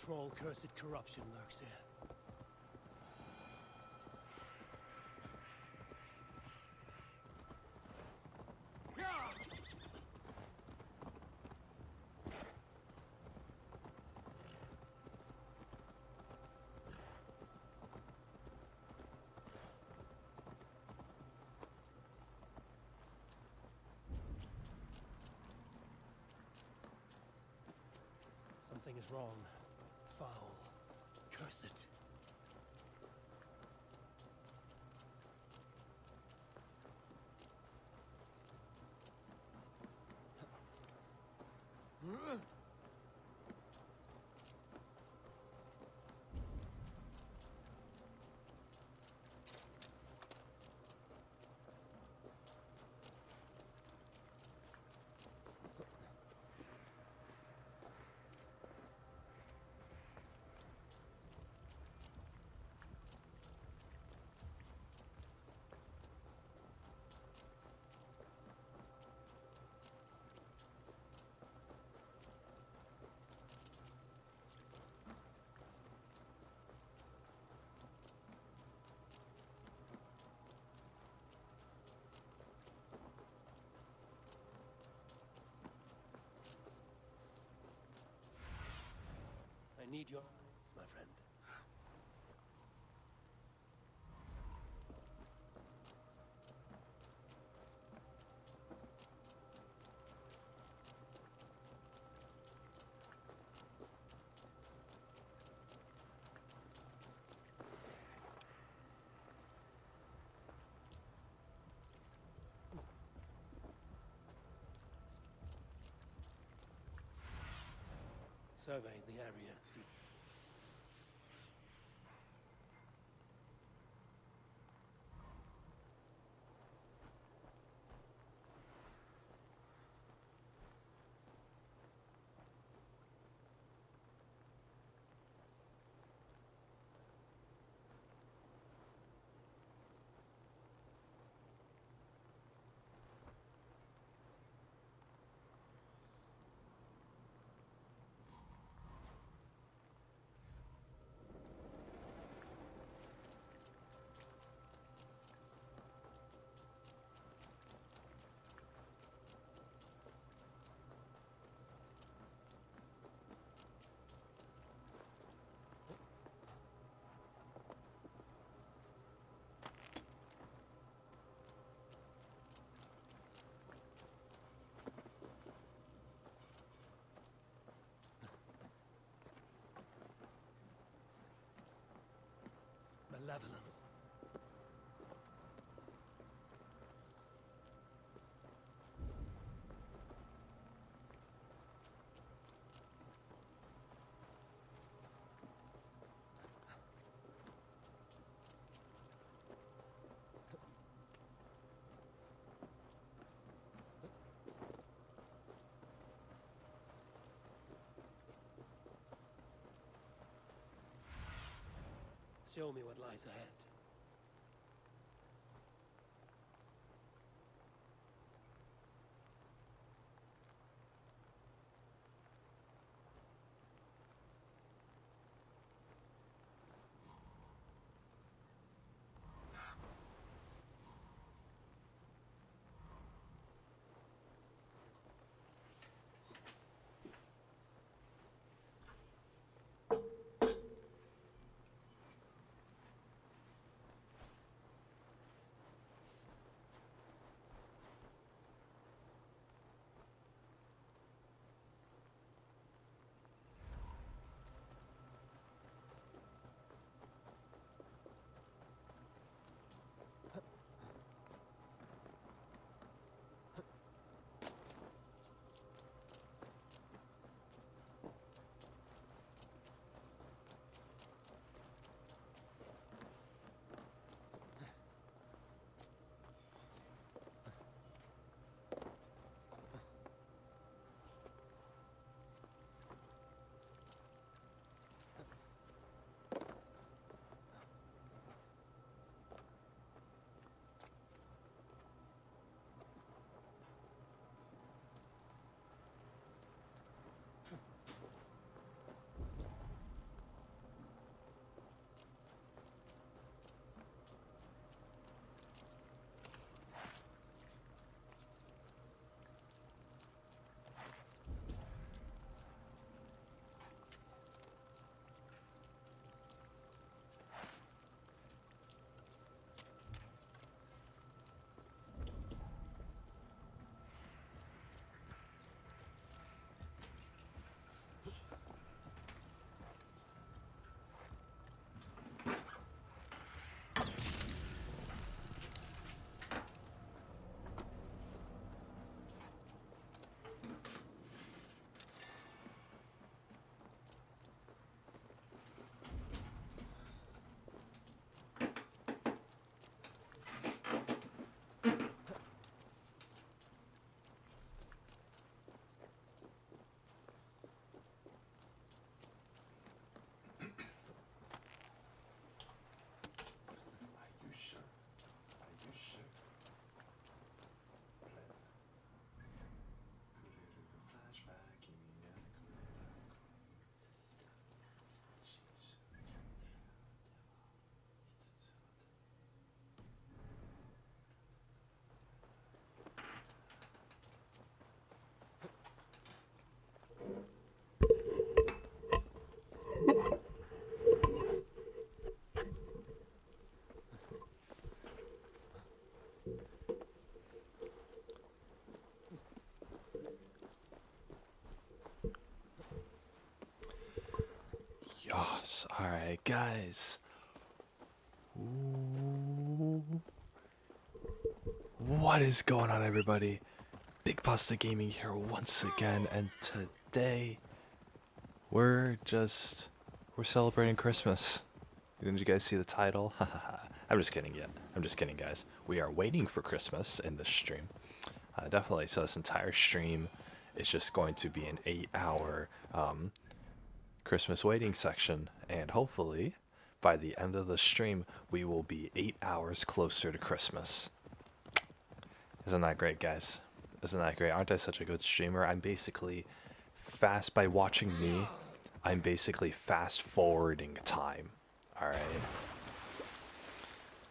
troll cursed corruption lurks here. Something is wrong. Foul. Curse it. I need your eyes, my friend. Survey the area. See. Malevolence. Show me what lies ahead. Christmas. Alright, guys. Ooh. What is going on, everybody? Big Pasta Gaming here once again, and today we're celebrating Christmas. Didn't you guys see the title? I'm just kidding yet. I'm just kidding, guys. We are waiting for Christmas in this stream. Definitely, so this entire stream is just going to be an 8-hour Christmas waiting section, and hopefully by the end of the stream we will be 8 hours closer to Christmas. Isn't that great, guys? Isn't that great? Aren't I such a good streamer? I'm basically by watching me, I'm basically fast forwarding time. Alright?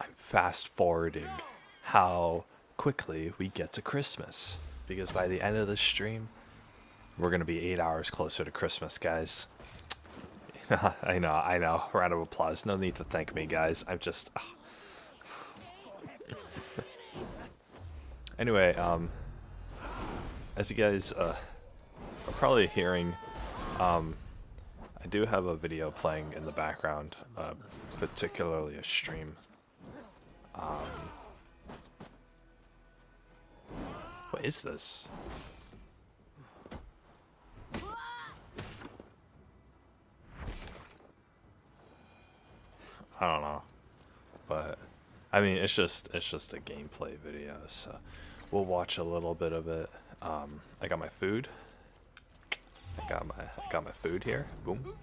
I'm fast forwarding how quickly we get to Christmas, because by the end of the stream we're gonna be 8 hours closer to Christmas, guys. I know. Round of applause. No need to thank me, guys. I'm just... Anyway, as you guys are probably hearing, I do have a video playing in the background, particularly a stream. What is this? I don't know, but I mean it's just a gameplay video, so we'll watch a little bit of it. I got my food. I got my food here. Boom.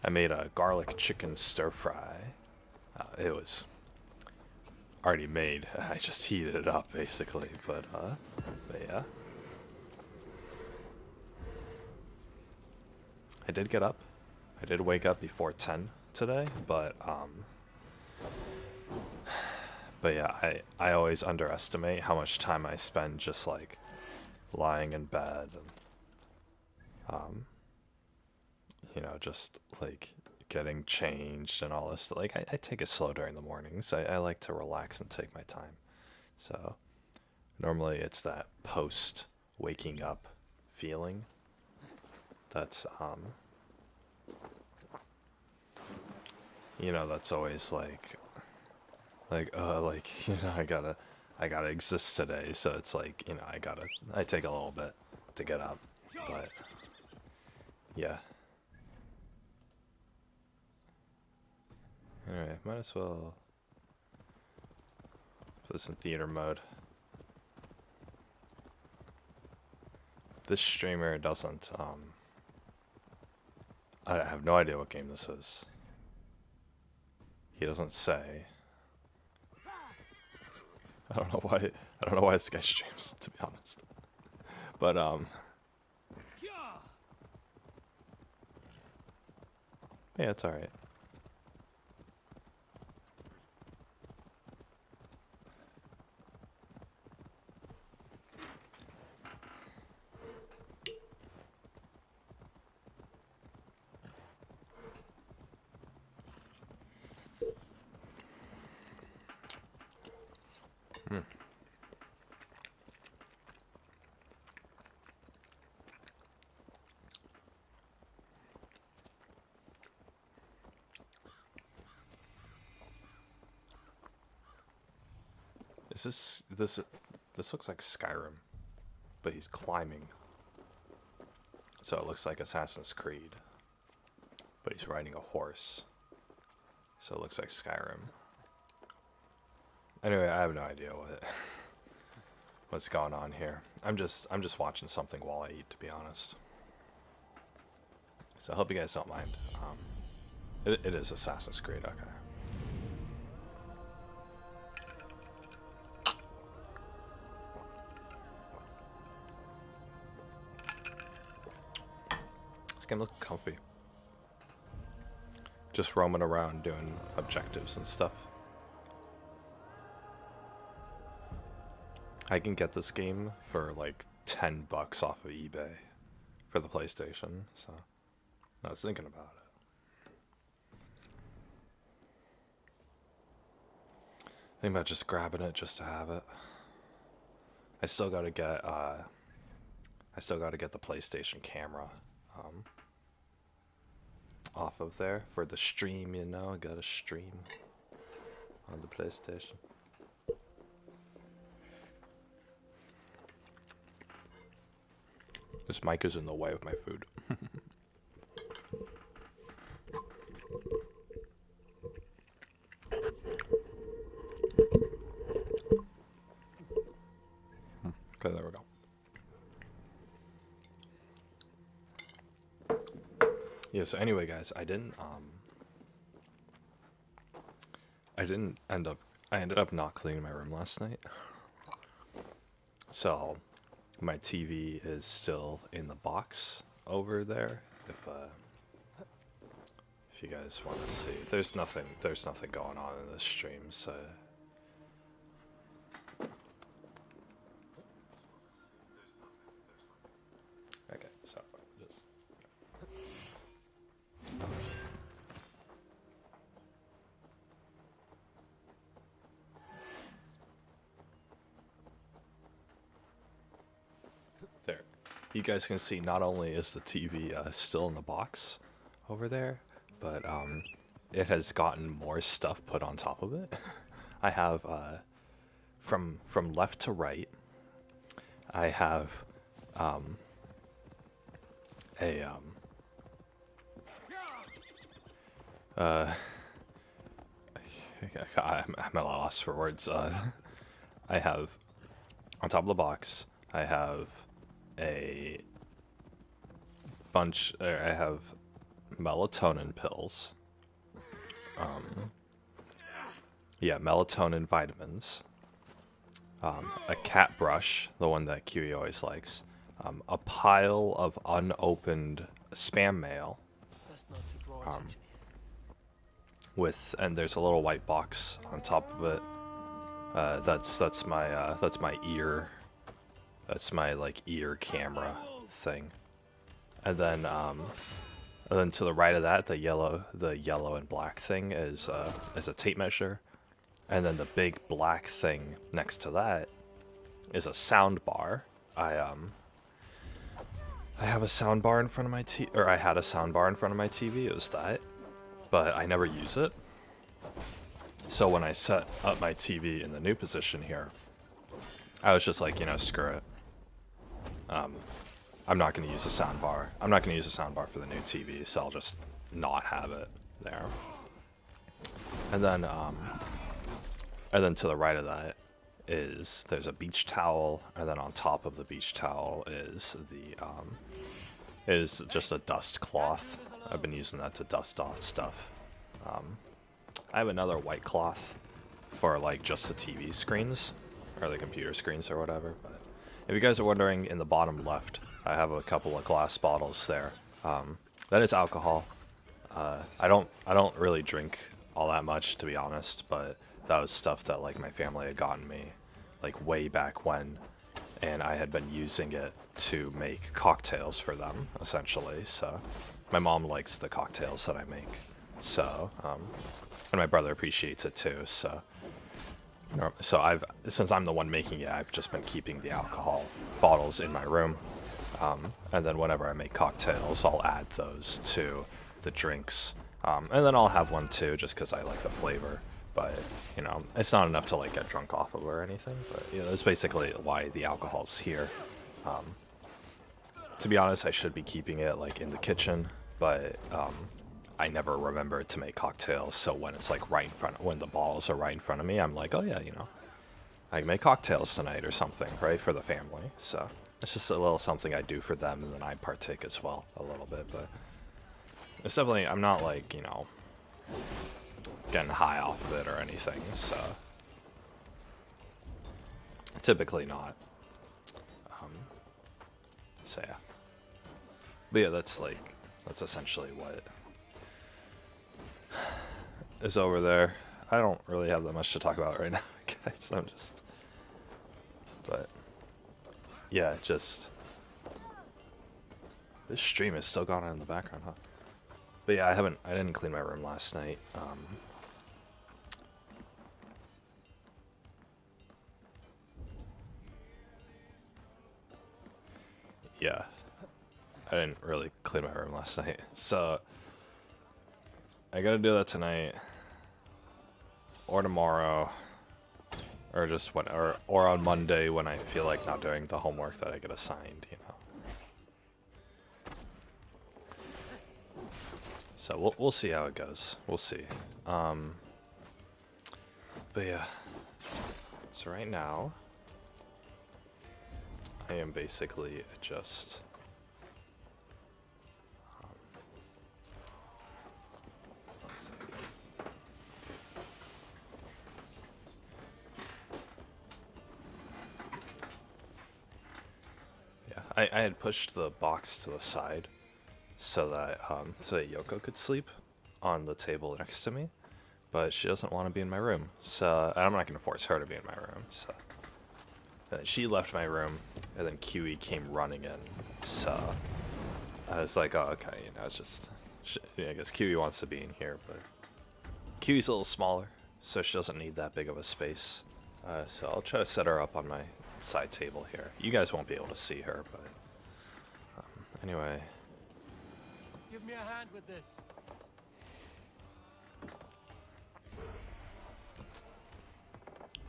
I made a garlic chicken stir fry. It was already made. I just heated it up basically, but yeah. I did get up. I did wake up before 10 today, but yeah, I always underestimate how much time I spend just like lying in bed and you know, just like getting changed and all this. Like I take it slow during the mornings. I like to relax and take my time. So normally it's that post waking up feeling that's you know, that's always like you know, I gotta exist today, so it's like, you know, I take a little bit to get up, but yeah. Anyway, might as well put this in theater mode. This streamer doesn't I have no idea what game this is. He doesn't say. I don't know why this guy streams, to be honest. But yeah, it's alright. This looks like Skyrim, but he's climbing. So it looks like Assassin's Creed, but he's riding a horse. So it looks like Skyrim. Anyway, I have no idea what's going on here. I'm just watching something while I eat, to be honest. So I hope you guys don't mind. It is Assassin's Creed, okay. This game looks comfy. Just roaming around doing objectives and stuff. I can get this game for like $10 off of eBay for the PlayStation, so I was thinking about it. Thinking about just grabbing it just to have it. I still gotta get the PlayStation camera. off of there for the stream, you know. I got a stream on the PlayStation. This mic is in the way of my food. Okay, there we go. Yeah, so anyway, guys, I ended up not cleaning my room last night. So my TV is still in the box over there. If you guys want to see, there's nothing going on in this stream, so. Okay, so just. There. You guys can see not only is the TV still in the box over there, but it has gotten more stuff put on top of it. I have from left to right, I have I'm at a loss for words. I have on top of the box, I have a bunch. I have melatonin pills. Yeah, melatonin vitamins. A cat brush, the one that Kiwi always likes. A pile of unopened spam mail. Best not to draw attention here. And there's a little white box on top of it. That's my ear. That's my like ear camera thing. And then to the right of that, the yellow and black thing is a tape measure. And then the big black thing next to that is a sound bar. I have a sound bar in front of my I had a sound bar in front of my TV. It was that, but I never use it. So when I set up my TV in the new position here, I was just like, screw it. I'm not going to use a sound bar. I'm not going to use a sound bar for the new TV, so I'll just not have it there. And then to the right of that there's a beach towel, and then on top of the beach towel is just a dust cloth. I've been using that to dust off stuff. I have another white cloth for like just the TV screens or the computer screens or whatever. But if you guys are wondering, in the bottom left, I have a couple of glass bottles there. That is alcohol. I don't really drink all that much, to be honest, but that was stuff that like my family had gotten me like way back when, and I had been using it to make cocktails for them essentially. So my mom likes the cocktails that I make, so and my brother appreciates it too. So since I'm the one making it, I've just been keeping the alcohol bottles in my room, and then whenever I make cocktails, I'll add those to the drinks, and then I'll have one too just because I like the flavor. But it's not enough to like get drunk off of or anything. But that's basically why the alcohol's here. To be honest, I should be keeping it like in the kitchen, but I never remember to make cocktails. So when it's like when the bottles are right in front of me, I'm like, oh yeah, I can make cocktails tonight or something, right, for the family. So it's just a little something I do for them, and then I partake as well a little bit. But it's definitely, I'm not like getting high off of it or anything, so typically not. So yeah, but yeah, that's essentially what is over there. I don't really have that much to talk about right now, guys. But yeah, this stream is still going on in the background, huh? But yeah, I didn't clean my room last night. Yeah, I didn't really clean my room last night. So I gotta do that tonight. Or tomorrow. Or just when, or on Monday when I feel like not doing the homework that I get assigned, you know. So we'll see how it goes. We'll see. But yeah. So right now, I am basically just I had pushed the box to the side so that Yoko could sleep on the table next to me, but she doesn't want to be in my room. So I'm not gonna force her to be in my room. So she left my room, and then Kiwi came running in. So I was like, oh okay, you know, it's just I guess Kiwi wants to be in here, but Kiwi's a little smaller, so she doesn't need that big of a space. So I'll try to set her up on my side table here. You guys won't be able to see her, but anyway. Give me a hand with this.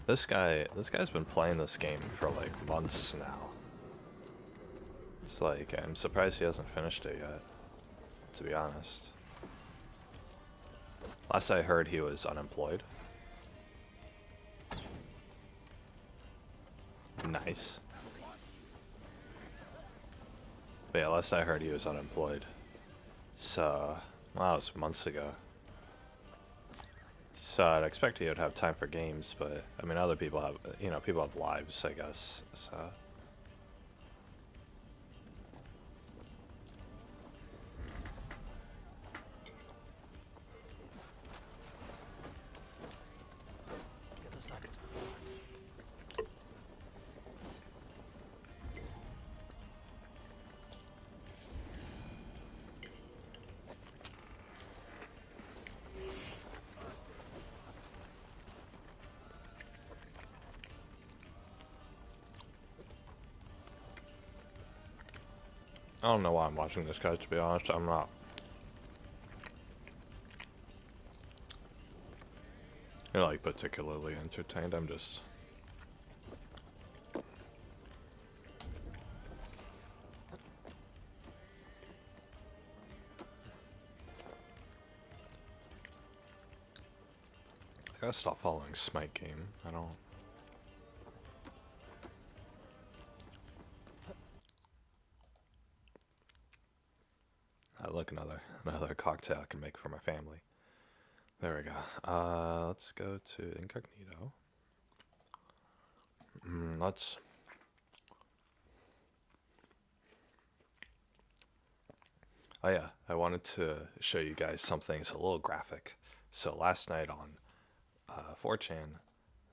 This guy's been playing this game for like months now. It's like, I'm surprised he hasn't finished it yet, to be honest. Last I heard, he was unemployed. Nice. But yeah, last I heard, he was unemployed. So, well, that was months ago. So I'd expect he would have time for games, but I mean, other people have, you know, people have lives, I guess. So. I don't know why I'm watching this guy, to be honest. I'm not. You're like particularly entertained. I'm just. I gotta stop following Smite Game. I don't. Look, another cocktail I can make for my family. There we go. Let's go to incognito. Let's. Oh yeah, I wanted to show you guys something. It's a little graphic. So last night on 4chan,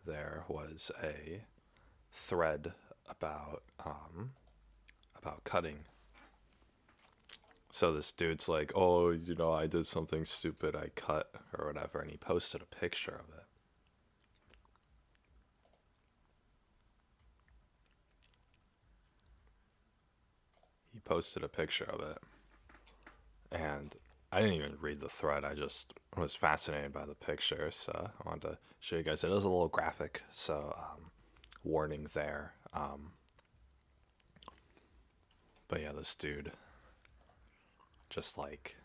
there was a thread about cutting. So this dude's like, oh, you know, I did something stupid, I cut, or whatever, and he posted a picture of it. He posted a picture of it. And I didn't even read the thread, I just was fascinated by the picture, so I wanted to show you guys. It is a little graphic, so warning there. But yeah, this dude, just like,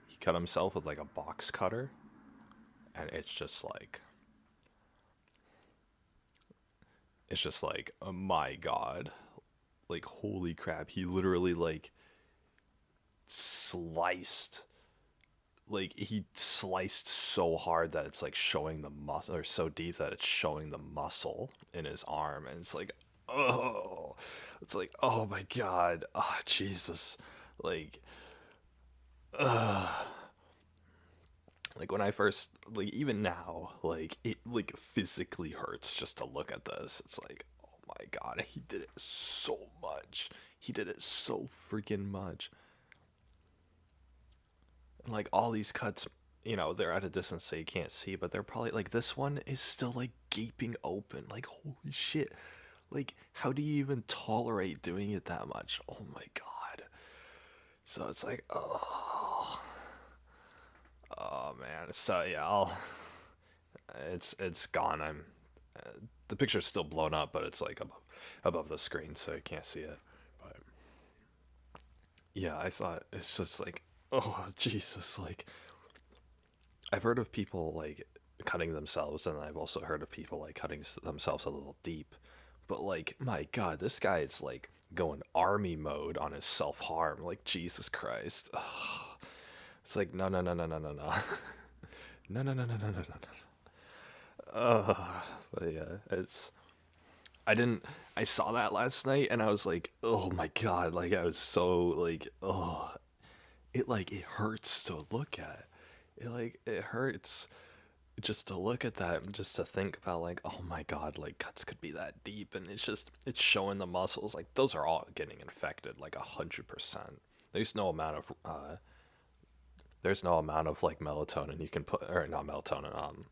he cut himself with like a box cutter, and it's just like, oh my god, like, holy crap, he literally like sliced, like, he sliced so hard that it's like showing the muscle, or so deep that it's showing the muscle in his arm, and it's like, oh, it's like, oh my god, oh Jesus, like, like when I first, like, even now, like, it like physically hurts just to look at this. It's like, oh my god, he did it so much, he did it so freaking much. And like all these cuts, you know, they're at a distance so you can't see, but they're probably like, this one is still like gaping open, like, holy shit, like, how do you even tolerate doing it that much? Oh my god. So it's like, oh, Oh man. So yeah, I'll. It's gone. The picture's still blown up, but it's like above the screen, so you can't see it. But yeah, I thought it's just like, oh Jesus, like I've heard of people like cutting themselves, and I've also heard of people like cutting themselves a little deep. But like, my God, this guy is like going army mode on his self harm. Like Jesus Christ, it's like no, no, no, no, no, no, no, no, no, no, no, no, no, no. But yeah, it's I didn't. I saw that last night, and I was like, oh my God, like I was so like, oh, it hurts to look at. It hurts just to look at that and just to think about like, oh my God, like cuts could be that deep, and it's showing the muscles like those are all getting infected like 100%. There's no amount of there's no amount of like melatonin you can put, or not melatonin,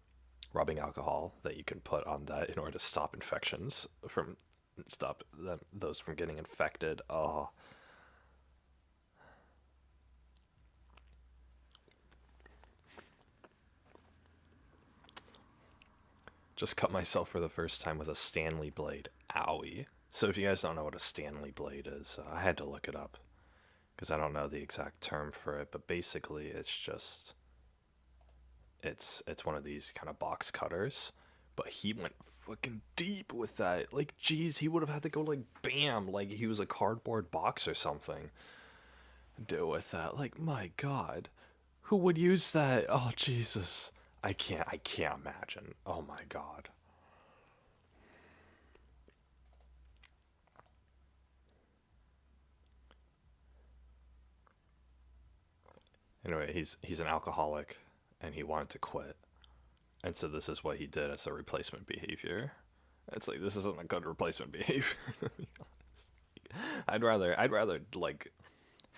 rubbing alcohol that you can put on that in order to stop infections from stop those from getting infected. Oh, just cut myself for the first time with a Stanley blade. Owie. So if you guys don't know what a Stanley blade is, I had to look it up because I don't know the exact term for it, but basically it's one of these kind of box cutters, but he went fucking deep with that. Like, geez, he would have had to go like bam, like he was a cardboard box or something. Do with that, like my God, who would use that? Oh Jesus, I can't imagine. Oh my God. Anyway, he's an alcoholic, and he wanted to quit, and so this is what he did as a replacement behavior. It's like this isn't a good replacement behavior. To be honest. I'd rather like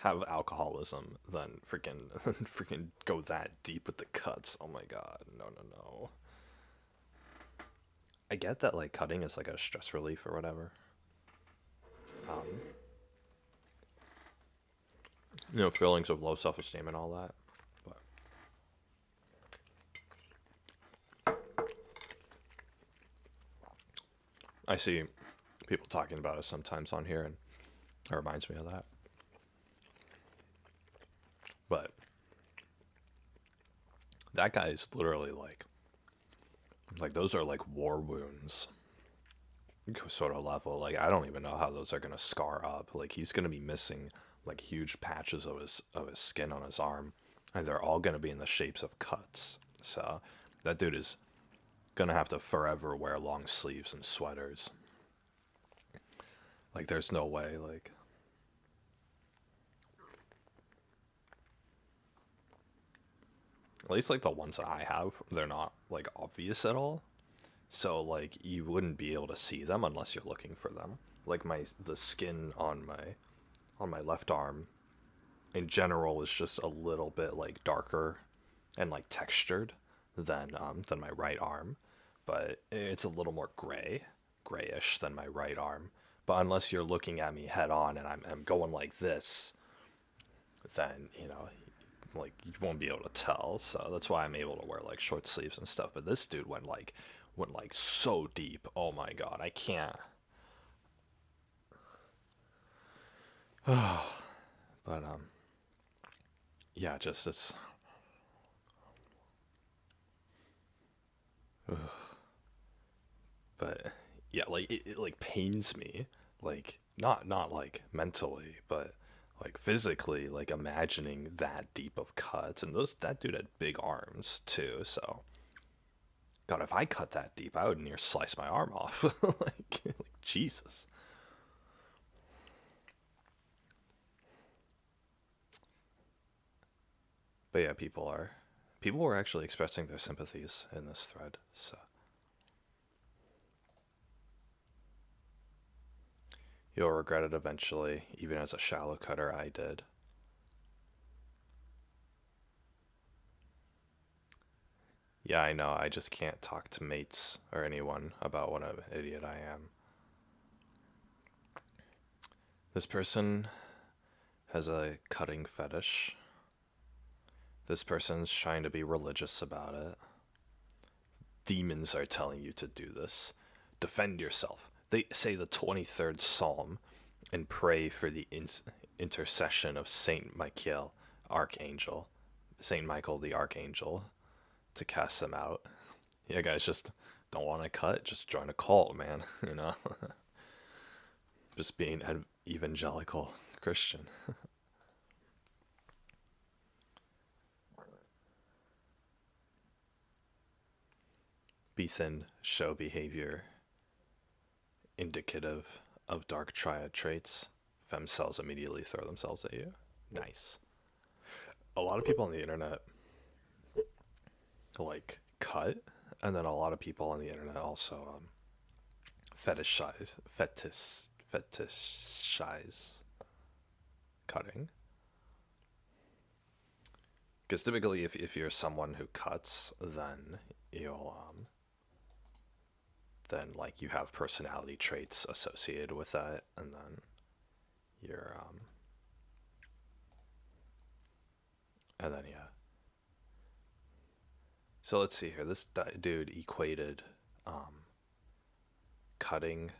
have alcoholism than freaking freaking go that deep with the cuts. Oh my God, no, no, no. I get that like cutting is like a stress relief or whatever. Um, feelings of low self esteem and all that. But I see people talking about it sometimes on here, and it reminds me of that. But that guy is literally like those are like war wounds sort of level. Like I don't even know how those are gonna scar up. Like he's gonna be missing like huge patches of his skin on his arm, and they're all gonna be in the shapes of cuts. So that dude is gonna have to forever wear long sleeves and sweaters. Like there's no way. Like at least like the ones that I have, they're not like obvious at all. So like you wouldn't be able to see them unless you're looking for them. Like the skin on my left arm in general is just a little bit like darker and like textured than my right arm, but it's a little more grayish than my right arm. But unless you're looking at me head on and I'm going like this, then like you won't be able to tell. So that's why I'm able to wear like short sleeves and stuff. But this dude went like so deep. Oh my God, I can't. But yeah, just it's but yeah, like it like pains me, like not like mentally, but like physically, like imagining that deep of cuts, and those that dude had big arms too. So God, if I cut that deep, I would near slice my arm off. Like Jesus. But yeah, people were actually expressing their sympathies in this thread. So you'll regret it eventually, even as a shallow cutter I did. Yeah, I know, I just can't talk to mates or anyone about what an idiot I am. This person has a cutting fetish, This person's trying to be religious about it. Demons are telling you to do this. Defend yourself. They say the 23rd Psalm and pray for the intercession of Saint Michael, Archangel. Saint Michael the Archangel to cast them out. Yeah, guys, just don't want to cut, just join a cult, man. Just being an evangelical Christian. Bethan show behavior indicative of dark triad traits. Fem cells immediately throw themselves at you. Nice. A lot of people on the internet like cut, and then a lot of people on the internet also fetishize cutting. Because typically, if you're someone who cuts, then you'll then like you have personality traits associated with that, and then you're and then yeah. So let's see here. This dude equated cutting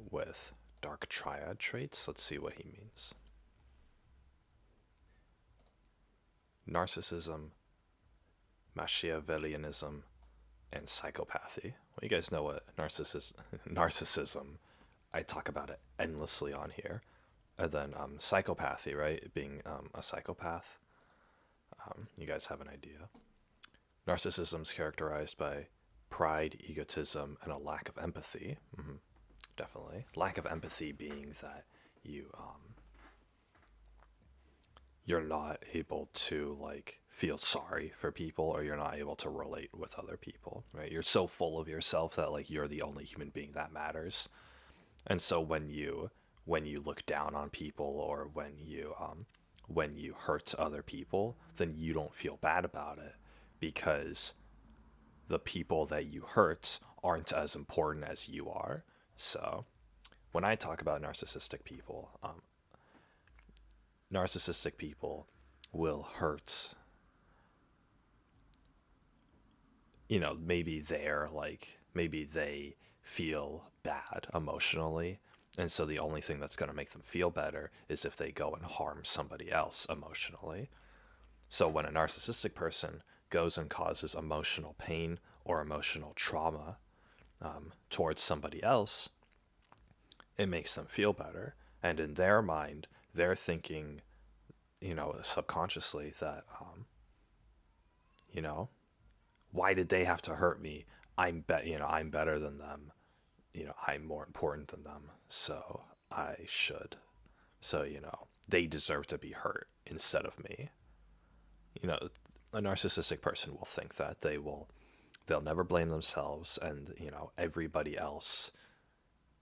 with dark triad traits. Let's see what he means. Narcissism, Machiavellianism, and psychopathy. Well, you guys know what narcissism, I talk about it endlessly on here. And then psychopathy, right? Being a psychopath. You guys have an idea. Narcissism is characterized by pride, egotism, and a lack of empathy. Definitely. Lack of empathy being that you're not able to like feel sorry for people, or you're not able to relate with other people, right? You're so full of yourself that like you're the only human being that matters. And so when you look down on people, or when you hurt other people, then you don't feel bad about it, because the people that you hurt aren't as important as you are. So when I talk about narcissistic people will hurt, maybe maybe they feel bad emotionally, and so the only thing that's going to make them feel better is if they go and harm somebody else emotionally. So when a narcissistic person goes and causes emotional pain or emotional trauma towards somebody else, it makes them feel better. And in their mind, they're thinking, subconsciously that, why did they have to hurt me? I'm better than them. I'm more important than them. So I should. So, they deserve to be hurt instead of me. A narcissistic person will think that they'll never blame themselves, and everybody else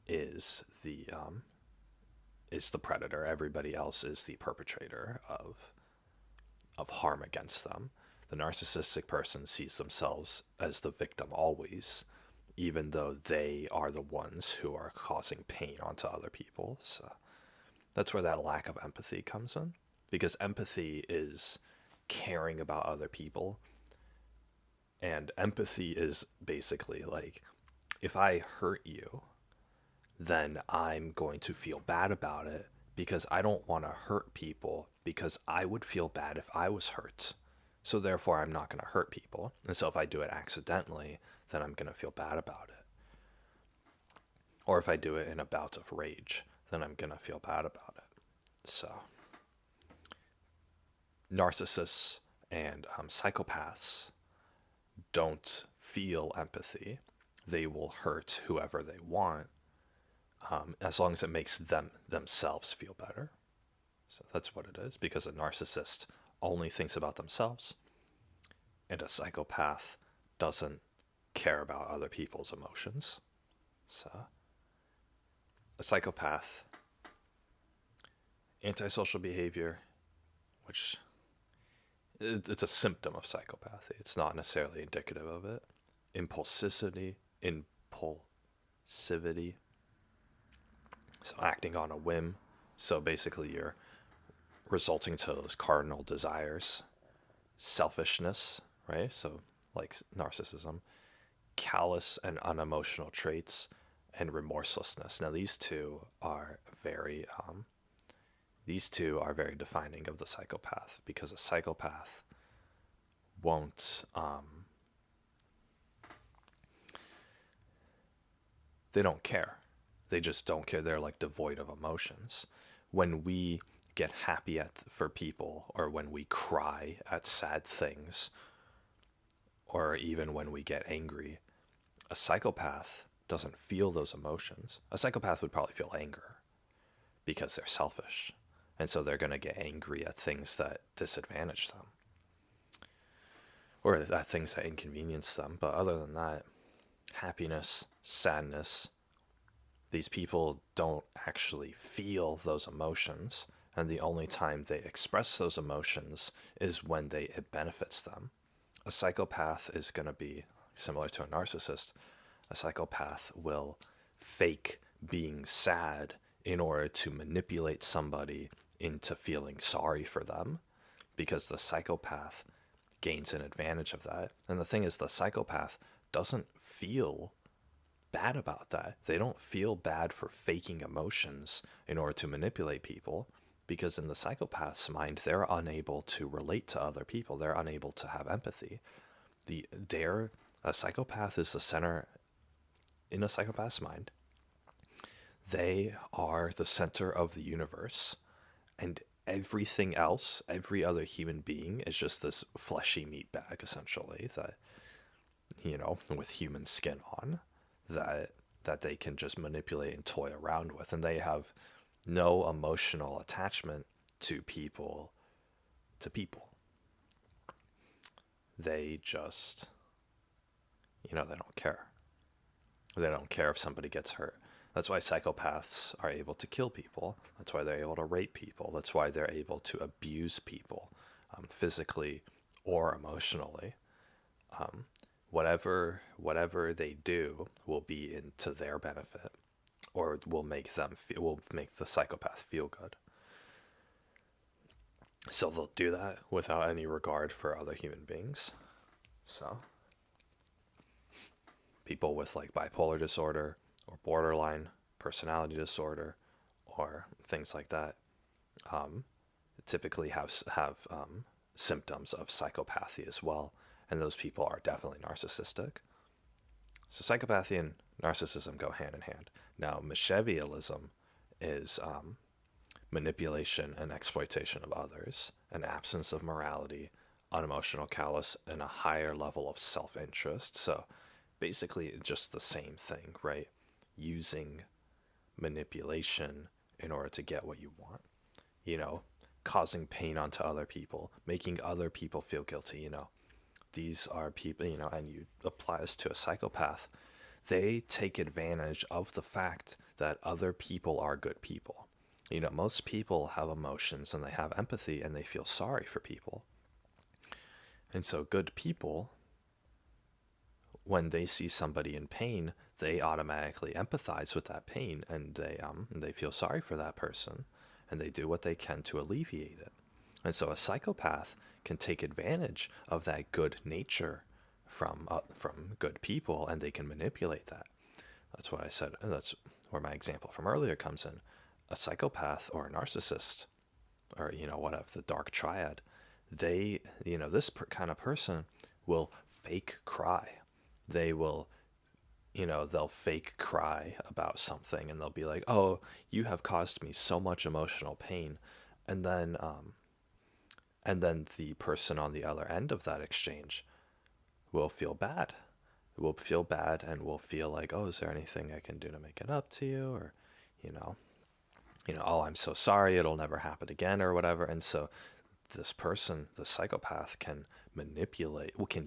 is the predator. Everybody else is the perpetrator of harm against them. The narcissistic person sees themselves as the victim always, even though they are the ones who are causing pain onto other people. So that's where that lack of empathy comes in, because empathy is caring about other people. And empathy is basically like, if I hurt you, then I'm going to feel bad about it, because I don't want to hurt people, because I would feel bad if I was hurt. So therefore, I'm not going to hurt people. And so if I do it accidentally, then I'm going to feel bad about it. Or if I do it in a bout of rage, then I'm going to feel bad about it. So narcissists and psychopaths don't feel empathy. They will hurt whoever they want, as long as it makes themselves feel better. So that's what it is, because a narcissist only thinks about themselves, and a psychopath doesn't care about other people's emotions. So a psychopath, antisocial behavior, which it's a symptom of psychopathy. It's not necessarily indicative of it. Impulsivity. So acting on a whim. So basically you're resulting to those cardinal desires. selfishness, right? So, like narcissism, callous and unemotional traits, and remorselessness. Now, these two are very defining of the psychopath, because a psychopath won't they don't care. They just don't care. They're like devoid of emotions. When we get happy for people, or when we cry at sad things, or even when we get angry, a psychopath doesn't feel those emotions. A psychopath would probably feel anger because they're selfish. And so they're going to get angry at things that disadvantage them, or at things that inconvenience them. But other than that, happiness, sadness, these people don't actually feel those emotions. And the only time they express those emotions is when it benefits them. A psychopath is going to be similar to a narcissist. A psychopath will fake being sad in order to manipulate somebody into feeling sorry for them, because the psychopath gains an advantage of that. And the thing is, the psychopath doesn't feel bad about that. They don't feel bad for faking emotions in order to manipulate people, because in the psychopath's mind, they're unable to relate to other people. They're unable to have empathy. A psychopath is the center in a psychopath's mind. They are the center of the universe, and everything else, every other human being, is just this fleshy meat bag, essentially, that, with human skin on, that they can just manipulate and toy around with. And they have no emotional attachment to people. They just, they don't care. They don't care if somebody gets hurt. That's why psychopaths are able to kill people. That's why they're able to rape people. That's why they're able to abuse people, physically or emotionally. Whatever they do will be to their benefit, or will make the psychopath feel good. So they'll do that without any regard for other human beings. So people with like bipolar disorder or borderline personality disorder or things like that typically have symptoms of psychopathy as well, and those people are definitely narcissistic. So psychopathy and narcissism go hand in hand. Now, Machiavellism is manipulation and exploitation of others, an absence of morality, unemotional callous, and a higher level of self-interest. So basically just the same thing, right? Using manipulation in order to get what you want, causing pain onto other people, making other people feel guilty. These are people, and you apply this to a psychopath. They take advantage of the fact that other people are good people. Most people have emotions and they have empathy and they feel sorry for people. And so good people, when they see somebody in pain, they automatically empathize with that pain, and they feel sorry for that person, and they do what they can to alleviate it. And so a psychopath can take advantage of that good nature from good people, and they can manipulate that. That's what I said, and that's where my example from earlier comes in. A psychopath or a narcissist, or whatever, the dark triad, they, this kind of person will fake cry. They will, they'll fake cry about something, and they'll be like, "Oh, you have caused me so much emotional pain," and then the person on the other end of that exchange will feel bad. Will feel bad and will feel like, "Oh, is there anything I can do to make it up to you?" Or, "Oh, I'm so sorry, it'll never happen again," or whatever. And so this person, the psychopath, can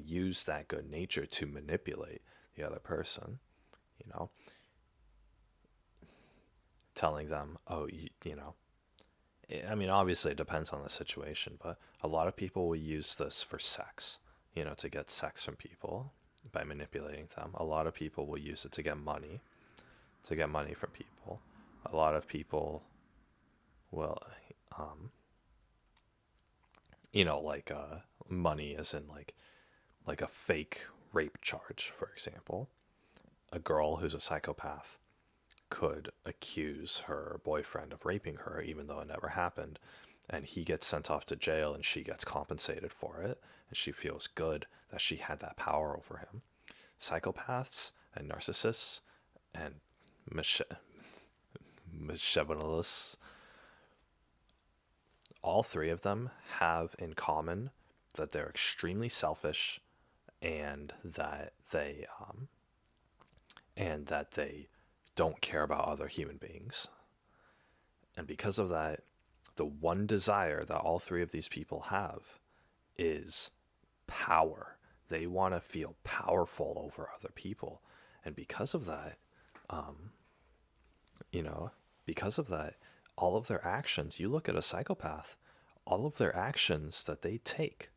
use that good nature to manipulate the other person, telling them, "Oh, obviously it depends on the situation, but a lot of people will use this for sex, to get sex from people by manipulating them. A lot of people will use it to get money from people. A lot of people will, money as in like a fake rape charge, for example. A girl who's a psychopath could accuse her boyfriend of raping her even though it never happened, and he gets sent off to jail and she gets compensated for it, and she feels good that she had that power over him. Psychopaths and narcissists and Machiavellists, all three of them have in common that they're extremely selfish, and that they don't care about other human beings. And because of that, the one desire that all three of these people have is power. They want to feel powerful over other people. And because of that, because of that, all of their actions, you look at a psychopath, all of their actions that they take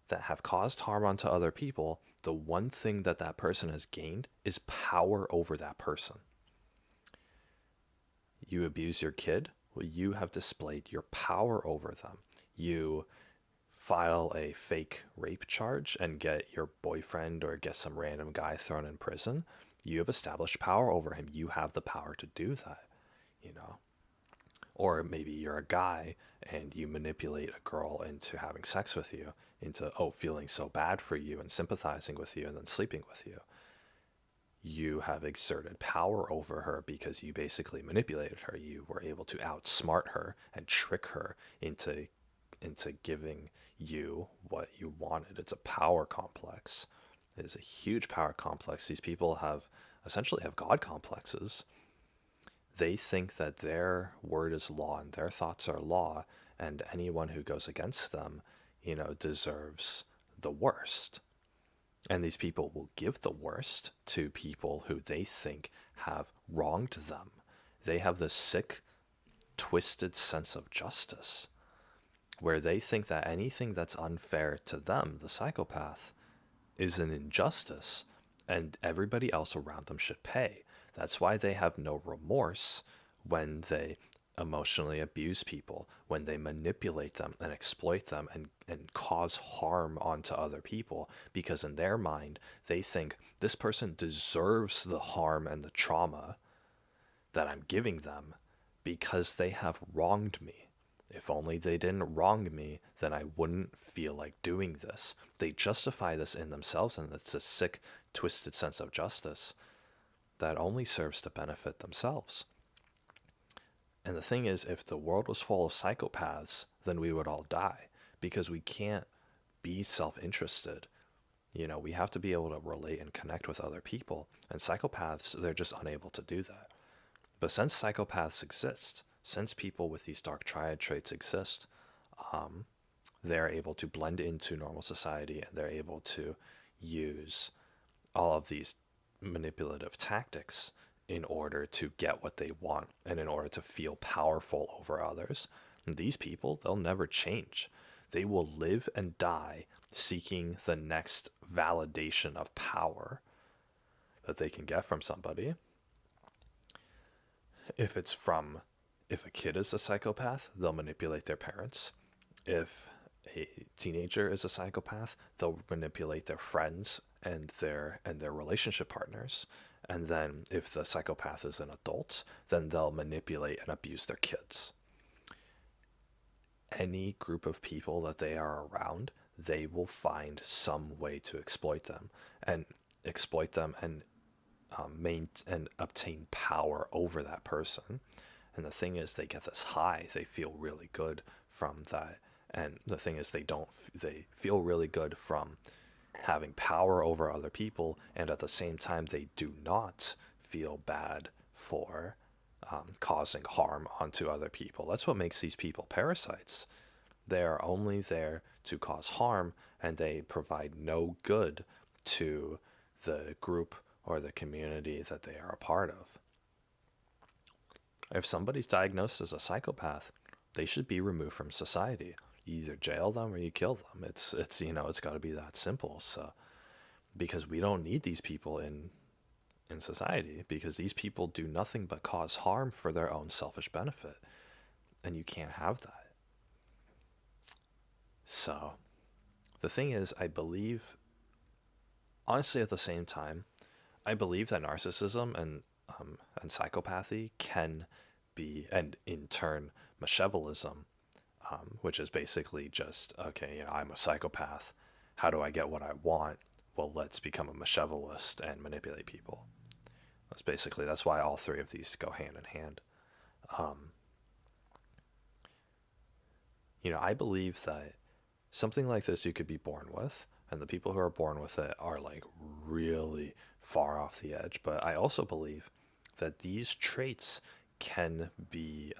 that have caused harm onto other people, the one thing that that person has gained is power over that person. You abuse your kid, well, you have displayed your power over them. You file a fake rape charge and get your boyfriend or get some random guy thrown in prison, you have established power over him. You have the power to do that, Or maybe you're a guy and you manipulate a girl into having sex with you, into feeling so bad for you and sympathizing with you and then sleeping with you. You have exerted power over her because you basically manipulated her. You were able to outsmart her and trick her into giving you what you wanted. It's a power complex. It is a huge power complex. These people essentially have God complexes. They think that their word is law and their thoughts are law, and anyone who goes against them, deserves the worst. And these people will give the worst to people who they think have wronged them. They have this sick, twisted sense of justice where they think that anything that's unfair to them, the psychopath, is an injustice and everybody else around them should pay. That's why they have no remorse when they emotionally abuse people, when they manipulate them and exploit them and cause harm onto other people, because in their mind, they think this person deserves the harm and the trauma that I'm giving them because they have wronged me. If only they didn't wrong me, then I wouldn't feel like doing this. They justify this in themselves, and it's a sick, twisted sense of justice that only serves to benefit themselves. And the thing is, if the world was full of psychopaths, then we would all die, because we can't be self-interested. We have to be able to relate and connect with other people. And psychopaths, they're just unable to do that. But since psychopaths exist, since people with these dark triad traits exist, they're able to blend into normal society, and they're able to use all of these manipulative tactics in order to get what they want and in order to feel powerful over others. And these people, they'll never change. They will live and die seeking the next validation of power that they can get from somebody. If a kid is a psychopath, they'll manipulate their parents. If a teenager is a psychopath, they'll manipulate their friends and their relationship partners. And then if the psychopath is an adult, then they'll manipulate and abuse their kids. Any group of people that they are around, they will find some way to exploit them and obtain power over that person. And the thing is, they get this high. They feel really good from that. And the thing is, they feel really good from having power over other people, and at the same time, they do not feel bad for causing harm onto other people. That's what makes these people parasites. They are only there to cause harm, and they provide no good to the group or the community that they are a part of. If somebody's diagnosed as a psychopath, they should be removed from society. You either jail them or you kill them. It's got to be that simple. So, because we don't need these people in society, because these people do nothing but cause harm for their own selfish benefit, and you can't have that. So, The thing is, I believe, honestly, at the same time, I believe that narcissism and psychopathy can be, and in turn, malevolism, which is basically just, okay, I'm a psychopath. How do I get what I want? Well, let's become a malevolist and manipulate people. That's why all three of these go hand in hand. Um, I believe that something like this you could be born with, and the people who are born with it are like really far off the edge. But I also believe that these traits can be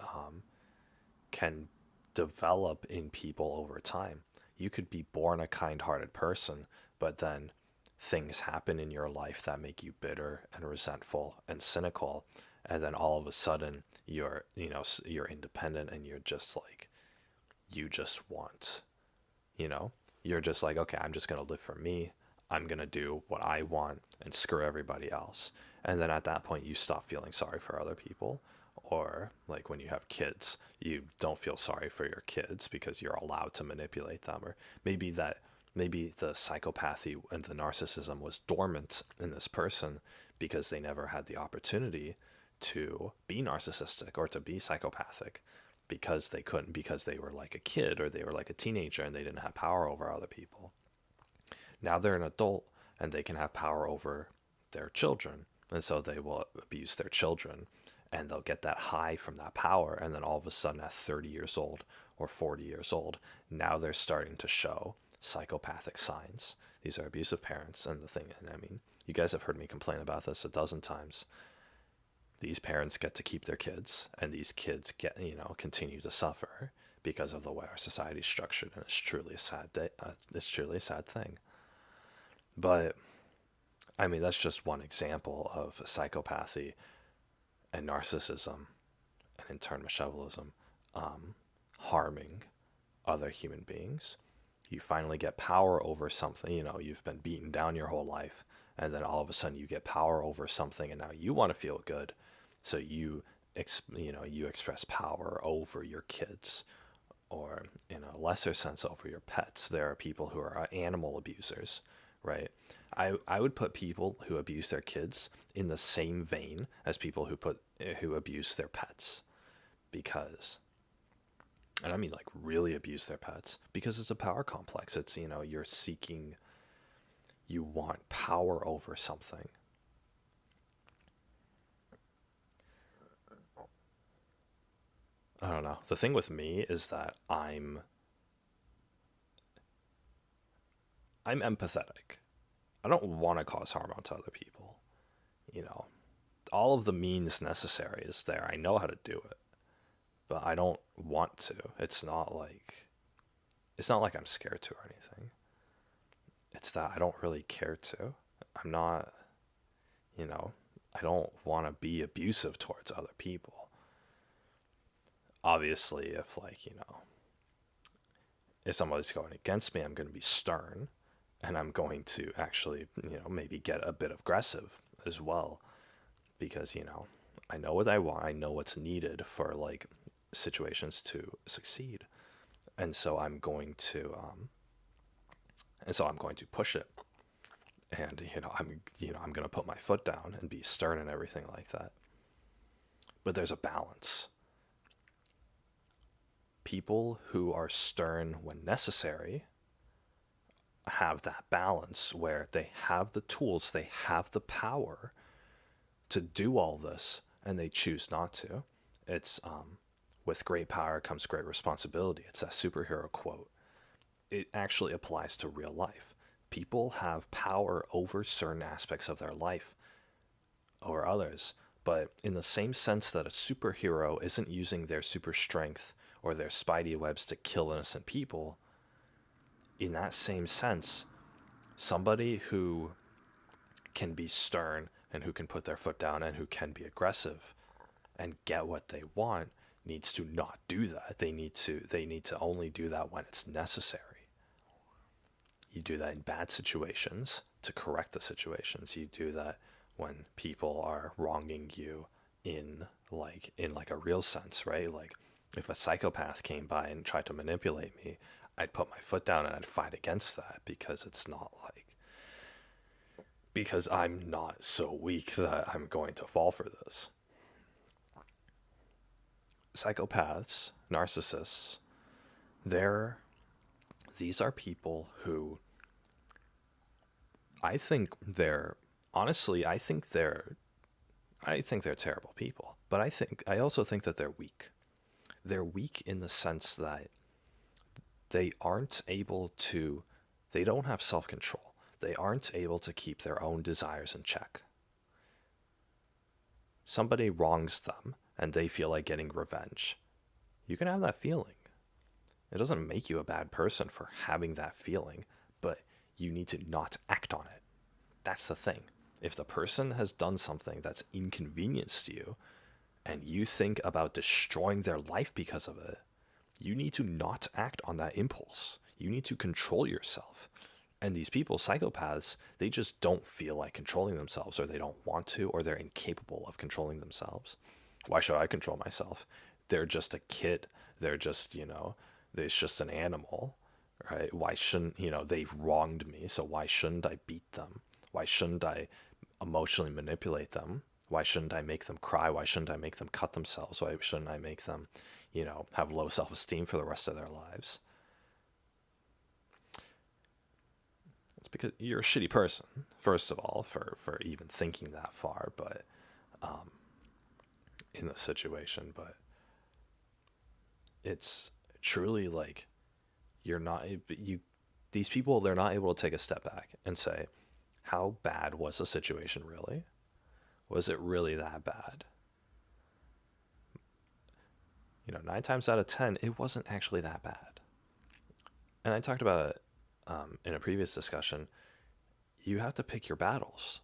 can develop in people over time. You could be born a kind-hearted person, but then things happen in your life that make you bitter and resentful and cynical, and then all of a sudden you're independent and you're just like you just want, you know, you're just like, okay, I'm just going to live for me. I'm going to do what I want and screw everybody else. And then at that point, you stop feeling sorry for other people. Or like when you have kids, you don't feel sorry for your kids because you're allowed to manipulate them. Or maybe the psychopathy and the narcissism was dormant in this person because they never had the opportunity to be narcissistic or to be psychopathic because they couldn't, because they were like a kid or they were like a teenager and they didn't have power over other people. Now they're an adult and they can have power over their children. And so they will abuse their children and they'll get that high from that power. And then all of a sudden at 30 years old or 40 years old, now they're starting to show psychopathic signs. These are abusive parents. And the thing, and I mean, you guys have heard me complain about this a dozen times. These parents get to keep their kids and these kids get, continue to suffer because of the way our society is structured. And it's truly a sad day. It's truly a sad thing. But I mean, that's just one example of psychopathy and narcissism and in turn malevolism harming other human beings. You finally get power over something, you've been beaten down your whole life, and then all of a sudden you get power over something and now you want to feel good. So you express power over your kids, or in a lesser sense over your pets. There are people who are animal abusers, right? I would put people who abuse their kids in the same vein as people who abuse their pets, because, and I mean like really abuse their pets, because it's a power complex. It's, you want power over something. I don't know. The thing with me is that I'm empathetic. I don't want to cause harm onto other people. You know, all of the means necessary is there. I know how to do it, but I don't want to. It's not like I'm scared to or anything. It's that I don't really care to. I'm not, I don't want to be abusive towards other people. Obviously, if somebody's going against me, I'm going to be stern and I'm going to actually, maybe get a bit aggressive as well, because, I know what I want. I know what's needed for like situations to succeed. And so I'm going to, push it. And, I'm going to put my foot down and be stern and everything like that. But there's a balance. People who are stern when necessary have that balance where they have the tools, they have the power to do all this, and they choose not to. It's with great power comes great responsibility. It's that superhero quote. It actually applies to real life. People have power over certain aspects of their life or others, but in the same sense that a superhero isn't using their super strength or their spidey webs to kill innocent people, in that same sense, somebody who can be stern and who can put their foot down and who can be aggressive and get what they want needs to not do that. They need to only do that when it's necessary. You do that in bad situations to correct the situations. You do that when people are wronging you in like a real sense, right? Like if a psychopath came by and tried to manipulate me, I'd put my foot down and I'd fight against that, because it's not like, because I'm not so weak that I'm going to fall for this. Psychopaths, narcissists, these are people who, I think they're honestly, I think they're terrible people, but I also think that they're weak. They're weak in the sense that they aren't able to, they don't have self-control. They aren't able to keep their own desires in check. Somebody wrongs them and they feel like getting revenge. You can have that feeling. It doesn't make you a bad person for having that feeling, but you need to not act on it. That's the thing. If the person has done something that's inconvenienced you and you think about destroying their life because of it, you need to not act on that impulse. You need to control yourself. And these people, psychopaths, they just don't feel like controlling themselves, or they don't want to, or they're incapable of controlling themselves. Why should I control myself? They're just a kid. They're just, it's just an animal, right? Why shouldn't, they've wronged me, so why shouldn't I beat them? Why shouldn't I emotionally manipulate them? Why shouldn't I make them cry? Why shouldn't I make them cut themselves? Why shouldn't I make them, have low self-esteem for the rest of their lives? It's because you're a shitty person, first of all, for even thinking that far, but in the situation. But it's truly like, these people, they're not able to take a step back and say, how bad was the situation really? Was it really that bad? 9 times out of 10, it wasn't actually that bad. And I talked about it in a previous discussion. You have to pick your battles.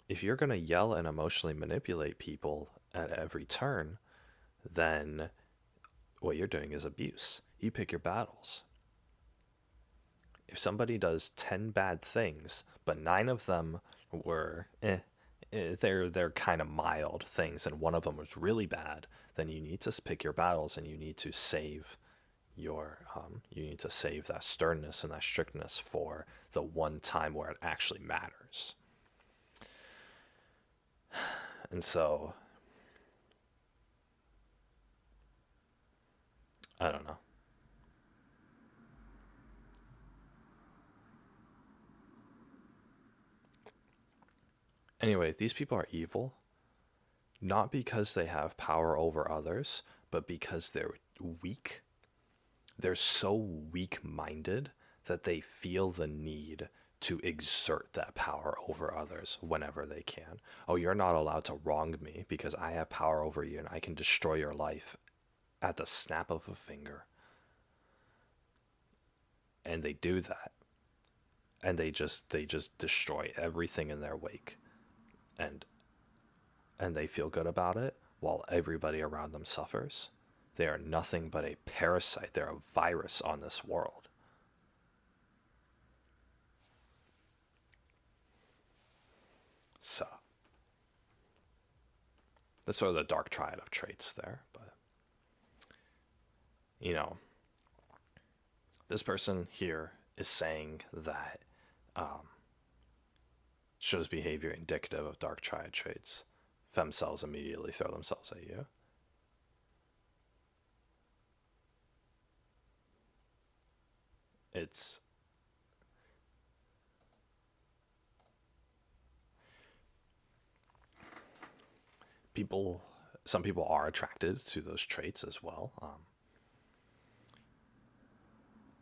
If you're going to yell and emotionally manipulate people at every turn, then what you're doing is abuse. You pick your battles. If somebody does 10 bad things, but 9 of them were they're kind of mild things, and one of them was really bad, then you need to pick your battles, and you need to save that sternness and that strictness for the one time where it actually matters. And so, I don't know. Anyway, these people are evil, not because they have power over others, but because they're weak. They're so weak-minded that they feel the need to exert that power over others whenever they can. Oh, you're not allowed to wrong me because I have power over you and I can destroy your life at the snap of a finger. And they do that. And they just destroy everything in their wake. And they feel good about it while everybody around them suffers. They are nothing but a parasite. They're a virus on this world. So, that's sort of the dark triad of traits there. But, this person here is saying that shows behavior indicative of dark triad traits. Femcells immediately throw themselves at you. It's some people are attracted to those traits as well.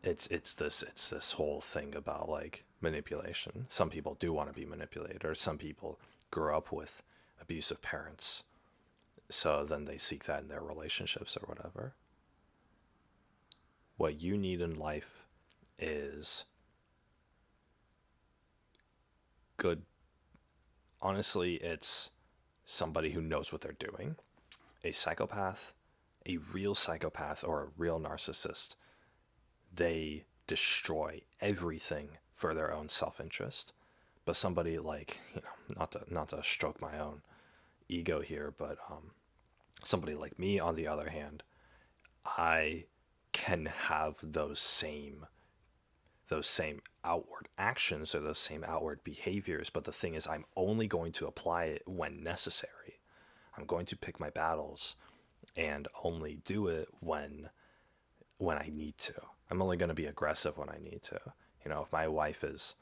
It's this whole thing about like manipulation. Some people do want to be manipulated, or some people grew up with abusive parents, so then they seek that in their relationships or whatever. What you need in life is good. Honestly, it's somebody who knows what they're doing. A psychopath, a real psychopath or a real narcissist, they destroy everything for their own self-interest. But somebody like, not to stroke my own ego here, but somebody like me, on the other hand, I can have those same outward actions or those same outward behaviors, but the thing is I'm only going to apply it when necessary. I'm going to pick my battles and only do it when I need to. I'm only going to be aggressive when I need to. If my wife is,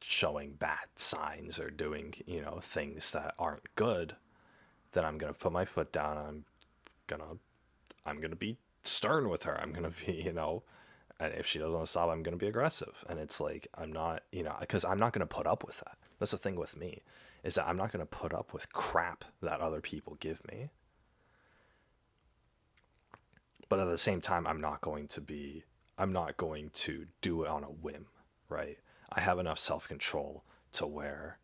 showing bad signs or doing, things that aren't good, then I'm going to put my foot down. I'm going to be stern with her. I'm going to be, and if she doesn't stop, I'm going to be aggressive. And it's like, I'm not, because I'm not going to put up with that. That's the thing with me, is that I'm not going to put up with crap that other people give me. But at the same time, I'm not going to do it on a whim, right? I have enough self-control to where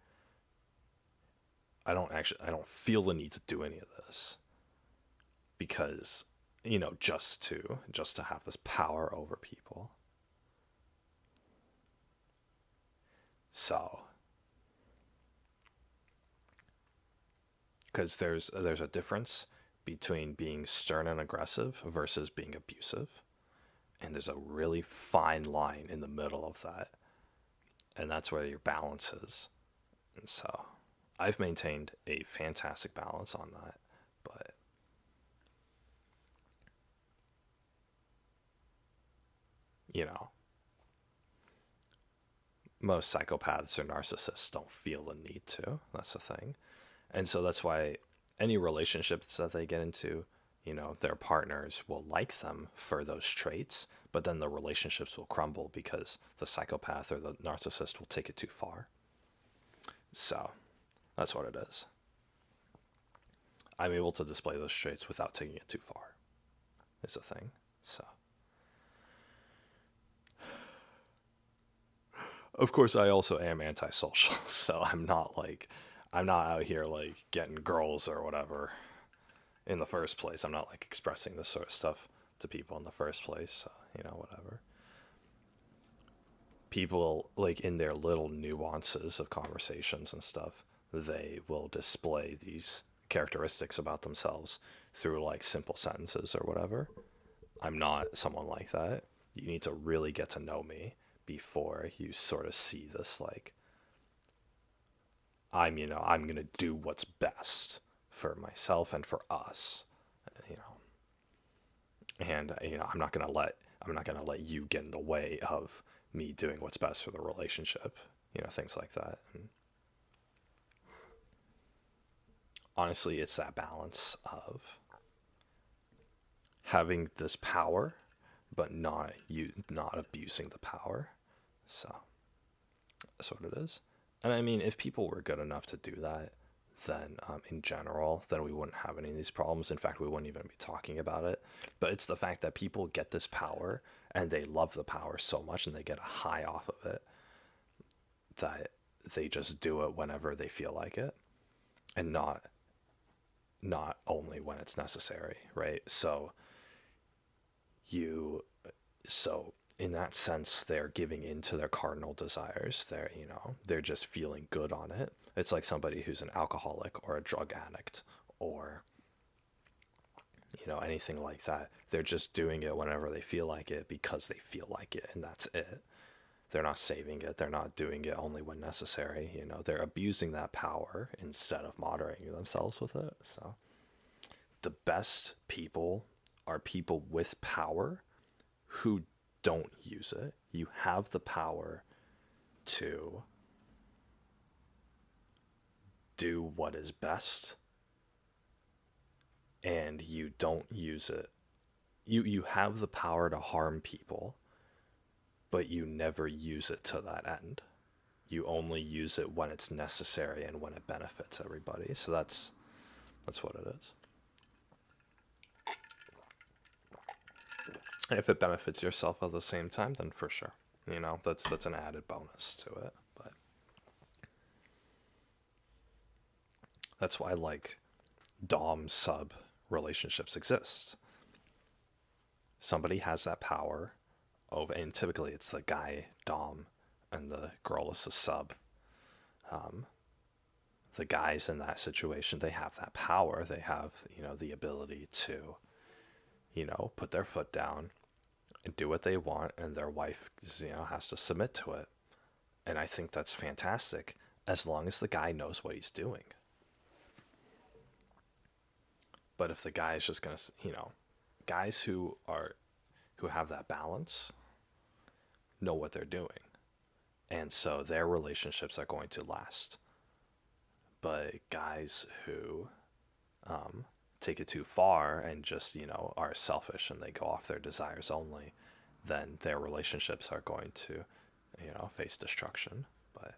I don't feel the need to do any of this because, just to have this power over people. So, because there's a difference between being stern and aggressive versus being abusive. And there's a really fine line in the middle of that. And that's where your balance is. And so I've maintained a fantastic balance on that. But most psychopaths or narcissists don't feel the need to. That's the thing. And so that's why any relationships that they get into, their partners will like them for those traits, but then the relationships will crumble because the psychopath or the narcissist will take it too far. So that's what it is. I'm able to display those traits without taking it too far, is the thing. So, of course, I also am antisocial, so I'm not out here like getting girls or whatever in the first place. I'm not like expressing this sort of stuff to people in the first place, whatever. People, like, in their little nuances of conversations and stuff, they will display these characteristics about themselves through like simple sentences or whatever. I'm not someone like that. You need to really get to know me before you sort of see this, like, I'm going to do what's best for myself and for us, and I'm not going to let you get in the way of me doing what's best for the relationship, things like that. And honestly, it's that balance of having this power but not abusing the power. So that's what it is. And I mean, if people were good enough to do that, then in general, then we wouldn't have any of these problems. In fact, we wouldn't even be talking about it. But it's the fact that people get this power and they love the power so much and they get a high off of it that they just do it whenever they feel like it, and not only when it's necessary, right? So in that sense, they're giving in to their cardinal desires. They're just feeling good on it. It's like somebody who's an alcoholic or a drug addict or, anything like that. They're just doing it whenever they feel like it because they feel like it, and that's it. They're not saving it. They're not doing it only when necessary. They're abusing that power instead of moderating themselves with it. So the best people are people with power who don't use it. You have the power to do what is best, and you don't use it. You have the power to harm people, but you never use it to that end. You only use it when it's necessary and when it benefits everybody. So that's what it is. And if it benefits yourself at the same time, then for sure, that's an added bonus to it. But that's why, like, dom sub relationships exist. Somebody has that power over, and typically it's the guy dom and the girl is the sub. The guys in that situation, they have that power. They have, the ability to put their foot down and do what they want, and their wife, has to submit to it. And I think that's fantastic as long as the guy knows what he's doing. But if the guy is just gonna, guys who have that balance know what they're doing, and so their relationships are going to last. But guys who take it too far and just are selfish and they go off their desires only, then their relationships are going to face destruction, but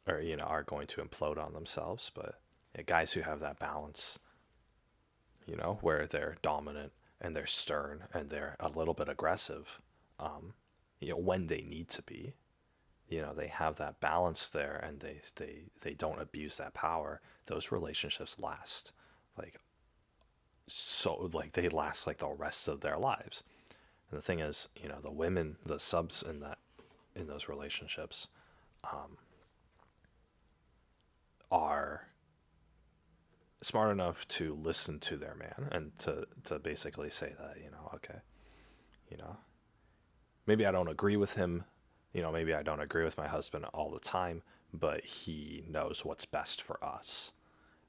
or are going to implode on themselves. But yeah, guys who have that balance, where they're dominant and they're stern and they're a little bit aggressive, when they need to be, they have that balance there, and they don't abuse that power. Those relationships last, like, so, like, they last like the rest of their lives. And the thing is, the women, the subs in those relationships, are smart enough to listen to their man and to basically say that, okay, you know maybe I don't agree with him, maybe I don't agree with my husband all the time, but he knows what's best for us,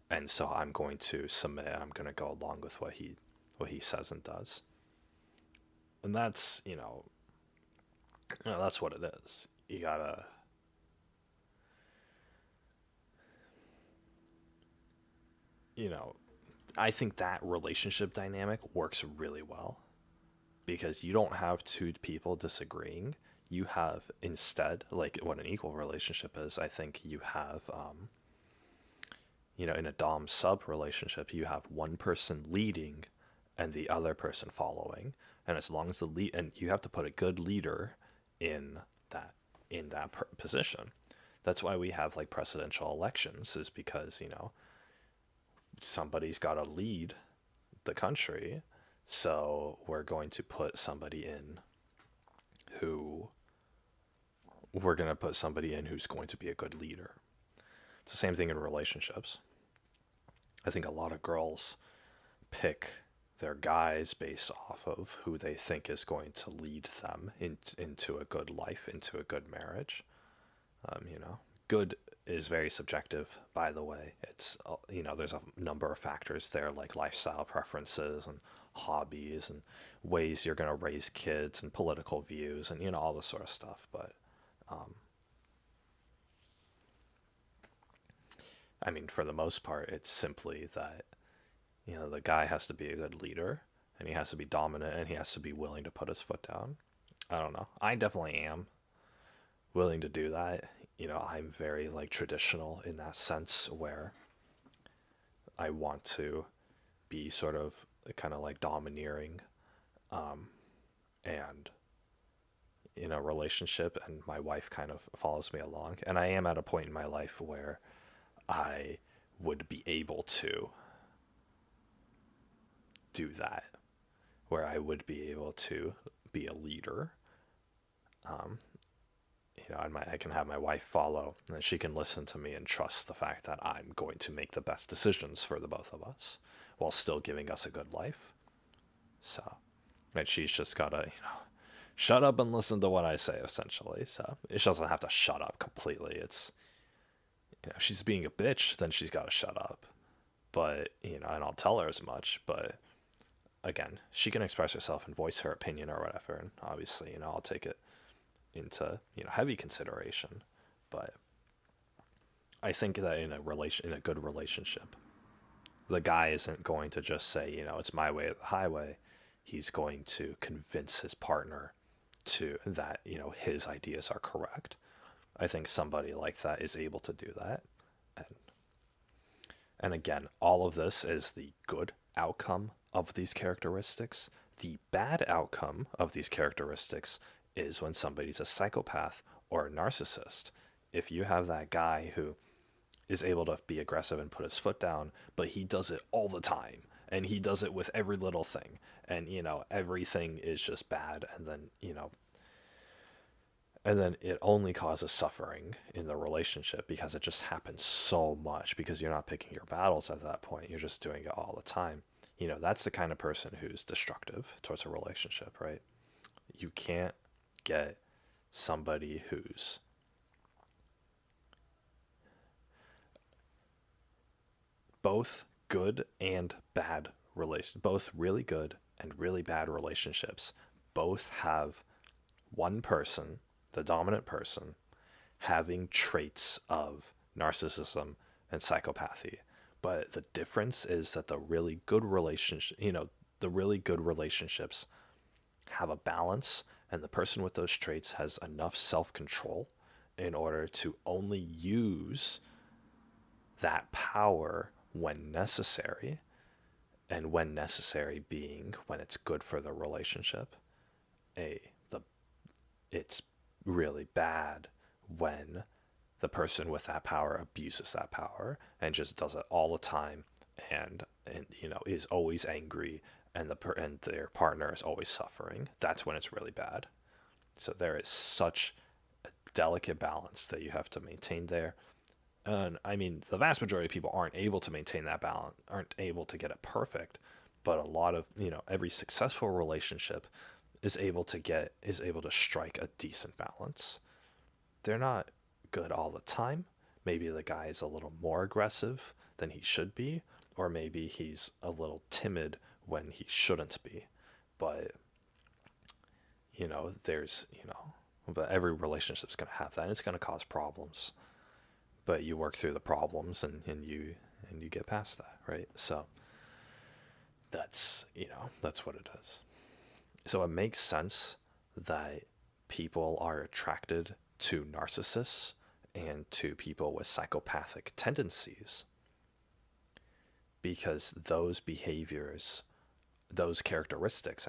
and so I'm going to submit, and I'm going to go along with what he says and does. And that's that's what it is. You gotta I think that relationship dynamic works really well, because you don't have two people disagreeing. You have, instead, like what an equal relationship is, I think you have, in a Dom sub relationship, you have one person leading and the other person following. And as long as the lead, and you have to put a good leader in that position. That's why we have like presidential elections, is because, somebody's got to lead the country. So we're going to put somebody in who's going to be a good leader. It's the same thing in relationships. I think a lot of girls pick their guys based off of who they think is going to lead them into a good life, into a good marriage. Good is very subjective, by the way. It's, there's a number of factors there, like lifestyle preferences and hobbies and ways you're going to raise kids and political views and, all this sort of stuff. But, for the most part, it's simply that, the guy has to be a good leader, and he has to be dominant, and he has to be willing to put his foot down. I don't know. I definitely am willing to do that. I'm very like traditional in that sense, where I want to be sort of kind of like domineering, and in a relationship, and my wife kind of follows me along, and I am at a point in my life where I would be able to do that, where I would be able to be a leader. I can have my wife follow, and she can listen to me and trust the fact that I'm going to make the best decisions for the both of us while still giving us a good life. So, and she's just gotta, shut up and listen to what I say, essentially. So she doesn't have to shut up completely. It's, if she's being a bitch, then she's gotta shut up. But, and I'll tell her as much, but again, she can express herself and voice her opinion or whatever, and obviously, I'll take it into heavy consideration. But I think that in a good relationship, the guy isn't going to just say, it's my way or the highway. He's going to convince his partner to that his ideas are correct. I think somebody like that is able to do that. And again, all of this is the good outcome of these characteristics. The bad outcome of these characteristics is when somebody's a psychopath or a narcissist. If you have that guy who is able to be aggressive and put his foot down, but he does it all the time, and he does it with every little thing, and everything is just bad, and then it only causes suffering in the relationship, because it just happens so much, because you're not picking your battles at that point, you're just doing it all the time. that's the kind of person who's destructive towards a relationship, right? You can't get somebody who's both good and bad both really good and really bad relationships both have one person, the dominant person, having traits of narcissism and psychopathy. But the difference is that the really good relationships have a balance, and the person with those traits has enough self-control in order to only use that power when necessary, and when necessary being when it's good for the relationship. The It's really bad when the person with that power abuses that power and just does it all the time, and is always angry, and and their partner is always suffering. That's when it's really bad. So there is such a delicate balance that you have to maintain there. And I mean, the vast majority of people aren't able to maintain that balance, aren't able to get it perfect. But a lot of, every successful relationship is able to strike a decent balance. They're not good all the time. Maybe the guy is a little more aggressive than he should be, or maybe he's a little timid when he shouldn't be. But, but every relationship's going to have that, and it's going to cause problems. But you work through the problems, and you get past that, right? So that's what it is. So it makes sense that people are attracted to narcissists and to people with psychopathic tendencies, because those behaviors, those characteristics,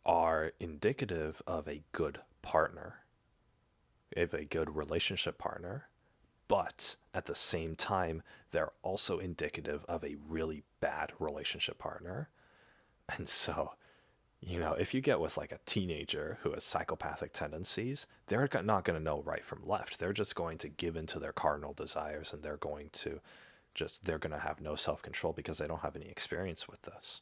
are indicative of a good partner, of a good relationship partner, but at the same time, they're also indicative of a really bad relationship partner. And so, if you get with like a teenager who has psychopathic tendencies, they're not going to know right from left. They're just going to give into their carnal desires, and they're going to have no self-control because they don't have any experience with this.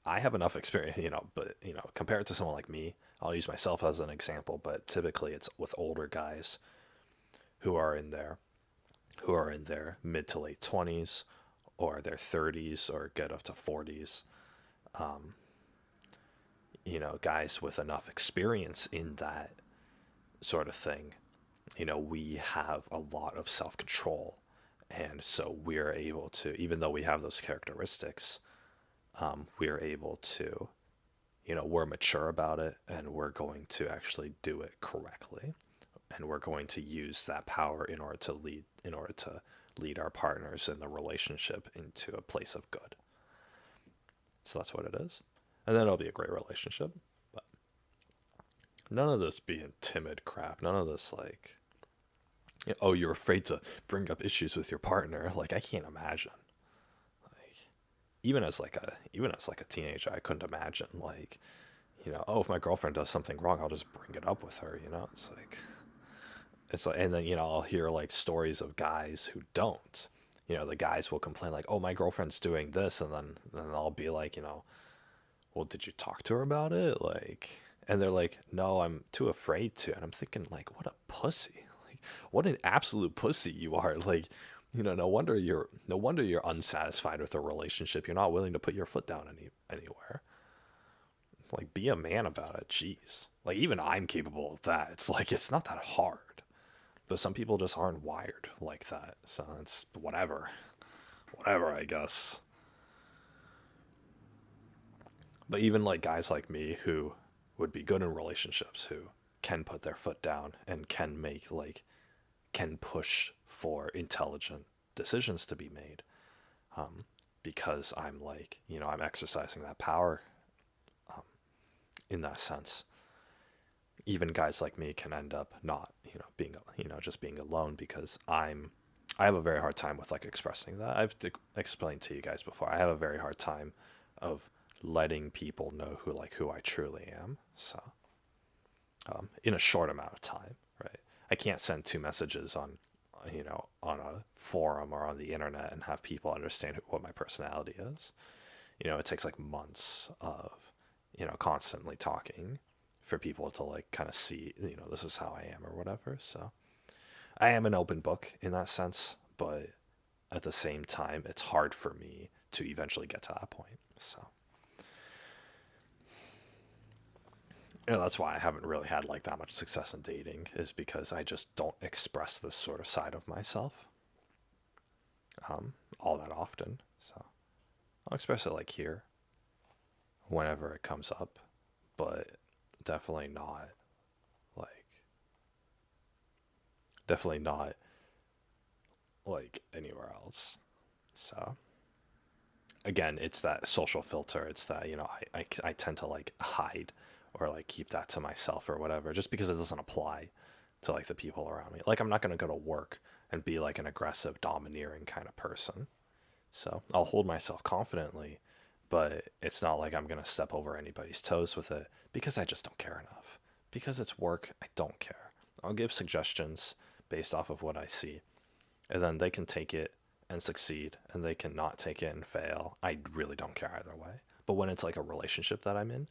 I have enough experience, but, compared to someone like me, I'll use myself as an example, but typically it's with older guys who are in their mid to late 20s or their 30s or get up to 40s. Guys with enough experience in that sort of thing, we have a lot of self-control. And so we're able to, even though we have those characteristics, we're able to, we're mature about it, and we're going to actually do it correctly. And we're going to use that power in order to lead our partners in the relationship into a place of good. So that's what it is. And then it'll be a great relationship. But none of this being timid crap. None of this like, oh, you're afraid to bring up issues with your partner. Like, I can't imagine. Like, even as like a teenager, I couldn't imagine like, oh, if my girlfriend does something wrong, I'll just bring it up with her. It's like, and then I'll hear like stories of guys who don't. The guys will complain like, oh, my girlfriend's doing this, and then I'll be like, well, did you talk to her about it? Like, and they're like, no, I'm too afraid to. And I'm thinking like, what a pussy. Like, what an absolute pussy you are. Like, no wonder you're unsatisfied with a relationship. You're not willing to put your foot down anywhere. Like, be a man about it. Jeez. Like, even I'm capable of that. It's like, it's not that hard. But some people just aren't wired like that. So it's whatever, I guess. But even like guys like me who would be good in relationships, who can put their foot down and can push for intelligent decisions to be made, because I'm like, I'm exercising that power, in that sense. Even guys like me can end up not, being, just being alone, because I have a very hard time with like expressing that. I've explained to you guys before. I have a very hard time of letting people know who I truly am. So, in a short amount of time, right? I can't send 2 messages on on a forum or on the internet and have people understand what my personality is. It takes like months of, constantly talking for people to like kind of see, this is how I am or whatever. So I am an open book in that sense, but at the same time, it's hard for me to eventually get to that point. So, that's why I haven't really had like that much success in dating, is because I just don't express this sort of side of myself all that often. So I'll express it like here whenever it comes up, but definitely not like definitely not like anywhere else. So again, it's that social filter. It's that, I tend to like hide or like keep that to myself or whatever, just because it doesn't apply to like the people around me. Like I'm not going to go to work and be like an aggressive, domineering kind of person. So I'll hold myself confidently, but it's not like I'm going to step over anybody's toes with it, because I just don't care enough. Because it's work, I don't care. I'll give suggestions based off of what I see, and then they can take it and succeed, and they can not take it and fail. I really don't care either way. But when it's like a relationship that I'm in,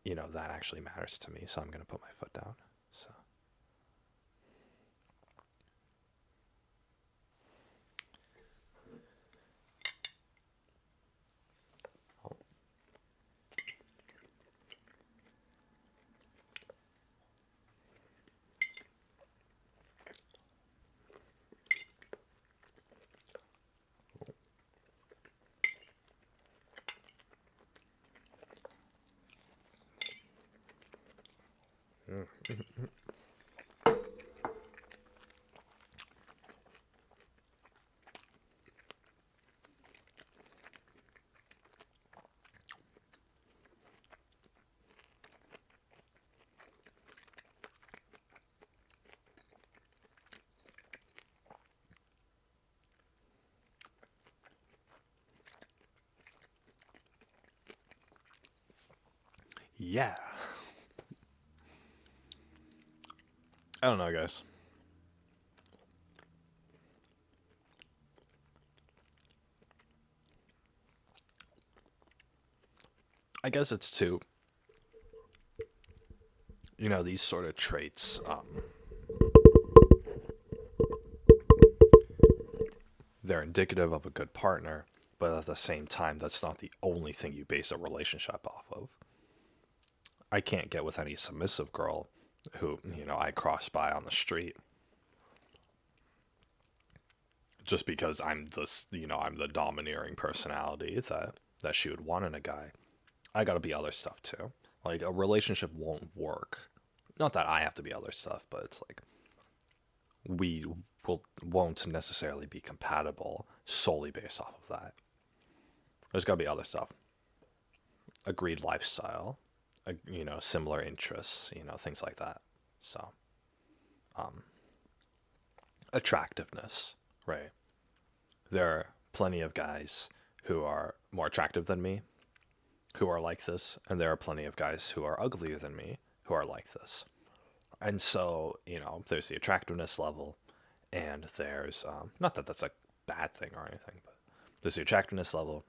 that actually matters to me, so I'm going to put my foot down. So yeah, I don't know, guys. I guess it's too, these sort of traits. They're indicative of a good partner, but at the same time, that's not the only thing you base a relationship off of. I can't get with any submissive girl who, I cross by on the street just because I'm the domineering personality that she would want in a guy. I got to be other stuff too. Like a relationship won't work. Not that I have to be other stuff, but it's like we won't necessarily be compatible solely based off of that. There's got to be other stuff. Agreed lifestyle, similar interests, things like that. So, attractiveness, right? There are plenty of guys who are more attractive than me who are like this, and there are plenty of guys who are uglier than me who are like this. And so, there's the attractiveness level, and there's, not that that's a bad thing or anything, but there's the attractiveness level,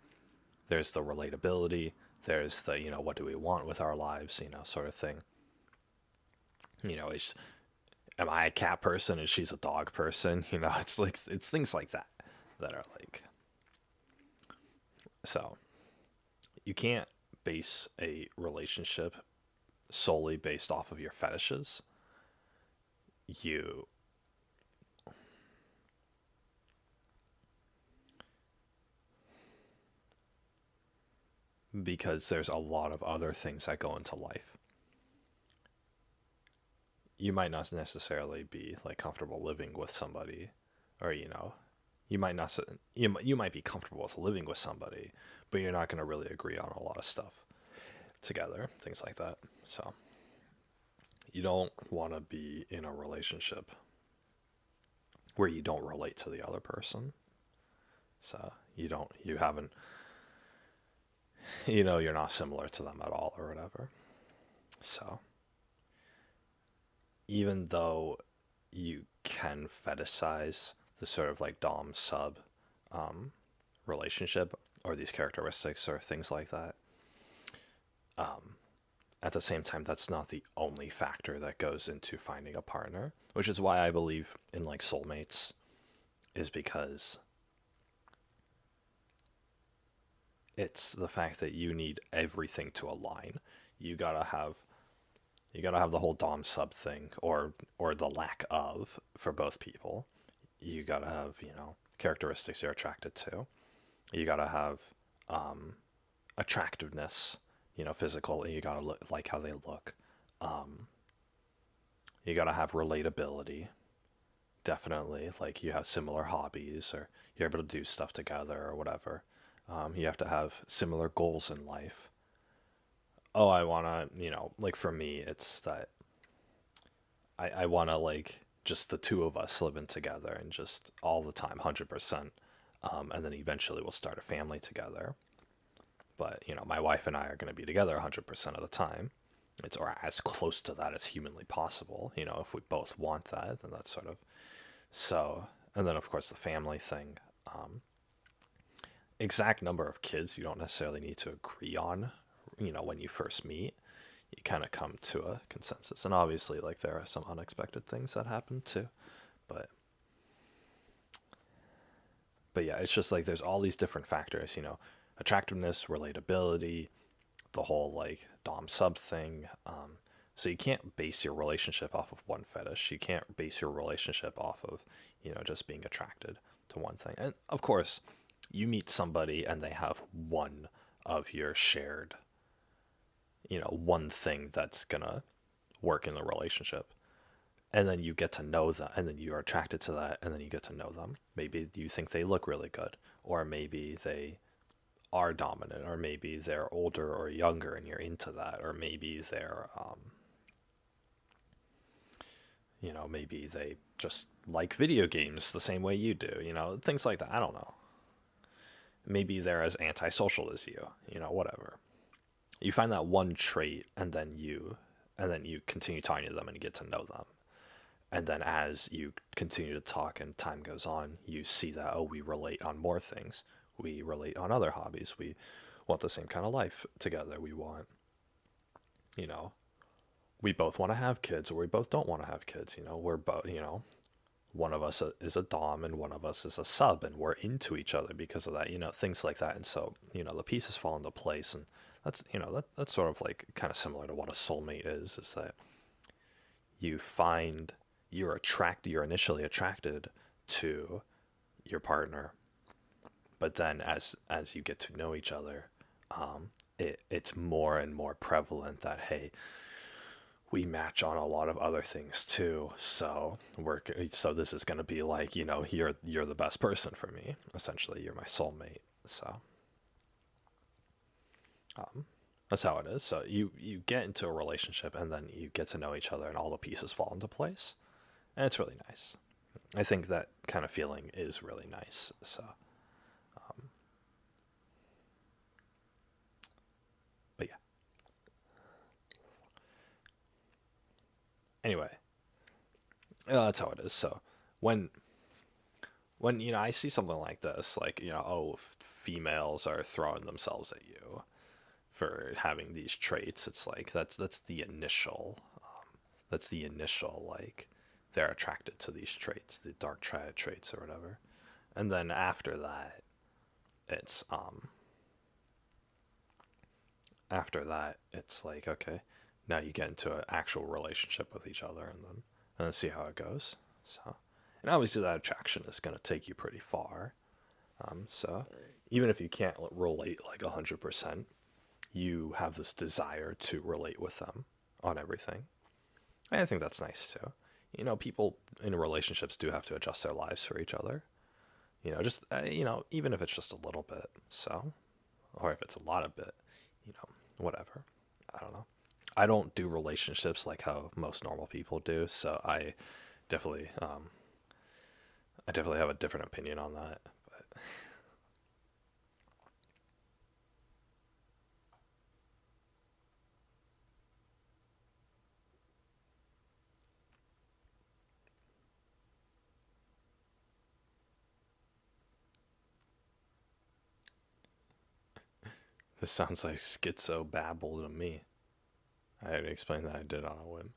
there's the relatability, there's the, what do we want with our lives, sort of thing. Am I a cat person and she's a dog person? It's like, it's things like that that are like, so you can't base a relationship solely based off of your fetishes. Because there's a lot of other things that go into life. You might not necessarily be like comfortable living with somebody, or you might not you might be comfortable with living with somebody, but you're not going to really agree on a lot of stuff together, things like that. So you don't want to be in a relationship where you don't relate to the other person. So you haven't, you're not similar to them at all or whatever. So even though you can fetishize the sort of like dom sub relationship or these characteristics or things like that. At the same time, that's not the only factor that goes into finding a partner, which is why I believe in like soulmates, is because it's the fact that you need everything to align. You gotta have the whole dom sub thing, or the lack of, for both people. You gotta have, characteristics you're attracted to. You gotta have attractiveness, physical. You gotta look like how they look. You gotta have relatability. Definitely, like you have similar hobbies, or you're able to do stuff together, or whatever. You have to have similar goals in life. Oh, I wanna, like for me, it's that I wanna like just the two of us living together and just all the time, 100%. And then eventually we'll start a family together. But my wife and I are going to be together 100% of the time. It's or as close to that as humanly possible. If we both want that, then that's sort of so. And then of course the family thing. Exact number of kids you don't necessarily need to agree on. When you first meet, you kind of come to a consensus. And obviously, like there are some unexpected things that happen too. But yeah, it's just like there's all these different factors. Attractiveness, relatability, the whole like dom sub thing. So you can't base your relationship off of one fetish. You can't base your relationship off of just being attracted to one thing. And of course, you meet somebody and they have one of your shared, one thing that's gonna work in the relationship. And then you get to know them, and then you're attracted to that, and then you get to know them. Maybe you think they look really good, or maybe they are dominant, or maybe they're older or younger and you're into that, or maybe they're maybe they just like video games the same way you do, things like that. I don't know. Maybe they're as antisocial as you, whatever. You find that one trait, and then you continue talking to them and get to know them. And then as you continue to talk and time goes on, you see that, oh, we relate on more things. We relate on other hobbies. We want the same kind of life together. We want, we both want to have kids, or we both don't want to have kids. We're both, one of us is a dom and one of us is a sub, and we're into each other because of that, things like that. And so, the pieces fall into place. And that's, that's sort of like kind of similar to what a soulmate is that you find you're initially attracted to your partner, but then as you get to know each other, it's more and more prevalent that, hey, we match on a lot of other things too, so this is going to be like, you're the best person for me, essentially. You're my soulmate. So that's how it is. So you get into a relationship, and then you get to know each other, and all the pieces fall into place. And it's really nice. I think that kind of feeling is really nice. So, but yeah. Anyway, that's how it is. So, when I see something like this, like oh, females are throwing themselves at you for having these traits, it's like that's the initial, like, they're attracted to these traits, the dark triad traits or whatever. And then after that, it's like, okay, now you get into an actual relationship with each other, and then see how it goes. So, and obviously that attraction is going to take you pretty far. So even if you can't relate like 100%, you have this desire to relate with them on everything. And I think that's nice too. People in relationships do have to adjust their lives for each other. Just, even if it's just a little bit. So, or if it's a lot of bit, whatever. I don't know. I don't do relationships like how most normal people do. So I definitely have a different opinion on that. But This sounds like schizo babble to me. I had to explain that I did on a whim.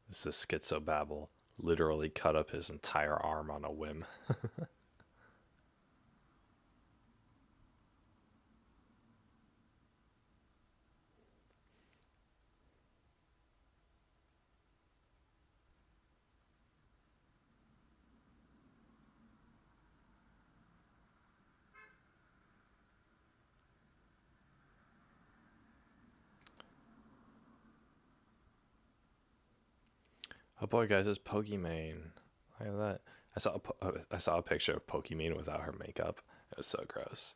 This is schizo babble. Literally cut up his entire arm on a whim. Oh boy, guys, it's Pokimane. Look at that. I saw a picture of Pokimane without her makeup. It was so gross.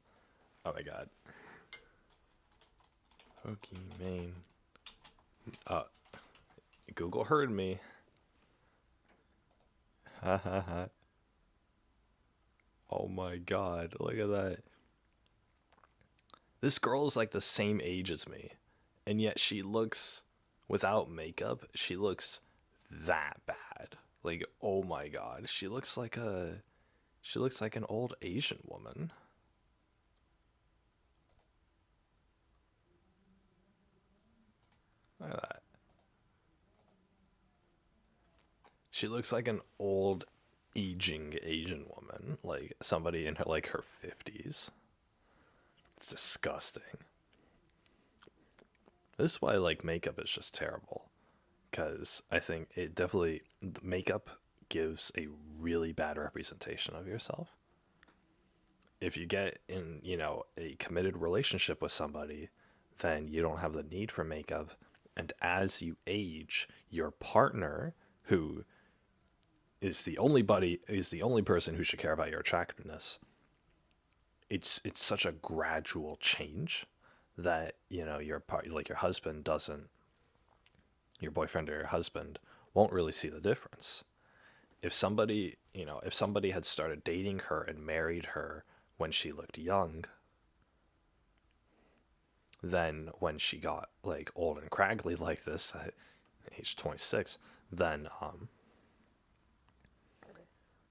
Oh my god. Pokimane. Uh, Google heard me. Ha ha ha. Oh my god, look at that. This girl is like the same age as me, and yet she looks, without makeup, she looks that bad. Like, oh my god, she looks like an old Asian woman. Look at that. She looks like an old aging Asian woman, like somebody in her 50s. It's disgusting. This is why like makeup is just terrible, because I think it definitely makeup gives a really bad representation of yourself. If you get in, a committed relationship with somebody, then you don't have the need for makeup. And as you age, your partner, who is the only person who should care about your attractiveness, it's such a gradual change that your husband doesn't, your boyfriend or your husband won't really see the difference. If somebody had started dating her and married her when she looked young, then when she got like old and craggly like this at age 26, then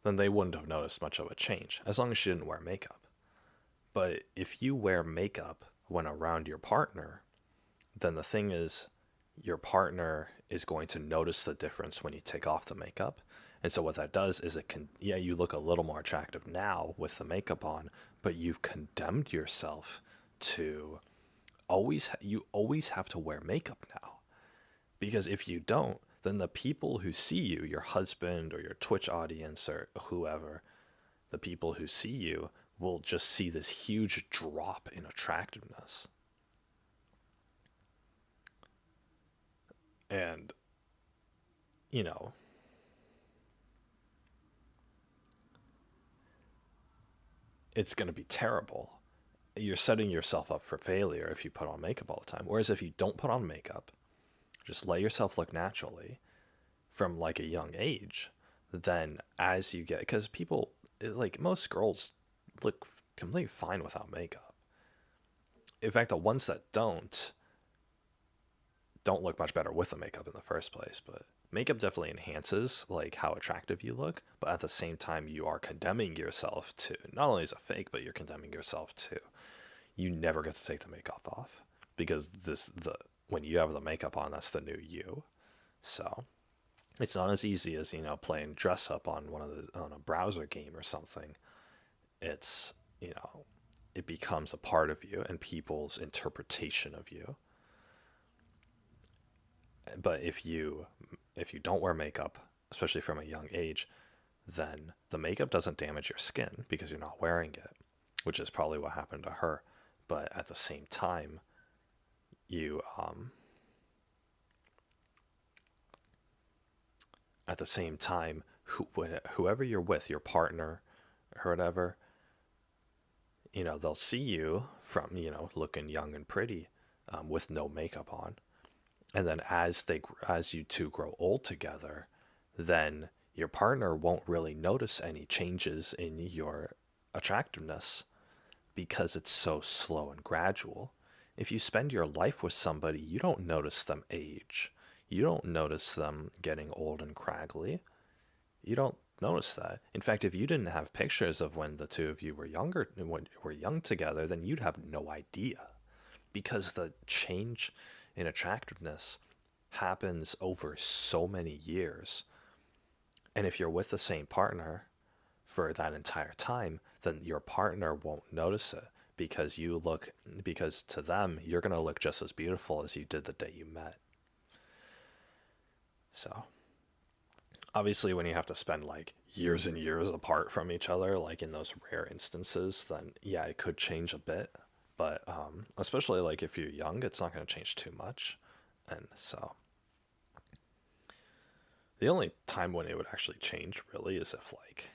they wouldn't have noticed much of a change as long as she didn't wear makeup. But if you wear makeup when around your partner, then the thing is, your partner is going to notice the difference when you take off the makeup. And so what that does is you look a little more attractive now with the makeup on, but you've condemned yourself to you always have to wear makeup now. Because if you don't, then the people who see you, your husband or your Twitch audience or whoever, the people who see you will just see this huge drop in attractiveness. And, it's going to be terrible. You're setting yourself up for failure if you put on makeup all the time. Whereas if you don't put on makeup, just let yourself look naturally from like a young age, then as you get, because people, like most girls look completely fine without makeup. In fact, the ones that don't look much better with the makeup in the first place. But makeup definitely enhances like how attractive you look, but at the same time you are condemning yourself to, not only is it fake, but you're condemning yourself to, you never get to take the makeup off, because when you have the makeup on, that's the new you. So it's not as easy as playing dress up on on a browser game or something. It's it becomes a part of you and people's interpretation of you. But if you don't wear makeup, especially from a young age, then the makeup doesn't damage your skin because you're not wearing it, which is probably what happened to her. But at the same time, you whoever you're with, your partner or whatever, they'll see you from looking young and pretty, with no makeup on. And then as you two grow old together, then your partner won't really notice any changes in your attractiveness because it's so slow and gradual. If you spend your life with somebody, you don't notice them age. You don't notice them getting old and craggly. You don't notice that. In fact, if you didn't have pictures of when the two of you were young together, then you'd have no idea. because the change in attractiveness happens over so many years. And if you're with the same partner for that entire time, then your partner won't notice it because to them, you're going to look just as beautiful as you did the day you met. So, obviously, when you have to spend like years and years apart from each other, like in those rare instances, then yeah, it could change a bit. But especially like if you're young, it's not going to change too much. And so, the only time when it would actually change really is if, like,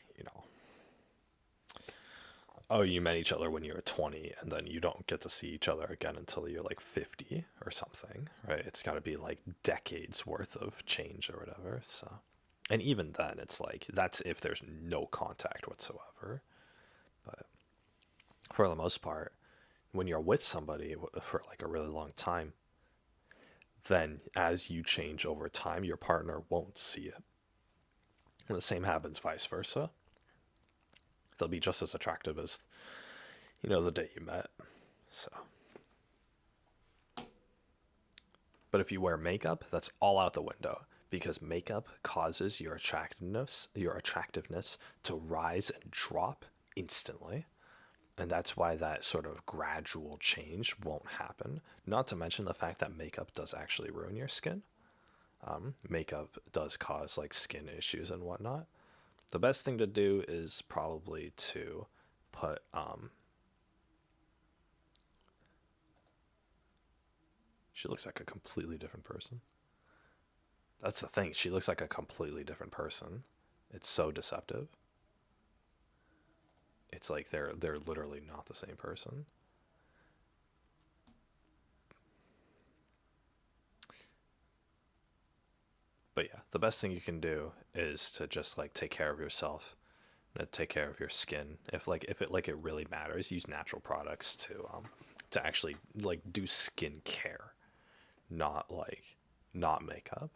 oh, you met each other when you were 20 and then you don't get to see each other again until you're like 50 or something, right? It's got to be like decades worth of change or whatever. So, and even then, it's like that's if there's no contact whatsoever. But for the most part, when you're with somebody for like a really long time, then as you change over time, your partner won't see it. And the same happens vice versa. They'll be just as attractive as, the day you met. So. But if you wear makeup, that's all out the window because makeup causes your attractiveness to rise and drop instantly. And that's why that sort of gradual change won't happen. Not to mention the fact that makeup does actually ruin your skin. Makeup does cause like skin issues and whatnot. The best thing to do is probably to put she looks like a completely different person. That's the thing. She looks like a completely different person. It's so deceptive. It's like they're literally not the same person. But yeah, the best thing you can do is to just like take care of yourself, and take care of your skin. If it really matters, use natural products to actually like do skin care, not makeup,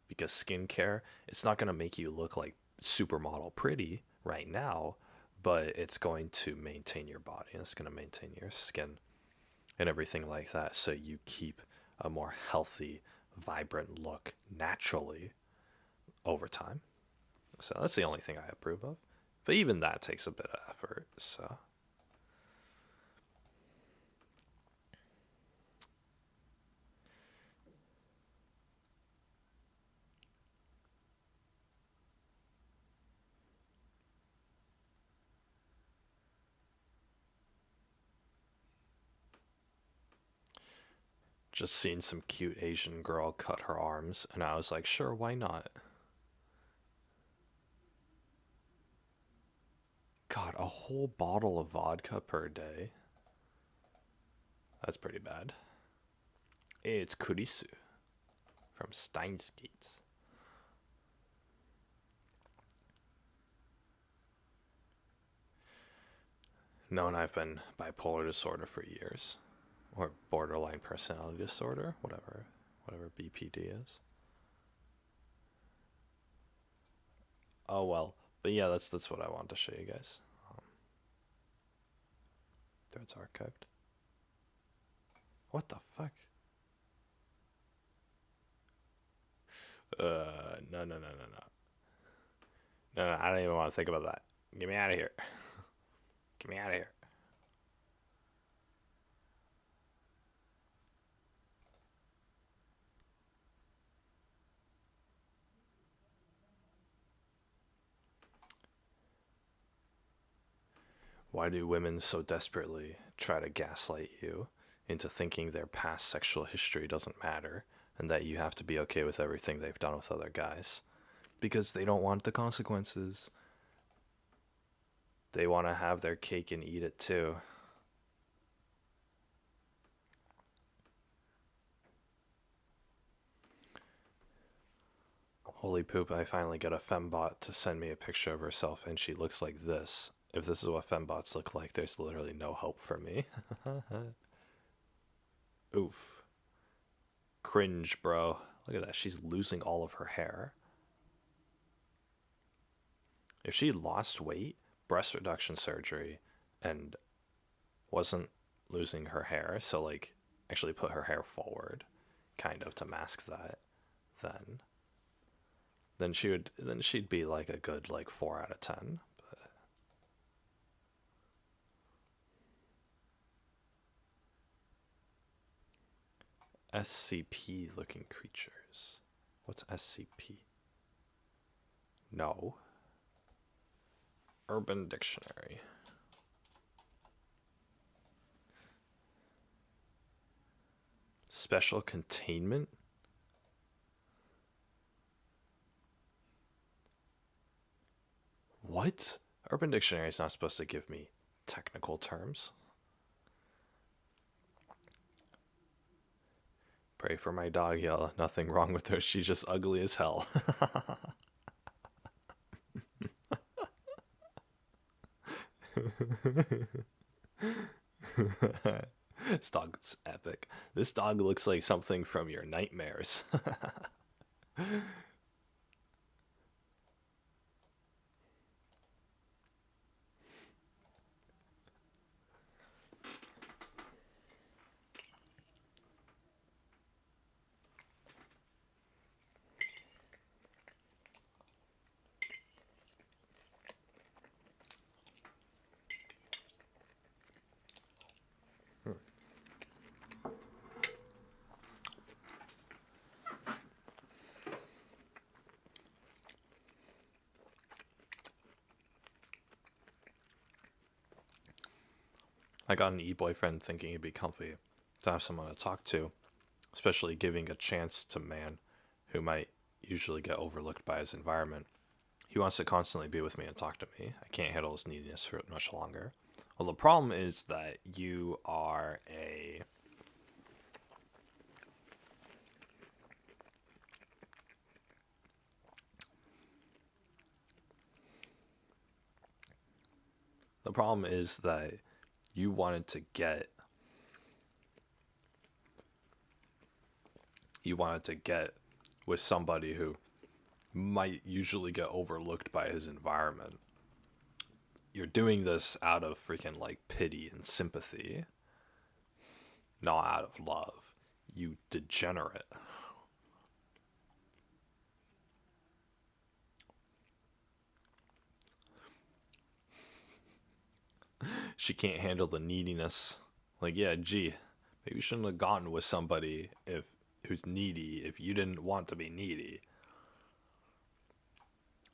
because skincare, it's not gonna make you look like supermodel pretty right now, but it's going to maintain your body and it's going to maintain your skin and everything like that, so you keep a more healthy, vibrant look naturally over time. So that's the only thing I approve of. But even that takes a bit of effort, so. Just seen some cute Asian girl cut her arms, and I was like, sure, why not? God, a whole bottle of vodka per day? That's pretty bad. It's Kurisu from Steins Gate. Known I've been bipolar disorder for years, or borderline personality disorder, whatever BPD is. Oh well, but yeah, that's what I wanted to show you guys. There, it's archived. What the fuck? No, no, no, no, no. No, I don't even want to think about that. Get me out of here. Get me out of here. Why do women so desperately try to gaslight you into thinking their past sexual history doesn't matter and that you have to be okay with everything they've done with other guys? Because they don't want the consequences. They want to have their cake and eat it too. Holy poop, I finally got a fembot to send me a picture of herself and she looks like this. If this is what fembots look like, there's literally no hope for me. Oof. Cringe, bro. Look at that. She's losing all of her hair. If she lost weight, breast reduction surgery, and wasn't losing her hair, so like actually put her hair forward, kind of to mask that, then she'd be like a good like 4 out of 10. But SCP looking creatures. What's SCP? No. Urban Dictionary. Special containment? What? Urban Dictionary is not supposed to give me technical terms. Pray for my dog, Yella. Nothing wrong with her. She's just ugly as hell. This dog's epic. This dog looks like something from your nightmares. I got an e-boyfriend thinking it'd be comfy to have someone to talk to, especially giving a chance to man who might usually get overlooked by his environment. He wants to constantly be with me and talk to me. I can't handle his neediness for much longer. Well, the problem is that you are a... The problem is that you wanted to get with somebody who might usually get overlooked by his environment. You're doing this out of freaking like pity and sympathy, not out of love. You degenerate. She can't handle the neediness. Like, yeah, gee, maybe you shouldn't have gotten with somebody who's needy if you didn't want to be needy.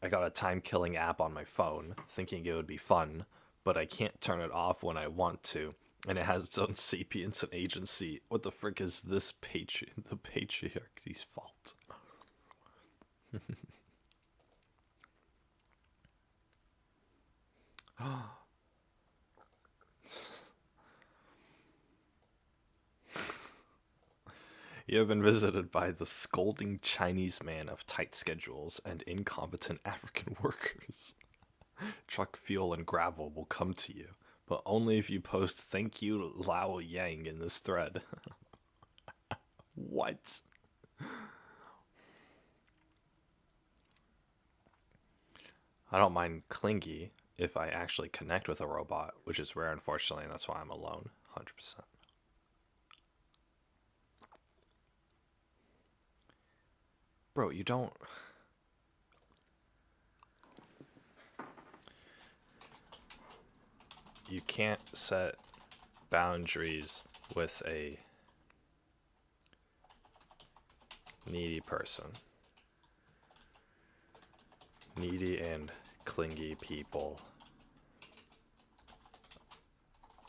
I got a time-killing app on my phone, thinking it would be fun, but I can't turn it off when I want to, and it has its own sapience and agency. What the frick is this the patriarchy's fault? You have been visited by the scolding Chinese man of tight schedules and incompetent African workers. Truck fuel and gravel will come to you, but only if you post "Thank you, Lao Yang" in this thread. What? I don't mind clingy if I actually connect with a robot, which is rare, unfortunately, and that's why I'm alone. 100%. Bro, you don't... You can't set boundaries with a needy person. Needy and clingy people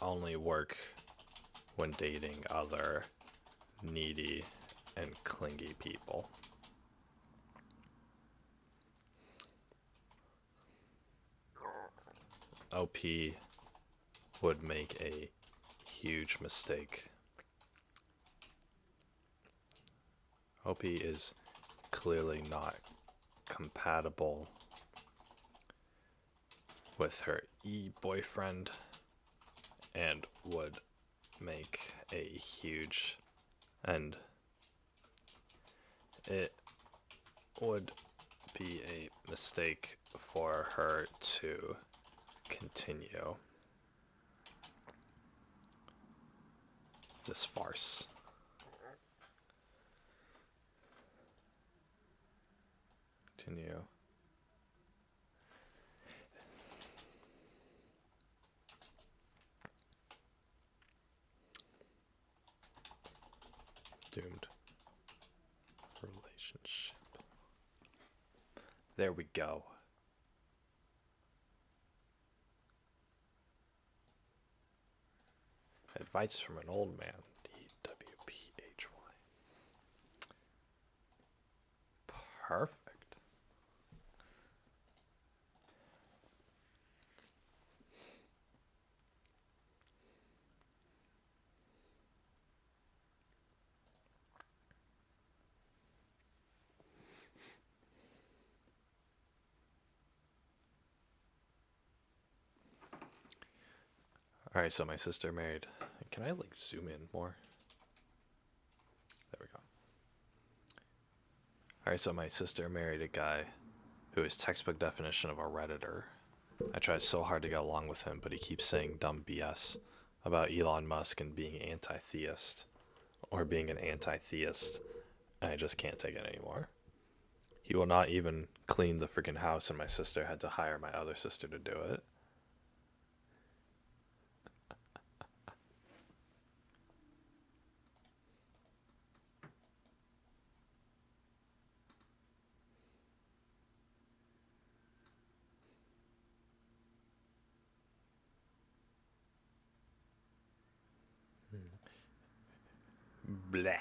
only work when dating other needy and clingy people. OP would make a huge mistake. OP is clearly not compatible with her e-boyfriend and would make a huge, and it would be a mistake for her to continue this farce. Continue. Doomed. Relationship. There we go. Advice from an old man. DWPHY. Perfect. Alright, so my sister married. Can I like zoom in more? There we go. Alright, so my sister married a guy who is textbook definition of a Redditor. I tried so hard to get along with him, but he keeps saying dumb BS about Elon Musk and being anti-theist. Or being an anti-theist. And I just can't take it anymore. He will not even clean the freaking house, and my sister had to hire my other sister to do it. Bleh.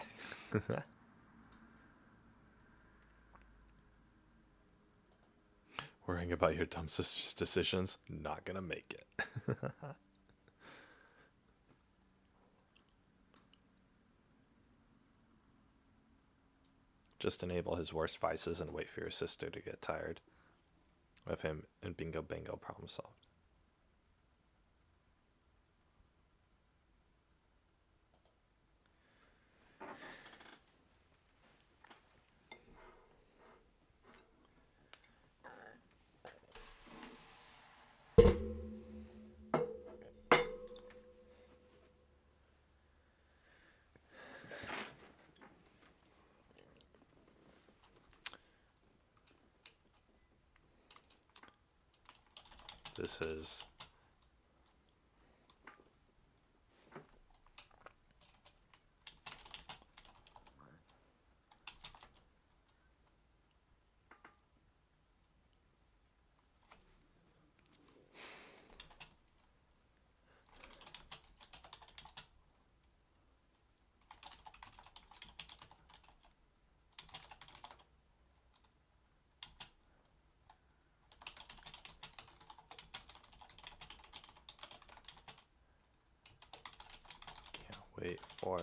Worrying about your dumb sister's decisions, not gonna make it. Just enable his worst vices and wait for your sister to get tired of him, and bingo bango, problem solved. This is wait for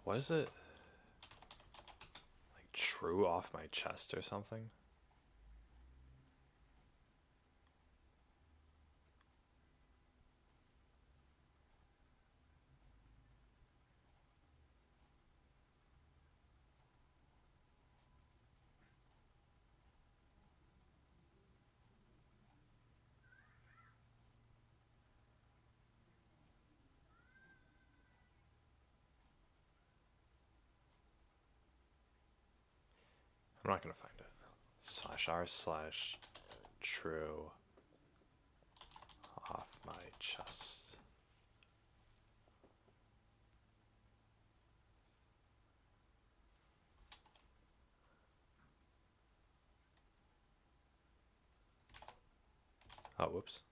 what is it? Like true off my chest or something? I'm not gonna find it. /r/true off my chest. Oh, whoops.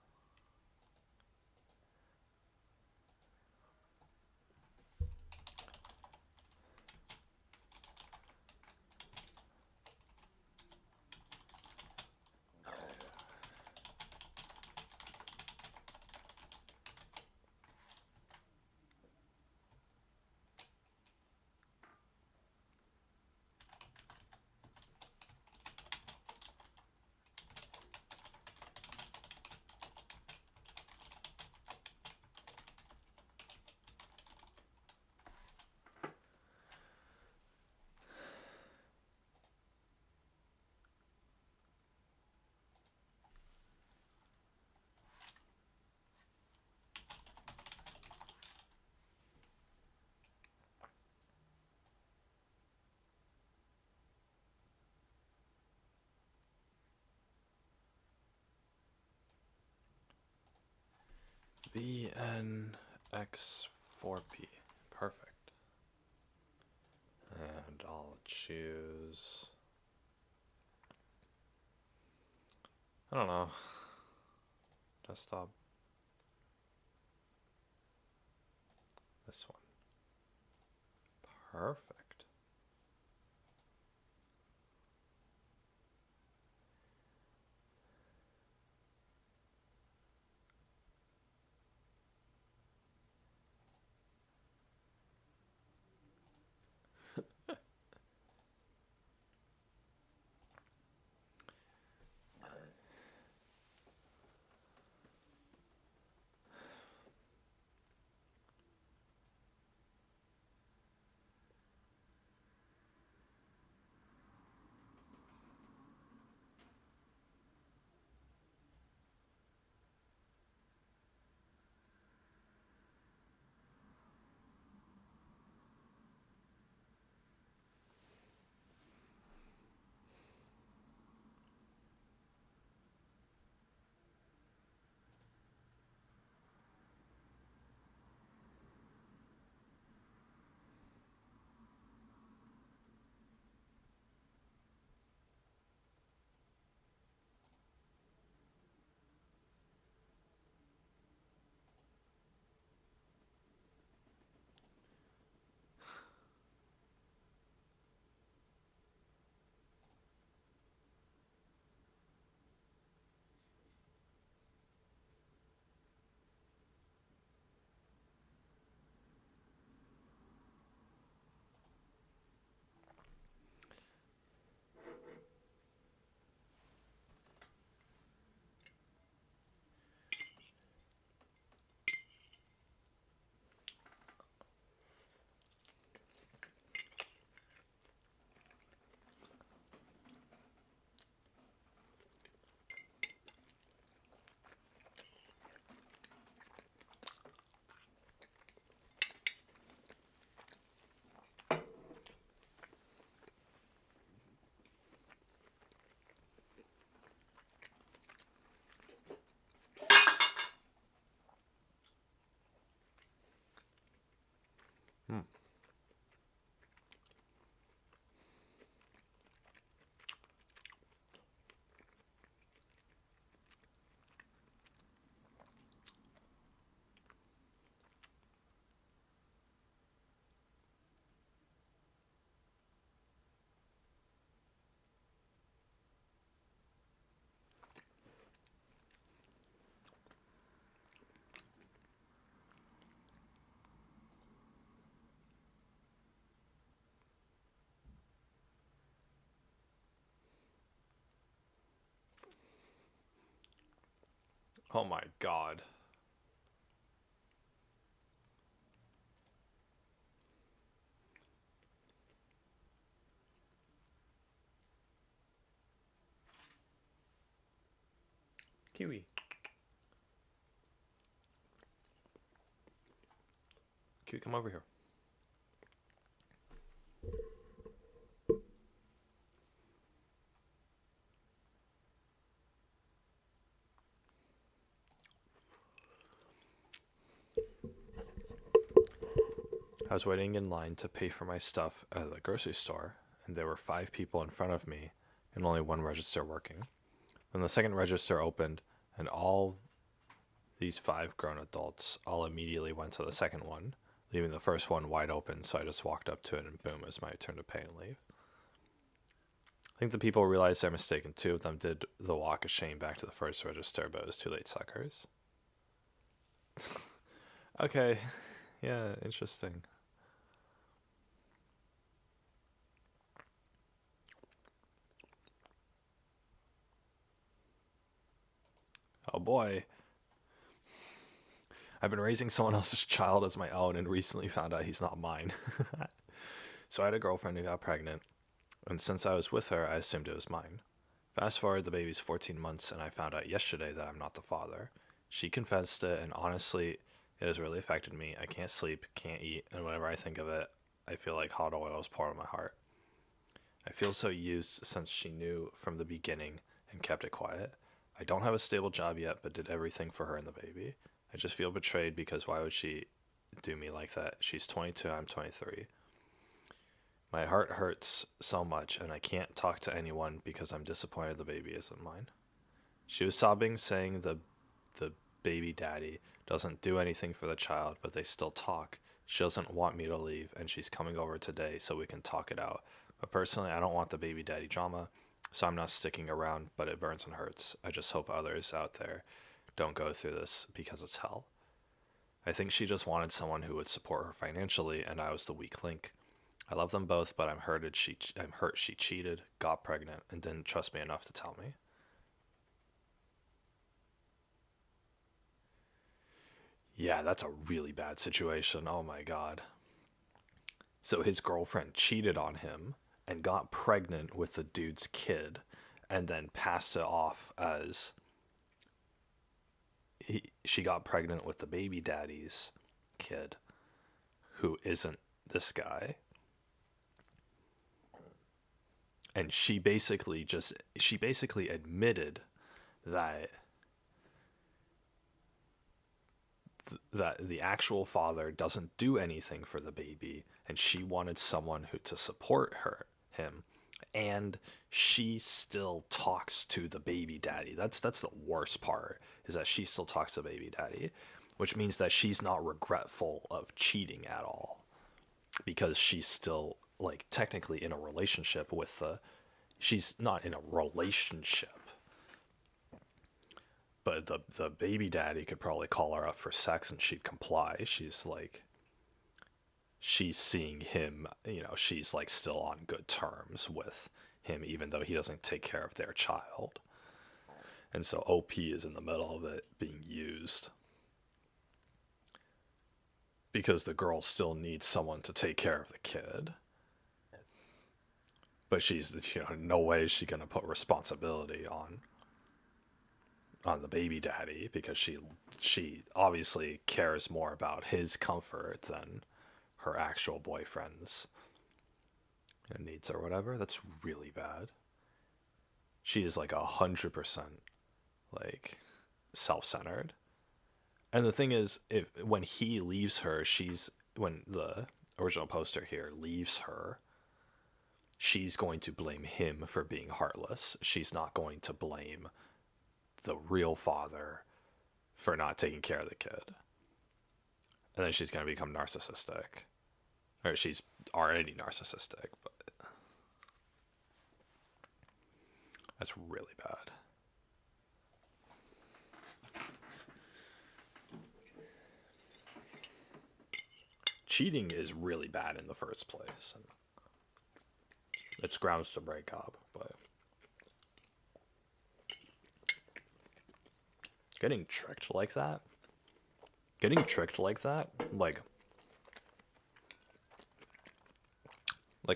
BNX4P. Perfect. And I'll choose, I don't know, desktop. This one. Perfect. Hmm. Oh my god. Kiwi. Kiwi, come over here. I was waiting in line to pay for my stuff at the grocery store, and there were 5 people in front of me and only one register working. Then the second register opened, and all these 5 grown adults all immediately went to the second one, leaving the first one wide open, so I just walked up to it and boom, it was my turn to pay and leave. I think the people realized their mistake, and 2 of them did the walk of shame back to the first register, but it was too late, suckers. Okay, yeah, interesting. Oh boy. I've been raising someone else's child as my own and recently found out he's not mine. So I had a girlfriend who got pregnant, and since I was with her, I assumed it was mine. Fast forward, the baby's 14 months, and I found out yesterday that I'm not the father. She confessed it, and honestly, it has really affected me. I can't sleep, can't eat, and whenever I think of it, I feel like hot oil is pouring on my heart. I feel so used since she knew from the beginning and kept it quiet. I don't have a stable job yet, but did everything for her and the baby. I just feel betrayed because why would she do me like that? She's 22, I'm 23. My heart hurts so much, and I can't talk to anyone because I'm disappointed the baby isn't mine. She was sobbing, saying the baby daddy doesn't do anything for the child, but they still talk. She doesn't want me to leave, and she's coming over today so we can talk it out. But personally, I don't want the baby daddy drama, so I'm not sticking around, but it burns and hurts. I just hope others out there don't go through this because it's hell. I think she just wanted someone who would support her financially, and I was the weak link. I love them both, but I'm hurt she cheated, got pregnant, and didn't trust me enough to tell me. Yeah, that's a really bad situation. Oh my god. So his girlfriend cheated on him and got pregnant with the dude's kid and then passed it off as she got pregnant with the baby daddy's kid who isn't this guy. And she basically admitted that the actual father doesn't do anything for the baby, and she wanted someone who to support him, and she still talks to the baby daddy. That's the worst part, is that she still talks to baby daddy, which means that she's not regretful of cheating at all, because she's still like technically in a relationship with she's not in a relationship, but the baby daddy could probably call her up for sex and she'd comply. She's seeing him, she's like still on good terms with him, even though he doesn't take care of their child. And so OP is in the middle of it being used because the girl still needs someone to take care of the kid. But she's, no way is she going to put responsibility on the baby daddy, because she obviously cares more about his comfort than her actual boyfriend's needs or whatever. That's really bad. She is like 100% like self-centered. And the thing is, when he leaves her, when the original poster here leaves her, she's going to blame him for being heartless. She's not going to blame the real father for not taking care of the kid. And then she's going to become narcissistic. Or she's already narcissistic, but that's really bad. Cheating is really bad in the first place. And it's grounds to break up, but getting tricked like that, like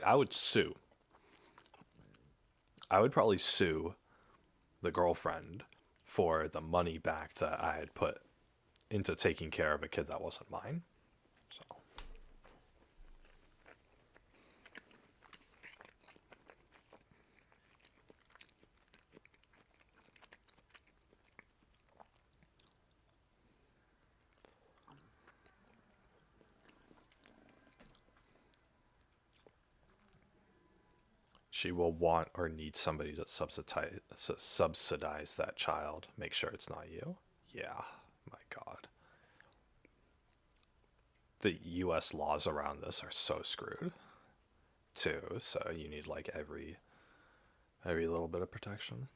I would sue. I would probably sue the girlfriend for the money back that I had put into taking care of a kid that wasn't mine. So she will want or need somebody to subsidize that child. Make sure it's not you. Yeah, my God. The U.S. laws around this are so screwed, too. So you need like every little bit of protection.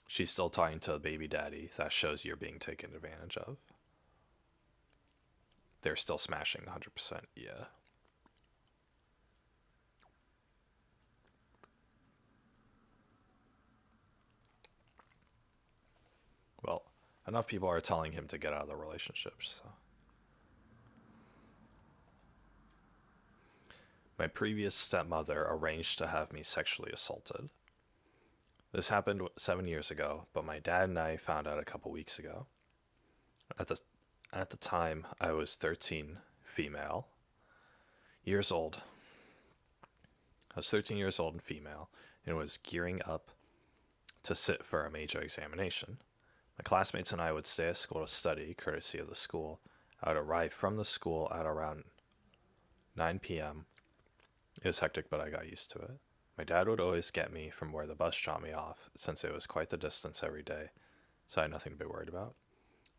She's still talking to the baby daddy. That shows you're being taken advantage of. They're still smashing 100%. Yeah. Well, enough people are telling him to get out of the relationship, so. My previous stepmother arranged to have me sexually assaulted. This happened 7 years ago, but my dad and I found out a couple weeks ago. At the time, I was 13, female, years old. I was 13 years old and female, and was gearing up to sit for a major examination. My classmates and I would stay at school to study, courtesy of the school. I would arrive from the school at around 9 p.m. It was hectic, but I got used to it. My dad would always get me from where the bus dropped me off, since it was quite the distance every day, so I had nothing to be worried about.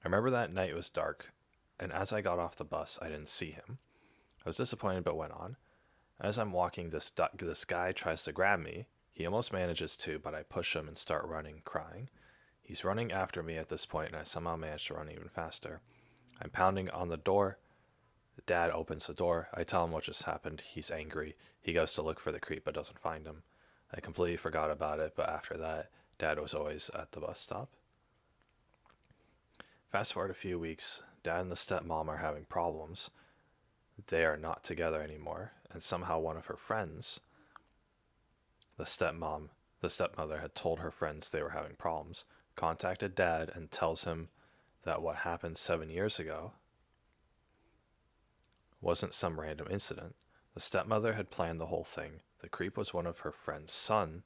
I remember that night it was dark, and as I got off the bus, I didn't see him. I was disappointed, but went on. As I'm walking, this guy tries to grab me. He almost manages to, but I push him and start running, crying. He's running after me at this point, and I somehow manage to run even faster. I'm pounding on the door. Dad opens the door. I tell him what just happened. He's angry. He goes to look for the creep, but doesn't find him. I completely forgot about it, but after that, Dad was always at the bus stop. Fast forward a few weeks, Dad and the stepmom are having problems. They are not together anymore, and somehow one of her friends, the stepmother had told her friends they were having problems, contacted Dad and tells him that what happened 7 years ago wasn't some random incident. The stepmother had planned the whole thing. The creep was one of her friend's son,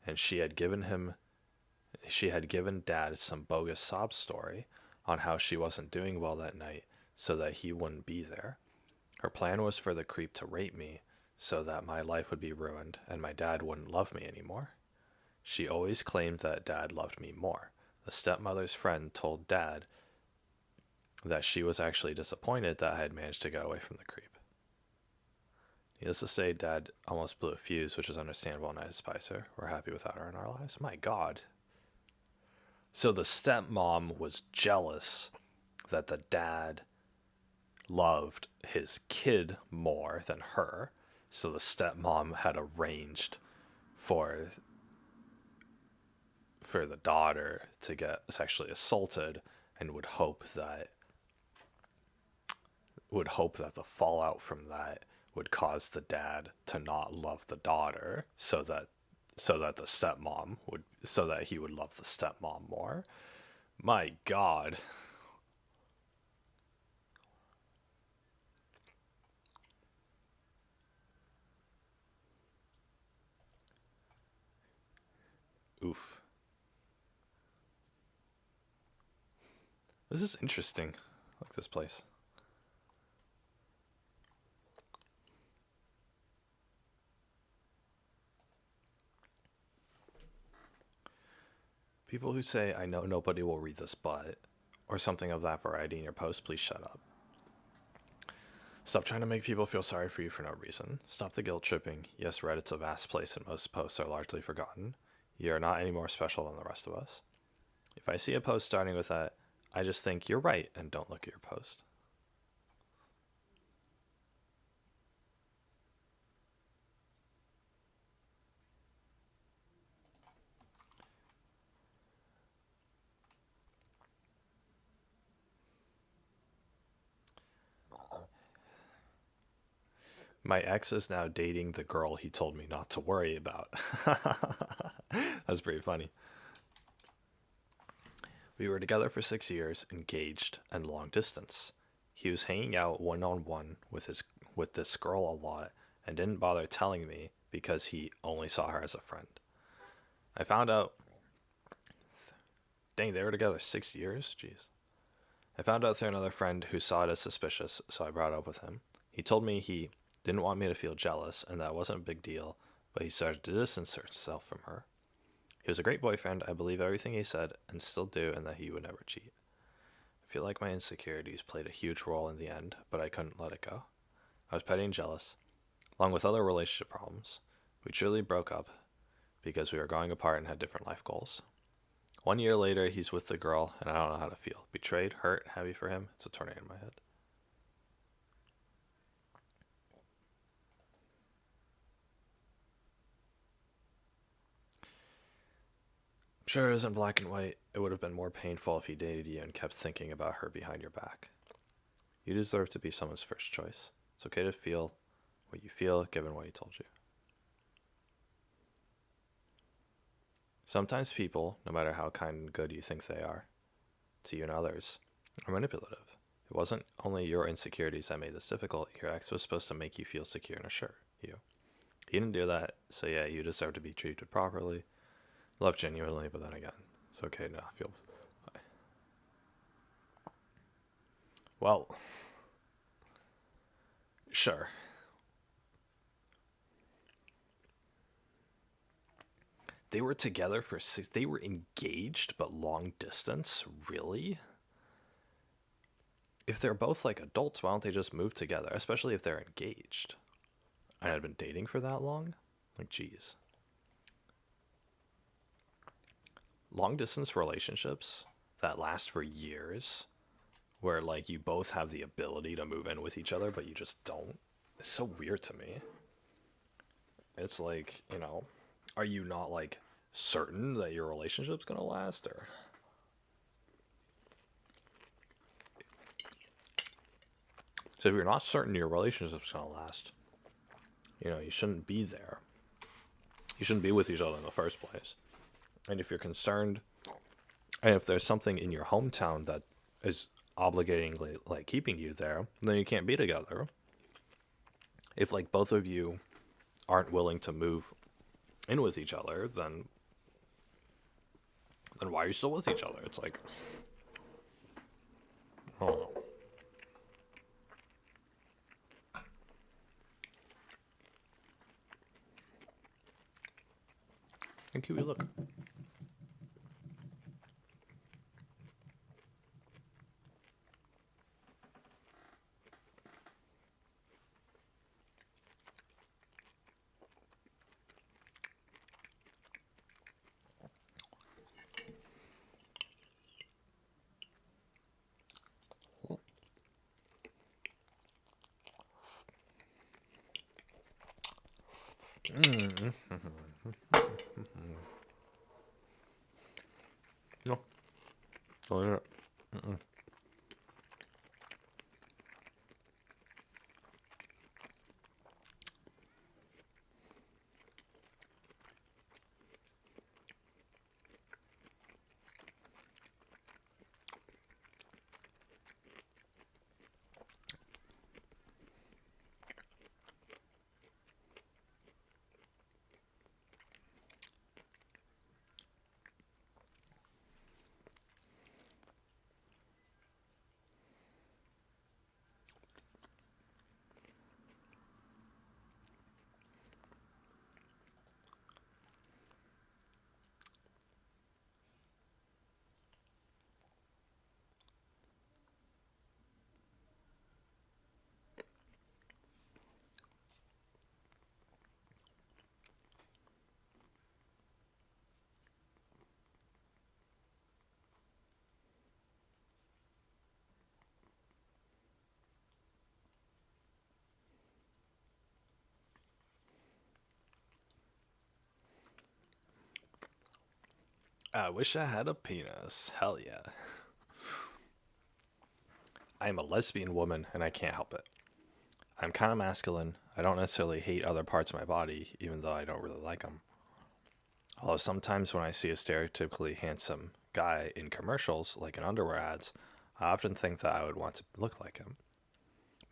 and she had given Dad some bogus sob story on how she wasn't doing well that night so that he wouldn't be there. Her plan was for the creep to rape me so that my life would be ruined and my dad wouldn't love me anymore. She always claimed that Dad loved me more. The stepmother's friend told Dad that she was actually disappointed that I had managed to get away from the creep. Needless to say, Dad almost blew a fuse, which is understandable, and I despise her. We're happy without her in our lives. My God. So the stepmom was jealous that the dad loved his kid more than her. So the stepmom had arranged for the daughter to get sexually assaulted and would hope that the fallout from that would cause the dad to not love the daughter so that he would love the stepmom more. My God. Oof. This is interesting. I like this place. People who say, I know nobody will read this, but, or something of that variety in your post, please shut up. Stop trying to make people feel sorry for you for no reason. Stop the guilt tripping. Yes, Reddit's a vast place and most posts are largely forgotten. You are not any more special than the rest of us. If I see a post starting with that, I just think you're right and don't look at your post. My ex is now dating the girl he told me not to worry about. That's pretty funny. We were together for 6 years, engaged, and long distance. He was hanging out one-on-one with this girl a lot and didn't bother telling me because he only saw her as a friend. I found out... Dang, they were together 6 years? Jeez. I found out through another friend who saw it as suspicious, so I brought it up with him. He told me he didn't want me to feel jealous, and that wasn't a big deal, but he started to distance himself from her. He was a great boyfriend. I believe everything he said, and still do, and that he would never cheat. I feel like my insecurities played a huge role in the end, but I couldn't let it go. I was petty and jealous, along with other relationship problems. We truly broke up because we were going apart and had different life goals. 1 year later, he's with the girl, and I don't know how to feel. Betrayed, hurt, heavy for him. It's a tornado in my head. I'm sure it isn't black and white. It would have been more painful if he dated you and kept thinking about her behind your back. You deserve to be someone's first choice. It's okay to feel what you feel, given what he told you. Sometimes people, no matter how kind and good you think they are, to you and others, are manipulative. It wasn't only your insecurities that made this difficult. Your ex was supposed to make you feel secure and assure you. He didn't do that, so yeah, you deserve to be treated properly. Love genuinely, but then again, it's okay to not feel. Well, sure. They were together for 6. They were engaged, but long distance. Really? If they're both like adults, why don't they just move together? Especially if they're engaged and had been dating for that long. Like, geez. Long distance relationships that last for years, where like you both have the ability to move in with each other, but you just don't. It's so weird to me. It's like, are you not like certain that your relationship's gonna last, or? So if you're not certain your relationship's gonna last, you shouldn't be there. You shouldn't be with each other in the first place. And if you're concerned, and if there's something in your hometown that is obligatingly like keeping you there, then you can't be together. If like both of you aren't willing to move in with each other, then why are you still with each other? It's like, I don't know. And Kiwi, look. No. Oh, yeah. I wish I had a penis. Hell yeah. I am a lesbian woman and I can't help it. I'm kind of masculine. I don't necessarily hate other parts of my body, even though I don't really like them. Although sometimes when I see a stereotypically handsome guy in commercials, like in underwear ads, I often think that I would want to look like him.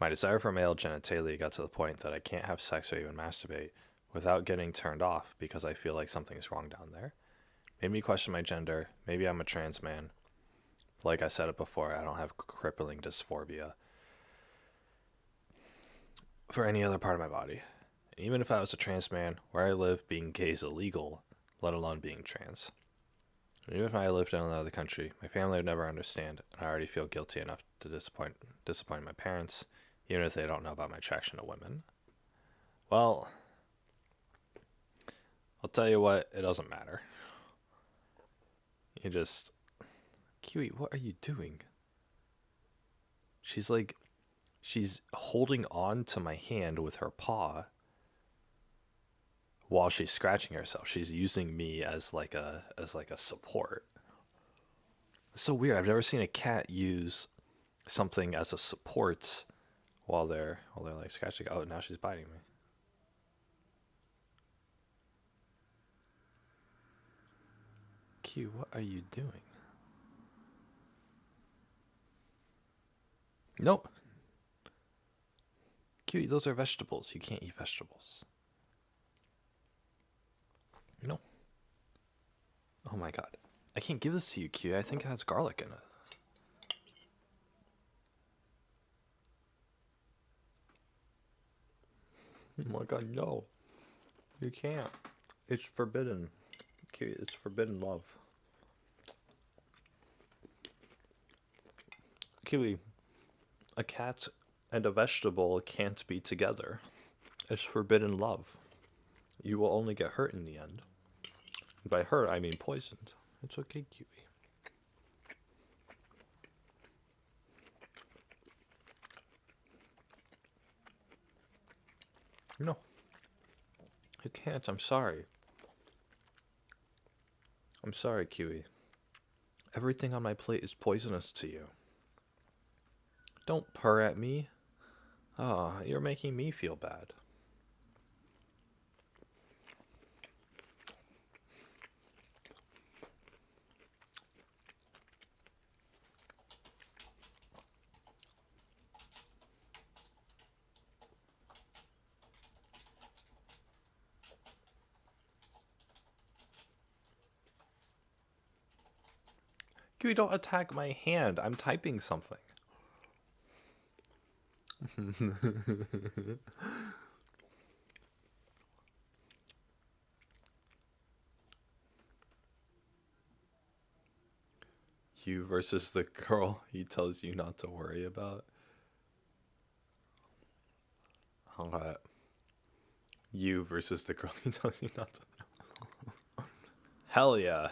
My desire for male genitalia got to the point that I can't have sex or even masturbate without getting turned off because I feel like something's wrong down there. Made me question my gender. Maybe I'm a trans man. Like I said it before, I don't have crippling dysphoria for any other part of my body. And even if I was a trans man, where I live, being gay is illegal, let alone being trans. And even if I lived in another country, my family would never understand, and I already feel guilty enough to disappoint my parents, even if they don't know about my attraction to women. Well, I'll tell you what, it doesn't matter. You just... Kiwi, what are you doing? She's holding on to my hand with her paw while she's scratching herself. She's using me as like a support. It's so weird. I've never seen a cat use something as a support while they're like scratching. Oh, now she's biting me. Q, what are you doing? Nope. Q, those are vegetables. You can't eat vegetables. No. Oh my god. I can't give this to you, Q. I think it has garlic in it. Oh my god, no. You can't. It's forbidden. Q, it's forbidden love. Kiwi, a cat and a vegetable can't be together. It's forbidden love. You will only get hurt in the end. By hurt, I mean poisoned. It's okay, Kiwi. No. You can't. I'm sorry. I'm sorry, Kiwi. Everything on my plate is poisonous to you. Don't purr at me. Ah, you're making me feel bad. Kiwi, don't attack my hand. I'm typing something. You versus the girl he tells you not to worry about. Okay. You versus the girl he tells you not to. Hell yeah.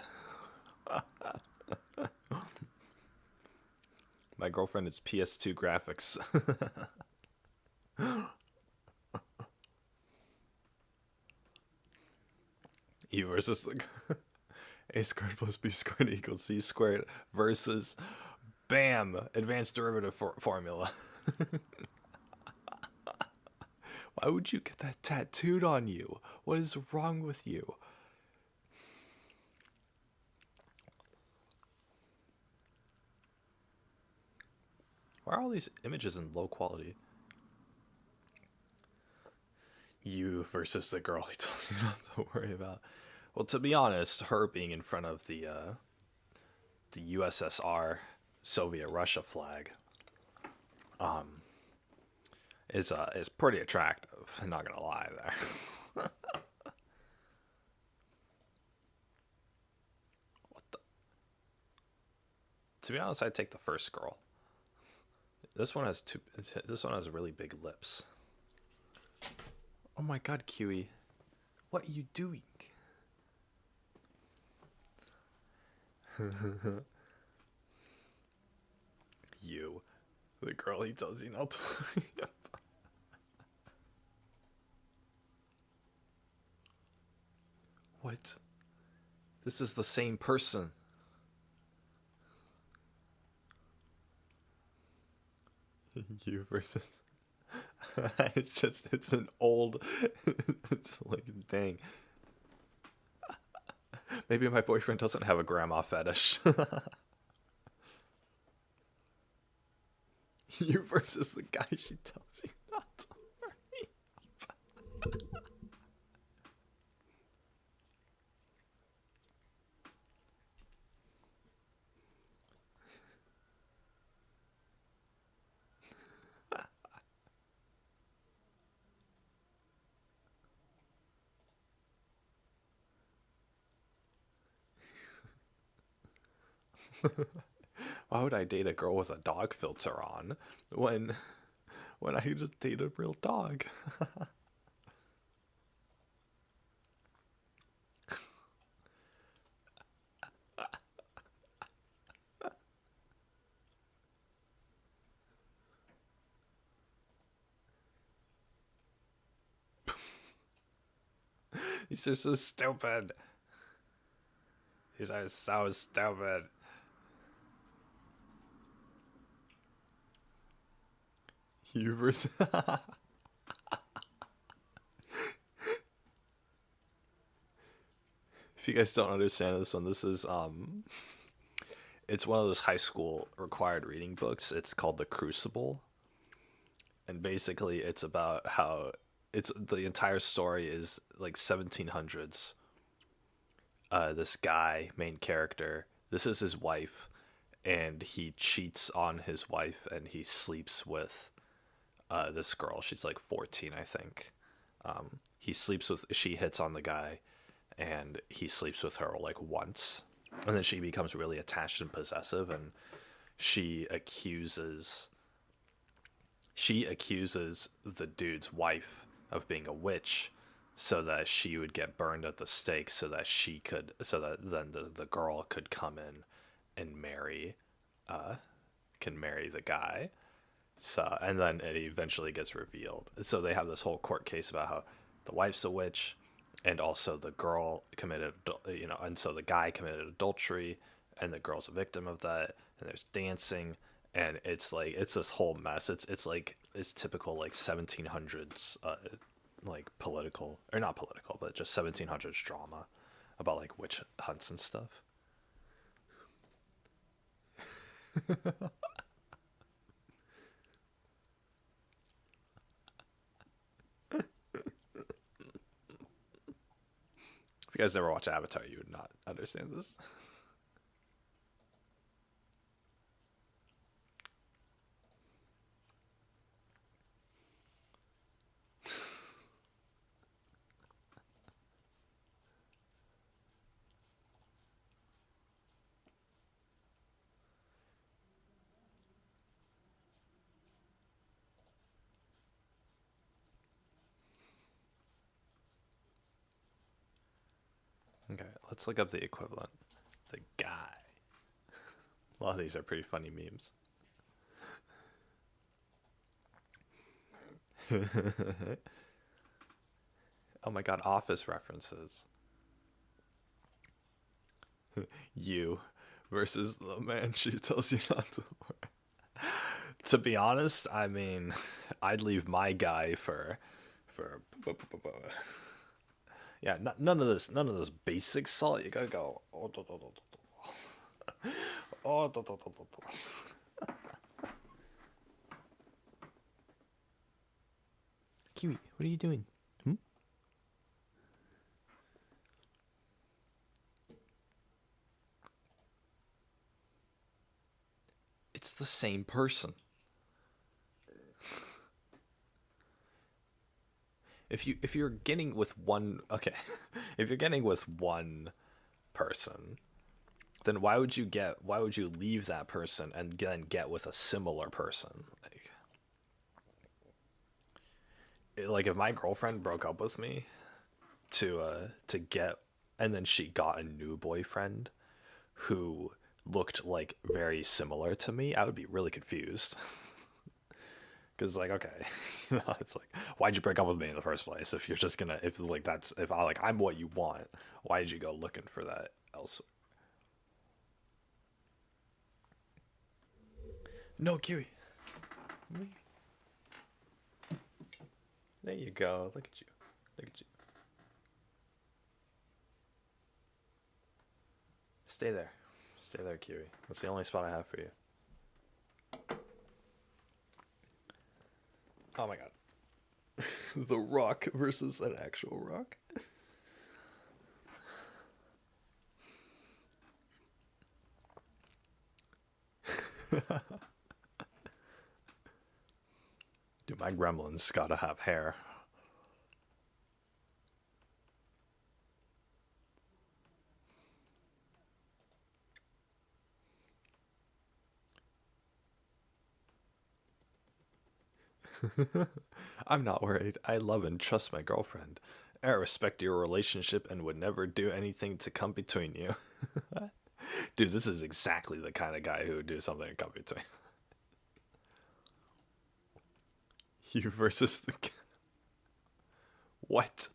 My girlfriend is PS2 graphics. E versus the A squared plus B squared equals C squared versus BAM! Advanced derivative formula. Why would you get that tattooed on you? What is wrong with you? Why are all these images in low quality? You versus the girl he tells you not to worry about. Well, to be honest, her being in front of the USSR Soviet Russia flag is pretty attractive. I'm not gonna lie there. What the? To be honest, I'd take the first girl. This one has two. This one has really big lips. Oh my god, Kiwi, what are you doing? You, the girl he tells you not to worry about. What? This is the same person. You versus. It's an old. It's like, dang. Maybe my boyfriend doesn't have a grandma fetish. You versus the guy she tells you not to worry. Why would I date a girl with a dog filter on when I could just date a real dog? These are so stupid. These are so stupid. You versus. If you guys don't understand this one, this is it's one of those high school required reading books. It's called The Crucible. And basically it's about how it's the entire story is like 1700s this guy, main character, this is his wife, and he cheats on his wife and he sleeps with this girl. She's like 14, I think. She hits on the guy, and he sleeps with her like once, and then she becomes really attached and possessive, and she accuses she accuses the dude's wife of being a witch, so that she would get burned at the stake, so that then the girl could come in and marry the guy. So, and then it eventually gets revealed. So they have this whole court case about how the wife's a witch, and also the girl committed, and so the guy committed adultery, and the girl's a victim of that. And there's dancing, and it's this whole mess. It's typical like 1700s, like political, or not political, but just 1700s drama about like witch hunts and stuff. If you guys never watch Avatar, you would not understand this. Okay, let's look up the equivalent. The guy. A lot of these are pretty funny memes. Oh my god, Office references. You versus the man she tells you not to work. To be honest, I mean, I'd leave my guy for yeah, none of this basic salt. You gotta go. Oh, Kiwi, what are you doing? Hmm? It's the same person. If you're getting with one, okay, if you're getting with one person, then why would you leave that person and then get with a similar person? Like if my girlfriend broke up with me to get, and then she got a new boyfriend who looked like very similar to me, I would be really confused. Because like, okay, it's like, why'd you break up with me in the first place? If you're just gonna, if I like, I'm what you want, why did you go looking for that elsewhere? No, Kiwi. There you go. Look at you. Look at you. Stay there. Stay there, Kiwi. That's the only spot I have for you. Oh my god. The rock versus an actual rock. Dude, my gremlin's gotta have hair. I'm not worried. I love and trust my girlfriend. I respect your relationship and would never do anything to come between you. Dude, this is exactly the kind of guy who would do something to come between you versus the. What?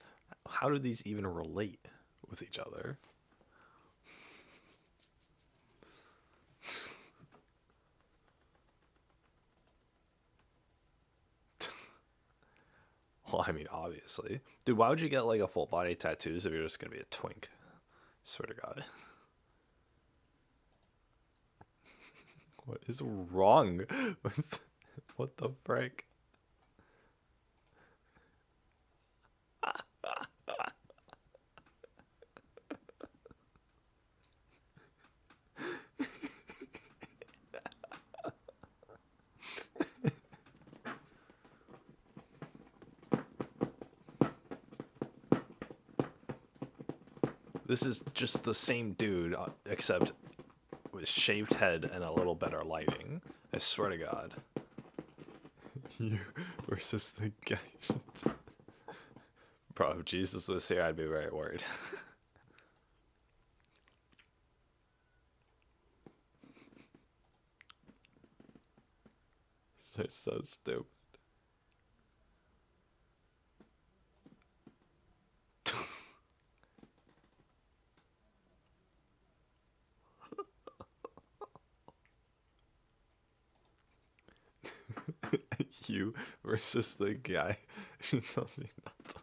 How do these even relate with each other? Well, I mean, obviously. Dude, why would you get like a full body tattoos if you're just gonna be a twink? Swear to God. What is wrong with. What the frick? This is just the same dude, except with shaved head and a little better lighting. I swear to God. You versus the guy. Bro, if Jesus was here, I'd be very worried. They're so stupid. You versus the guy. She tells me not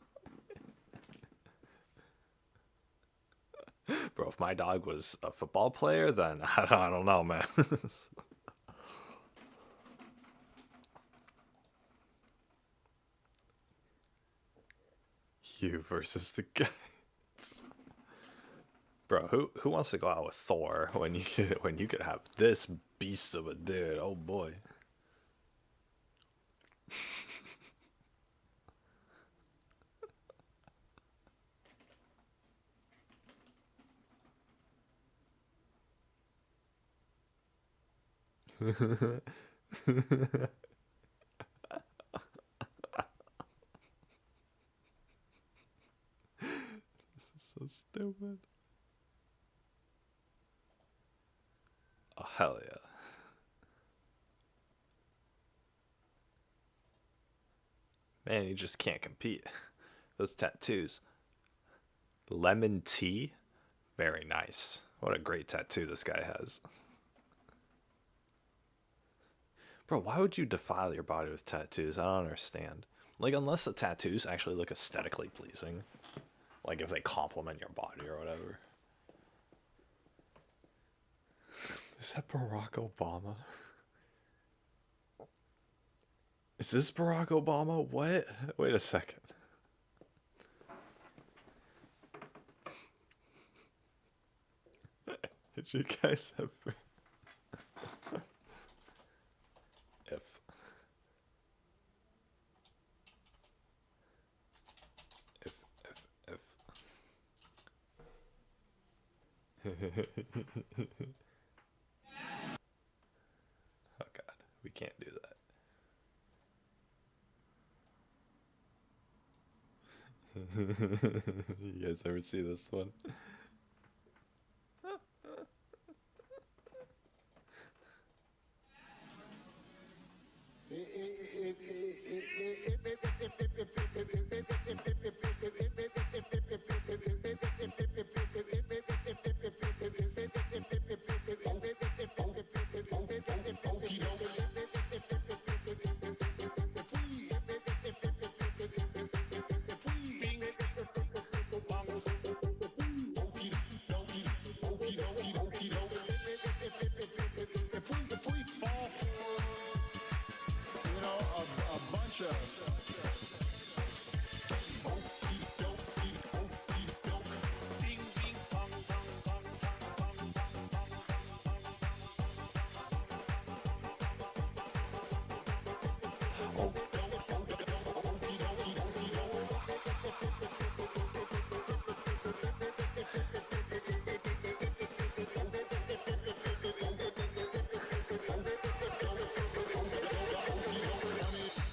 to. Bro, if my dog was a football player, then I don't know, man. You versus the guy. Bro, who wants to go out with Thor when you could have this beast of a dude? Oh boy. So stupid. Oh, hell yeah. Man, you just can't compete. Those tattoos. Lemon tea? Very nice. What a great tattoo this guy has. Bro, why would you defile your body with tattoos? I don't understand. Like, unless the tattoos actually look aesthetically pleasing. Like, if they complement your body or whatever. Is that Barack Obama? Is this Barack Obama? What? Wait a second. Did you guys ever... Oh God, we can't do that. You guys ever see this one?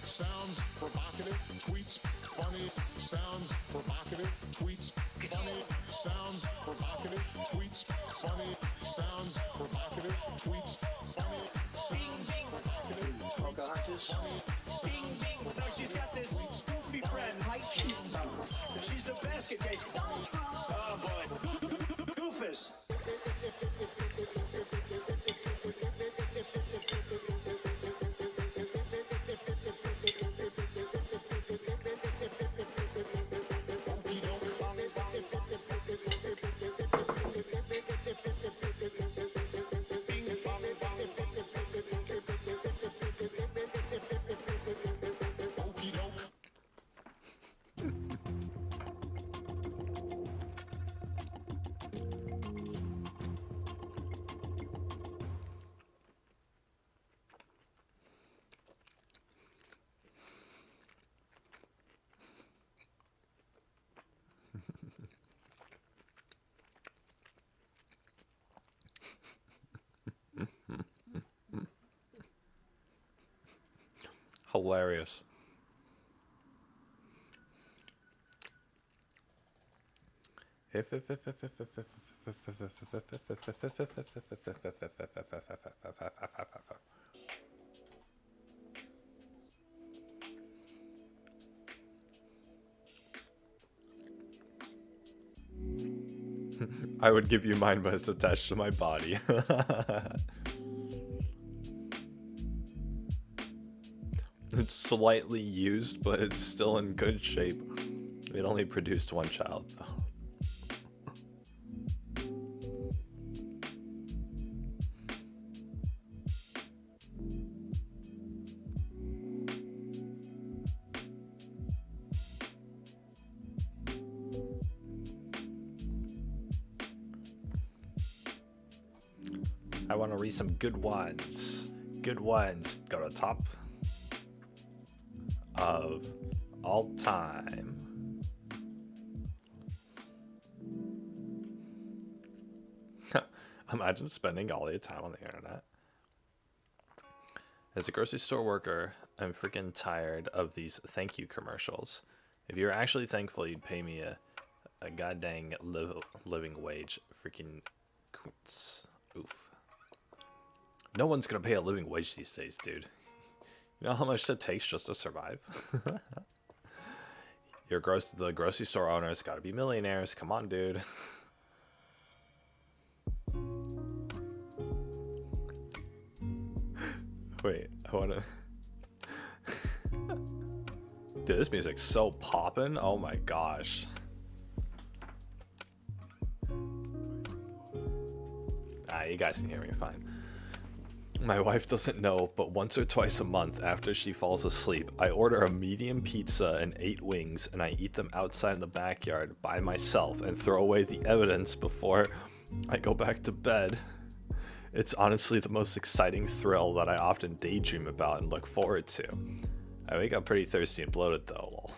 Sounds provocative, tweets funny. Sounds provocative, tweets funny. Sounds provocative, tweets funny. Sounds provocative, tweets funny. Sounds provocative, Pocahontas. Bing, bing. No, she's got this goofy friend. She's a basket case. Oh boy. Goofus. Hilarious. I would give you mine, but it's attached to my body. It's slightly used, but it's still in good shape. It only produced one child, though. I want to read some good ones. Good ones. Go to top of all time. Imagine spending all your time on the internet. As a grocery store worker, I'm freaking tired of these thank you commercials. If you're actually thankful, you'd pay me a goddamn living wage. Freaking coots. Oof. No one's gonna pay a living wage these days, dude. You know how much it takes just to survive? The grocery store owners gotta be millionaires. Come on, dude. Wait, I wanna... Dude, this music's so poppin'. Oh my gosh. You guys can hear me fine. My wife doesn't know, but once or twice a month after she falls asleep, I order a medium pizza and 8 wings, and I eat them outside in the backyard by myself and throw away the evidence before I go back to bed. It's honestly the most exciting thrill that I often daydream about and look forward to. I wake up pretty thirsty and bloated though. Lol.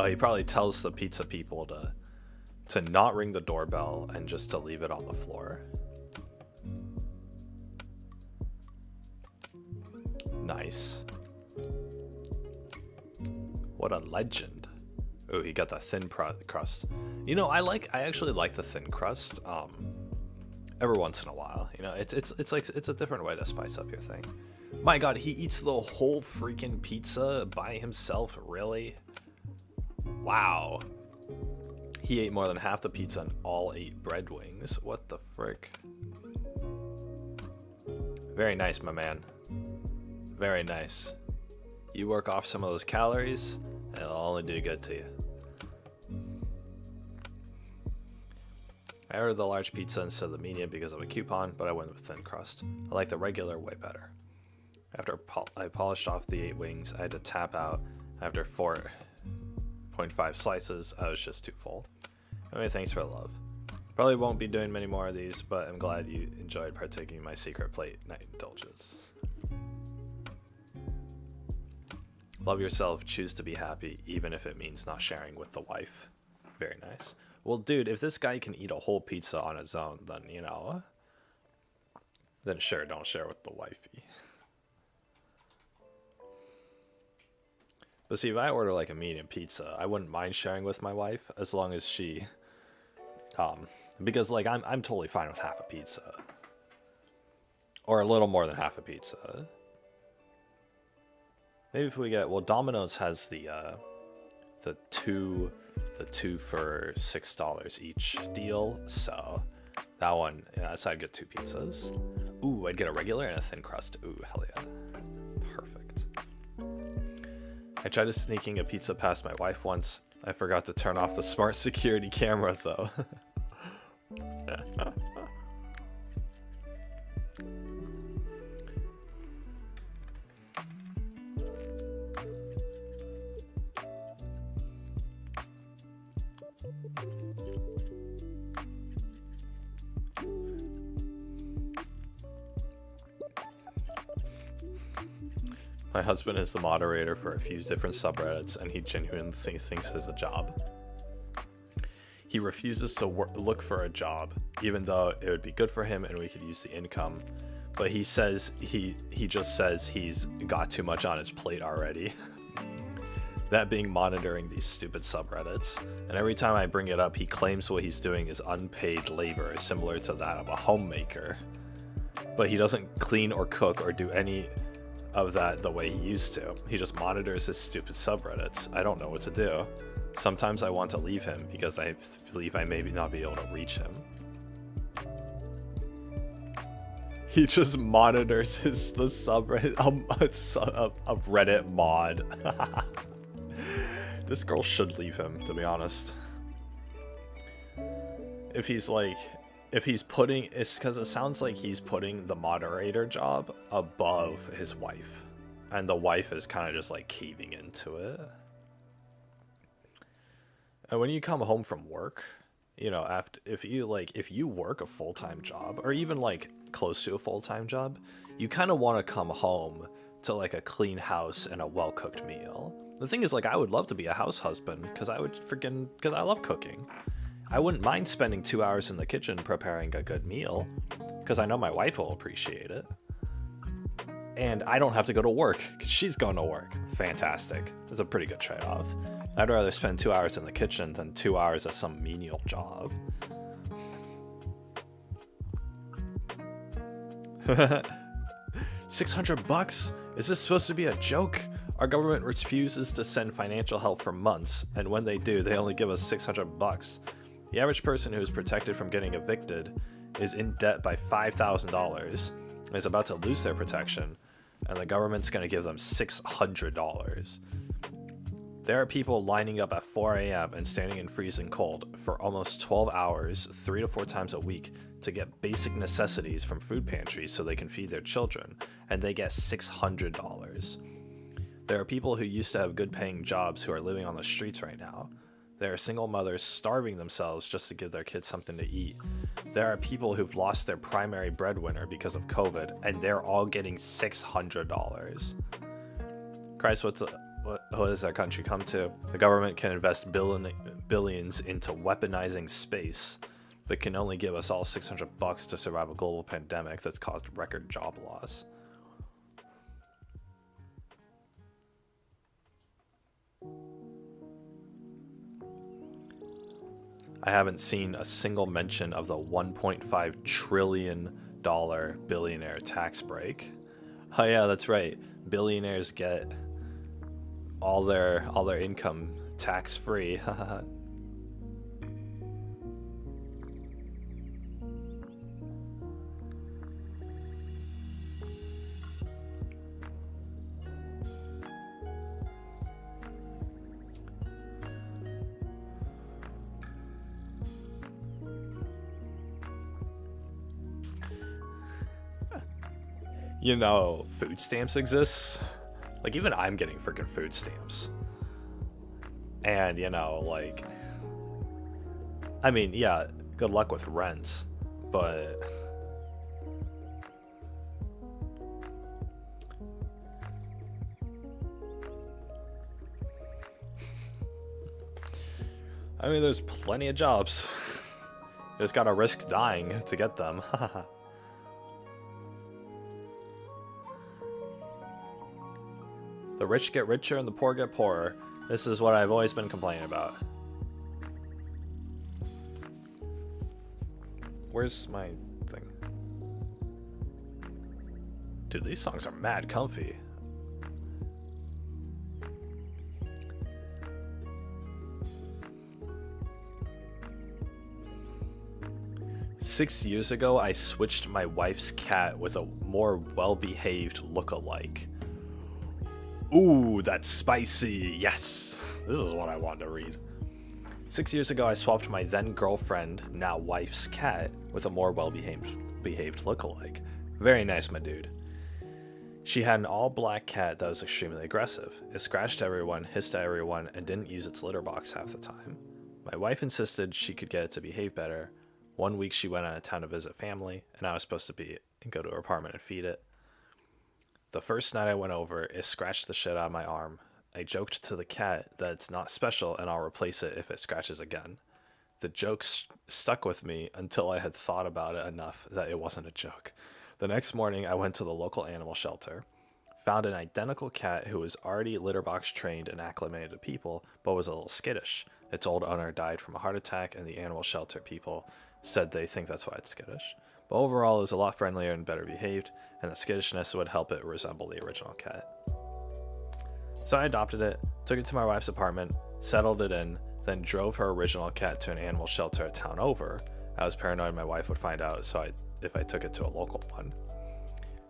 He probably tells the pizza people to not ring the doorbell and just to leave it on the floor. Nice. What a legend. Oh, he got the thin crust. You know, I actually like the thin crust. Every once in a while, you know, it's like it's a different way to spice up your thing. My God, he eats the whole freaking pizza by himself. Really? Wow. He ate more than half the pizza and all 8 bread wings. What the frick? Very nice, my man. Very nice. You work off some of those calories, and it'll only do good to you. I ordered the large pizza instead of the medium because of a coupon, but I went with thin crust. I like the regular way better. After I polished off the 8 wings, I had to tap out. After 4.5 slices, I was just too full. Anyway, thanks for the love. Probably won't be doing many more of these, but I'm glad you enjoyed partaking in my secret plate night indulgence. Love yourself, choose to be happy, even if it means not sharing with the wife. Very nice. Well, dude, if this guy can eat a whole pizza on his own, then, you know, then sure, don't share with the wifey. But see, if I order like a medium pizza, I wouldn't mind sharing with my wife as long as she, because like I'm totally fine with half a pizza, or a little more than half a pizza. Maybe if we get, well, Domino's has the two for $6 each deal, so that one, yeah, so I'd get 2 pizzas. Ooh, I'd get a regular and a thin crust. Ooh, hell yeah, perfect. I tried sneaking a pizza past my wife once. I forgot to turn off the smart security camera though. My husband is the moderator for a few different subreddits, and he genuinely thinks it's a job. He refuses to look for a job, even though it would be good for him and we could use the income. But he says he just says he's got too much on his plate already. That being monitoring these stupid subreddits. And every time I bring it up, he claims what he's doing is unpaid labor, similar to that of a homemaker. But he doesn't clean or cook or do any of that the way he used to. He just monitors his stupid subreddits. I don't know what to do. Sometimes I want to leave him because I believe I may not be able to reach him. He just monitors the subreddit, a Reddit mod. This girl should leave him, to be honest. If he's putting, it's because it sounds like he's putting the moderator job above his wife, and the wife is kind of just like caving into it. And when you come home from work, you know, if you work a full-time job, or even like close to a full-time job, you kind of want to come home to like a clean house and a well-cooked meal. The thing is, like, I would love to be a house husband because I love cooking. I wouldn't mind spending 2 hours in the kitchen preparing a good meal because I know my wife will appreciate it. And I don't have to go to work because she's going to work. Fantastic. It's a pretty good trade-off. I'd rather spend 2 hours in the kitchen than 2 hours at some menial job. $600? Is this supposed to be a joke? Our government refuses to send financial help for months, and when they do, they only give us $600. The average person who is protected from getting evicted is in debt by $5,000 and is about to lose their protection, and the government's going to give them $600. There are people lining up at 4 a.m. and standing in freezing cold for almost 12 hours, 3 to 4 times a week, to get basic necessities from food pantries so they can feed their children, and they get $600. There are people who used to have good paying jobs who are living on the streets right now. There are single mothers starving themselves just to give their kids something to eat. There are people who've lost their primary breadwinner because of COVID, and they're all getting $600. Christ, what has our country come to? The government can invest billions into weaponizing space, but can only give us all $600 to survive a global pandemic that's caused record job loss. I haven't seen a single mention of the $1.5 trillion billionaire tax break. Oh yeah, that's right. Billionaires get all their income tax free. You know, food stamps exists. Like, even I'm getting freaking food stamps. And, you know, like, I mean, yeah, good luck with rents, but I mean, there's plenty of jobs. You just gotta risk dying to get them. The rich get richer and the poor get poorer. This is what I've always been complaining about. Where's my thing? Dude, these songs are mad comfy. Six years ago, I switched my wife's cat with a more well-behaved look-alike. Ooh, that's spicy. Yes. This is what I wanted to read. 6 years ago, I swapped my then girlfriend, now wife's cat, with a more well-behaved look-alike. Very nice, my dude. She had an all-black cat that was extremely aggressive. It scratched everyone, hissed at everyone, and didn't use its litter box half the time. My wife insisted she could get it to behave better. One week she went out of town to visit family, and I was supposed to go to her apartment and feed it. The first night I went over, it scratched the shit out of my arm. I joked to the cat that it's not special and I'll replace it if it scratches again. The joke stuck with me until I had thought about it enough that it wasn't a joke. The next morning, I went to the local animal shelter, found an identical cat who was already litter box trained and acclimated to people, but was a little skittish. Its old owner died from a heart attack, and the animal shelter people said they think that's why it's skittish. But overall, it was a lot friendlier and better behaved, and the skittishness would help it resemble the original cat. So I adopted it, took it to my wife's apartment, settled it in, then drove her original cat to an animal shelter a town over. I was paranoid my wife would find out if I took it to a local one.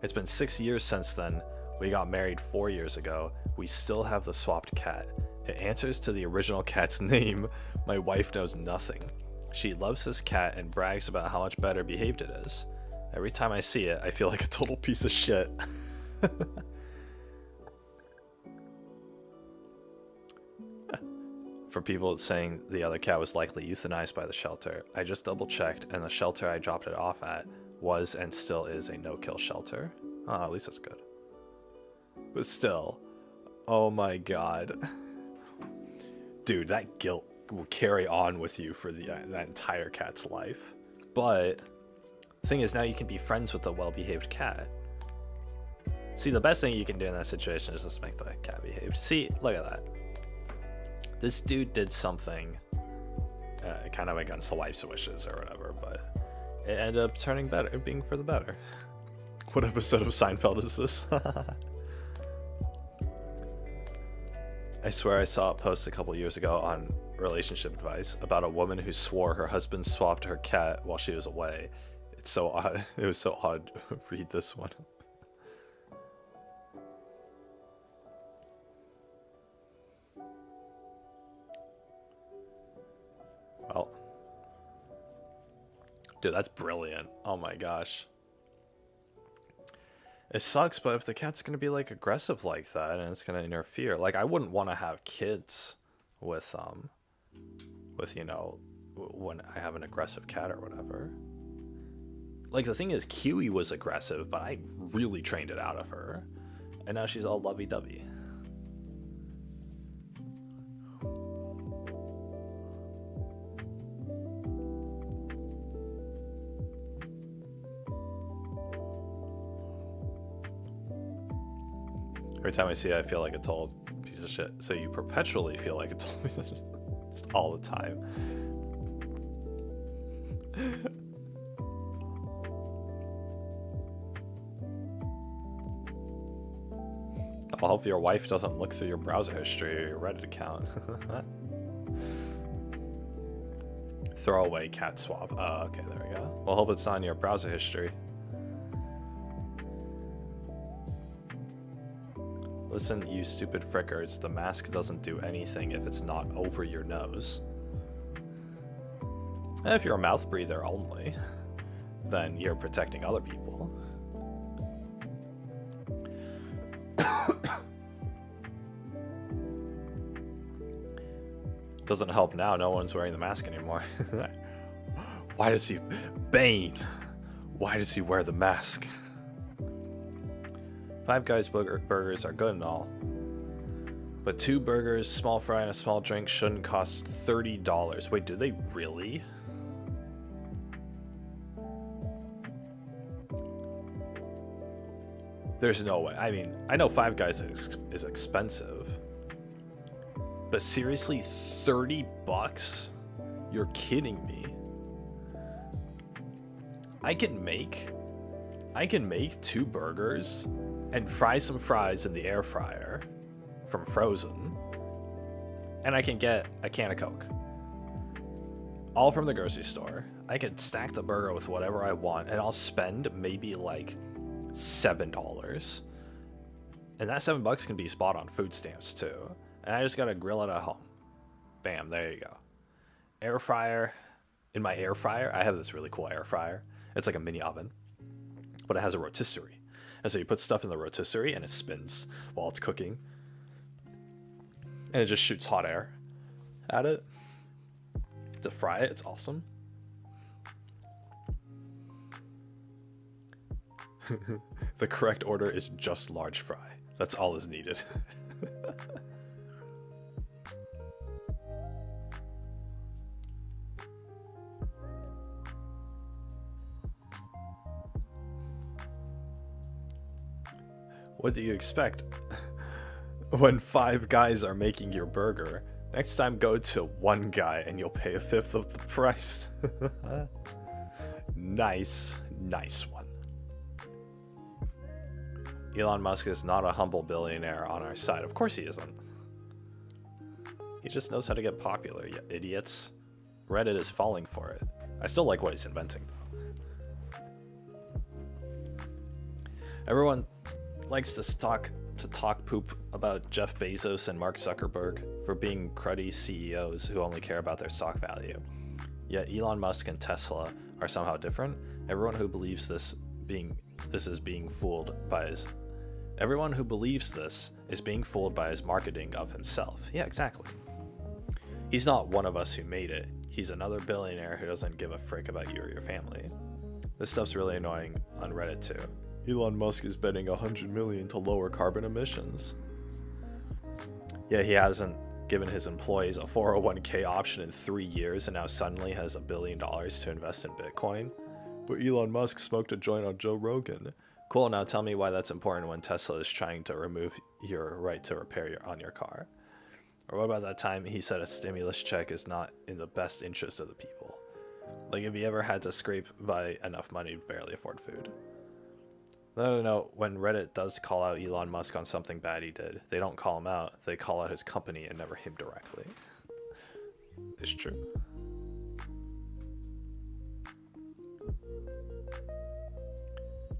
It's been 6 years since then. We got married 4 years ago. We still have the swapped cat. It answers to the original cat's name. My wife knows nothing. She loves this cat and brags about how much better behaved it is. Every time I see it, I feel like a total piece of shit. For people saying the other cat was likely euthanized by the shelter, I just double checked, and the shelter I dropped it off at was and still is a no-kill shelter. Oh, at least that's good. But still, oh my god. Dude, that guilt will carry on with you for that entire cat's life. But the thing is, now you can be friends with a well-behaved cat. See, the best thing you can do in that situation is just make the cat behave. See, look at that. This dude did something kind of against the wife's wishes or whatever, but it ended up turning better, being for the better. What episode of Seinfeld is this? I swear I saw a post a couple years ago on relationship advice about a woman who swore her husband swapped her cat while she was away. It's so odd. It was so odd to read this one. Well, dude, that's brilliant. Oh my gosh. It sucks, but if the cat's gonna be like aggressive like that and it's gonna interfere, like I wouldn't want to have kids with you know, when I have an aggressive cat or whatever. Like the thing is, Kiwi was aggressive, but I really trained it out of her, and now she's all lovey-dovey. Every time I see it, I feel like a total piece of shit. So you perpetually feel like a total piece of shit all the time. I'll hope your wife doesn't look through your browser history or your Reddit account. Throw away cat swap. Oh, okay, there we go. Well, hope it's not in your browser history. Listen, you stupid frickers, the mask doesn't do anything if it's not over your nose. And if you're a mouth breather only, then you're protecting other people. Doesn't help now, no one's wearing the mask anymore. Why does he... Bane! Why does he wear the mask? Five Guys burgers are good and all, but 2 burgers, small fry, and a small drink shouldn't cost $30. Wait, do they really? There's no way. I mean, I know Five Guys is expensive, but seriously, $30? You're kidding me. I can make 2 burgers and fry some fries in the air fryer from Frozen, and I can get a can of Coke. All from the grocery store. I can stack the burger with whatever I want, and I'll spend maybe like $7. And that $7 can be spot on food stamps too. And I just gotta grill it at home. Bam, there you go. Air fryer. In my air fryer, I have this really cool air fryer. It's like a mini oven, but it has a rotisserie. And so you put stuff in the rotisserie and it spins while it's cooking. And it just shoots hot air at it to fry it. It's The correct order is just large fry. That's all is needed. What do you expect? When 5 guys are making your burger, next time go to 1 guy and you'll pay 1/5 of the price. Nice one. Elon Musk is not a humble billionaire on our side. Of course he isn't. He just knows how to get popular, you idiots. Reddit is falling for it. I still like what he's inventing, though. Everyone likes to talk poop about Jeff Bezos and Mark Zuckerberg for being cruddy CEOs who only care about their stock value. Yet Elon Musk and Tesla are somehow different. Everyone who believes this is being fooled by his marketing of himself. Yeah, exactly. He's not one of us who made it. He's another billionaire who doesn't give a frick about you or your family. This stuff's really annoying on Reddit too. Elon Musk is betting $100 million to lower carbon emissions. Yeah, he hasn't given his employees a 401k option in 3 years and now suddenly has $1 billion to invest in Bitcoin. But Elon Musk smoked a joint on Joe Rogan. Cool, now tell me why that's important when Tesla is trying to remove your right to repair on your car. Or what about that time he said a stimulus check is not in the best interest of the people? Like if he ever had to scrape by enough money to barely afford food. No. When Reddit does call out Elon Musk on something bad he did, they don't call him out. They call out his company and never him directly. It's true.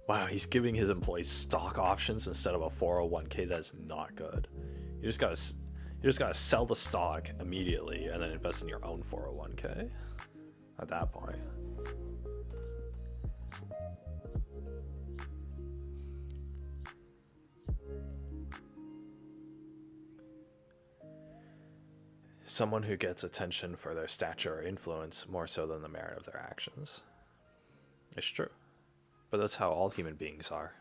Wow, he's giving his employees stock options instead of a 401k. That's not good. You just gotta sell the stock immediately and then invest in your own 401k. At that point. Someone who gets attention for their stature or influence more so than the merit of their actions. It's true. But that's how all human beings are.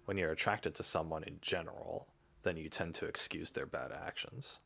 When you're attracted to someone in general, then you tend to excuse their bad actions.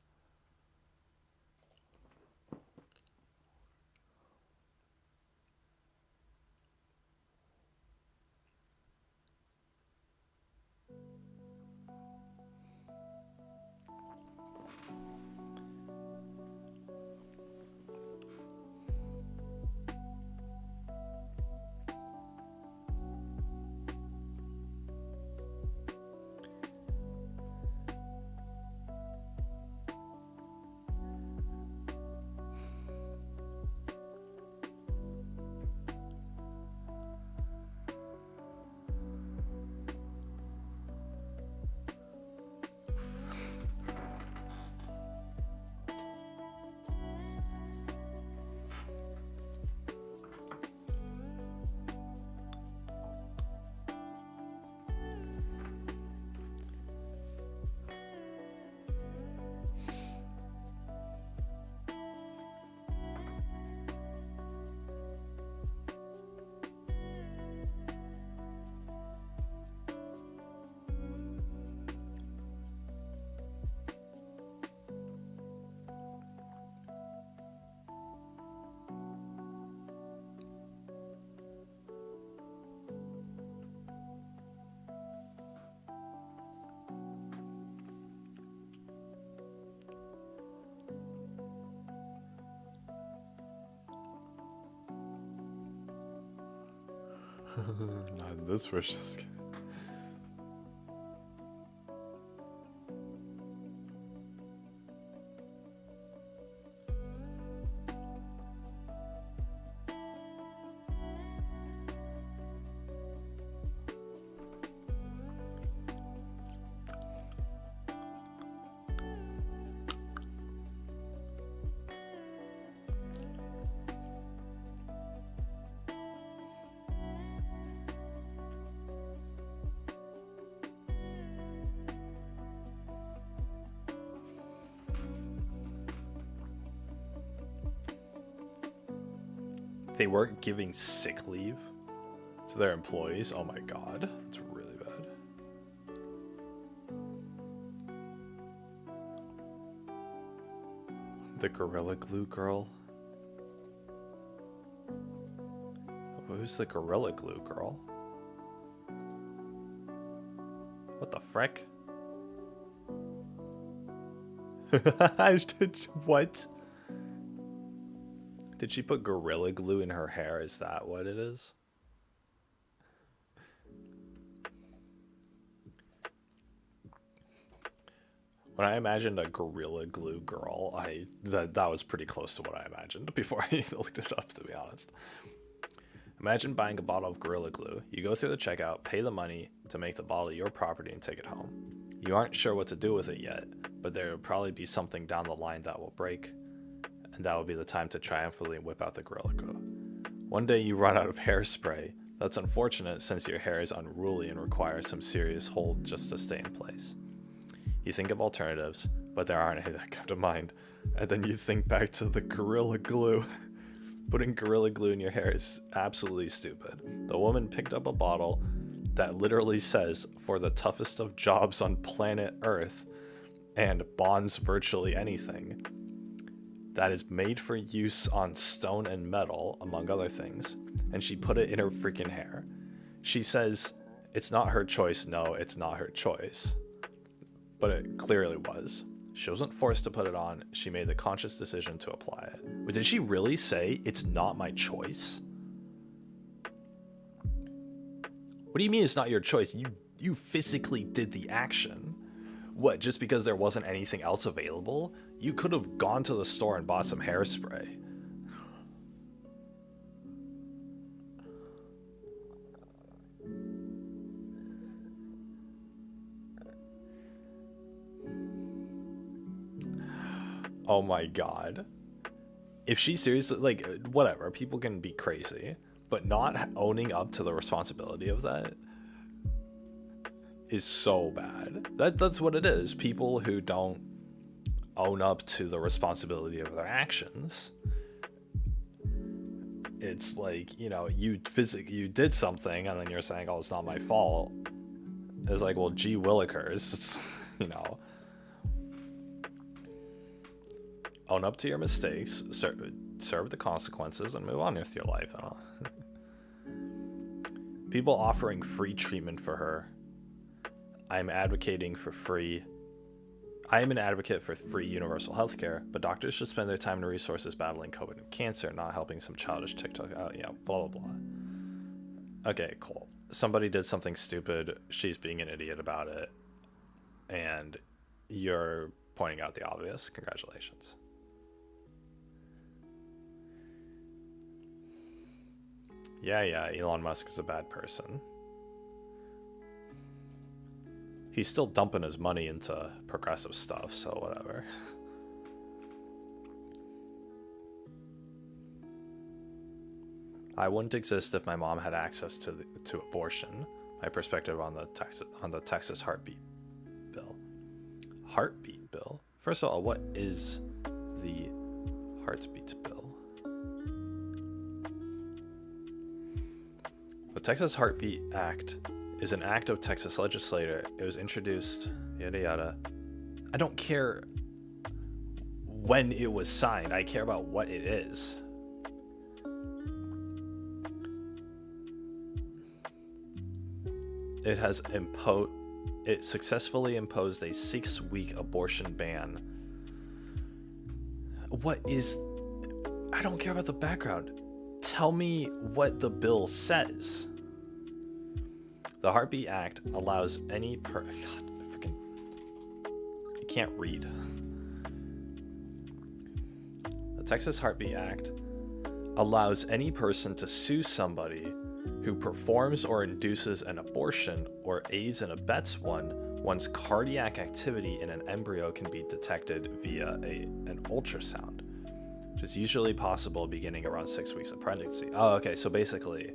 Not this precious. They weren't giving sick leave to their employees. Oh my god, that's really The Gorilla Glue girl? Who's the Gorilla Glue girl? What the frick? What? Did she put Gorilla Glue in her hair? Is that what it is? When I imagined a Gorilla Glue girl, that was pretty close to what I imagined before I looked it up, to be honest. Imagine buying a bottle of Gorilla Glue. You go through the checkout, pay the money to make the bottle your property, and take it home. You aren't sure what to do with it yet, but there will probably be something down the line that will break, and that will be the time to triumphantly whip out the Gorilla Glue. One day you run out of hairspray. That's unfortunate since your hair is unruly and requires some serious hold just to stay in place. You think of alternatives, but there aren't any that come to mind, and then you think back to the Gorilla Glue. Putting Gorilla Glue in your hair is absolutely stupid. The woman picked up a bottle that literally says, for the toughest of jobs on planet Earth, and bonds virtually anything. That is made for use on stone and metal, among other things, and she put it in her freaking hair. She says, it's not her choice. No, it's not her choice. But it clearly was. She wasn't forced to put it on. She made the conscious decision to apply it. But did she really say, it's not my choice? What do you mean it's not your choice? You physically did the action. What, just because there wasn't anything else available? You could have gone to the store and bought some hairspray. Oh my god. If she seriously, like, whatever, people can be crazy, but not owning up to the responsibility of that is so bad. That's what it is. People who don't own up to the responsibility of their actions. It's like, you know, you did something and then you're saying, oh, it's not my fault. It's like, well, gee willikers. It's, you know, own up to your mistakes, serve the consequences, and move on with your life. People offering free treatment for her. I am an advocate for free universal healthcare, but doctors should spend their time and resources battling COVID and cancer, not helping some childish TikTok. Yeah, blah, blah, blah. Okay, cool. Somebody did something stupid. She's being an idiot about it. And you're pointing out the obvious. Congratulations. Yeah, Elon Musk is a bad person. He's still dumping his money into progressive stuff, so whatever. I wouldn't exist if my mom had access to abortion. My perspective on the Texas heartbeat bill. Heartbeat bill? First of all, what is the heartbeat bill? The Texas Heartbeat Act is an act of Texas legislature. It was introduced, yada yada. I don't care when it was signed. I care about what it is. It successfully imposed a 6-week abortion ban. I don't care about the background. Tell me what the bill says. The Heartbeat Act allows any God, freaking, I can't read. The Texas Heartbeat Act allows any person to sue somebody who performs or induces an abortion or aids and abets one once cardiac activity in an embryo can be detected via an ultrasound, which is usually possible beginning around 6 weeks of pregnancy. Oh, okay, so basically,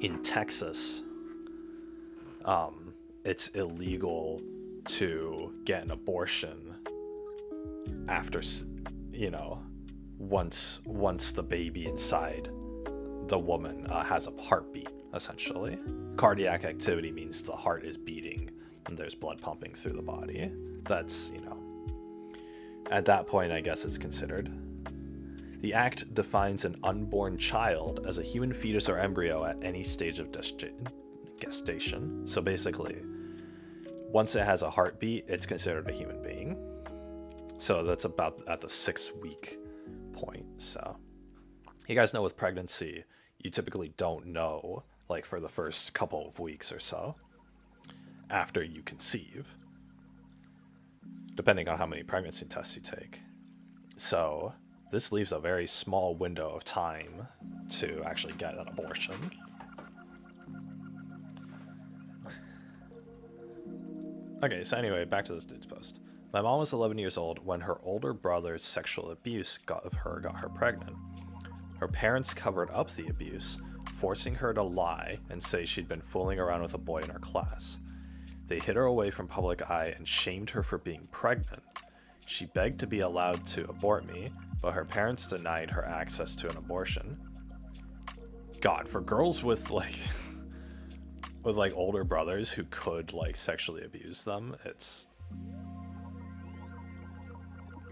in Texas, it's illegal to get an abortion after, you know, once the baby inside the woman has a heartbeat, essentially. Cardiac activity means the heart is beating and there's blood pumping through the body. That's, you know, At that point, I guess it's considered. The act defines an unborn child as a human fetus or embryo at any stage of gestation. So basically, once it has a heartbeat, it's considered a human being. So that's about at the 6-week point. So you guys know with pregnancy, you typically don't know like for the first couple of weeks or so after you conceive, depending on how many pregnancy tests you take. So this leaves a very small window of time to actually get an abortion. Okay, so anyway, back to this dude's post. My mom was 11 years old when her older brother's sexual abuse got her pregnant. Her parents covered up the abuse, forcing her to lie and say she'd been fooling around with a boy in her class. They hid her away from public eye and shamed her for being pregnant. She begged to be allowed to abort me, but her parents denied her access to an abortion. God, for girls with like older brothers who could like sexually abuse them, it's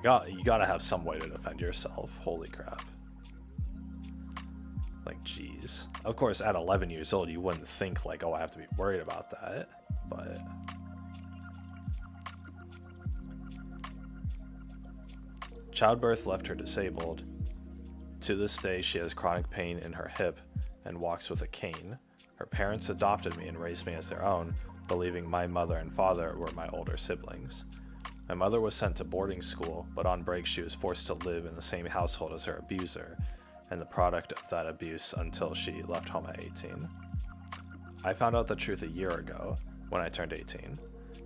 you gotta have some way to defend yourself. Holy crap. Like, jeez. Of course, at 11 years old, you wouldn't think like, oh, I have to be worried about that, but childbirth left her disabled. To this day, she has chronic pain in her hip and walks with a cane. Her parents adopted me and raised me as their own, believing my mother and father were my older siblings. My mother was sent to boarding school, but on break she was forced to live in the same household as her abuser, and the product of that abuse until she left home at 18. I found out the truth a year ago, when I turned 18.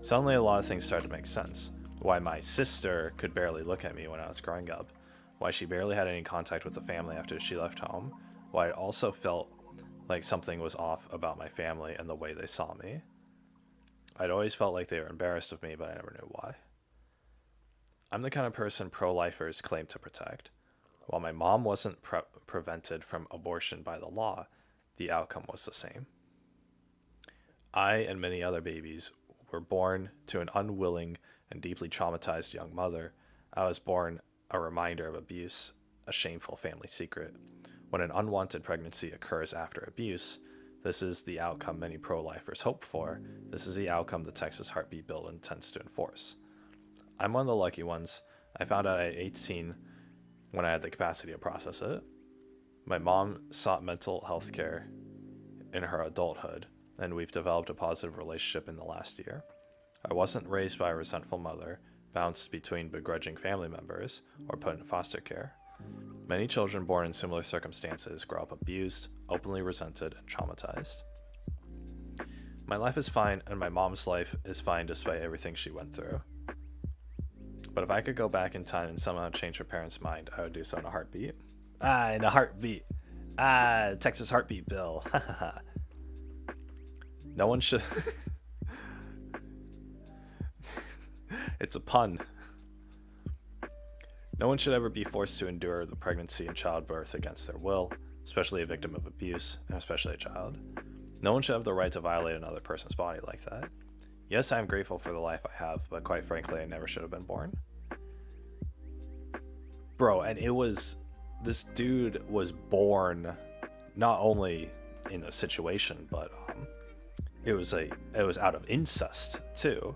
Suddenly a lot of things started to make sense. Why my sister could barely look at me when I was growing up, why she barely had any contact with the family after she left home, why it also felt like something was off about my family and the way they saw me. I'd always felt like they were embarrassed of me, but I never knew why. I'm the kind of person pro-lifers claim to protect. While my mom wasn't prevented from abortion by the law, the outcome was the same. I and many other babies were born to an unwilling and deeply traumatized young mother. I was born a reminder of abuse, a shameful family secret. When an unwanted pregnancy occurs after abuse, this is the outcome many pro-lifers hope for. This is the outcome the Texas Heartbeat Bill intends to enforce. I'm one of the lucky ones. I found out at 18 when I had the capacity to process it. My mom sought mental health care in her adulthood, and we've developed a positive relationship in the last year. I wasn't raised by a resentful mother, bounced between begrudging family members, or put in foster care. Many children born in similar circumstances grow up abused, openly resented, and traumatized. My life is fine, and my mom's life is fine despite everything she went through. But if I could go back in time and somehow change her parents' mind, I would do so in a heartbeat. In a heartbeat. Texas Heartbeat Bill. No one should... It's a pun. No one should ever be forced to endure the pregnancy and childbirth against their will, especially a victim of abuse, and especially a child. No one should have the right to violate another person's body like that. Yes, I am grateful for the life I have, but quite frankly, I never should have been born. Bro, and this dude was born not only in a situation, but it was out of incest too.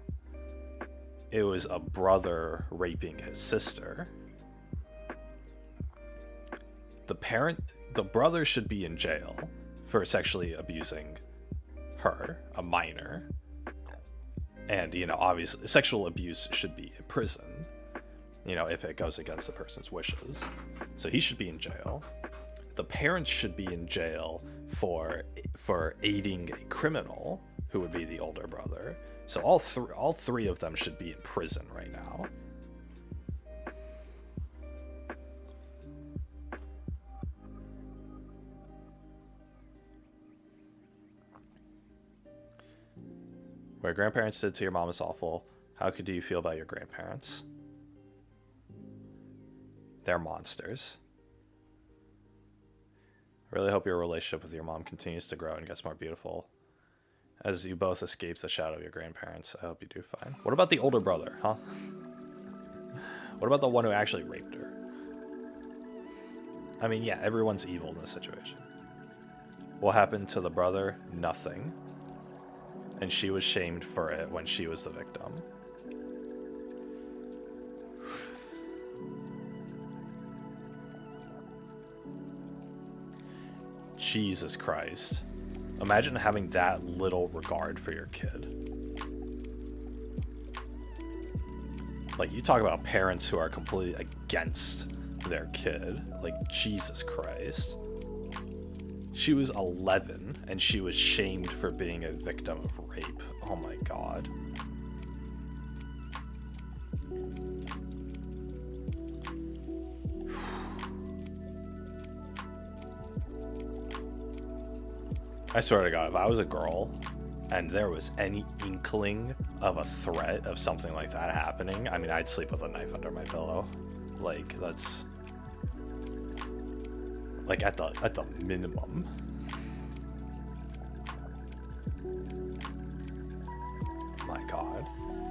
It was a brother raping his sister. The brother should be in jail for sexually abusing her, a minor. And, obviously, sexual abuse should be in prison, if it goes against the person's wishes. So he should be in jail. The parents should be in jail for aiding a criminal, who would be the older brother. So all three of them should be in prison right now. What your grandparents did to your mom is awful. How do you feel about your grandparents? They're monsters. I really hope your relationship with your mom continues to grow and gets more beautiful. As you both escape the shadow of your grandparents, I hope you do fine. What about the older brother, huh? What about the one who actually raped her? I mean, yeah, everyone's evil in this situation. What happened to the brother? Nothing. And she was shamed for it when she was the victim. Jesus Christ. Imagine having that little regard for your kid. Like, you talk about parents who are completely against their kid. Like, Jesus Christ. She was 11 and she was shamed for being a victim of rape. Oh my God. I swear to God, if I was a girl and there was any inkling of a threat of something like that happening, I mean, I'd sleep with a knife under my pillow. Like, that's like at the minimum. My God.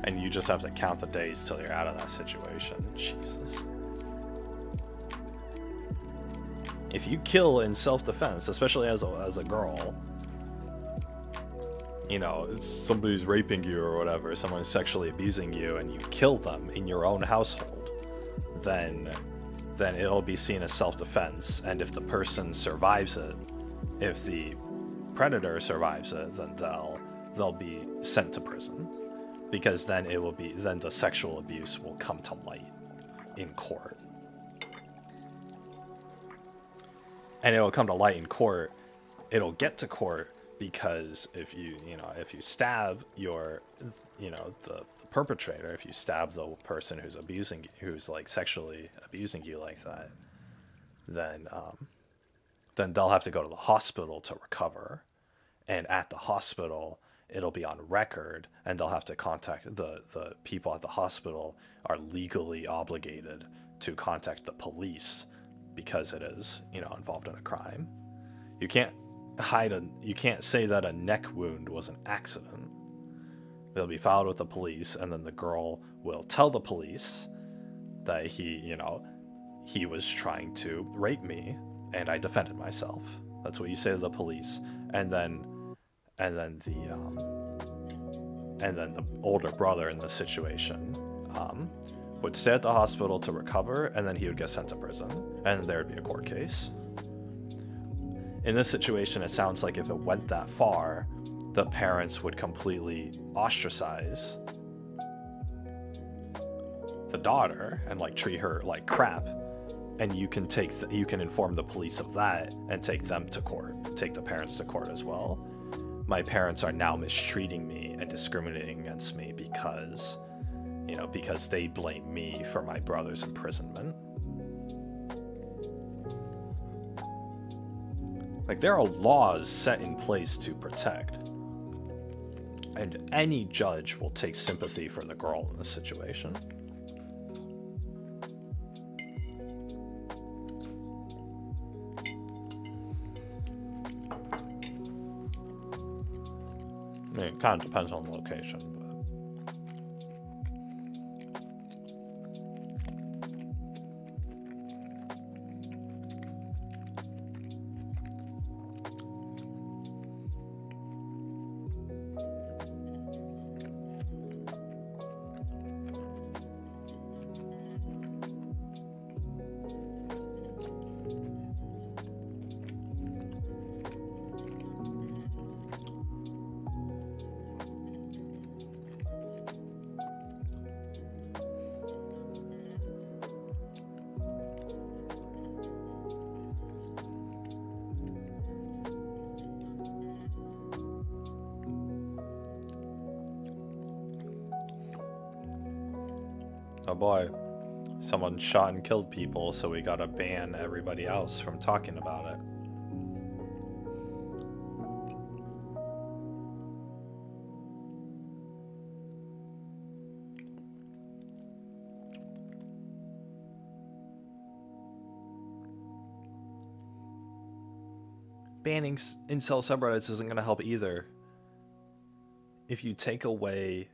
And you just have to count the days till you're out of that situation. Jesus. If you kill in self-defense, especially as a girl, you know, it's somebody's raping you or whatever, someone's sexually abusing you, and you kill them in your own household, then it'll be seen as self-defense. And if the person survives it, if the predator survives it, then they'll be sent to prison, because then the sexual abuse will come to light in court. And it'll come to light in court. It'll get to court because if you stab the perpetrator, if you stab the person who's like sexually abusing you like that, then they'll have to go to the hospital to recover, and at the hospital it'll be on record, and they'll have to contact the people at the hospital are legally obligated to contact the police, because it is, involved in a crime. You can't say that a neck wound was an accident. They'll be filed with the police, and then the girl will tell the police that he was trying to rape me and I defended myself. That's what you say to the police. And then the older brother in this situation would stay at the hospital to recover, and then he would get sent to prison, and there would be a court case. In this situation, it sounds like if it went that far, the parents would completely ostracize the daughter and treat her like crap, and you can inform the police of that and take them to court, take the parents to court as well. My parents are now mistreating me and discriminating against me because they blame me for my brother's imprisonment. There are laws set in place to protect, and any judge will take sympathy for the girl in this situation. I mean, it kind of depends on the location, but... Oh boy, someone shot and killed people, so we gotta ban everybody else from talking about it. Banning incel subreddits isn't gonna help either. If you take away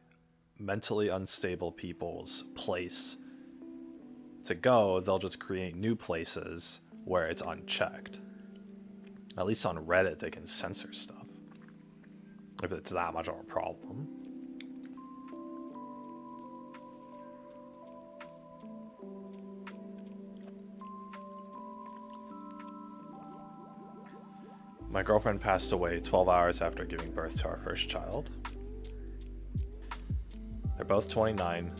mentally unstable people's place to go, they'll just create new places where it's unchecked. At least on Reddit, they can censor stuff. If it's that much of a problem. My girlfriend passed away 12 hours after giving birth to our first child. They're both 29.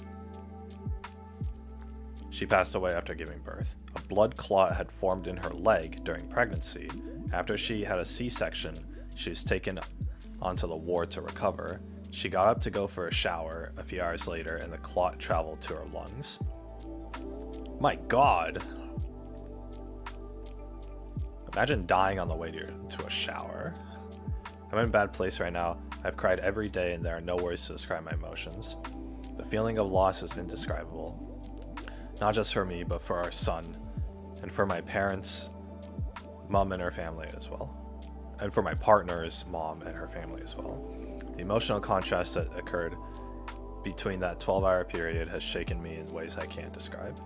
She passed away after giving birth. A blood clot had formed in her leg during pregnancy. After she had a C-section, she was taken onto the ward to recover. She got up to go for a shower a few hours later, and the clot traveled to her lungs. My God. Imagine dying on the way to a shower. I'm in a bad place right now. I've cried every day and there are no words to describe my emotions. The feeling of loss is indescribable. Not just for me, but for our son. And for my parents, mom and her family as well. And for my partner's mom and her family as well. The emotional contrast that occurred between that 12-hour period has shaken me in ways I can't describe.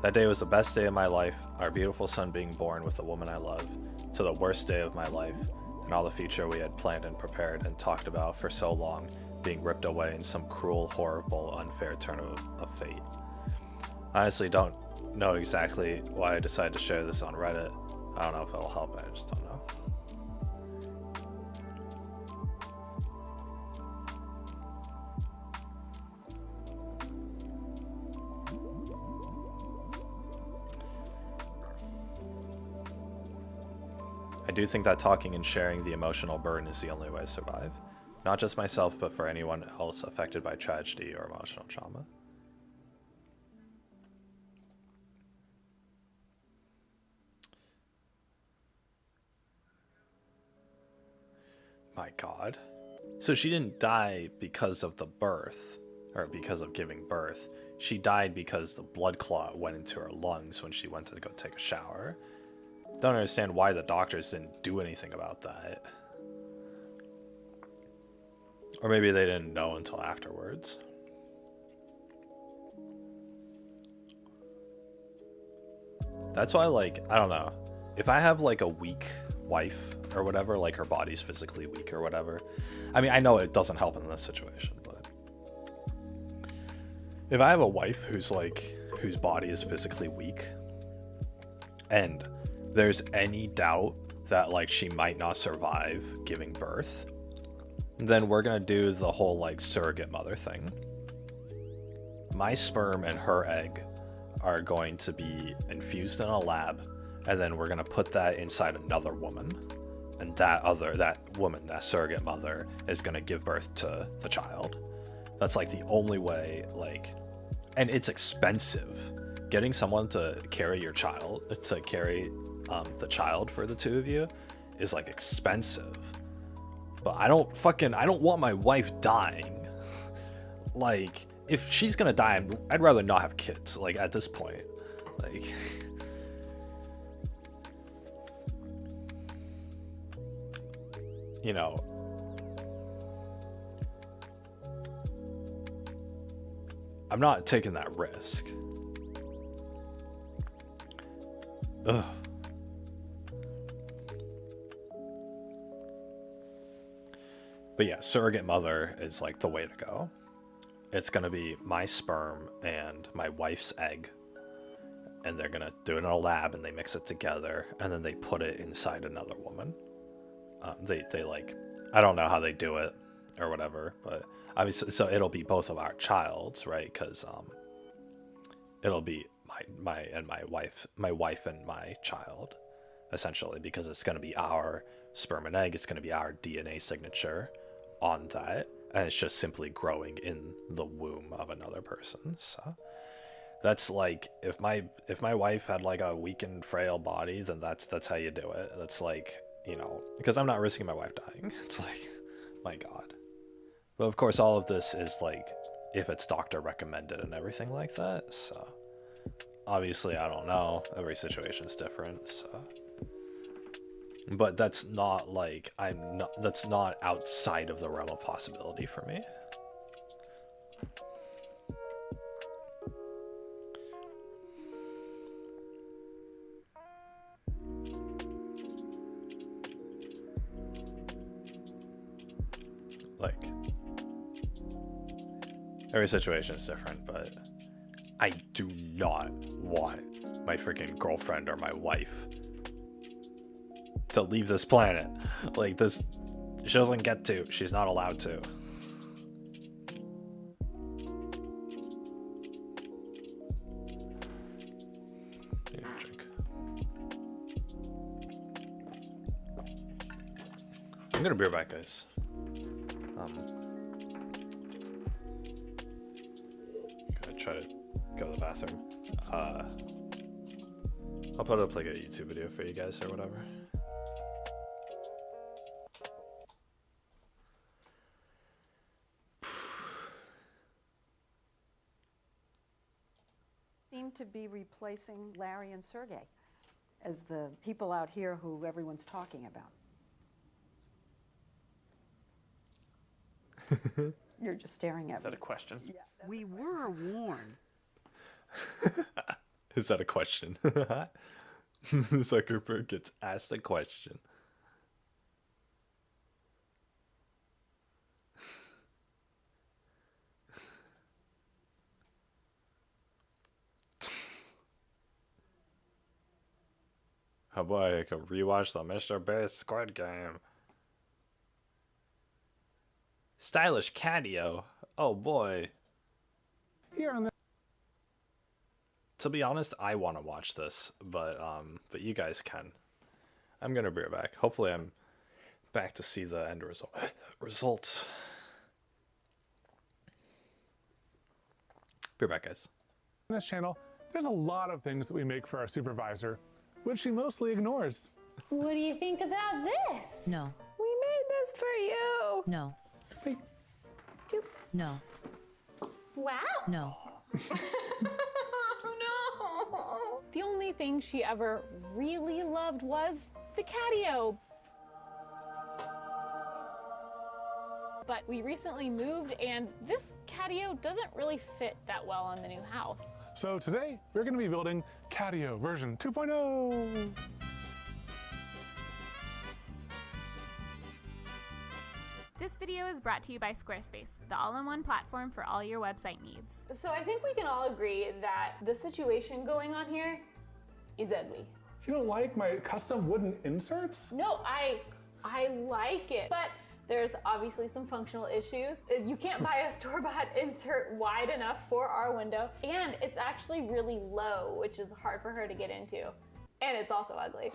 That day was the best day of my life, our beautiful son being born with the woman I love, to the worst day of my life, and all the future we had planned and prepared and talked about for so long being ripped away in some cruel, horrible, unfair turn of fate. I honestly don't know exactly why I decided to share this on Reddit. I don't know if it'll help, I just don't know. I do think that talking and sharing the emotional burden is the only way to survive. Not just myself, but for anyone else affected by tragedy or emotional trauma. My God. So she didn't die because of the birth, or because of giving birth. She died because the blood clot went into her lungs when she went to go take a shower. Don't understand why the doctors didn't do anything about that. Or maybe they didn't know until afterwards. That's why, like, I don't know. If I have, like, a weak wife or whatever, like her body's physically weak or whatever. I mean, I know it doesn't help in this situation, but if I have a wife whose body is physically weak and there's any doubt that like she might not survive giving birth, then we're gonna do the whole like surrogate mother thing. My sperm and her egg are going to be infused in a lab, and then we're gonna put that inside another woman, and that woman, that surrogate mother, is gonna give birth to the child. That's like the only way, like, and it's expensive. Getting someone to carry your child, to carry the child for the two of you is like expensive. But I don't want my wife dying. Like, if she's gonna die, I'd rather not have kids, like, at this point. Like, you know, I'm not taking that risk. Ugh. But yeah, surrogate mother is like the way to go. It's gonna be my sperm and my wife's egg, and they're gonna do it in a lab, and they mix it together, and then they put it inside another woman. They like, I don't know how they do it or whatever, but obviously, so it'll be both of our child's, right? Because it'll be my wife and my child, essentially, because it's gonna be our sperm and egg. It's gonna be our DNA signature on that, and it's just simply growing in the womb of another person. So that's like, if my wife had like a weak and frail body, then that's how you do it. That's like, you know, because I'm not risking my wife dying. It's like, my God. But of course, all of this is like if it's doctor recommended and everything like that. So obviously, I don't know. Every situation's different. So. But that's not like, that's not outside of the realm of possibility for me. Like, every situation is different, but I do not want my freaking girlfriend or my wife to leave this planet. Like, this, she doesn't get to. She's not allowed to. Here, drink. I'm gonna be right back, guys. Gonna try to go to the bathroom. I'll put up like a YouTube video for you guys or whatever. Seem to be replacing Larry and Sergey as the people out here who everyone's talking about. You're just staring at me. Is that a question? Yeah. We were warned. Is that a question? Zuckerberg gets asked a question. Oh boy, I can rewatch the Mr. Beast Squid Game. Stylish Catio. Oh boy. Here on the To be honest, I want to watch this, but you guys can. I'm gonna be right back. Hopefully, I'm back to see the end results. Be right back, guys. this channel, there's a lot of things that we make for our supervisor, which she mostly ignores. What do you think about this? No, We made this for you. no, Hey, no, Wow. no. Oh no. The only thing she ever really loved was the catio. But we recently moved and this catio doesn't really fit that well on the new house. so today we're going to be building Catio version 2.0. This video is brought to you by Squarespace, the all-in-one platform for all your website needs. So I think we can all agree that the situation going on here is ugly. You don't like my custom wooden inserts? No, I like it, but there's obviously some functional issues. You can't buy a store-bought insert wide enough for our window, and it's actually really low, which is hard for her to get into. And it's also ugly.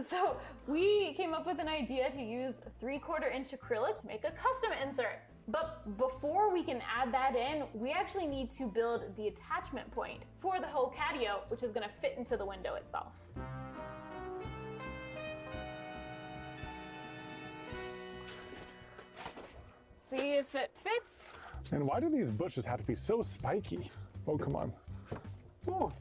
So we came up with an idea to use 3/4 inch acrylic to make a custom insert. But before we can add that in, we actually need to build the attachment point for the whole catio, which is gonna fit into the window itself. See if it fits. And why do these bushes have to be so spiky? Oh, come on. Oh,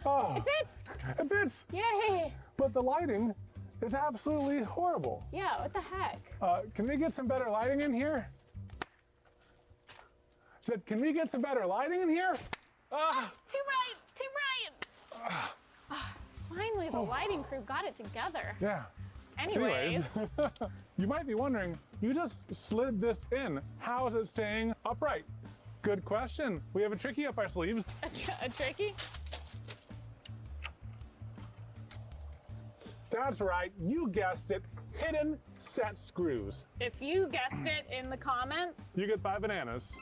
oh, It fits! it fits, Yay! but the lighting is absolutely horrible. Yeah, what the heck? Can we get some better lighting in here? I said, can we get some better lighting in here? Ah, Too bright! Too bright! Finally, the lighting crew got it together. yeah. Anyways, You might be wondering, you just slid this in. How is it staying upright? Good question. We have a tricky up our sleeves. a tricky? That's right, you guessed it, hidden set screws. If you guessed it in the comments, You get 5 bananas.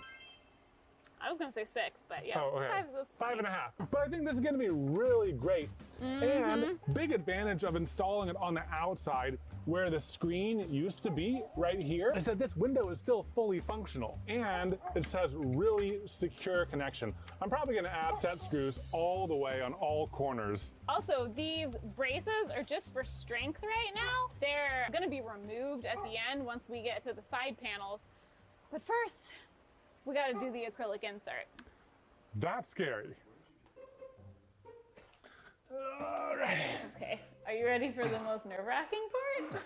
I was gonna say 6, but yeah, Oh, okay. that's 5.5. But I think this is gonna be really great. And big advantage of installing it on the outside where the screen used to be right here is that this window is still fully functional and it says really secure connection. I'm probably gonna add set screws all the way on all corners. Also, these braces are just for strength right now. They're gonna be removed at the end once we get to the side panels. But first, we gotta do the acrylic insert. That's scary. All right. Okay, are you ready for the most nerve-wracking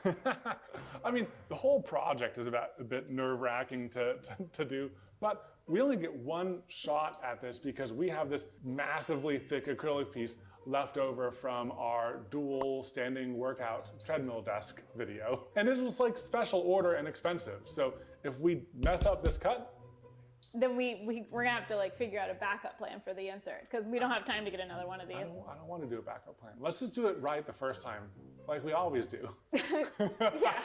part? I mean, the whole project is a bit nerve-wracking to do, but we only get one shot at this because we have this massively thick acrylic piece left over from our dual standing workout treadmill desk video. And it was like special order and expensive. So if we mess up this cut, Then we're gonna have to like figure out a backup plan for the insert because we don't have time to get another one of these. I don't want to do a backup plan. Let's just do it right the first time, like we always do. Yeah.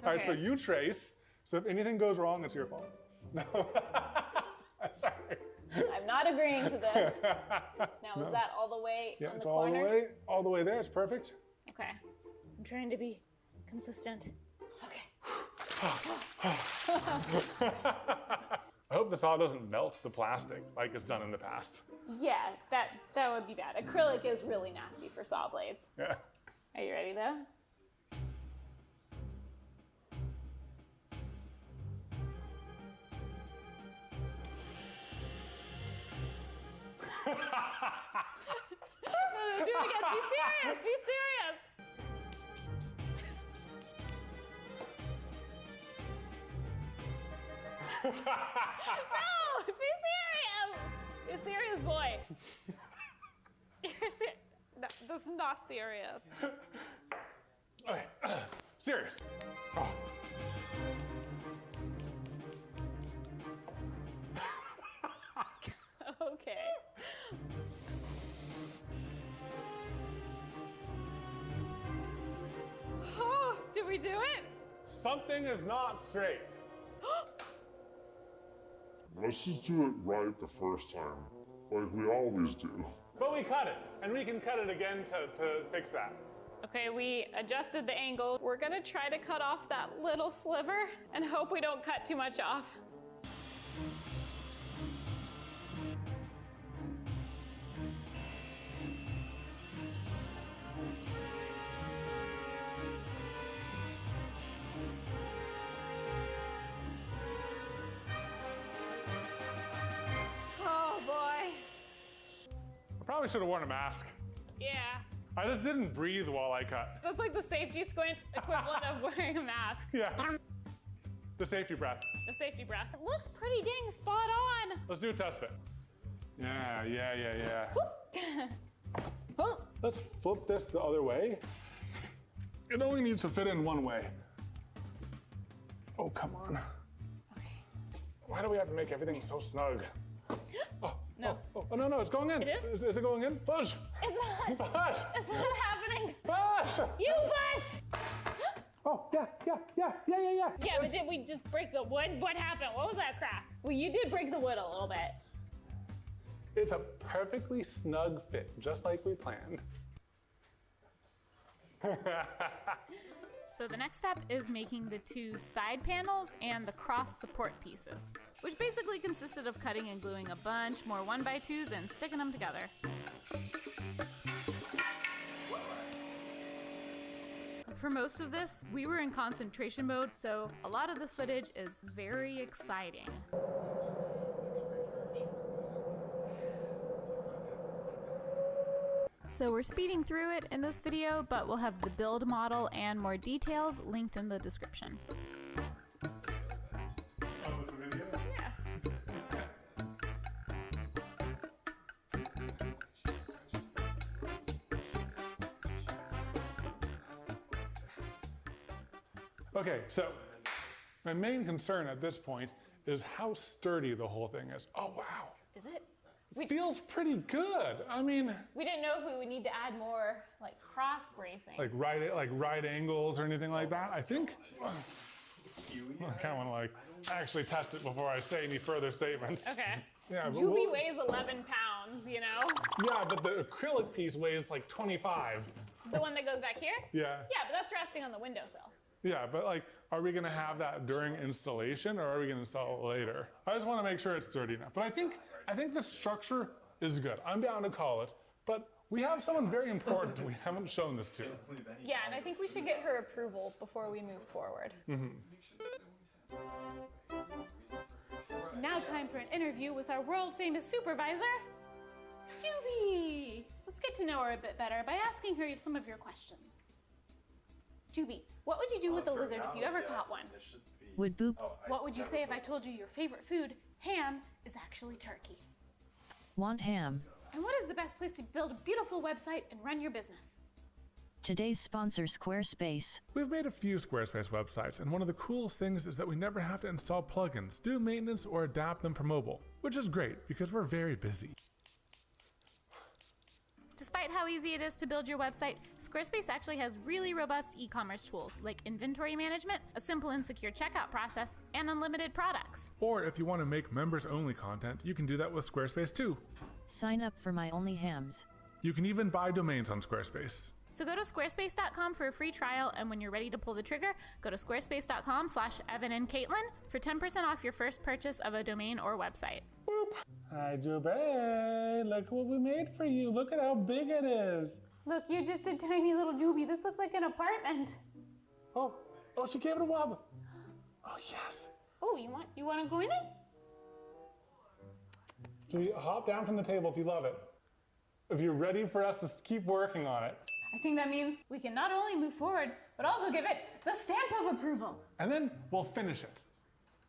All right, so you trace. So if anything goes wrong, it's your fault. No. Sorry. I'm not agreeing to this. Now, is that all the way Yeah, on it's the all corner? all the way there. It's perfect. Okay. I'm trying to be consistent. Okay. I hope the saw doesn't melt the plastic like it's done in the past. Yeah, that would be bad. Acrylic is really nasty for saw blades. Yeah. Are you ready though? No, do it again. Be serious. Be serious. No, be serious. You're serious, boy. You're serious. No, this is not serious. Okay. Serious. Oh. Okay. Oh, did we do it? Something is not straight. Let's just do it right the first time, like we always do. But we cut it, and we can cut it again to fix that. Okay, we adjusted the angle. We're gonna try to cut off that little sliver and hope we don't cut too much off. Oh boy. I probably should have worn a mask. Yeah. I just didn't breathe while I cut. That's like the safety squint equivalent of wearing a mask. Yeah. The safety breath. The safety breath. It looks pretty dang spot on. Let's do a test fit. Yeah. Oh, Let's flip this the other way. It only needs to fit in one way. Oh, come on. okay. Why do we have to make everything so snug? Oh, No. no, it's going in. It is? Is it going in? Push. It's not. Push. It's not happening. Push. You push. Oh, yeah. Yeah, but did we just break the wood? What happened? What was that crap? Well, you did break the wood a little bit. It's a perfectly snug fit, just like we planned. So the next step is making the two side panels and the cross support pieces, which basically consisted of cutting and gluing a bunch more 1x2s and sticking them together. For most of this, we were in concentration mode, so a lot of the footage is very exciting. So we're speeding through it in this video, but we'll have the build model and more details linked in the description. Okay, so my main concern at this point is how sturdy the whole thing is. Oh, wow. Is it? Feels pretty good. I mean, We didn't know if we would need to add more like cross bracing. like right angles or anything like that. I think I kind of want to like actually test it before I say any further statements. Okay. Yeah, but Juby we'll- weighs 11 pounds, you know? Yeah, but the acrylic piece weighs like 25. The one that goes back here? Yeah. Yeah, but that's resting on the windowsill. Yeah, but like, are we gonna have that during installation or are we gonna install it later? I just wanna make sure it's sturdy enough. But I think the structure is good. I'm down to call it, but we have someone very important we haven't shown this to. Yeah, and I think we should get her approval before we move forward. Now time for an interview with our world famous supervisor, Juby. Let's get to know her a bit better by asking her some of your questions. Juby, what would you do with a lizard if you ever caught one? Would boop. What would you say if I told you your favorite food, ham, is actually turkey? Want ham. And what is the best place to build a beautiful website and run your business? Today's sponsor, Squarespace. We've made a few Squarespace websites, and one of the coolest things is that we never have to install plugins, do maintenance, or adapt them for mobile, which is great because we're very busy. Despite how easy it is to build your website, Squarespace actually has really robust e-commerce tools like inventory management, a simple and secure checkout process, and unlimited products. Or if you want to make members-only content, you can do that with Squarespace too. Sign up for my only hams. You can even buy domains on Squarespace. So go to squarespace.com for a free trial, and when you're ready to pull the trigger, go to squarespace.com/Evan and Caitlin for 10% off your first purchase of a domain or website. Hi, Jubei. Look what we made for you. Look at how big it is. Look, you're just a tiny little Juby. This looks like an apartment. Oh, she gave it a wub. Oh, yes. Oh, you want to go in it? Juby, hop down from the table if you love it. If you're ready for us to keep working on it. I think that means we can not only move forward, but also give it the stamp of approval. And then we'll finish it.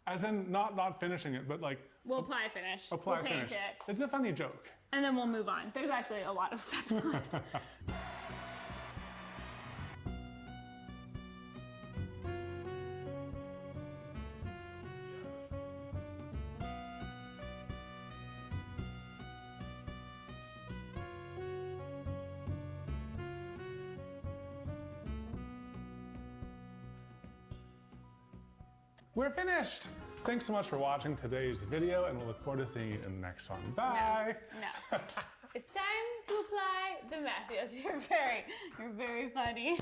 As in, not finishing it, but like... We'll apply finish. Apply we'll finish. Paint it. It's a funny joke. And then we'll move on. There's actually a lot of steps left. We're finished! Thanks so much for watching today's video, and we'll look forward to seeing you in the next one. Bye! No. It's time to apply the mesh. Yes, you're very funny.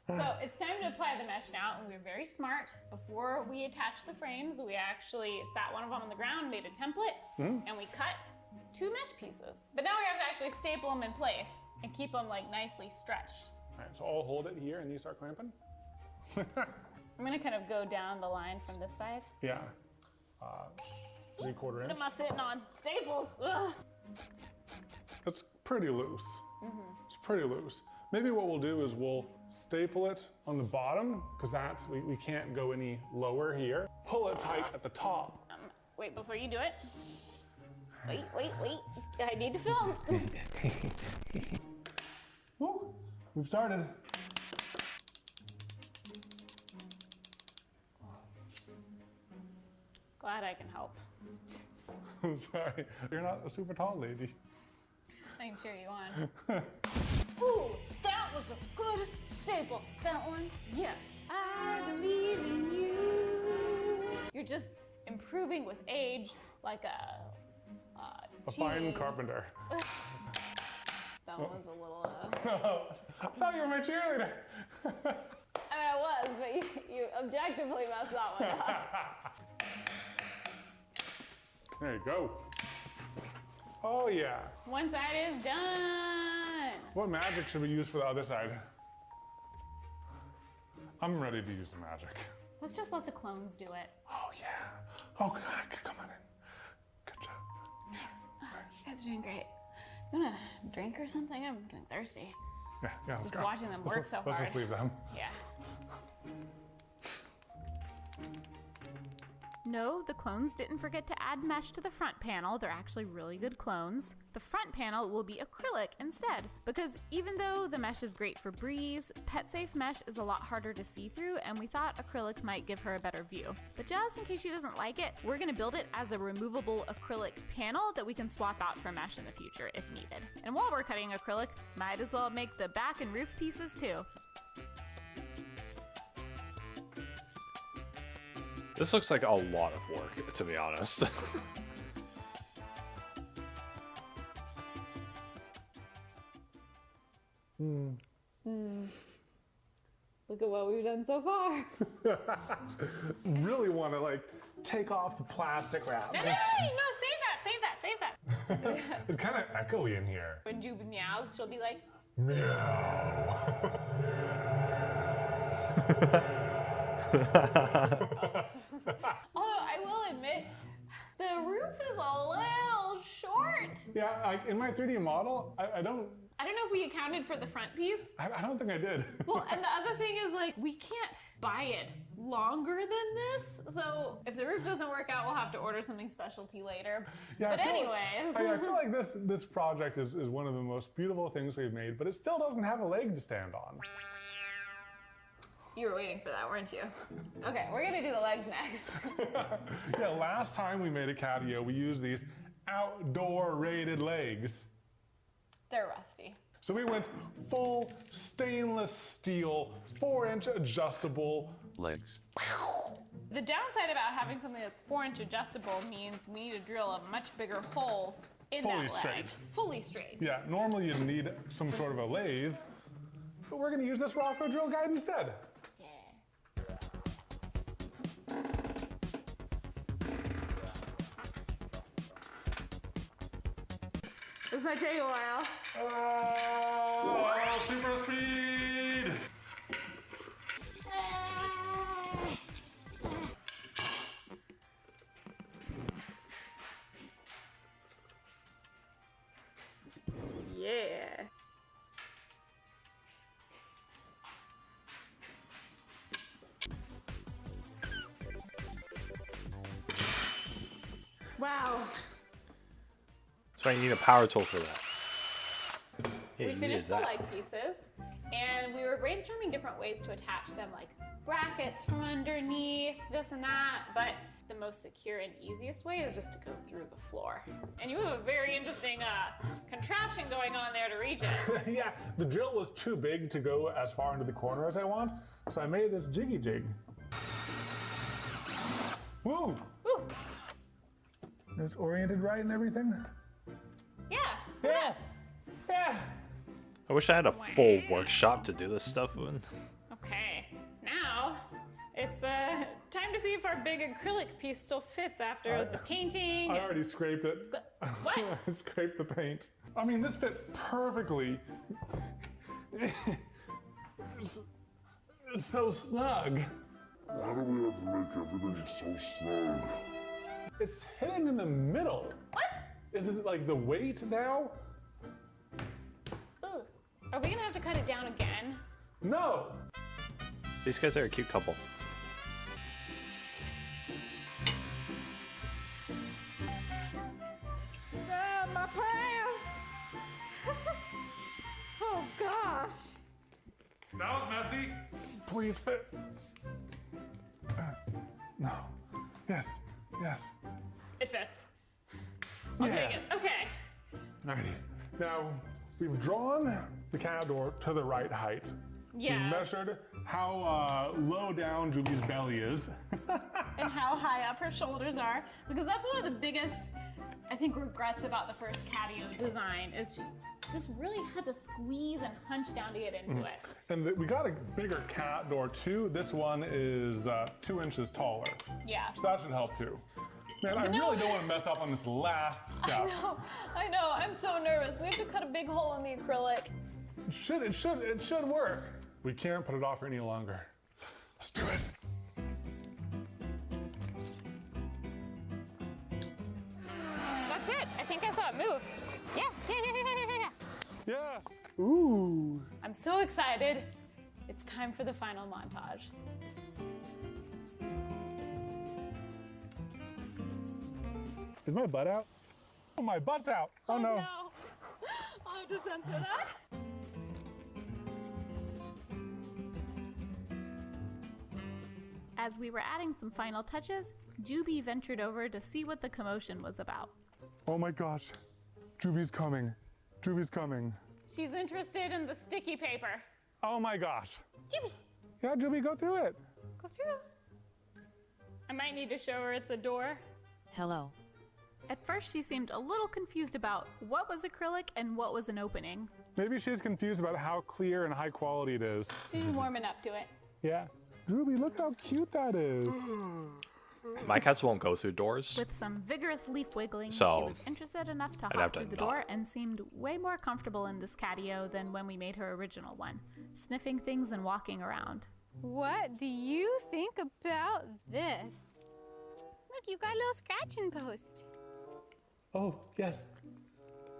So it's time to apply the mesh now, and we're very smart. Before we attached the frames, we actually sat one of them on the ground, made a template, and we cut 2 mesh pieces. But now we have to actually staple them in place and keep them like nicely stretched. All right, so I'll hold it here and you start clamping. I'm gonna kind of go down the line from this side. Yeah. 3/4 inch. What am I sitting on? Staples. Ugh. It's pretty loose. It's pretty loose. Maybe what we'll do is we'll staple it on the bottom, because that's, we can't go any lower here. Pull it tight at the top. Wait, before you do it. Wait. I need to film. Woo, we've started. Glad I can help. I'm sorry, you're not a super tall lady. I can cheer you on. Ooh, that was a good staple. That one, yes. I believe in you. You're just improving with age, like a fine carpenter. That one was a little. I thought you were my cheerleader. I mean, I was, but you objectively messed that one up. There you go. Oh yeah. One side is done. What magic should we use for the other side? I'm ready to use the magic. Let's just let the clones do it. Oh yeah. Oh, God, come on in. Good job. Nice. Oh, you guys are doing great. You want a drink or something? I'm getting thirsty. Yeah, let's Just go. watching them work so Let's hard. just leave them. Yeah. No, the clones didn't forget to add mesh to the front panel. They're actually really good clones. The front panel will be acrylic instead, because even though the mesh is great for breeze, PetSafe mesh is a lot harder to see through, and we thought acrylic might give her a better view. But just in case she doesn't like it, we're gonna build it as a removable acrylic panel that we can swap out for mesh in the future if needed. And while we're cutting acrylic, might as well make the back and roof pieces too. This looks like a lot of work, to be honest. Look at what we've done so far. Really want to like take off the plastic wrap. No, save that. It's kind of echoey in here. When Juba meows, she'll be like, Meow. although I will admit, the roof is a little short. Yeah, like in my 3D model, I don't I don't know if we accounted for the front piece. I don't think I did. Well, and the other thing is like, we can't buy it longer than this. So if the roof doesn't work out, we'll have to order something specialty later. Yeah, But I feel anyways. I feel like this project is one of the most beautiful things we've made, but it still doesn't have a leg to stand on. You were waiting for that, weren't you? Okay, we're gonna do the legs next. Yeah, last time we made a catio, we used these outdoor rated legs. They're rusty. So we went full stainless steel, 4-inch adjustable legs. The downside about having something that's 4-inch adjustable means we need to drill a much bigger hole in Fully that leg. straight. Fully straight. Yeah, normally you'd need some sort of a lathe, but we're gonna use this Rocco drill guide instead. This might take a while. Oh, super speed! Yeah. Wow. That's why you need a power tool for that. Yeah, We you finished use the that. leg pieces, and we were brainstorming different ways to attach them, like brackets from underneath, this and that, but the most secure and easiest way is just to go through the floor. And you have a very interesting contraption going on there to reach it. Yeah, the drill was too big to go as far into the corner as I want, so I made this jiggy jig. Woo! Woo. It's oriented right and everything. Yeah. Yeah! Yeah! I wish I had a full workshop to do this stuff in. Okay, now it's time to see if our big acrylic piece still fits after the painting. I already scraped it. What? I scraped the paint. I mean, this fit perfectly. It's so snug. Why do we have to make everything so snug? It's hitting in the middle. What? Is it like the weight now? Ugh. Are we gonna have to cut it down again? No. These guys are a cute couple. My pants! Oh gosh! That was messy. Please fit. No. Yes. Yes. It fits. I'll take it. Okay. Alrighty. Now, we've drawn the cat door to the right height. Yeah. We measured how low down Julie's belly is. And how high up her shoulders are, because that's one of the biggest, I think, regrets about the first catio design is she just really had to squeeze and hunch down to get into it. And we got a bigger cat door too. This one is 2 inches taller. Yeah. So that should help too. Man, I really don't want to mess up on this last step. I know. I'm so nervous. We have to cut a big hole in the acrylic. It should work. We can't put it off any longer. Let's do it. That's it. I think I saw it move. Yeah. Yes. Ooh. I'm so excited. It's time for the final montage. Is my butt out? Oh, my butt's out. Oh no. I'll have to censor that. As we were adding some final touches, Juby ventured over to see what the commotion was about. Oh my gosh. Juby's coming. Juby's coming. She's interested in the sticky paper. Oh my gosh. Juby, Yeah, Juby, go through it. go through. I might need to show her it's a door. Hello. At first, she seemed a little confused about what was acrylic and what was an opening. Maybe she's confused about how clear and high quality it is. She's warming up to it. Yeah. Juby, look how cute that is. My cats won't go through doors. With some vigorous leaf wiggling, So, she was interested enough to I'd hop have to through the not. door and seemed way more comfortable in this catio than when we made her original one, sniffing things and walking around. What do you think about this? Look, you've got a little scratching post. Oh, yes.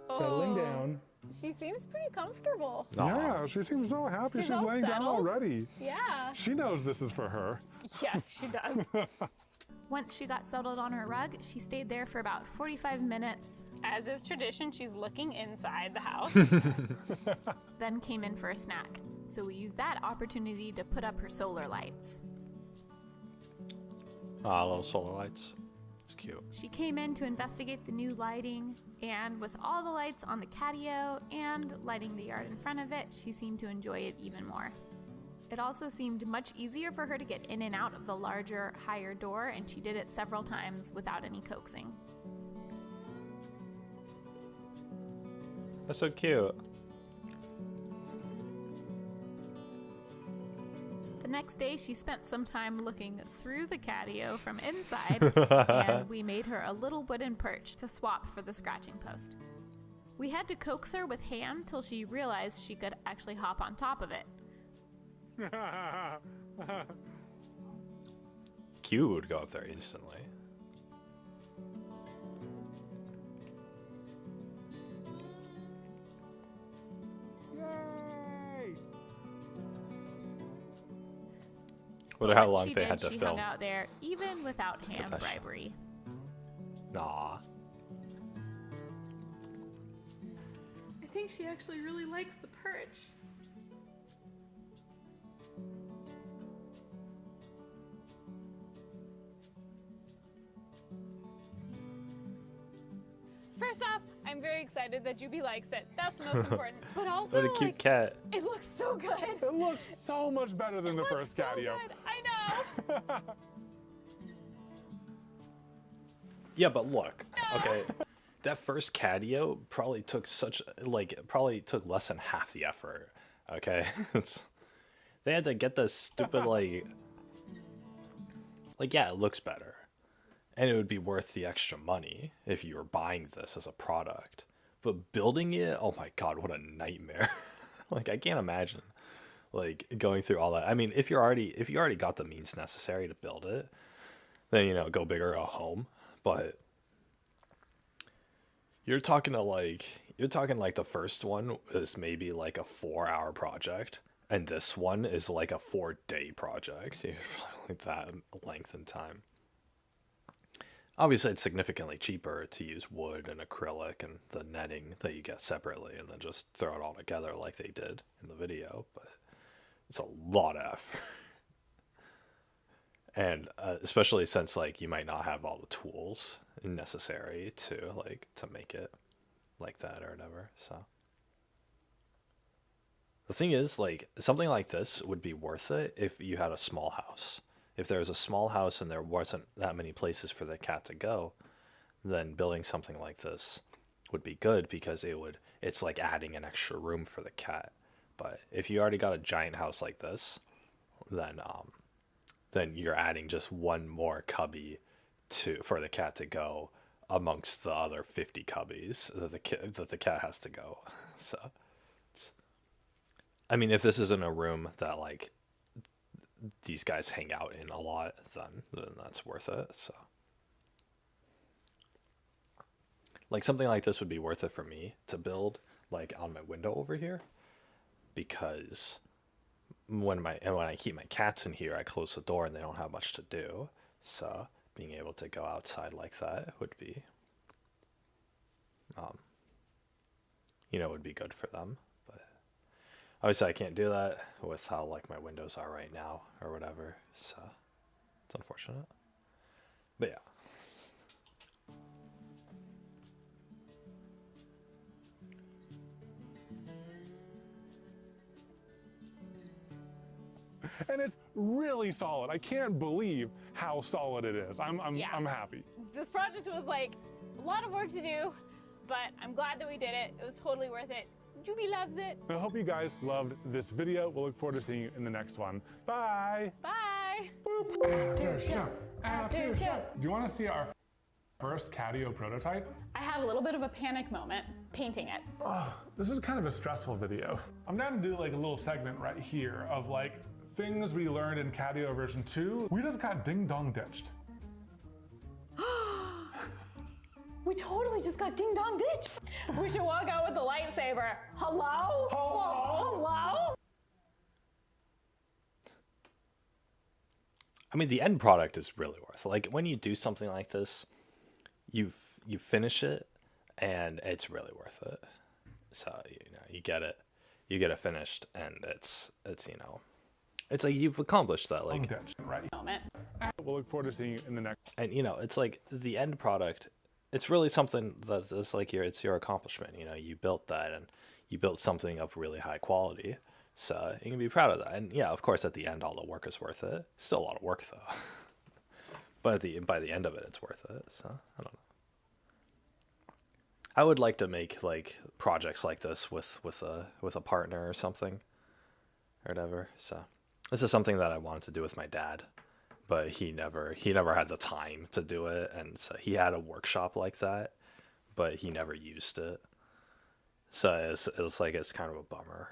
Settling down. She seems pretty comfortable. Yeah, she seems so happy. She's She's all laying down settled. already. Yeah. She knows this is for her. Yeah, she does. Once she got settled on her rug, she stayed there for about 45 minutes. As is tradition, she's looking inside the house. Then came in for a snack. So we used that opportunity to put up her solar lights. Ah, little solar lights. It's cute. She came in to investigate the new lighting, and with all the lights on the catio and lighting the yard in front of it, she seemed to enjoy it even more. It also seemed much easier for her to get in and out of the larger, higher door, and she did it several times without any coaxing. That's so cute. The next day, she spent some time looking through the catio from inside, and we made her a little wooden perch to swap for the scratching post. We had to coax her with hand till she realized she could actually hop on top of it. Q would go up there instantly. Yay! Wonder how What long she they did, had to she film. hung out there even without ham Confession. bribery. Nah. I think she actually really likes the perch. First off, I'm very excited that Juby likes it. That's the most important. But also, What a cute like, cat. it looks so good. It looks so much better than the first so catio. good. I know. Yeah, but look, okay, that first catio probably took less than half the effort. Okay, they had to get this stupid like yeah, it looks better, and it would be worth the extra money if you were buying this as a product. But building it, oh my god, what a nightmare! Like I can't imagine like going through all that. I mean, if you already got the means necessary to build it, then go big or go home. But you're talking like the first one is maybe like a 4-hour project, and this one is like a 4-day project. Like that length and time. Obviously, it's significantly cheaper to use wood and acrylic and the netting that you get separately, and then just throw it all together like they did in the video. But it's a lot of effort. And especially since like you might not have all the tools necessary to make it like that or whatever. So the thing is, like, something like this would be worth it if you had a small house. If there was a small house and there wasn't that many places for the cat to go, then building something like this would be good because it's like adding an extra room for the cat. But if you already got a giant house like this, then you're adding just one more cubby for the cat to go amongst the other 50 cubbies that the cat has to go. So, I mean, if this isn't a room that like these guys hang out in a lot, then that's worth it. So, like something like this would be worth it for me to build like on my window over here, because when I keep my cats in here, I close the door and they don't have much to do. So being able to go outside like that would be, would be good for them. But obviously I can't do that with how like my windows are right now or whatever. So it's unfortunate. But yeah. And it's really solid. I can't believe how solid it is. I'm happy. This project was like a lot of work to do, but I'm glad that we did it. It was totally worth it. Juby loves it. I hope you guys loved this video. We'll look forward to seeing you in the next one. Bye. Bye. After show. After show. Do you want to see our first catio prototype? I had a little bit of a panic moment painting it. Oh, this is kind of a stressful video. I'm down to do like a little segment right here of like things we learned in catio version 2. We just got ding dong ditched. We totally just got ding dong ditch. We should walk out with the lightsaber. Hello? Hello? I mean, the end product is really worth it. Like, when you do something like this, you finish it, and it's really worth it. So, you get it finished, and it's it's like you've accomplished that. Like, right. Moment. We'll look forward to seeing you in the next. and it's like the end product. It's really something that's like it's your accomplishment. You built that, and you built something of really high quality. So you can be proud of that. And yeah, of course, at the end, all the work is worth it. Still a lot of work though. But by the end of it, it's worth it. So I don't know. I would like to make like projects like this with a partner or something, or whatever. So this is something that I wanted to do with my dad, but he never had the time to do it, and so he had a workshop like that, but he never used it. So it's like it's kind of a bummer.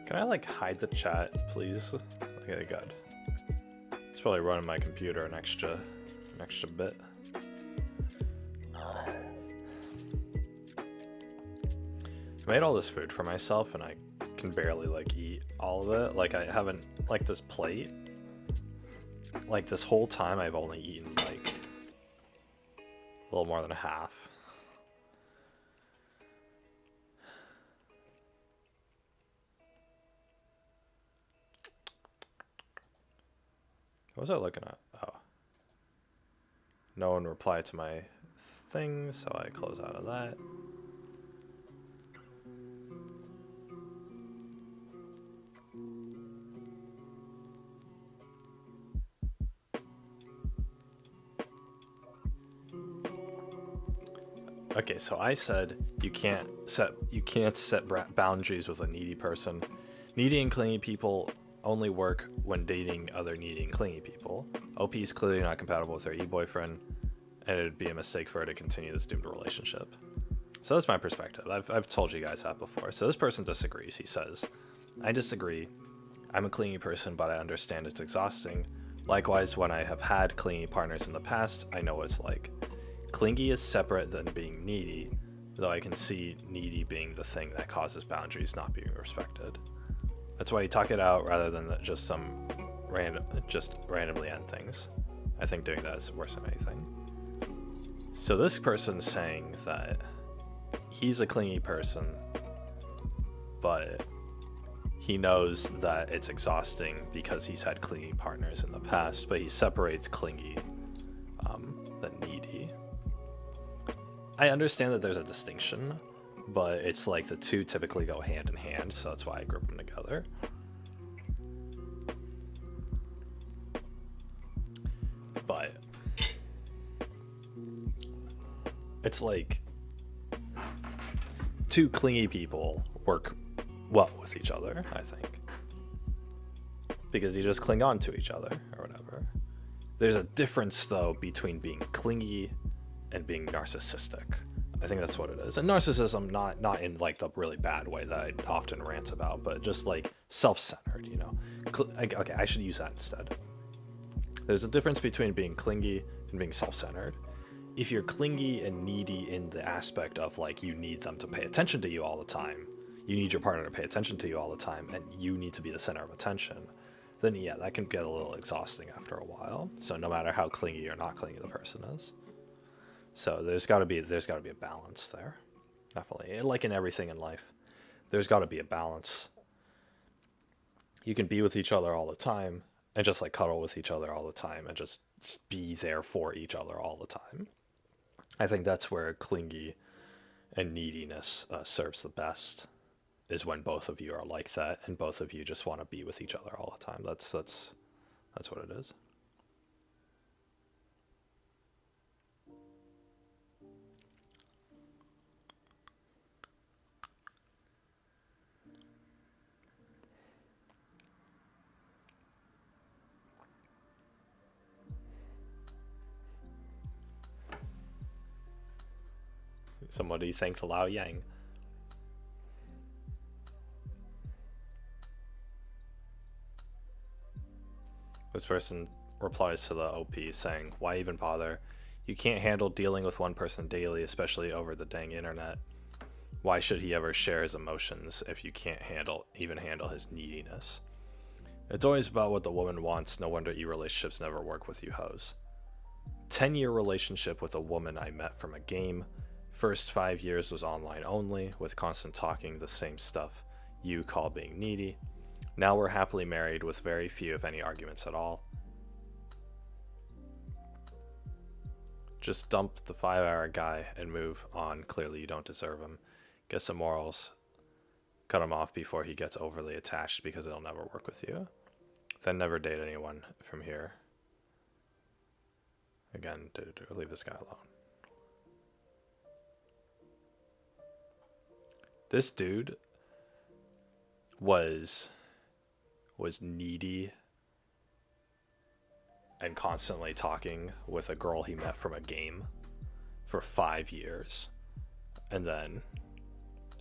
Can I like hide the chat, please? Okay, good. It's probably running my computer an extra bit. I made all this food for myself, and I can barely like eat all of it. Like, I haven't, like, this plate, like this whole time I've only eaten like a little more than half. What was I looking at? Oh. No one replied to my thing, so I close out of that. Okay, so I said you can't set boundaries with a needy person. Needy and clingy people only work when dating other needy and clingy people. OP is clearly not compatible with her e-boyfriend, and it'd be a mistake for her to continue this doomed relationship. So that's my perspective. I've told you guys that before. So this person disagrees. He says, I disagree. I'm a clingy person, but I understand it's exhausting. Likewise, when I have had clingy partners in the past, I know what it's like. Clingy is separate than being needy, though I can see needy being the thing that causes boundaries not being respected. That's why you talk it out rather than just randomly end things. I think doing that is worse than anything. So this person's saying that he's a clingy person, but he knows that it's exhausting because he's had clingy partners in the past, but he separates clingy than needy. I understand that there's a distinction, but it's like the two typically go hand in hand, so that's why I group them together. But it's like two clingy people work well with each other, I think, because you just cling on to each other or whatever. There's a difference though between being clingy and being narcissistic. I think that's what it is. And narcissism, not in like the really bad way that I often rant about, but just like self-centered, you know. Okay, I should use that instead. There's a difference between being clingy and being self-centered. If you're clingy and needy in the aspect of like you need them to pay attention to you all the time, you need your partner to pay attention to you all the time, and you need to be the center of attention, then yeah, that can get a little exhausting after a while. So no matter how clingy or not clingy the person is. So there's got to be a balance there, definitely. And like in everything in life, there's got to be a balance. You can be with each other all the time and just like cuddle with each other all the time and just be there for each other all the time. I think that's where clingy and neediness serves the best, is when both of you are like that and both of you just want to be with each other all the time. That's what it is. Somebody thanked Lao Yang. This person replies to the OP saying, why even bother? You can't handle dealing with one person daily, especially over the dang internet. Why should he ever share his emotions if you can't even handle his neediness? It's always about what the woman wants. No wonder e-relationships never work with you hoes. 10-year relationship with a woman I met from a game. First 5 years was online only, with constant talking the same stuff you call being needy. Now we're happily married with very few if any arguments at all. Just dump the 5-hour guy and move on. Clearly you don't deserve him. Get some morals. Cut him off before he gets overly attached because it'll never work with you. Then never date anyone from here. Again, leave this guy alone. This dude was needy and constantly talking with a girl he met from a game for 5 years, and then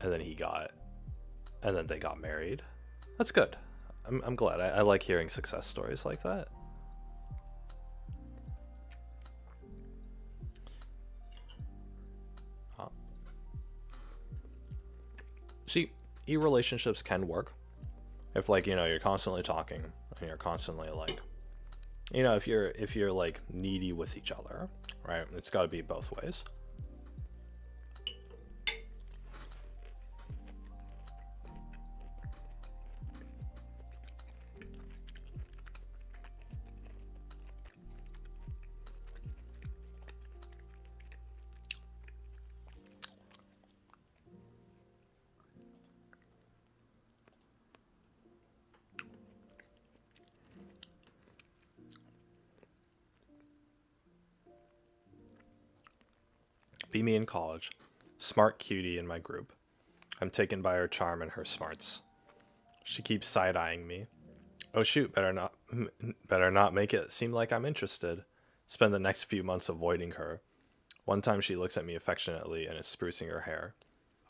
they got married. That's good. I'm glad. I like hearing success stories like that. See, e-relationships can work if, like, you know, you're constantly talking and you're constantly, like, you know, if you're like needy with each other, right? It's got to be both ways. Be me in college. Smart cutie in my group. I'm taken by her charm and her smarts. She keeps side-eyeing me. Oh shoot, better not make it seem like I'm interested. Spend the next few months avoiding her. One time she looks at me affectionately and is sprucing her hair.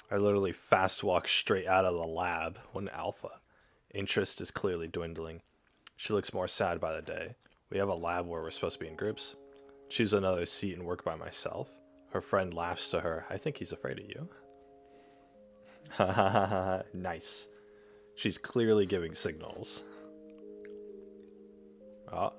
I literally fast walk straight out of the lab when alpha. Interest is clearly dwindling. She looks more sad by the day. We have a lab where we're supposed to be in groups. Choose another seat and work by myself. Her friend laughs to her. I think he's afraid of you. Ha ha ha ha. Nice. She's clearly giving signals. Oh.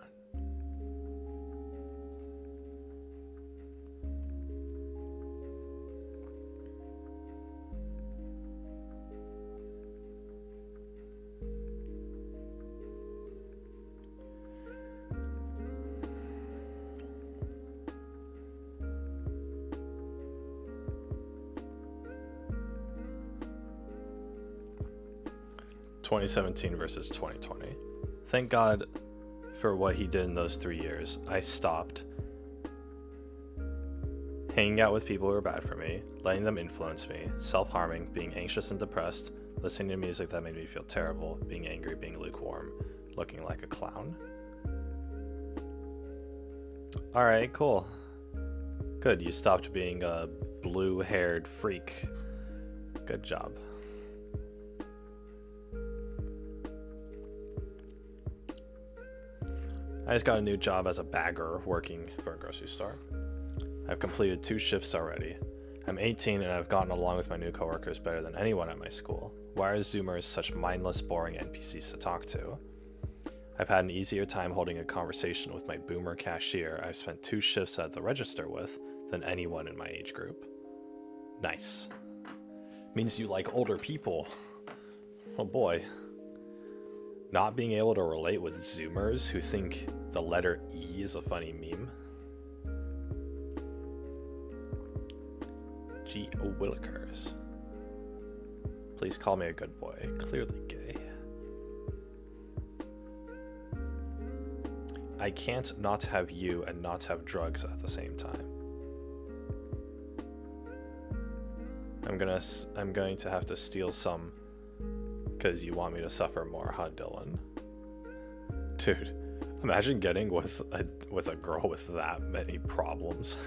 ...2017 versus 2020. Thank God for what he did in those 3 years. I stopped hanging out with people who were bad for me, letting them influence me, self-harming, being anxious and depressed, listening to music that made me feel terrible, being angry, being lukewarm, looking like a clown. Alright, cool. Good, you stopped being a blue-haired freak. Good job. I just got a new job as a bagger working for a grocery store. I've completed 2 shifts already. I'm 18 and I've gotten along with my new coworkers better than anyone at my school. Why are Zoomers such mindless, boring NPCs to talk to? I've had an easier time holding a conversation with my boomer cashier I've spent 2 shifts at the register with than anyone in my age group. Nice. Means you like older people. Oh boy. Not being able to relate with Zoomers who think the letter E is a funny meme. G. Willikers. Please call me a good boy. Clearly gay. I can't not have you and not have drugs at the same time. I'm going to have to steal some because you want me to suffer more, huh, Dylan? Dude, imagine getting with a girl with that many problems.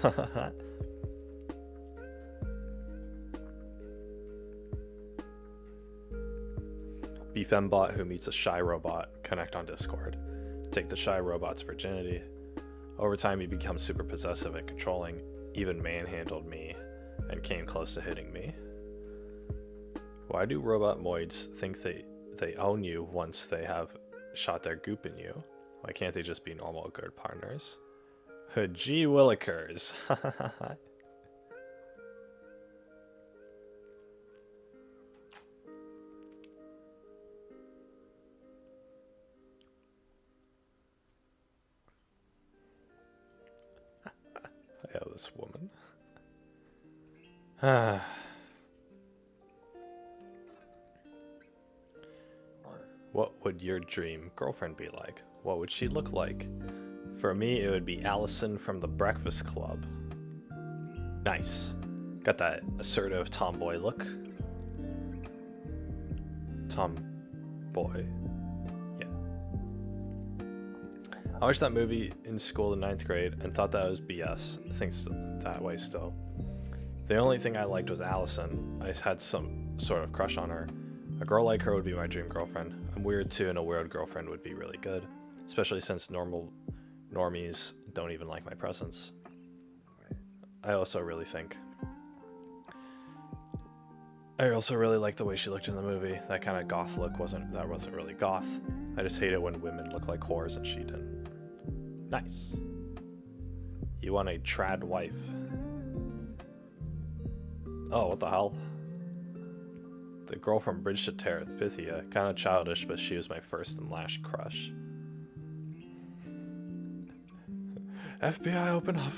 Be fembot who meets a shy robot, connect on Discord. Take the shy robot's virginity. Over time, he becomes super possessive and controlling, even manhandled me, and came close to hitting me. Why do robot moids think they own you once they have shot their goop in you? Why can't they just be normal good partners? Gee willikers. Yeah, this woman. What would your dream girlfriend be like? What would she look like? For me, it would be Allison from The Breakfast Club. Nice. Got that assertive tomboy look. Tomboy. Yeah. I watched that movie in school in 9th grade and thought that was BS. I think that way still. The only thing I liked was Allison. I had some sort of crush on her. A girl like her would be my dream girlfriend. I'm weird too, and a weird girlfriend would be really good. Especially since normies don't even like my presence. I also really like the way she looked in the movie. That kind of goth look wasn't really goth. I just hate it when women look like whores and she didn't. Nice. You want a trad wife. Oh, what the hell? The girl from Bridge to Terabithia. Kind of childish, but she was my first and last crush. FBI, open up.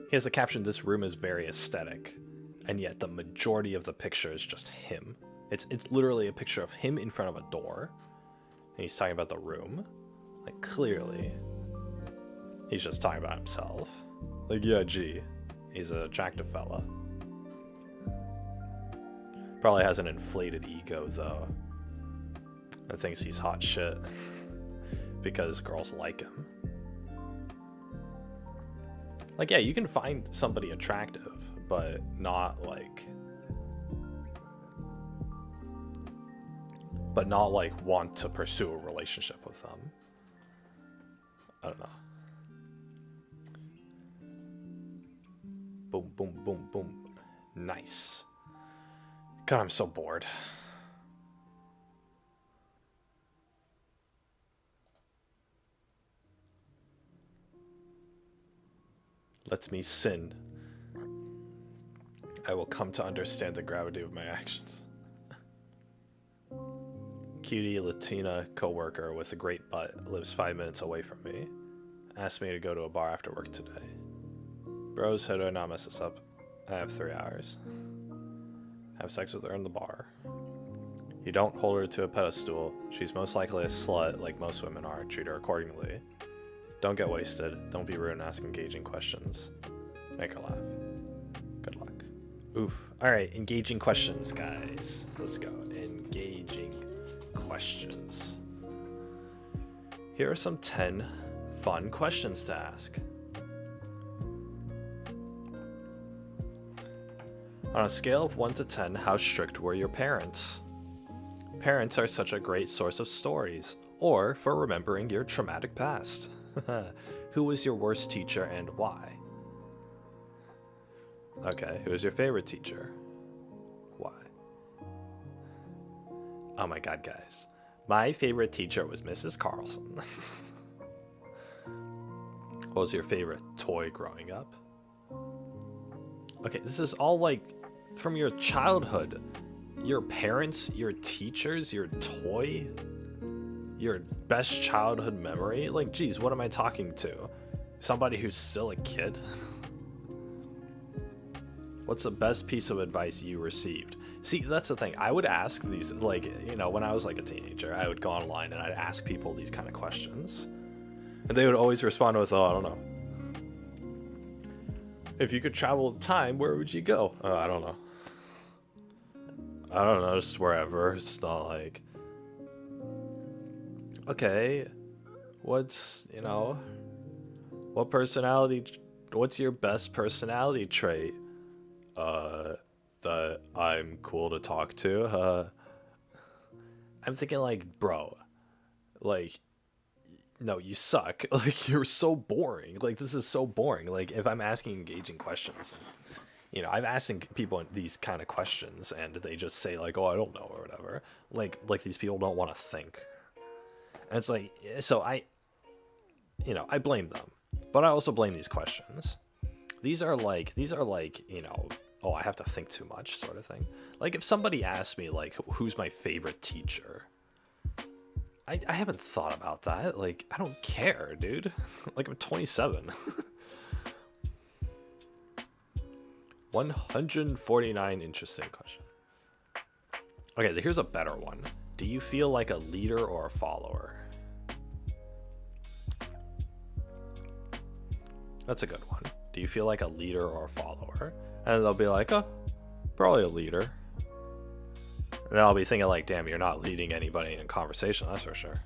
He has a caption, "This room is very aesthetic," and yet the majority of the picture is just him. It's literally a picture of him in front of a door, and he's talking about the room. Like, clearly, he's just talking about himself. Like, yeah, gee, he's an attractive fella. Probably has an inflated ego, though, and thinks he's hot shit because girls like him. Like, yeah, you can find somebody attractive, but not like want to pursue a relationship with them. I don't know. Boom, boom, boom, boom. Nice. God, I'm so bored. Let me sin. I will come to understand the gravity of my actions. Cutie Latina coworker with a great butt lives 5 minutes away from me. Asked me to go to a bar after work today. Bros, how do I not mess this up? I have 3 hours. Have sex with her in the bar. You don't hold her to a pedestal. She's most likely a slut, like most women are. Treat her accordingly. Don't get wasted. Don't be rude and ask engaging questions. Make her laugh. Good luck. Oof. Alright, engaging questions, guys. Let's go. Engaging questions. Here are some 10 fun questions to ask. On a scale of 1 to 10, how strict were your parents? Parents are such a great source of stories, or for remembering your traumatic past. Who was your worst teacher and why? Okay, who was your favorite teacher? Why? Oh my god, guys. My favorite teacher was Mrs. Carlson. What was your favorite toy growing up? Okay, this is all like from your childhood. Your parents, your teachers, your toy, your best childhood memory. Like, geez, what am I talking to? Somebody who's still a kid? What's the best piece of advice you received? See, that's the thing. I would ask these, like, you know, when I was like a teenager, I would go online and I'd ask people these kind of questions. And they would always respond with, oh, I don't know. If you could travel time, where would you go? I don't know. I don't know, just wherever. It's not like... Okay, what's, you know... What personality what's your best personality trait? That I'm cool to talk to. I'm thinking like, bro, like, no, you suck. Like, you're so boring. Like, this is so boring. Like, if I'm asking engaging questions, you know, I'm asking people these kind of questions, and they just say like, oh, I don't know, or whatever. Like these people don't want to think. And it's like, so I blame them, but I also blame these questions. These are like, you know, oh, I have to think too much sort of thing. Like, if somebody asks me, like, who's my favorite teacher? I haven't thought about that. Like, I don't care, dude. Like, I'm 27. 149 interesting question. Okay, here's a better one. Do you feel like a leader or a follower? That's a good one. Do you feel like a leader or a follower? And they'll be like, oh, probably a leader. And I'll be thinking like, damn, you're not leading anybody in conversation, that's for sure.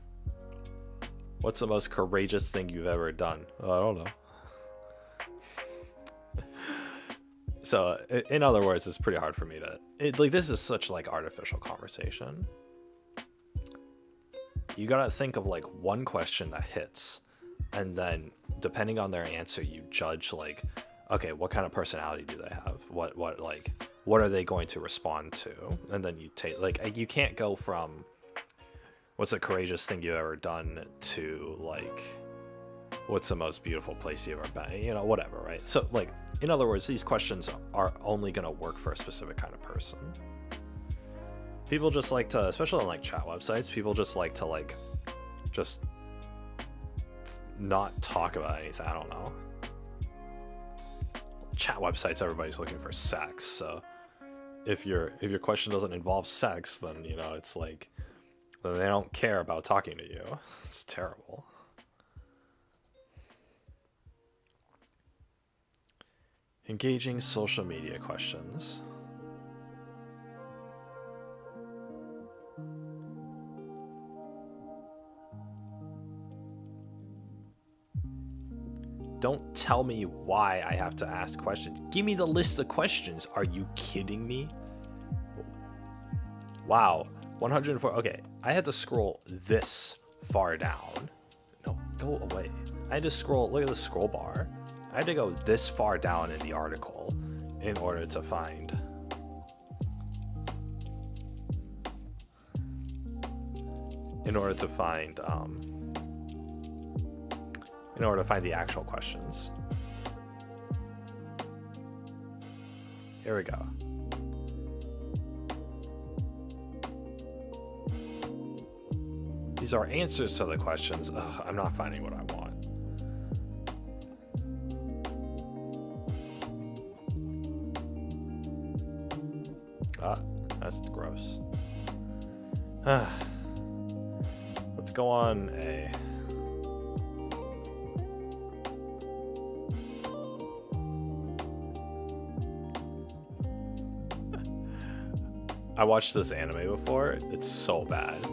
What's the most courageous thing you've ever done? I don't know. So, in other words, it's pretty hard for me to... like, this is such, like, artificial conversation. You gotta think of, like, one question that hits. And then, depending on their answer, you judge, like, okay, what kind of personality do they have? What are they going to respond to? And then you take... like, you can't go from... what's the courageous thing you've ever done to, like... what's the most beautiful place you've ever been? You know, whatever, right? So, like, in other words, these questions are only going to work for a specific kind of person. People just like to, especially on, like, chat websites, people just like to, like, just not talk about anything. I don't know. Chat websites, everybody's looking for sex, so if your question doesn't involve sex, then, you know, it's like, then they don't care about talking to you. It's terrible. Engaging social media questions. Don't tell me why I have to ask questions. Give me the list of questions. Are you kidding me? Wow. 104. Okay, I had to scroll this far down. No, go away. I had to scroll. Look at the scroll bar. I had to go this far down in the article in order to find the actual questions. Here we go. These are answers to the questions. Ugh, I'm not finding what I want. That's gross. Let's go on a... I watched this anime before. It's so bad.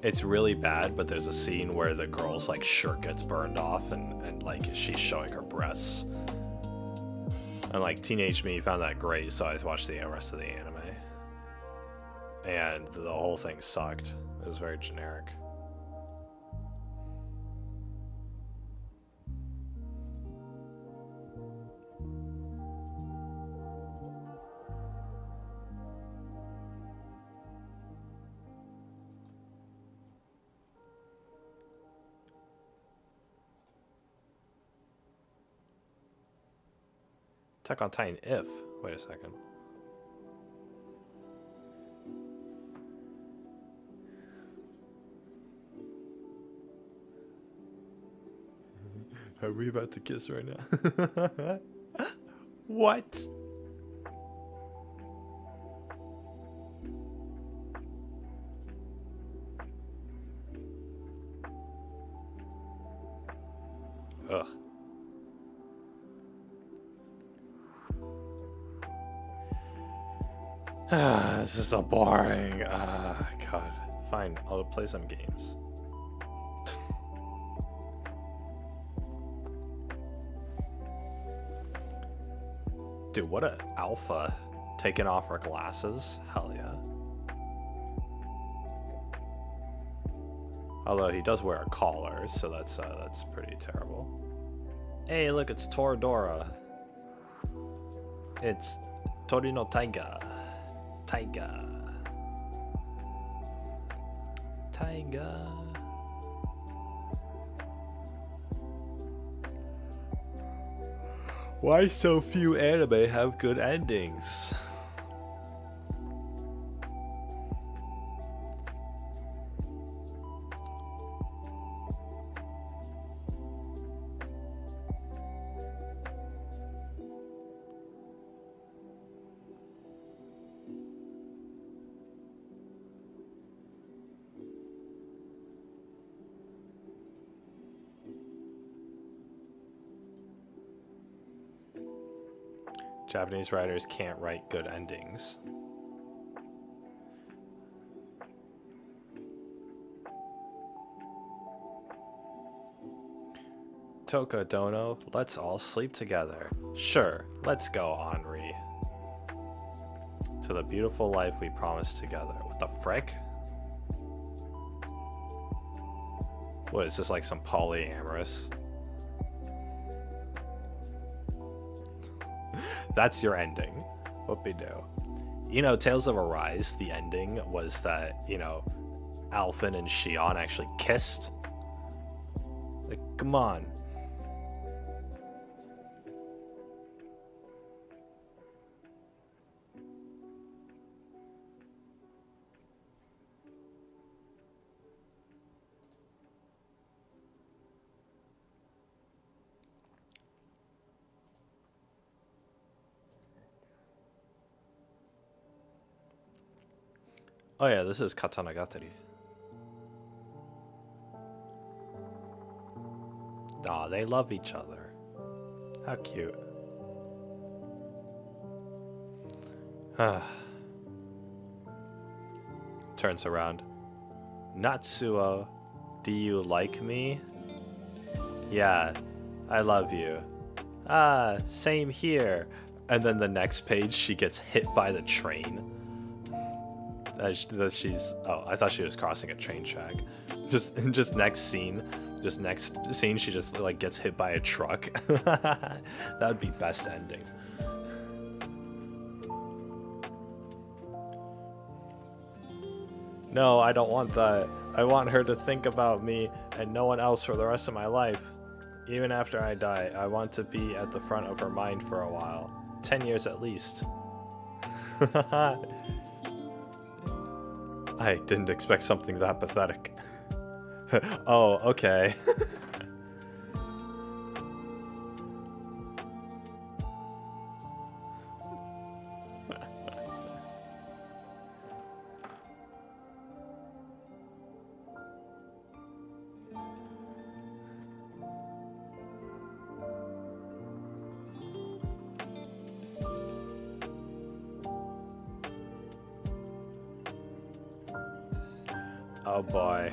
It's really bad, but there's a scene where the girl's, like, shirt gets burned off and like, she's showing her breasts. And, like, teenage me found that great, so I watched the rest of the anime. And the whole thing sucked. It was very generic. Attack on Titan if. Wait a second. Are we about to kiss right now? What? Ugh. This is so boring. God. Fine, I'll play some games. Dude, what a alpha. Taking off her glasses. Hell yeah. Although he does wear a collar, so that's pretty terrible. Hey, look, it's Toradora. It's Torino Taiga. Taiga. Taiga. Why so few anime have good endings? Japanese writers can't write good endings. Toka Dono, let's all sleep together. Sure, let's go, Henri. To the beautiful life we promised together. What the frick? What is this, like some polyamorous? That's your ending. Whoopie-doo. You know, Tales of Arise, the ending was that, you know, Alphen and Xion actually kissed. Like, come on. Oh yeah, this is Katanagatari. Aw, they love each other. How cute. Turns around. Natsuo, do you like me? Yeah, I love you. Ah, same here. And then the next page, she gets hit by the train. She's oh, I thought she was crossing a train track. Just next scene, she just like gets hit by a truck. That would be best ending. No, I don't want that. I want her to think about me and no one else for the rest of my life. Even after I die, I want to be at the front of her mind for a while. 10 years at least. I didn't expect something that pathetic. Oh, okay. Oh boy.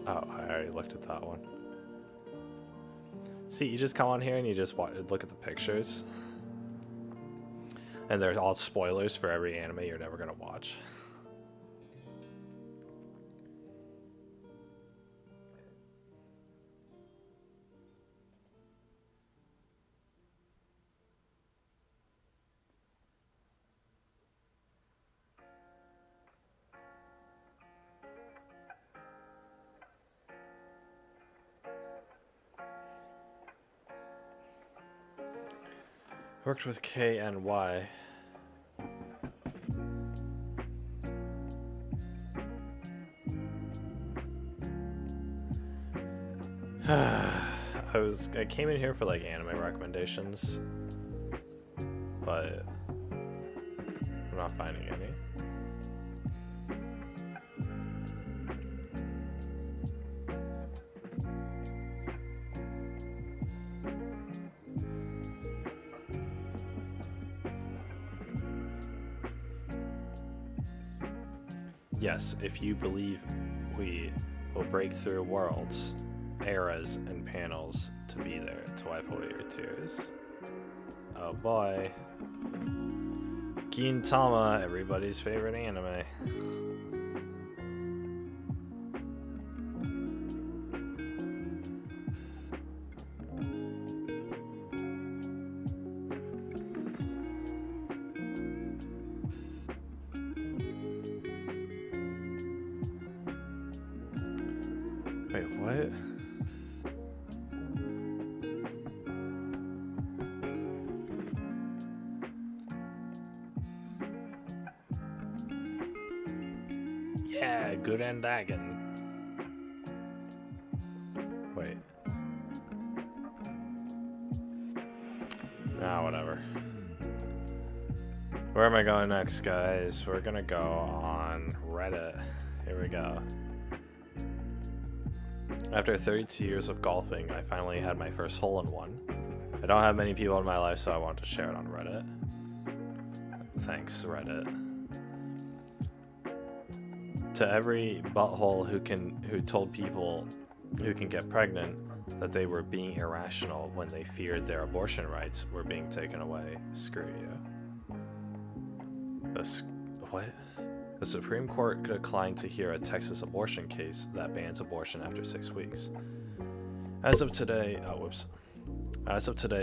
Oh, I already looked at that one. See, you just come on here and you just look at the pictures. And they're all spoilers for every anime you're never gonna watch. Worked with K and Y. I came in here for like anime recommendations, but I'm not finding any. Yes, if you believe we will break through worlds, eras and panels to be there to wipe away your tears. Oh boy. Gintama, everybody's favorite anime. Wait, what? Yeah, Gurren Lagann. Wait. Ah, whatever. Where am I going next, guys? We're gonna go on Reddit. Here we go. After 32 years of golfing, I finally had my first hole-in-one. I don't have many people in my life, so I wanted to share it on Reddit. Thanks, Reddit. To every butthole who told people who can get pregnant that they were being irrational when they feared their abortion rights were being taken away, screw you. What? The Supreme Court declined to hear a Texas abortion case that bans abortion after 6 weeks. As of today,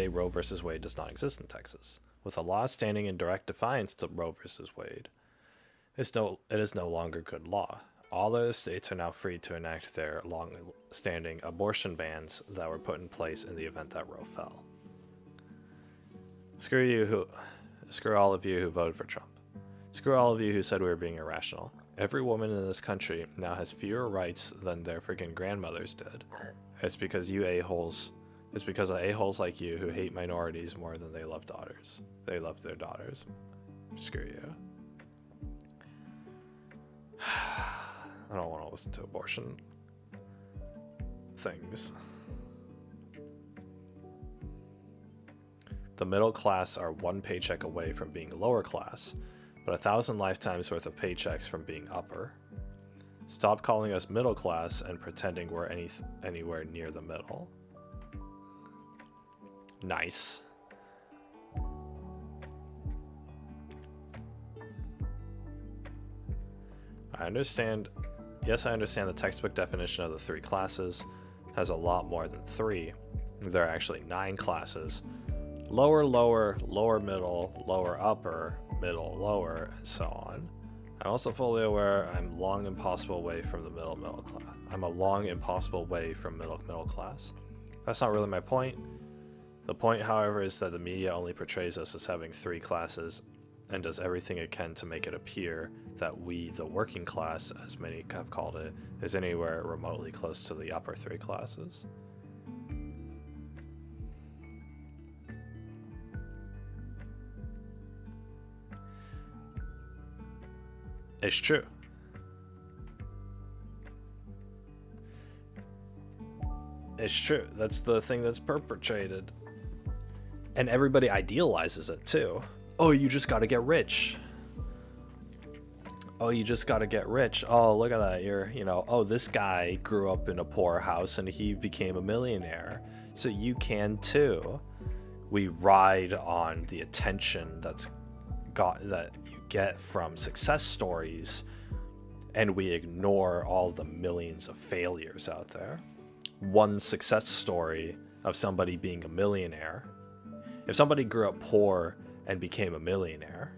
Roe v. Wade does not exist in Texas, with a law standing in direct defiance to Roe v. Wade. It is no longer good law. All other states are now free to enact their long-standing abortion bans that were put in place in the event that Roe fell. Screw all of you who voted for Trump. Screw all of you who said we were being irrational. Every woman in this country now has fewer rights than their freaking grandmothers did. It's because of a-holes like you who hate minorities more than they love daughters. They love their daughters. Screw you. I don't want to listen to abortion things. The middle class are one paycheck away from being lower class, but 1,000 lifetimes worth of paychecks from being upper. Stop calling us middle class and pretending we're anywhere near the middle. Nice. I understand the textbook definition of the 3 classes has a lot more than 3. There are actually 9 classes. Lower, lower, lower middle, lower upper, middle lower, and so on. I'm also fully aware I'm a long impossible way from middle class. That's not really my point. The point, however, is that the media only portrays us as having 3 classes and does everything it can to make it appear that we, the working class, as many have called it, is anywhere remotely close to the upper 3 classes. It's true. It's true. That's the thing that's perpetrated. And everybody idealizes it too. Oh, you just gotta get rich. Oh, you just gotta get rich. Oh, look at that. Oh, this guy grew up in a poor house and he became a millionaire. So you can too. We ride on the attention that you get from success stories, and we ignore all the millions of failures out there. One success story of somebody being a millionaire. If somebody grew up poor and became a millionaire,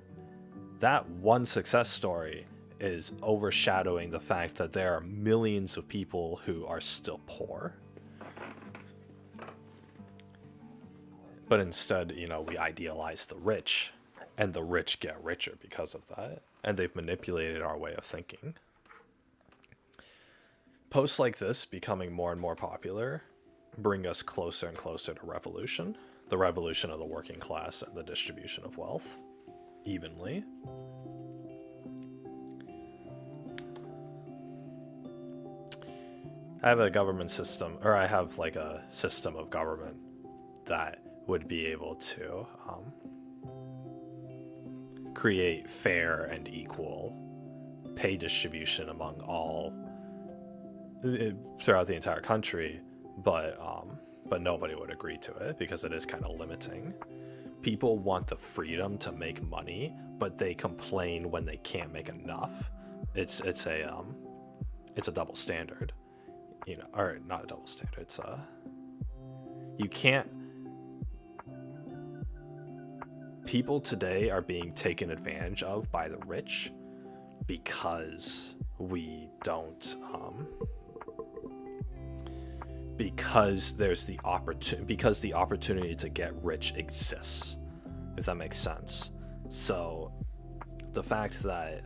that one success story is overshadowing the fact that there are millions of people who are still poor. But instead, we idealize the rich, and the rich get richer because of that. And they've manipulated our way of thinking. Posts like this becoming more and more popular bring us closer and closer to revolution. The revolution of the working class and the distribution of wealth evenly. I have a government system, or I have like a system of government that would be able to create fair and equal pay distribution among all throughout the entire country, but nobody would agree to it because it is kind of limiting. People want the freedom to make money, but they complain when they can't make enough. It's a double standard, you know, or not a double standard. It's you can't. People today are being taken advantage of by the rich because we don't. Because there's the opportunity to get rich exists, if that makes sense. So the fact that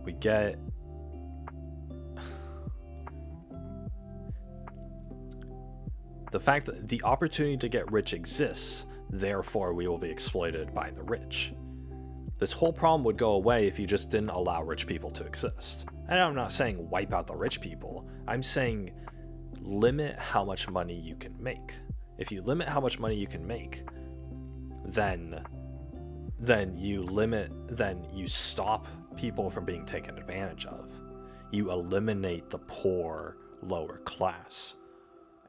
we get the fact that the opportunity to get rich exists, therefore we will be exploited by the rich. This whole problem would go away if you just didn't allow rich people to exist. And I'm not saying wipe out the rich people. I'm saying limit how much money you can make. If you limit how much money you can make, then you stop people from being taken advantage of. You eliminate the poor lower class,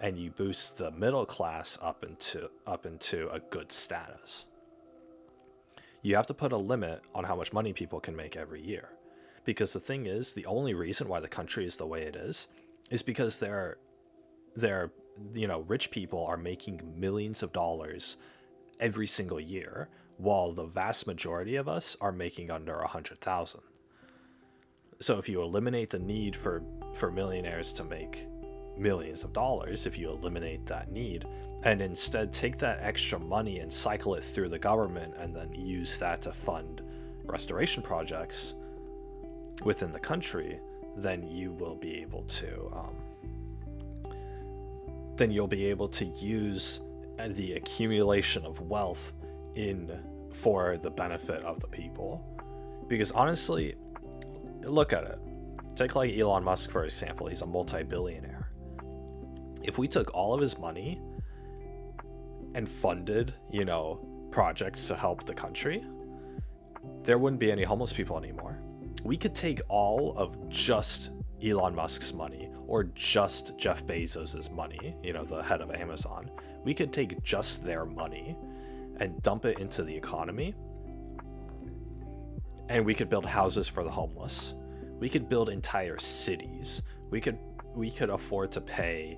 and you boost the middle class up into a good status. You have to put a limit on how much money people can make every year. Because the thing is, the only reason why the country is the way it is because rich people are making millions of dollars every single year, while the vast majority of us are making under 100,000. So if you eliminate the need for millionaires to make millions of dollars, if you eliminate that need, and instead take that extra money and cycle it through the government and then use that to fund restoration projects within the country, then you will be able to use the accumulation of wealth for the benefit of the people. Because honestly, look at it. Take like Elon Musk, for example. He's a multi-billionaire. If we took all of his money and funded, projects to help the country, there wouldn't be any homeless people anymore. We could take all of just Elon Musk's money, or just Jeff Bezos's money, the head of Amazon. We could take just their money and dump it into the economy, and we could build houses for the homeless. We could build entire cities. We could afford to pay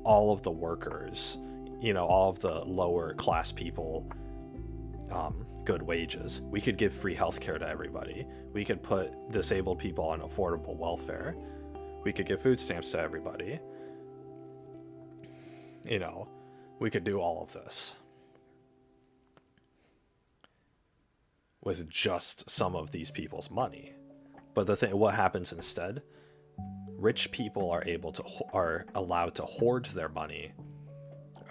all of the workers, all of the lower class people, good wages. We could give free healthcare to everybody. We could put disabled people on affordable welfare. We could give food stamps to everybody. We could do all of this with just some of these people's money. But what happens instead? Rich people are allowed to hoard their money.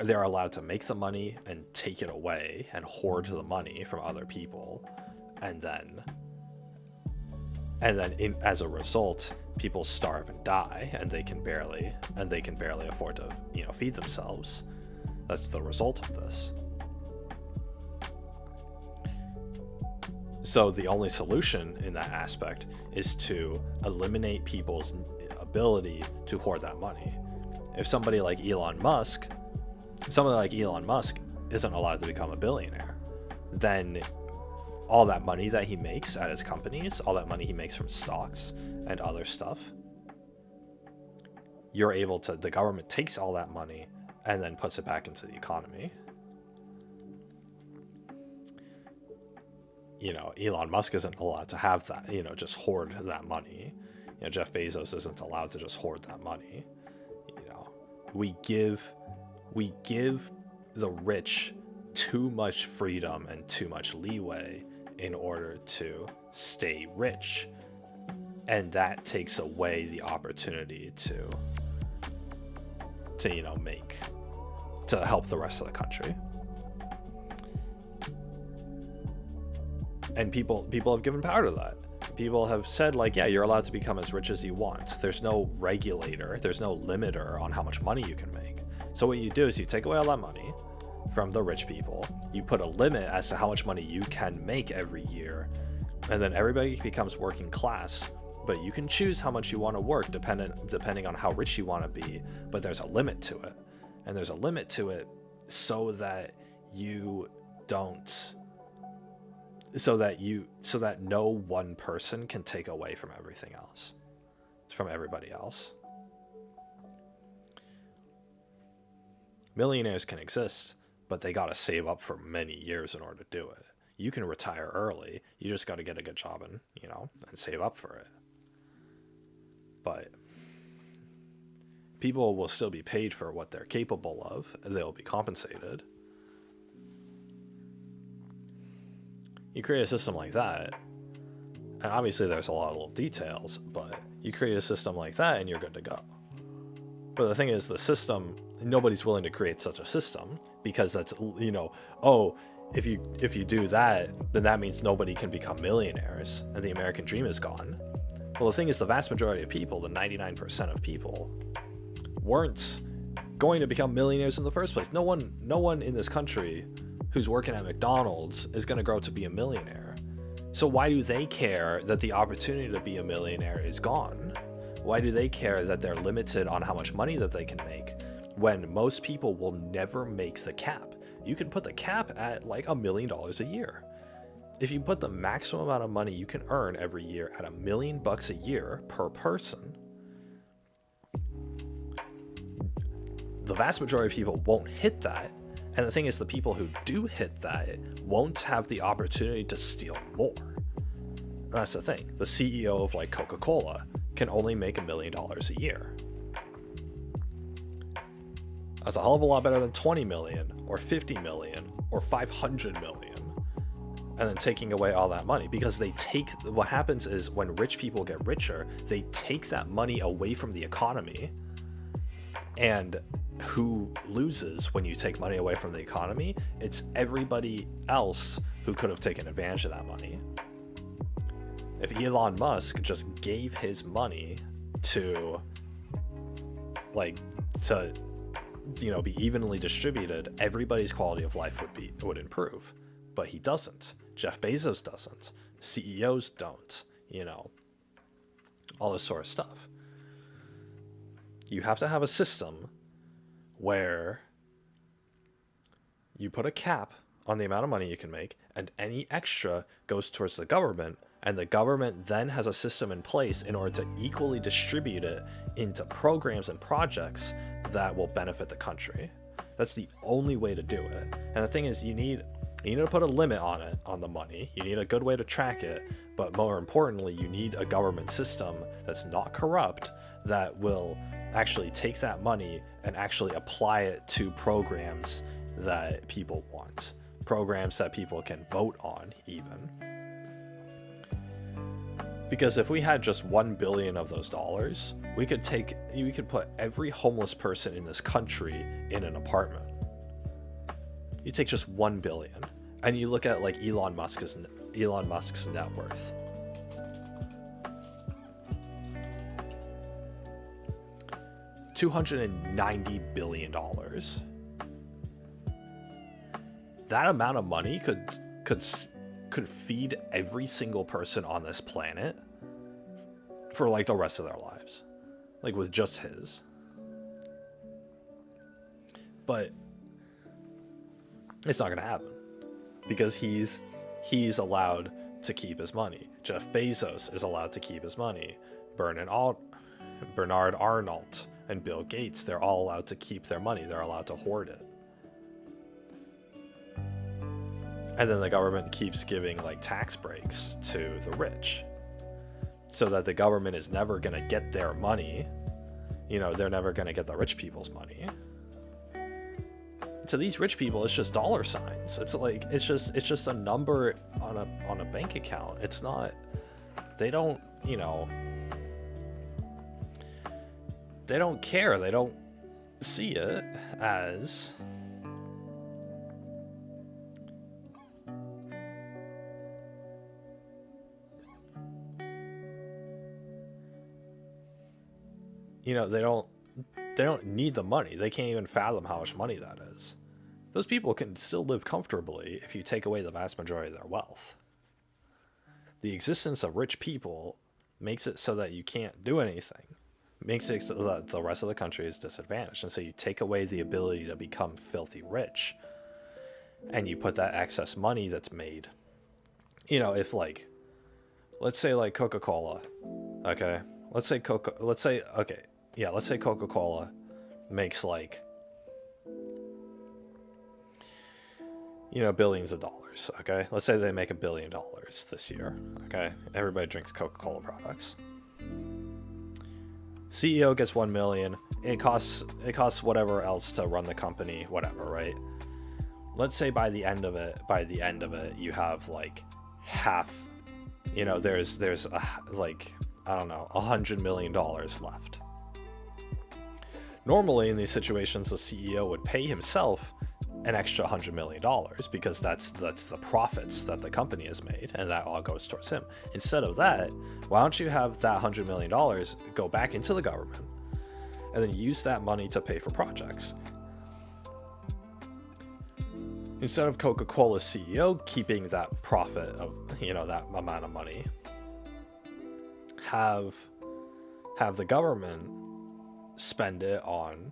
They're allowed to make the money and take it away and hoard the money from other people, and then as a result, people starve and die, and they can barely afford to feed themselves. That's the result of this. So the only solution in that aspect is to eliminate people's ability to hoard that money. If somebody like Elon Musk isn't allowed to become a billionaire, then all that money that he makes at his companies, all that money he makes from stocks and other stuff, the government takes all that money and then puts it back into the economy. Elon Musk isn't allowed to have that, just hoard that money. Jeff Bezos isn't allowed to just hoard that money. We give the rich too much freedom and too much leeway in order to stay rich, and that takes away the opportunity to help the rest of the country. And people have given power to that. People have said, yeah, you're allowed to become as rich as you want. There's no regulator, there's no limiter on how much money you can make. So what you do is you take away all that money from the rich people, you put a limit as to how much money you can make every year, and then everybody becomes working class, but you can choose how much you want to work depending on how rich you want to be, but there's a limit to it. And there's a limit to it so that you don't so that no one person can take away from everything else, from everybody else. Millionaires can exist, but they got to save up for many years in order to do it. You can retire early. You just got to get a good job and, and save up for it. But people will still be paid for what they're capable of. They'll be compensated. You create a system like that, and obviously there's a lot of little details, but you create a system like that and you're good to go. But the thing is, the system, nobody's willing to create such a system, because that's, if you do that, then that means nobody can become millionaires and the American dream is gone. Well, the thing is, the vast majority of people, the 99% of people, weren't going to become millionaires in the first place. No one in this country who's working at McDonald's is going to grow to be a millionaire. So why do they care that the opportunity to be a millionaire is gone? Why do they care that they're limited on how much money that they can make, when most people will never make the cap? You can put the cap at like $1 million a year. If you put the maximum amount of money you can earn every year at $1 million a year per person, the vast majority of people won't hit that. And the thing is, the people who do hit that won't have the opportunity to steal more. And that's the thing. The CEO of like Coca-Cola can only make $1 million a year. That's a hell of a lot better than 20 million or 50 million or 500 million. And then taking away all that money, because what happens is, when rich people get richer, they take that money away from the economy. And who loses when you take money away from the economy? It's everybody else who could have taken advantage of that money. If Elon Musk just gave his money to be evenly distributed, everybody's quality of life would improve. But he doesn't. Jeff Bezos doesn't. CEOs don't. All this sort of stuff. You have to have a system where you put a cap on the amount of money you can make, and any extra goes towards the government, and the government then has a system in place in order to equally distribute it into programs and projects that will benefit the country. That's the only way to do it. And the thing is, you need to put a limit on it, on the money. You need a good way to track it, but more importantly, you need a government system that's not corrupt, that will actually take that money and actually apply it to programs that people want, programs that people can vote on even. Because if we had just 1 billion of those dollars, we could put every homeless person in this country in an apartment. You take just 1 billion and you look at like Elon Musk's net worth. $290 billion. That amount of money could feed every single person on this planet for like the rest of their lives, like with just his. But it's not gonna happen, because he's allowed to keep his money. Jeff Bezos is allowed to keep his money. Bernard Arnault and Bill Gates, they're all allowed to keep their money. They're allowed to hoard it. And then the government keeps giving like tax breaks to the rich, so that the government is never going to get their money. They're never going to get the rich people's money. To these rich people, it's just dollar signs. It's just a number on a bank account. It's not, they don't care. They don't see it as they don't need the money. They can't even fathom how much money that is. Those people can still live comfortably if you take away the vast majority of their wealth. The existence of rich people makes it so that you can't do anything. Makes it so that the rest of the country is disadvantaged. And so you take away the ability to become filthy rich. And you put that excess money that's made. You know, if like, let's say like Coca-Cola, okay? Let's say Coca-Cola makes like, you know, billions of dollars, okay? Let's say they make $1 billion this year, okay? Everybody drinks Coca-Cola products. CEO gets $1 million. It costs whatever else to run the company, whatever, right? Let's say by the end of it, you have like half, you know, there's like, I don't know, $100 million left. Normally in these situations, the CEO would pay himself an extra $100 million because that's the profits that the company has made, and that all goes towards him. Instead of that, why don't you have that $100 million go back into the government and then use that money to pay for projects? Instead of Coca-Cola's CEO keeping that profit of, you know, that amount of money, have the government spend it on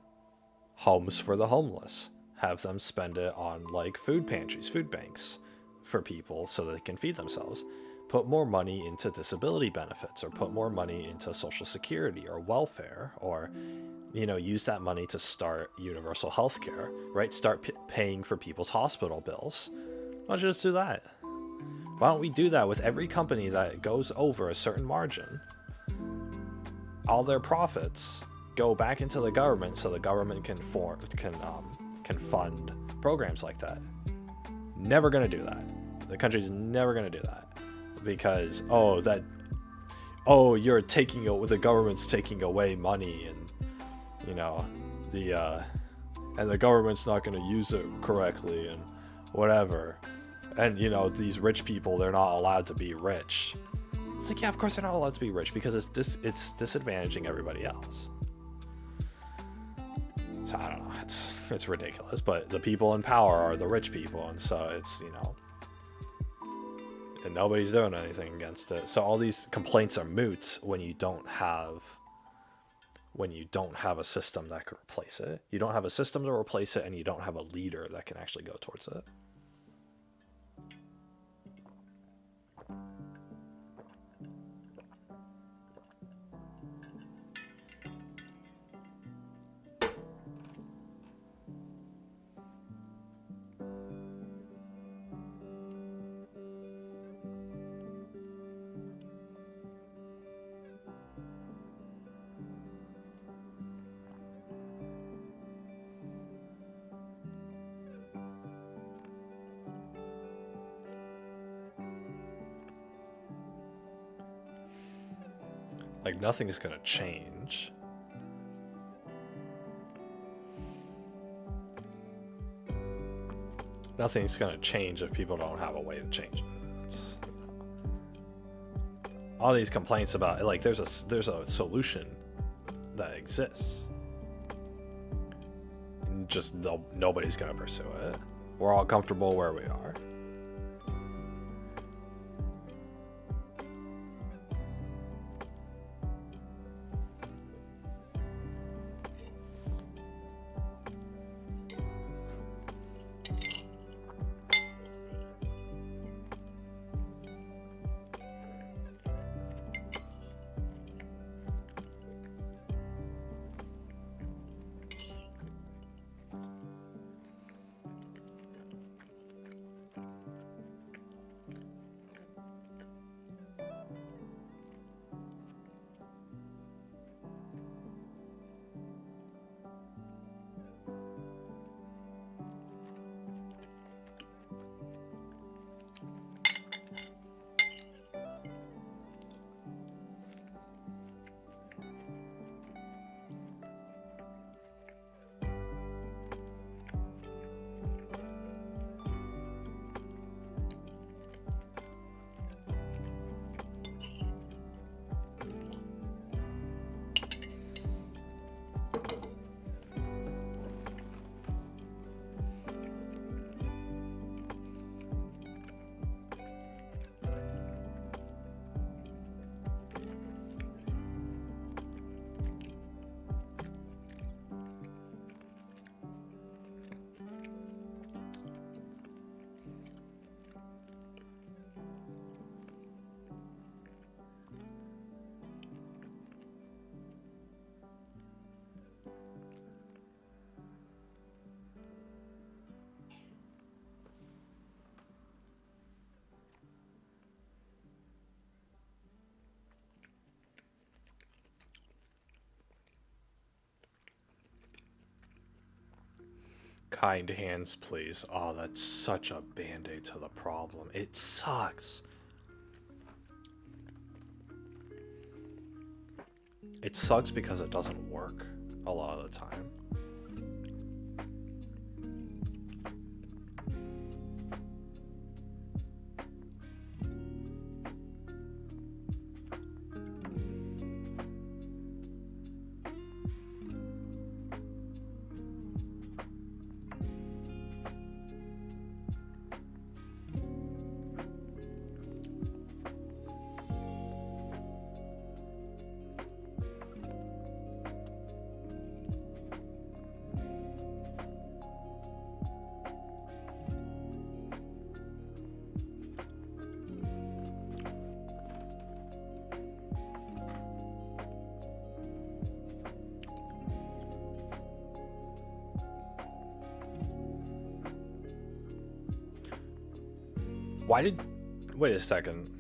homes for the homeless. Have them spend it on like food pantries, food banks for people so that they can feed themselves. Put more money into disability benefits, or put more money into Social Security or welfare, or, you know, use that money to start universal health care, right? Start paying for people's hospital bills. Why don't you just do that? Why don't we do that with every company that goes over a certain margin? All their profits go back into the government so the government can fund programs like that. Never gonna do that. The country's never gonna do that because the government's taking away money, and you know and the government's not gonna use it correctly and whatever, and you know these rich people, they're not allowed to be rich. It's like, yeah, of course they're not allowed to be rich because it's disadvantaging everybody else. So I don't know, it's ridiculous, but the people in power are the rich people, and so it's, you know, and nobody's doing anything against it. So all these complaints are moot when you don't have a system that could replace it. You don't have a system to replace it, and you don't have a leader that can actually go towards it. Like, nothing's gonna change. Nothing's gonna change if people don't have a way to change it. It's, you know, all these complaints about, like, there's a solution that exists. Just nobody's gonna pursue it. We're all comfortable where we are. Kind hands, please. Oh, that's such a band-aid to the problem. It sucks. It sucks because it doesn't work a lot of the time. Wait a second.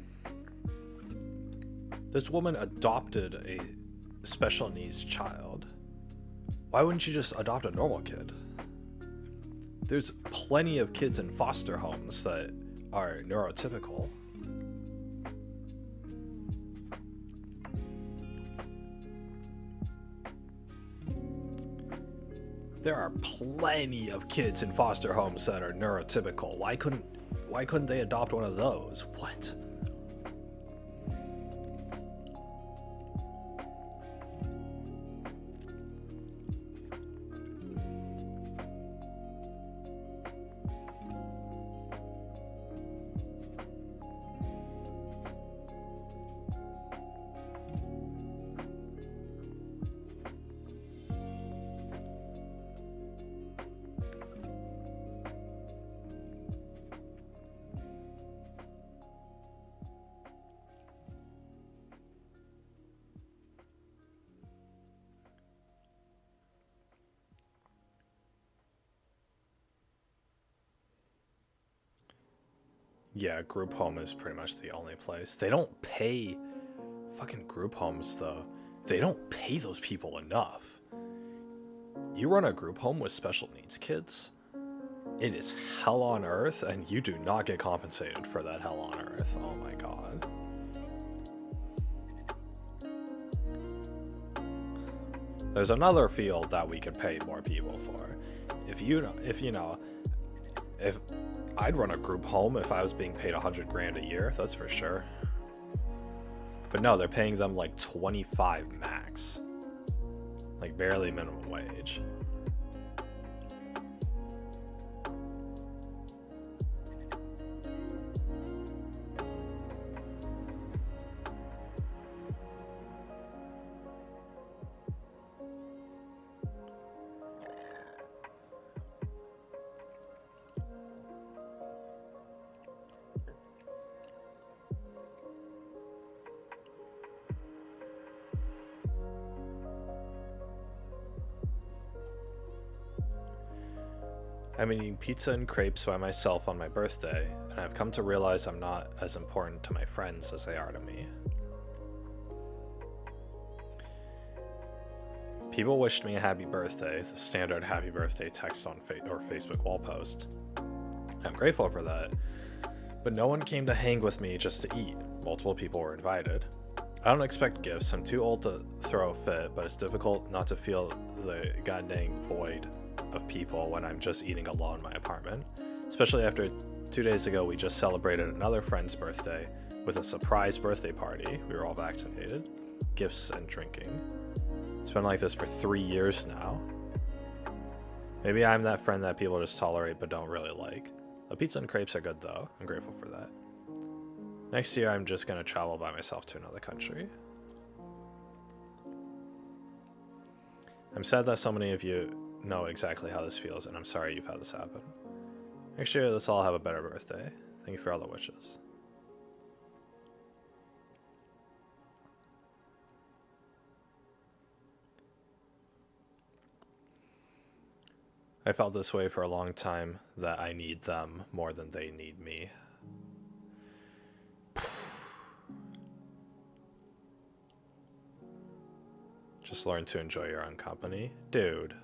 This woman adopted a special needs child. Why wouldn't she just adopt a normal kid? There's plenty of kids in foster homes that are neurotypical. There are plenty of kids in foster homes that are neurotypical. Why couldn't they adopt one of those? What? Yeah, group home is pretty much the only place. They don't pay fucking group homes, though. They don't pay those people enough. You run a group home with special needs kids, it is hell on earth, and you do not get compensated for that hell on earth. Oh my god. There's another field that we could pay more people for. If I'd run a group home if I was being paid 100 grand a year, that's for sure. But no, they're paying them like 25 max. Like barely minimum wage. I'm eating pizza and crepes by myself on my birthday, and I've come to realize I'm not as important to my friends as they are to me. People wished me a happy birthday, the standard happy birthday text on Facebook wall post. I'm grateful for that, but no one came to hang with me just to eat. Multiple people were invited. I don't expect gifts, I'm too old to throw a fit, but it's difficult not to feel the goddamn void of people when I'm just eating alone in my apartment. Especially after 2 days ago we just celebrated another friend's birthday with a surprise birthday party. We were all vaccinated, gifts and drinking. It's been like this for 3 years now. Maybe I'm that friend that people just tolerate but don't really like. The pizza and crepes are good though, I'm grateful for that. Next year I'm just gonna travel by myself to another country. I'm sad that so many of you know exactly how this feels, and I'm sorry you've had this happen. Next year, let's all have a better birthday. Thank you for all the wishes. I felt this way for a long time, that I need them more than they need me. Just learn to enjoy your own company. Dude.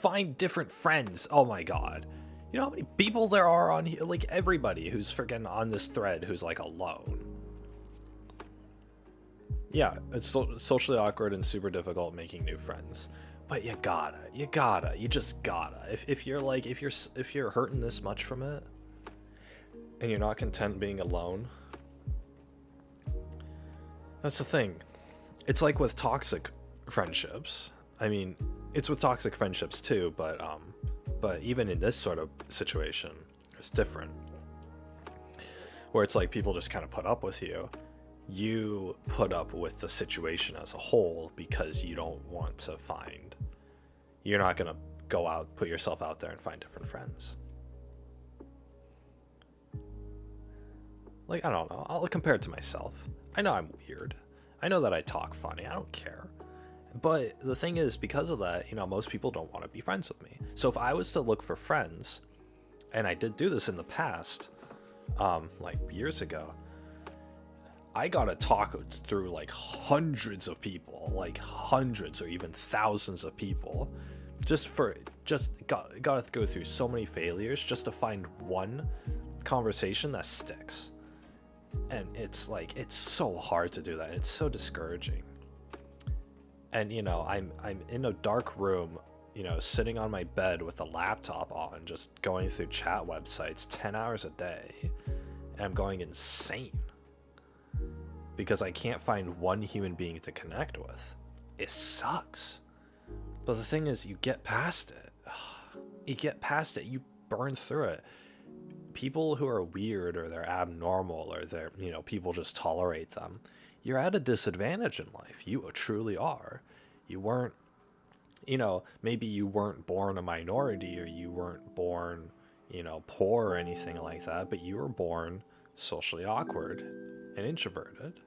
find different friends. Oh my god. You know how many people there are on here? Like, everybody who's freaking on this thread who's, like, alone. Yeah, it's socially awkward and super difficult making new friends. But you just gotta. If you're hurting this much from it, and you're not content being alone, that's the thing. It's like with toxic friendships. I mean, it's with toxic friendships too, but even in this sort of situation, it's different. Where it's like people just kind of put up with you. You put up with the situation as a whole because you don't want to find. You're not gonna go out, put yourself out there and find different friends. Like, I don't know. I'll compare it to myself. I know I'm weird. I know that I talk funny. I don't care. But the thing is, because of that, you know, most people don't want to be friends with me. So if I was to look for friends, and I did do this in the past, like years ago, I gotta talk through like hundreds of people, like hundreds or even thousands of people, gotta go through so many failures just to find one conversation that sticks. And it's like, it's so hard to do that. It's so discouraging. And you know, I'm in a dark room, you know, sitting on my bed with a laptop on, just going through chat websites 10 hours a day, and I'm going insane because I can't find one human being to connect with. It sucks. But the thing is, you get past it. You get past it. You burn through it. People who are weird or they're abnormal or they're, you know, people just tolerate them. You're at a disadvantage in life. You truly are. You weren't, you know, maybe you weren't born a minority or you weren't born, you know, poor or anything like that, but you were born socially awkward and introverted.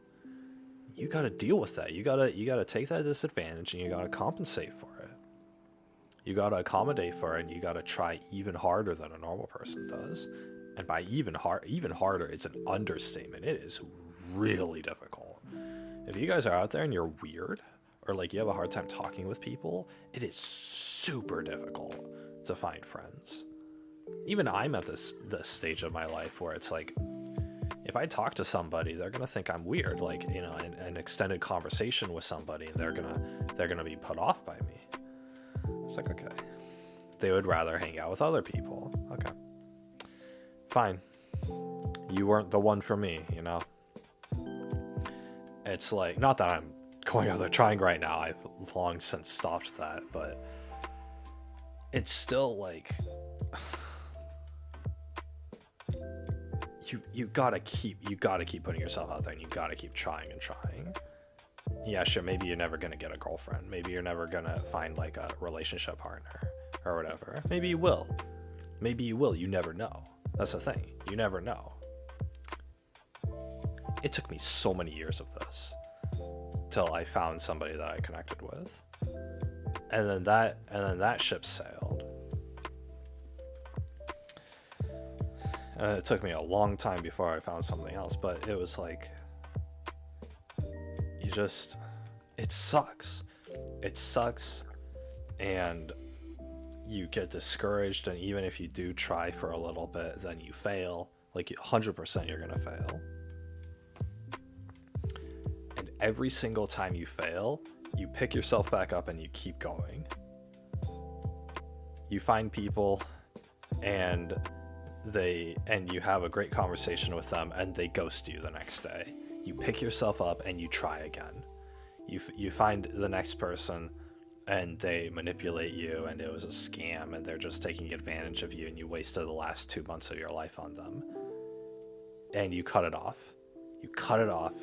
You got to deal with that. You got to take that disadvantage and you got to compensate for it. You got to accommodate for it, and you got to try even harder than a normal person does. And by even harder, it's an understatement. It is really difficult. If you guys are out there and you're weird, or like you have a hard time talking with people, it is super difficult to find friends. Even I'm at this stage of my life where it's like, if I talk to somebody, they're gonna think I'm weird. Like, you know, an extended conversation with somebody, and they're gonna be put off by me. It's like, okay, they would rather hang out with other people. Okay, fine. You weren't the one for me, you know. It's like, not that I'm going out there trying right now. I've long since stopped that, but it's still like, you gotta keep putting yourself out there, and you gotta keep trying and trying. Yeah, sure, maybe you're never gonna get a girlfriend. Maybe you're never gonna find like a relationship partner or whatever. Maybe you will. Maybe you will. You never know. That's the thing. You never know. It took me so many years of this till I found somebody that I connected with. And then that ship sailed. And it took me a long time before I found something else, but it was like, it sucks. It sucks, and you get discouraged, and even if you do try for a little bit, then you fail. Like, 100% you're gonna fail. And every single time you fail, you pick yourself back up and you keep going. You find people, and you have a great conversation with them, and they ghost you the next day. You pick yourself up and you try again. You find the next person and they manipulate you, and it was a scam, and they're just taking advantage of you, and you wasted the last 2 months of your life on them. And you cut it off. You cut it off,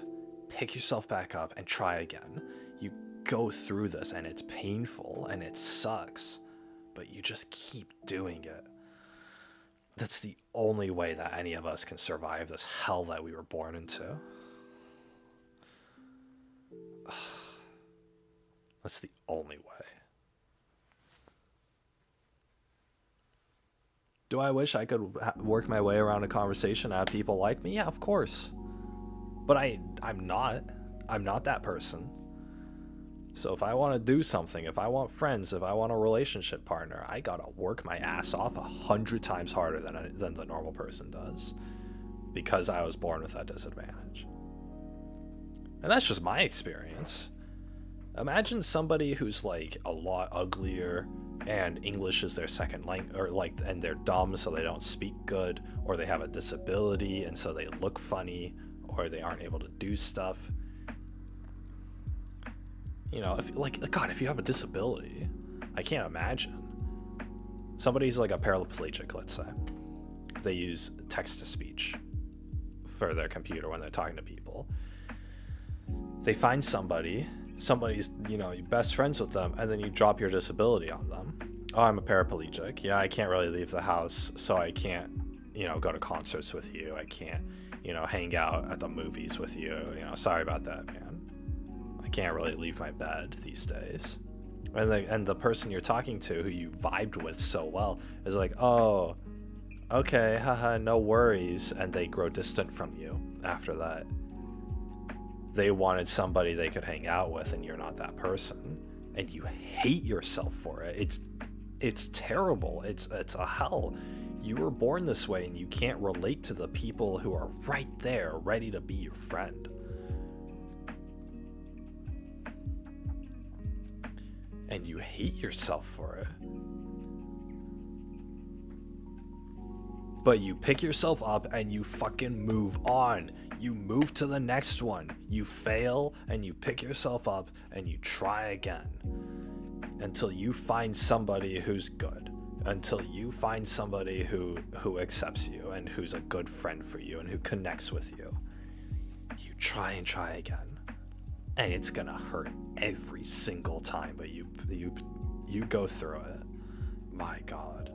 pick yourself back up, and try again. You go through this, and it's painful, and it sucks, but you just keep doing it. That's the only way that any of us can survive this hell that we were born into. That's the only way. Do I wish I could work my way around a conversation and have people like me? Yeah, of course. But I'm not. I'm not that person. So if I want to do something, if I want friends, if I want a relationship partner, I gotta work my ass off 100 times harder than the normal person does, because I was born with that disadvantage. And that's just my experience. Imagine somebody who's like a lot uglier and English is their second language, or like, and they're dumb so they don't speak good, or they have a disability and so they look funny, or they aren't able to do stuff. You know, if you have a disability, I can't imagine. Somebody's like a paraplegic, let's say. They use text-to-speech for their computer when they're talking to people. They find somebody's, you know, best friends with them, and then you drop your disability on them. Oh, I'm a paraplegic. Yeah, I can't really leave the house, so I can't, you know, go to concerts with you. I can't, you know, hang out at the movies with you. You know, sorry about that, man. Can't really leave my bed these days. And the person you're talking to, who you vibed with so well, is like, oh, okay, haha, no worries, and they grow distant from you after that. They wanted somebody they could hang out with, and you're not that person, and you hate yourself for it. It's terrible. It's a hell. You were born this way, and you can't relate to the people who are right there, ready to be your friend. And you hate yourself for it. But you pick yourself up and you fucking move on. You move to the next one. You fail and you pick yourself up and you try again. Until you find somebody who's good. Until you find somebody who accepts you and who's a good friend for you and who connects with you. You try and try again. And it's gonna hurt every single time, but you go through it. My God.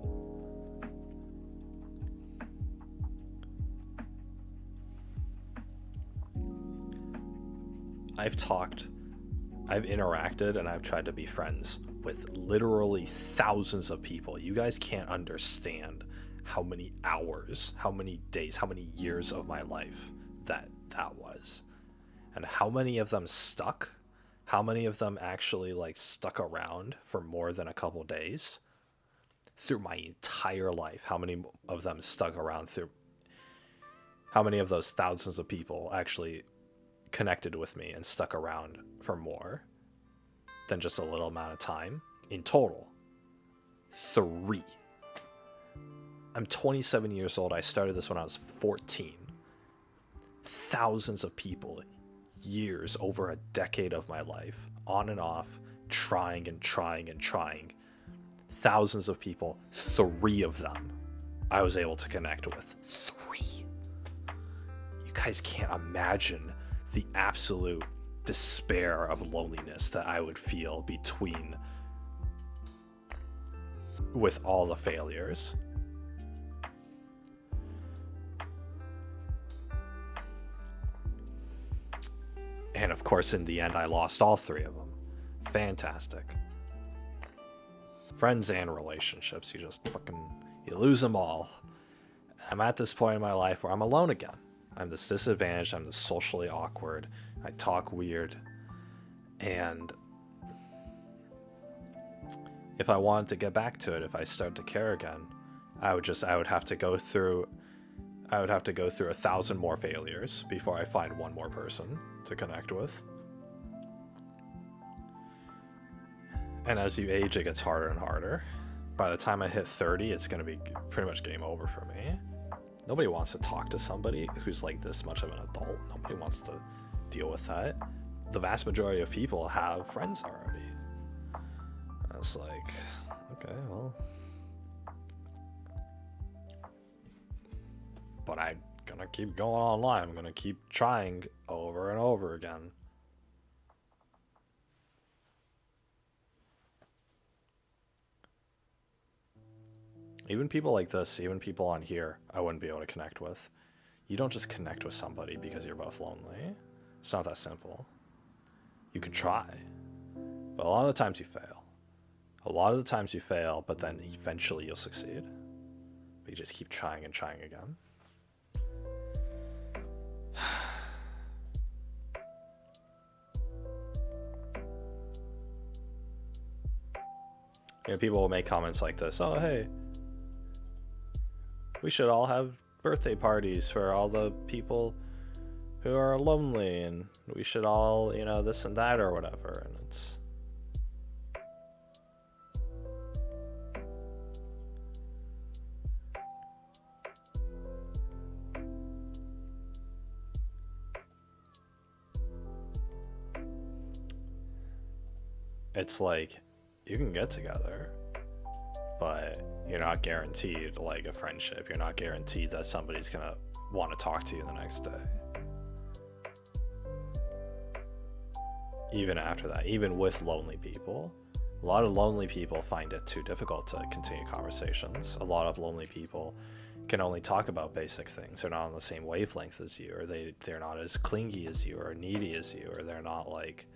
I've interacted, and I've tried to be friends with literally thousands of people. You guys can't understand how many hours, how many days, how many years of my life that was. And how many of them stuck? How many of them actually like stuck around for more than a couple days? Through my entire life, how many of them stuck around through? How many of those thousands of people actually connected with me and stuck around for more than just a little amount of time? In total, 3. I'm 27 years old. I started this when I was 14. Thousands of people. Years, over a decade of my life, on and off, trying and trying and trying. Thousands of people, 3 of them I was able to connect with. 3. You guys can't imagine the absolute despair of loneliness that I would feel with all the failures. And of course, in the end, I lost all 3 of them. Fantastic. Friends and relationships, you lose them all. I'm at this point in my life where I'm alone again. I'm this disadvantaged, I'm this socially awkward, I talk weird. And if I wanted to get back to it, if I start to care again, I would have to go through 1,000 more failures before I find one more person to connect with. And as you age, it gets harder and harder. By the time I hit 30, it's going to be pretty much game over for me. Nobody wants to talk to somebody who's like this much of an adult. Nobody wants to deal with that. The vast majority of people have friends already. It's like, okay, well. But I'm gonna keep going online. I'm gonna keep trying over and over again. Even people like this, even people on here, I wouldn't be able to connect with. You don't just connect with somebody because you're both lonely. It's not that simple. You can try, but a lot of the times you fail. A lot of the times you fail, but then eventually you'll succeed. But you just keep trying and trying again. You know, people will make comments like this, oh, hey, we should all have birthday parties for all the people who are lonely, and we should all, you know, this and that or whatever. And it's like, you can get together, but you're not guaranteed like a friendship. You're not guaranteed that somebody's gonna want to talk to you the next day. Even after that, even with lonely people, a lot of lonely people find it too difficult to continue conversations. A lot of lonely people can only talk about basic things. They're not on the same wavelength as you, or they're not as clingy as you, or needy as you, or they're not like,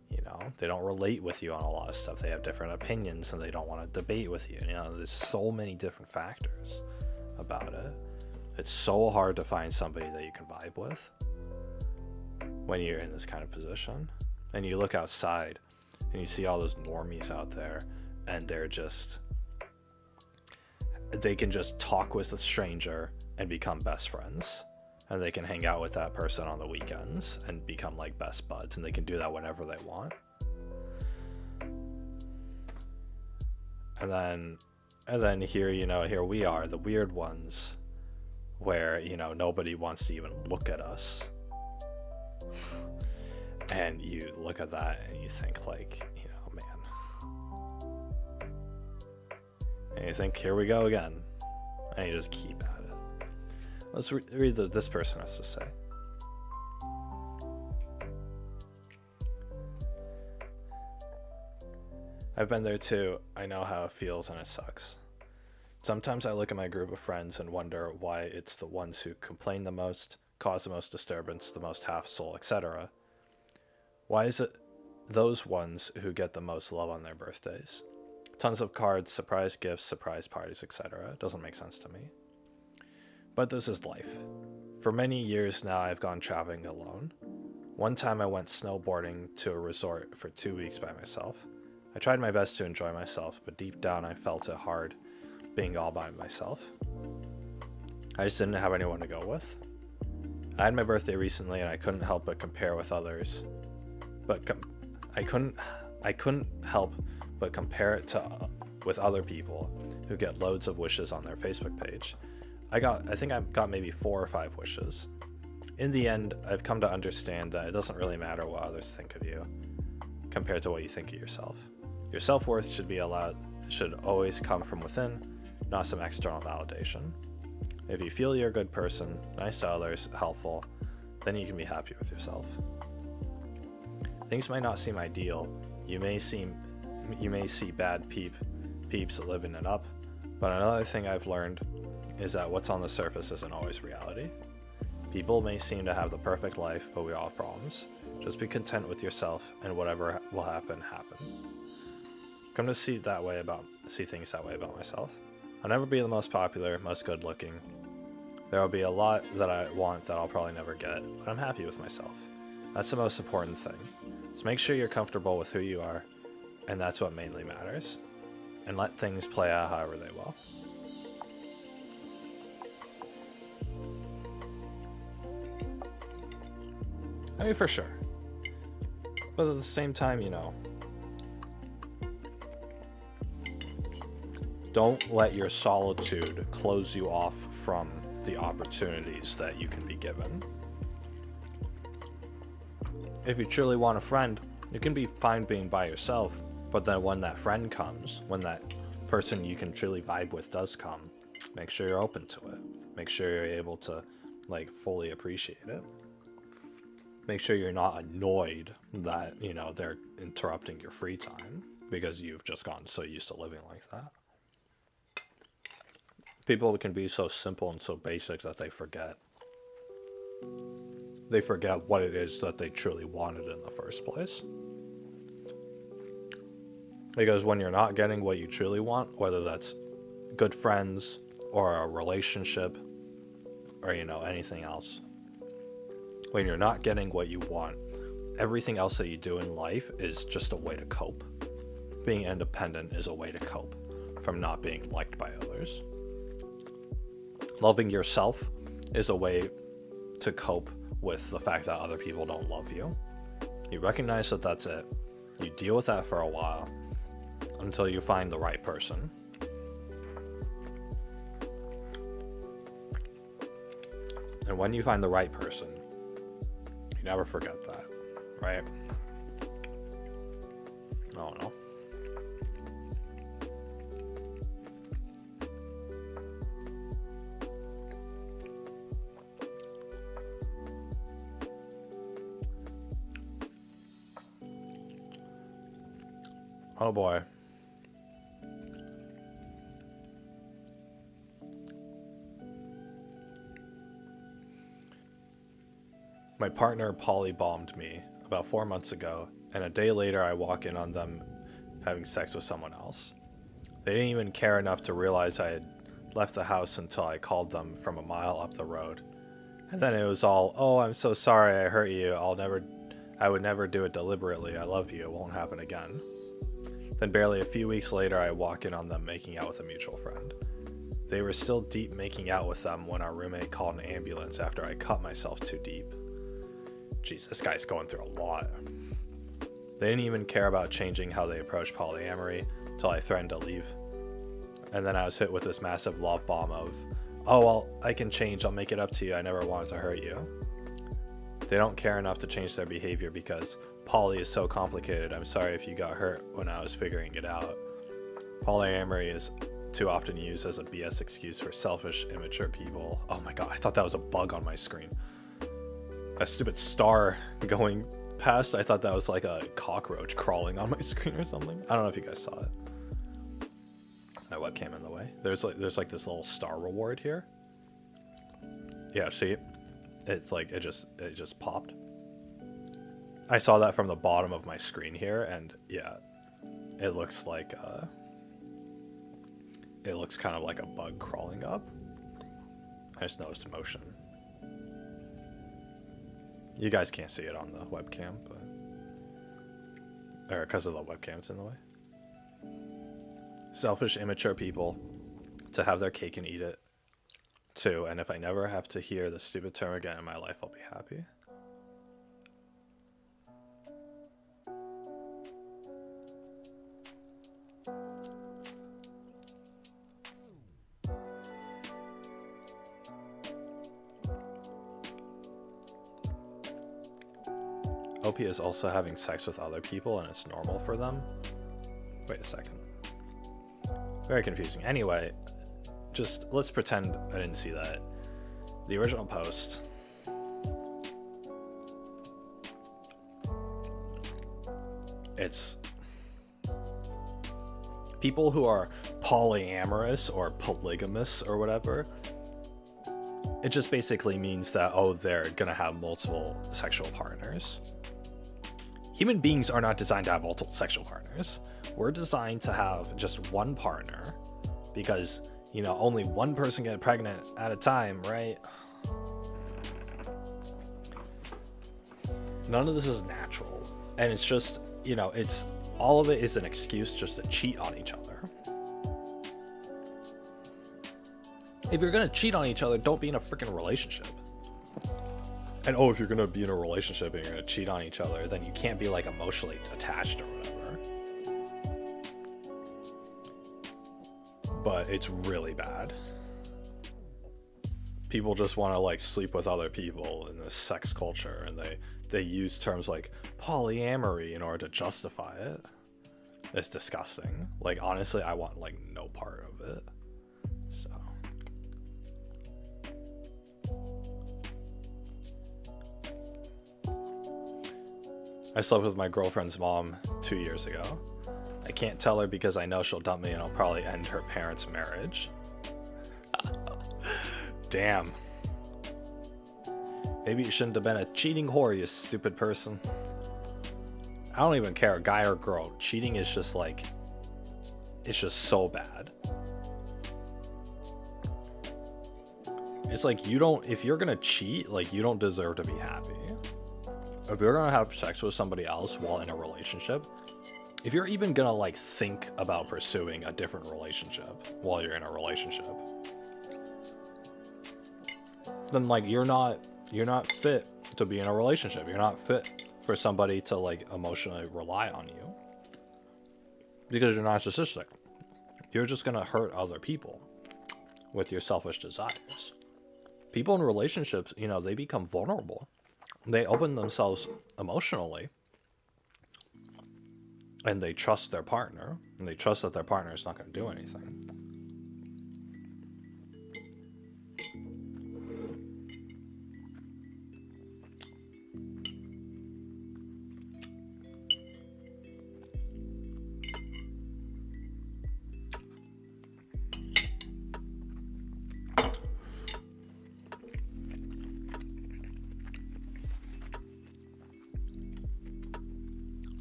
you know, they don't relate with you on a lot of stuff. They have different opinions and they don't want to debate with you. You know, there's so many different factors about it. It's so hard to find somebody that you can vibe with when you're in this kind of position. And you look outside and you see all those normies out there, and they can just talk with a stranger and become best friends. And they can hang out with that person on the weekends and become like best buds, and they can do that whenever they want. And then here, you know, here we are, the weird ones, where, you know, nobody wants to even look at us. And you look at that and you think like, you know, man. And you think, here we go again. And you just keep at it. Let's read what this person has to say. I've been there too. I know how it feels and it sucks. Sometimes I look at my group of friends and wonder why it's the ones who complain the most, cause the most disturbance, the most hassle, etc. Why is it those ones who get the most love on their birthdays? Tons of cards, surprise gifts, surprise parties, etc. Doesn't make sense to me. But this is life. For many years now, I've gone traveling alone. One time I went snowboarding to a resort for 2 weeks by myself. I tried my best to enjoy myself, but deep down I felt it hard being all by myself. I just didn't have anyone to go with. I had my birthday recently and I couldn't help but compare with others. I couldn't help but compare it with other people who get loads of wishes on their Facebook page. I think I got maybe 4 or 5 wishes. In the end, I've come to understand that it doesn't really matter what others think of you compared to what you think of yourself. Your self-worth should always come from within, not some external validation. If you feel you're a good person, nice to others, helpful, then you can be happy with yourself. Things might not seem ideal. You may see bad peeps living it up, but another thing I've learned is that what's on the surface isn't always reality. People may seem to have the perfect life, but we all have problems. Just be content with yourself, and whatever will happen. Come to see things that way about myself. I'll never be the most popular, most good looking. There will be a lot that I want that I'll probably never get, but I'm happy with myself. That's the most important thing. So make sure you're comfortable with who you are, and that's what mainly matters. And let things play out however they will. I mean, for sure. But at the same time, you know, don't let your solitude close you off from the opportunities that you can be given. If you truly want a friend, you can be fine being by yourself, but then when that friend comes, when that person you can truly vibe with does come, make sure you're open to it. Make sure you're able to, like, fully appreciate it. Make sure you're not annoyed that, you know, they're interrupting your free time because you've just gotten so used to living like that. People can be so simple and so basic that they forget. They forget what it is that they truly wanted in the first place. Because when you're not getting what you truly want, whether that's good friends or a relationship or, you know, anything else, when you're not getting what you want, everything else that you do in life is just a way to cope. being independent is a way to cope from not being liked by others. Loving yourself is a way to cope with the fact that other people don't love you. You recognize that that's it. You deal with that for a while until you find the right person. And when you find the right person, you never forget that, right? I don't know. Oh boy. My partner polybombed me about 4 months ago, and a day later I walk in on them having sex with someone else. They didn't even care enough to realize I had left the house until I called them from a mile up the road. And then it was all, "Oh, I'm so sorry I hurt you. I would never do it deliberately. I love you. It won't happen again." Then barely a few weeks later, I walk in on them making out with a mutual friend. They were still deep making out with them when our roommate called an ambulance after I cut myself too deep. Jeez, this guy's going through a lot. They didn't even care about changing how they approached polyamory until I threatened to leave. And then I was hit with this massive love bomb of, "Oh, well, I can change. I'll make it up to you. I never wanted to hurt you." They don't care enough to change their behavior because poly is so complicated. I'm sorry if you got hurt when I was figuring it out. Polyamory is too often used as a BS excuse for selfish, immature people. Oh my god, I thought that was a bug on my screen. That stupid star going past, I thought that was like a cockroach crawling on my screen or something. I don't know if you guys saw it. My webcam in the way. There's like this little star reward here. Yeah, see? It's like it just popped. I saw that from the bottom of my screen here, and yeah, it looks like it looks kind of like a bug crawling up. I just noticed motion. You guys can't see it on the webcam, but because of the webcam's in the way. Selfish, immature people to have their cake and eat it too, and if I never have to hear the stupid term again in my life, I'll be happy. OP is also having sex with other people and it's normal for them. Wait a second. Very confusing. Anyway, just let's pretend I didn't see that. The original post. It's people who are polyamorous or polygamous or whatever. It just basically means that, oh, they're gonna have multiple sexual partners. Human beings are not designed to have multiple sexual partners. We're designed to have just one partner because, you know, only one person gets pregnant at a time, right? None of this is natural. And it's just, you know, it's all of it is an excuse just to cheat on each other. If you're gonna cheat on each other, don't be in a freaking relationship. And oh, if you're gonna be in a relationship and you're gonna cheat on each other, then you can't be like emotionally attached or whatever. But it's really bad. People just want to like sleep with other people in this sex culture, and they use terms like polyamory in order to justify it. It's disgusting. Like honestly, I want like no part of it. So I slept with my girlfriend's mom 2 years ago. I can't tell her because I know she'll dump me and I'll probably end her parents' marriage. Damn. Maybe you shouldn't have been a cheating whore, you stupid person. I don't even care, guy or girl. Cheating is just like, it's just so bad. It's like you don't, if you're gonna cheat, like you don't deserve to be happy. If you're gonna have sex with somebody else while in a relationship, if you're even gonna like think about pursuing a different relationship while you're in a relationship, then like you're not fit to be in a relationship. You're not fit for somebody to like emotionally rely on you, because you're narcissistic. You're just gonna hurt other people with your selfish desires. People in relationships, you know, they become vulnerable. They open themselves emotionally, and they trust their partner, and they trust that their partner is not going to do anything.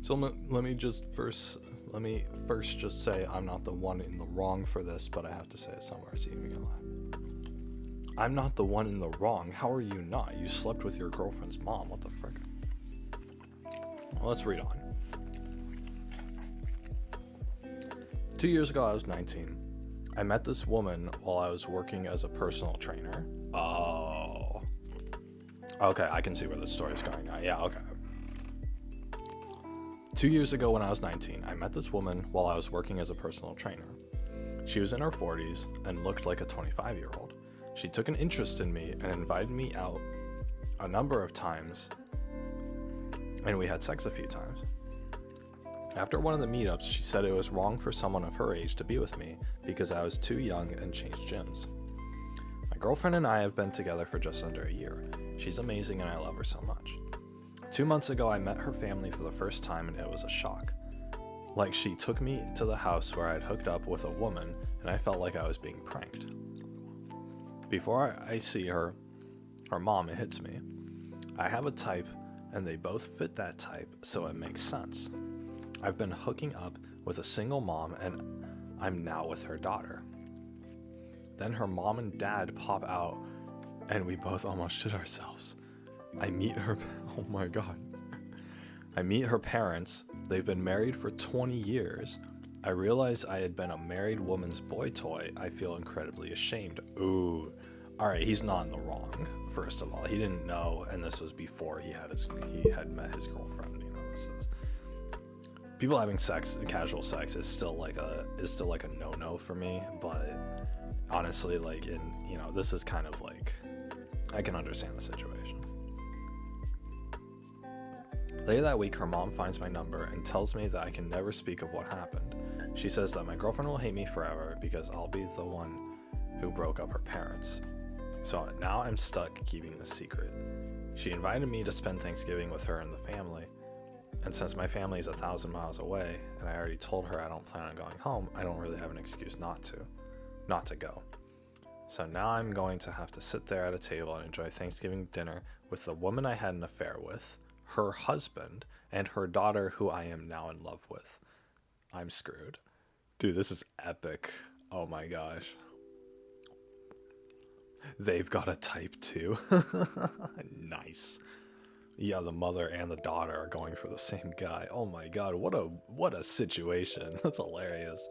So let me first just say I'm not the one in the wrong for this, but I have to say it somewhere so you can get alive. I'm not the one in the wrong. How are you not? You slept with your girlfriend's mom. What the frick? Well, let's read on. 2 years ago, I was 19. I met this woman while I was working as a personal trainer. Oh. Okay, I can see where this story is going now. Yeah, okay. 2 years ago when I was 19, I met this woman while I was working as a personal trainer. She was in her 40s and looked like a 25-year-old. She took an interest in me and invited me out a number of times, and we had sex a few times. After one of the meetups, she said it was wrong for someone of her age to be with me because I was too young and changed gyms. My girlfriend and I have been together for just under a year. She's amazing and I love her so much. 2 months ago, I met her family for the first time and it was a shock. Like, she took me to the house where I'd hooked up with a woman and I felt like I was being pranked. Before I see her mom, it hits me. I have a type and they both fit that type, so it makes sense. I've been hooking up with a single mom and I'm now with her daughter. Then her mom and dad pop out and we both almost shit ourselves. I meet her, oh my god. I meet her parents. They've been married for 20 years. I realized I had been a married woman's boy toy. I feel incredibly ashamed. Ooh. Alright, he's not in the wrong, first of all. He didn't know, and this was before he had met his girlfriend. You know, this is people having sex, casual sex is still like a no-no for me, but honestly, like, this is kind of like, I can understand the situation. Later that week, her mom finds my number and tells me that I can never speak of what happened. She says that my girlfriend will hate me forever because I'll be the one who broke up her parents. So now I'm stuck keeping this secret. She invited me to spend Thanksgiving with her and the family, and since my family is 1,000 miles away and I already told her I don't plan on going home, I don't really have an excuse not to go. So now I'm going to have to sit there at a table and enjoy Thanksgiving dinner with the woman I had an affair with, her husband, and her daughter who I am now in love with. I'm screwed. Dude, this is epic. Oh my gosh. They've got a type too. Nice. Yeah, the mother and the daughter are going for the same guy. Oh my god, what a situation. That's hilarious.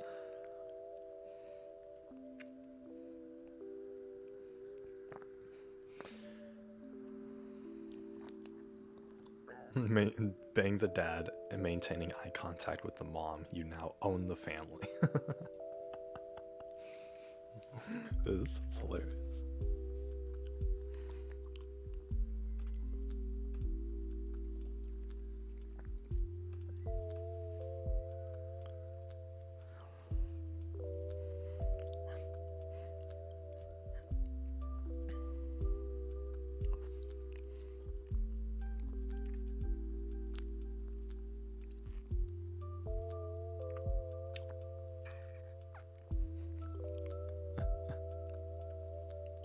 Bang the dad and maintaining eye contact with the mom. You now own the family. This is hilarious.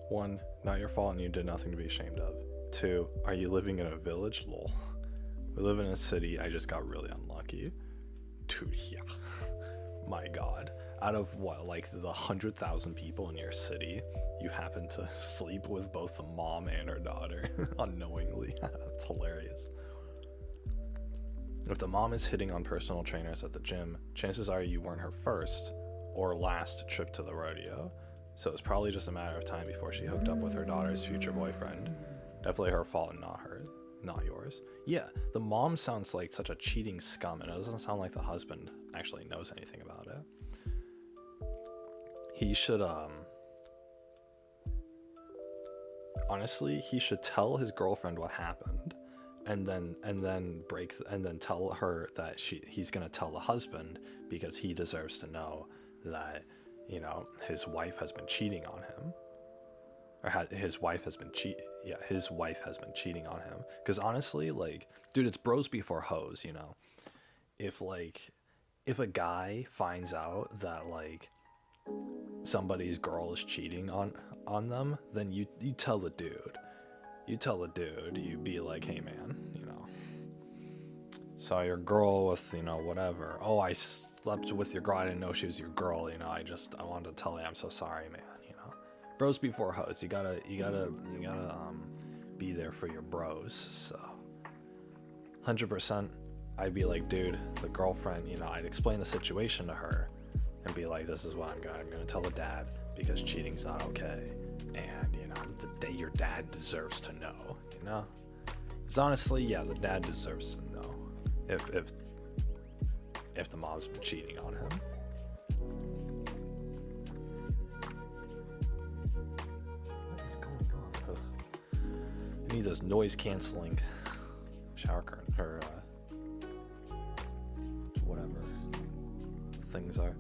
One, not your fault and you did nothing to be ashamed of. 2, are you living in a village? Lol. We live in a city. I just got really unlucky. Dude, yeah. My god. Out of what, like the 100,000 people in your city, you happen to sleep with both the mom and her daughter unknowingly. That's hilarious. If the mom is hitting on personal trainers at the gym, chances are you weren't her first or last trip to the rodeo, so it's probably just a matter of time before she hooked up with her daughter's future boyfriend. Definitely her fault and not hers, not yours. Yeah, the mom sounds like such a cheating scum, and it doesn't sound like the husband actually knows anything about it. He should, honestly, he should tell his girlfriend what happened, and then tell her that he's gonna tell the husband, because he deserves to know that, you know, his wife has been cheating on him, or his wife has been cheating on him. Because honestly, like, dude, it's bros before hoes, you know. If a guy finds out that, like, somebody's girl is cheating on them, then you tell the dude. You be like, hey man, you know, saw your girl with, you know, whatever. Oh, I slept with your girl. I didn't know she was your girl. You know, I wanted to tell you I'm so sorry, man. You know, bros before hoes. You gotta be there for your bros. So 100%, I'd be like, dude, the girlfriend. You know, I'd explain the situation to her and be like, this is what I'm gonna tell the dad, because cheating's not okay, and you know, your dad deserves to know. You know, because honestly, yeah, the dad deserves to know if the mom's been cheating on him. What is going on? Ugh. I need those noise canceling shower curtain, or whatever things are.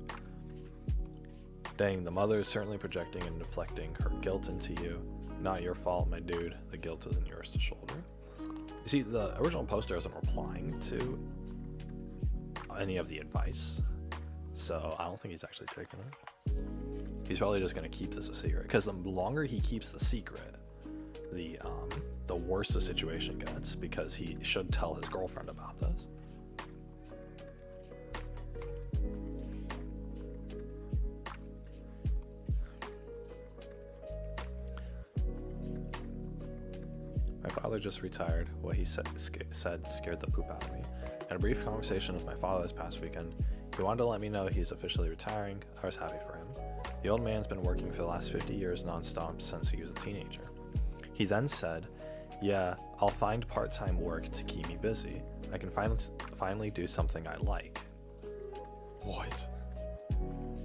Dang, the mother is certainly projecting and deflecting her guilt into you. Not your fault, my dude. The guilt isn't yours to shoulder. You see, the original poster isn't replying to any of the advice, so I don't think he's actually taking it. He's probably just going to keep this a secret, because the longer he keeps the secret, the worse the situation gets, because he should tell his girlfriend about this. My father just retired. What he said scared the poop out of me. In a brief conversation with my father this past weekend, he wanted to let me know he's officially retiring. I was happy for him. The old man's been working for the last 50 years non-stop since he was a teenager. He then said, yeah, I'll find part-time work to keep me busy. I can finally do something I like. What?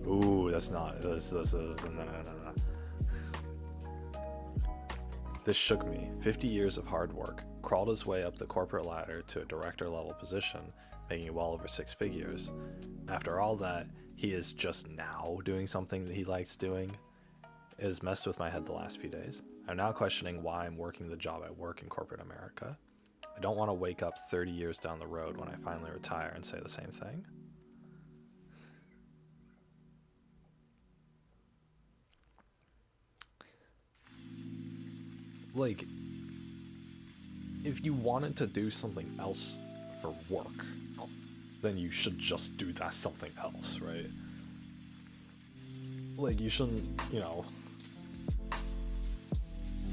Ooh, that's not, this is, no. This shook me. 50 years of hard work, crawled his way up the corporate ladder to a director level position, making well over 6 figures. After all that, he is just now doing something that he likes doing. It has messed with my head the last few days. I'm now questioning why I'm working the job I work in corporate America. I don't want to wake up 30 years down the road when I finally retire and say the same thing. Like, if you wanted to do something else for work, then you should just do that something else, right? Like, you shouldn't, you know,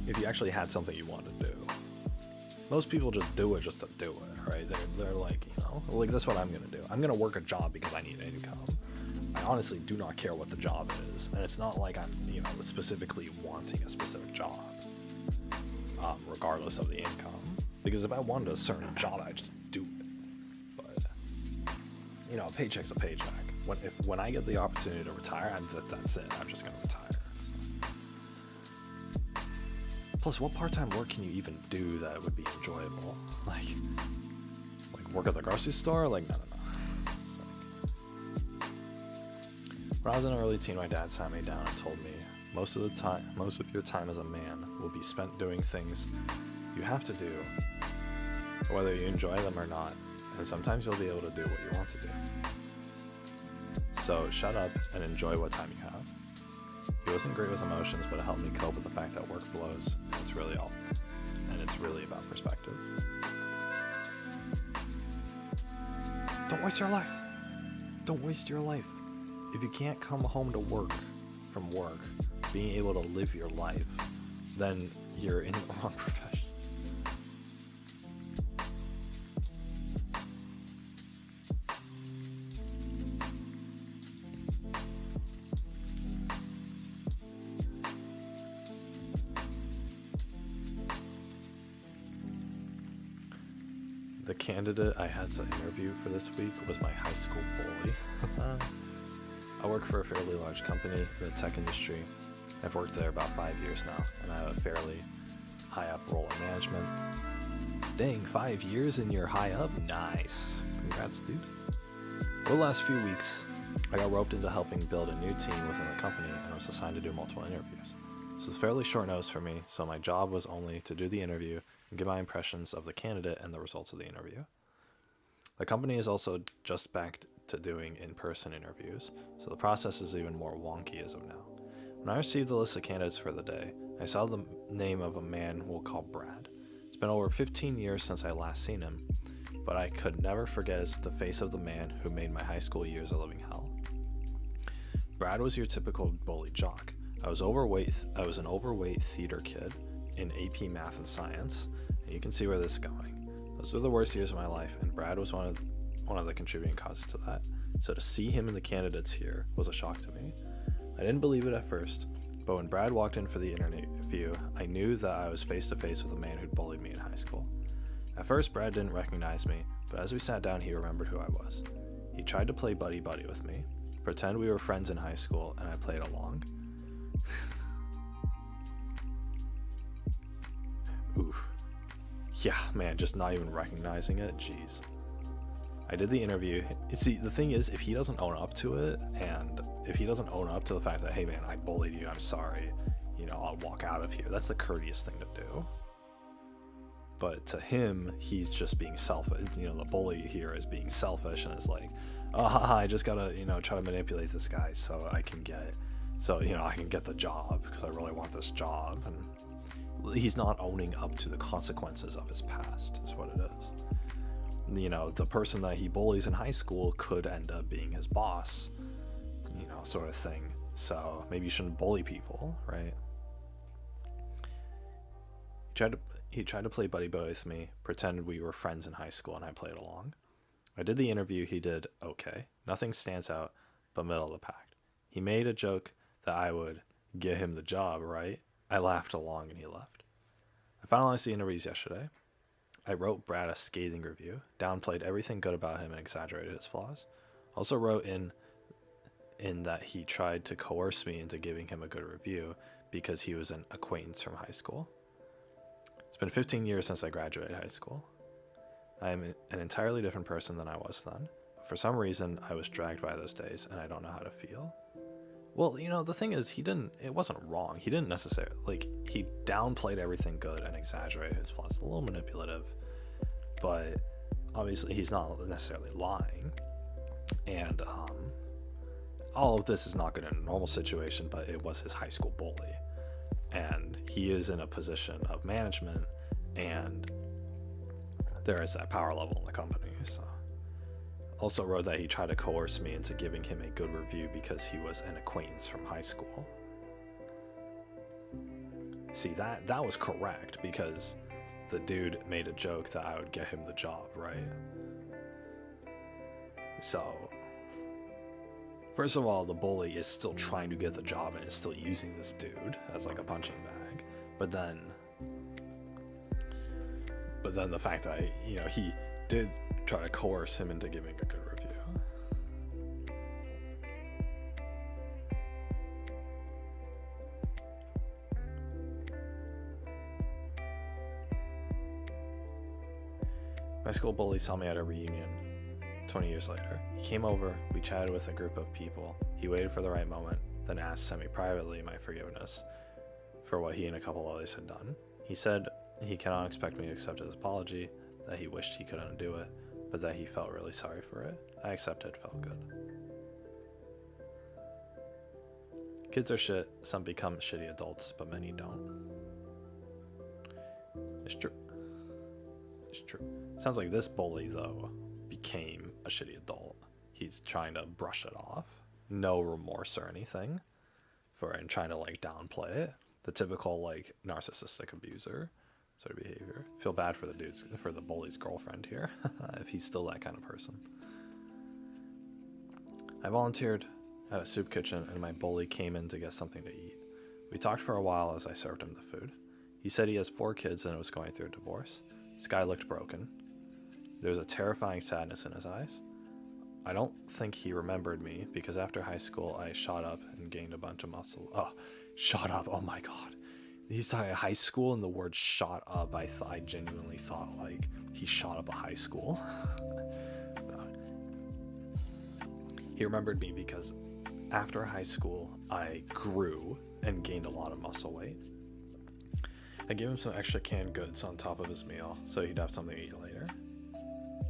if you actually had something you wanted to do. Most people just do it just to do it, right? They're like, you know, like, that's what I'm gonna do. I'm gonna work a job because I need income. I honestly do not care what the job is, and it's not like I'm, you know, specifically wanting a specific job. Regardless of the income, because if I wanted a certain job, I'd just do it. But you know, a paycheck's a paycheck. When I get the opportunity to retire, that's it. I'm just gonna retire. Plus, what part-time work can you even do that would be enjoyable? Like work at the grocery store? Like, no. When I was an early teen, my dad sat me down and told me, most of your time as a man will be spent doing things you have to do, whether you enjoy them or not, and sometimes you'll be able to do what you want to do. So shut up and enjoy what time you have. He wasn't great with emotions, but it helped me cope with the fact that work blows, and it's really about perspective. Don't waste your life. Don't waste your life. If you can't come home to work from work, being able to live your life, then you're in the wrong profession. the candidate I had to interview for this week was my high school bully. I work for a fairly large company in the tech industry. I've worked there about 5 years now, and I have a fairly high up role in management. Dang, 5 years and you're high up? Nice. Congrats, dude. Over the last few weeks, I got roped into helping build a new team within the company and was assigned to do multiple interviews. This was fairly short notice for me, so my job was only to do the interview and give my impressions of the candidate and the results of the interview. The company is also just back to doing in-person interviews, so the process is even more wonky as of now. When I received the list of candidates for the day, I saw the name of a man we'll call Brad. It's been over 15 years since I last seen him, but I could never forget the face of the man who made my high school years a living hell. Brad was your typical bully jock. I was an overweight theater kid in AP Math and Science, and you can see where this is going. Those were the worst years of my life, and Brad was one of the contributing causes to that. So to see him in the candidates here was a shock to me. I didn't believe it at first, but when Brad walked in for the interview, I knew that I was face to face with a man who'd bullied me in high school. At first, Brad didn't recognize me, but as we sat down, he remembered who I was. He tried to play buddy-buddy with me, pretend we were friends in high school, and I played along. Oof. Yeah, man, just not even recognizing it, jeez. I did the interview. See, the thing is, if he doesn't own up to it, and if he doesn't own up to the fact that, hey man, I bullied you, I'm sorry, I'll walk out of here, that's the courteous thing to do. But to him, he's just being selfish. The bully here is being selfish and is like, oh, haha, I just gotta, try to manipulate this guy so I can get the job because I really want this job. And he's not owning up to the consequences of his past, is what it is. The person that he bullies in high school could end up being his boss, sort of thing. So maybe you shouldn't bully people, right? He tried to play buddy-buddy with me, pretend we were friends in high school, and I played along. I did the interview, he did okay. Nothing stands out, but middle of the pack. He made a joke that I would get him the job, right? I laughed along and he left. I finalized the interviews yesterday. I wrote Brad a scathing review, downplayed everything good about him and exaggerated his flaws. Also wrote in that he tried to coerce me into giving him a good review because he was an acquaintance from high school. It's been 15 years since I graduated high school. I am an entirely different person than I was then. For some reason, I was dragged by those days and I don't know how to feel. Well, the thing is, it wasn't wrong. He didn't necessarily, he downplayed everything good and exaggerated his flaws. A little manipulative, but obviously he's not necessarily lying. And all of this is not good in a normal situation, but it was his high school bully. And he is in a position of management, and there is that power level in the company, so. Also wrote that he tried to coerce me into giving him a good review because he was an acquaintance from high school. See, that was correct because the dude made a joke that I would get him the job, right? So, first of all, the bully is still trying to get the job and is still using this dude as like a punching bag. But then the fact that, he did try to coerce him into giving a good review. My school bully saw me at a reunion 20 years later. He came over, we chatted with a group of people. He waited for the right moment, then asked semi-privately my forgiveness for what he and a couple others had done. He said he cannot expect me to accept his apology, that he wished he could undo it, but that he felt really sorry for it. I accepted, felt good. Kids are shit, some become shitty adults, but many don't. It's true. It's true. Sounds like this bully, though, became a shitty adult. He's trying to brush it off. No remorse or anything and trying to downplay it. The typical narcissistic abuser sort of behavior. Feel bad for the bully's girlfriend here, if he's still that kind of person. I volunteered at a soup kitchen and my bully came in to get something to eat. We talked for a while as I served him the food. He said he has 4 kids and was going through a divorce. This guy looked broken. There's a terrifying sadness in his eyes. I don't think he remembered me because after high school I shot up and gained a bunch of muscle. Oh, shot up. Oh my god. He's talking high school, and the word shot up, I genuinely thought like he shot up a high school. No. He remembered me because after high school I grew and gained a lot of muscle weight. I gave him some extra canned goods on top of his meal so he'd have something to eat later.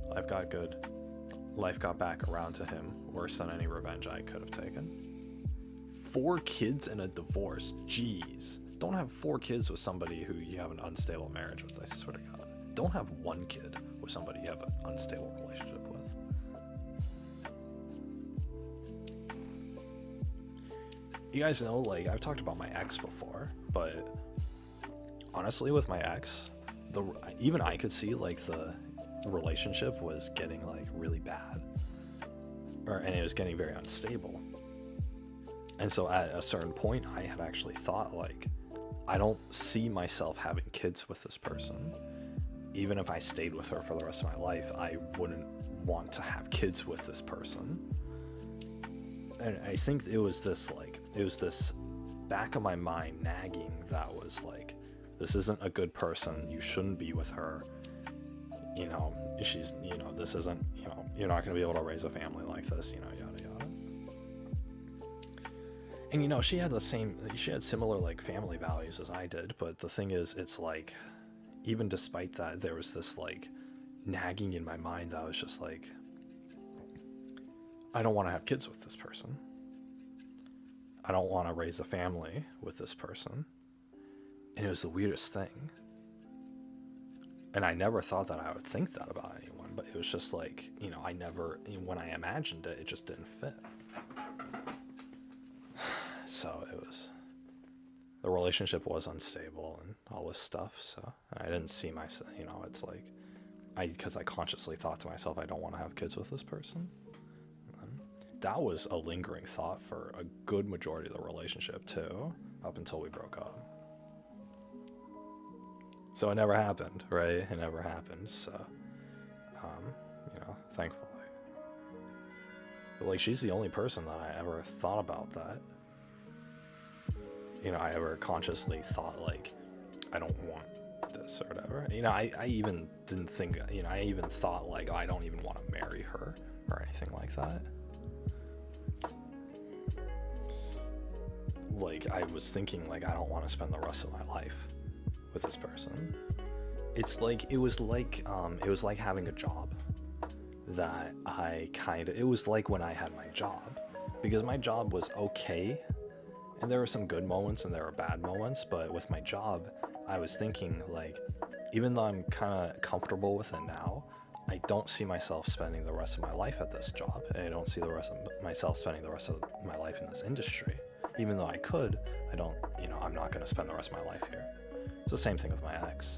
Life got good. Life got back around to him worse than any revenge I could have taken. 4 kids and a divorce. Jeez. Don't have 4 kids with somebody who you have an unstable marriage with, I swear to God. Don't have 1 kid with somebody you have an unstable relationship with. You guys know, like, I've talked about my ex before, but honestly, with my ex, even I could see, like, the relationship was getting, like, really bad. And it was getting very unstable. And so at a certain point, I had actually thought, like, I don't see myself having kids with this person. Even if I stayed with her for the rest of my life, I wouldn't want to have kids with this person. And I think it was this back of my mind nagging that was like, this isn't a good person, you shouldn't be with her. You know, she's, you know, this isn't, you know, you're not going to be able to raise a family like this, you know, yada yada. And you know, she had similar like family values as I did, but the thing is, it's like, even despite that, there was this like nagging in my mind that was just like, I don't want to have kids with this person. I don't want to raise a family with this person. And it was the weirdest thing. And I never thought that I would think that about anyone, but it was just like, you know, when I imagined it, it just didn't fit. So the relationship was unstable and all this stuff. So I didn't see myself, you know, it's like, because I consciously thought to myself, I don't want to have kids with this person. And that was a lingering thought for a good majority of the relationship too, up until we broke up. So it never happened, right? It never happened. So, you know, thankfully. But like, she's the only person that I ever thought about that. You know, I ever consciously thought like, I don't want this or whatever. You know, I even didn't think, you know, I even thought like, oh, I don't even want to marry her or anything like that. Like, I was thinking like, I don't want to spend the rest of my life with this person. It's like, it was like having a job that it was like when I had my job, because my job was okay. And there were some good moments and there were bad moments, but with my job, I was thinking like, even though I'm kind of comfortable with it now, I don't see myself spending the rest of my life at this job. And I don't see myself spending the rest of my life in this industry. Even though I could, I'm not going to spend the rest of my life here. It's the same thing with my ex.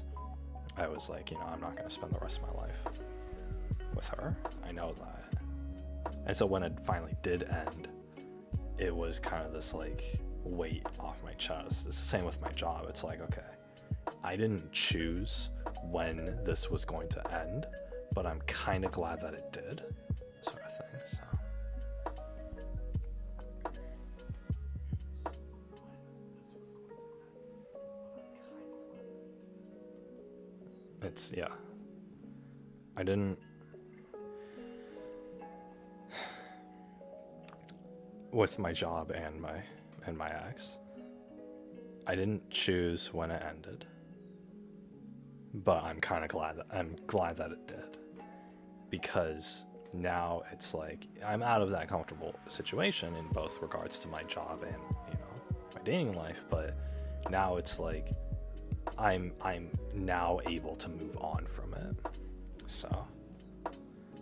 I was like, you know, I'm not going to spend the rest of my life with her. I know that. And so when it finally did end, it was kind of this like weight off my chest. It's the same with my job. It's like, okay, I didn't choose when this was going to end, but I'm kind of glad that it did, sort of thing. So it's, yeah, I didn't, with my job and my ex, I didn't choose when it ended, but I'm kind of glad that it did, because now it's like I'm out of that comfortable situation in both regards to my job and, you know, my dating life, but now it's like I'm now able to move on from it. So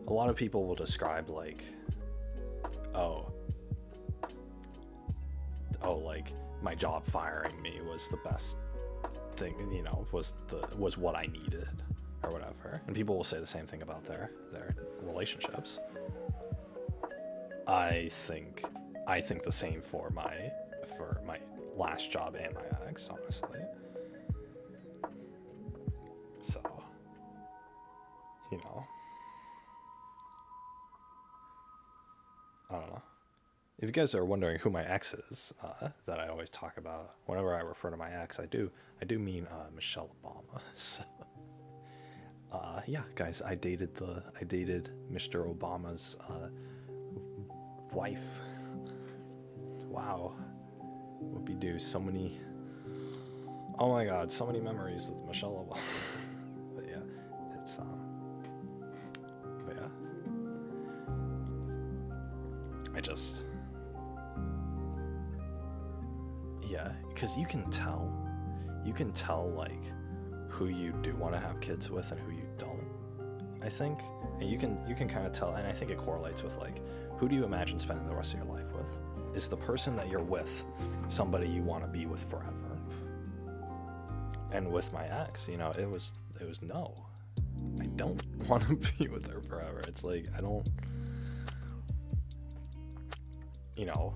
a lot of people will describe like, like my job firing me was the best thing, you know, was what I needed or whatever. And people will say the same thing about their relationships. I think the same for my last job and my ex, honestly. So, you know, if you guys are wondering who my ex is, that I always talk about whenever I refer to my ex, I do mean Michelle Obama. So, yeah, guys, I dated Mr. Obama's wife. Wow, whoopie-doo, so many. Oh my God, so many memories with Michelle Obama. But yeah, it's but yeah, I just. Yeah, because you can tell like who you do want to have kids with and who you don't, I think. And you can kind of tell, and I think it correlates with like, who do you imagine spending the rest of your life with? Is the person that you're with somebody you want to be with forever? And with my ex, you know, it was no. I don't want to be with her forever. It's like, I don't, you know,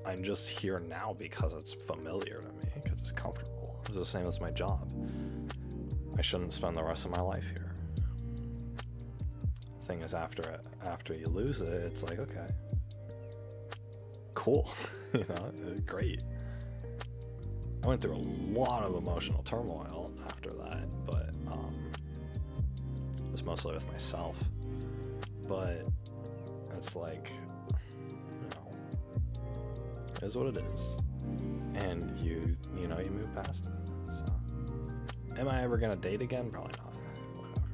I'm just here now because it's familiar to me, because it's comfortable. It's the same as my job. I shouldn't spend the rest of my life here. Thing is, after you lose it, it's like, okay, cool, you know, great. I went through a lot of emotional turmoil after that, but it was mostly with myself. But it's like, is what it is, and you move past it. So, am I ever gonna date again? Probably not. Whatever.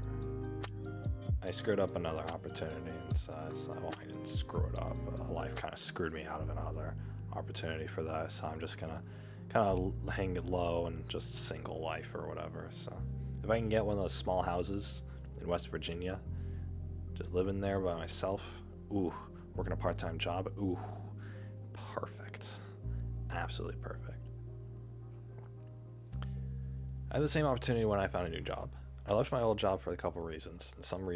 I screwed up another opportunity, and so it's like, well, I didn't screw it up. Life kind of screwed me out of another opportunity for that. So I'm just gonna kind of hang it low and just single life or whatever. So if I can get one of those small houses in West Virginia, just living there by myself, ooh, working a part-time job, ooh. Perfect. Absolutely perfect. I had the same opportunity when I found a new job. I left my old job for a couple reasons. Some of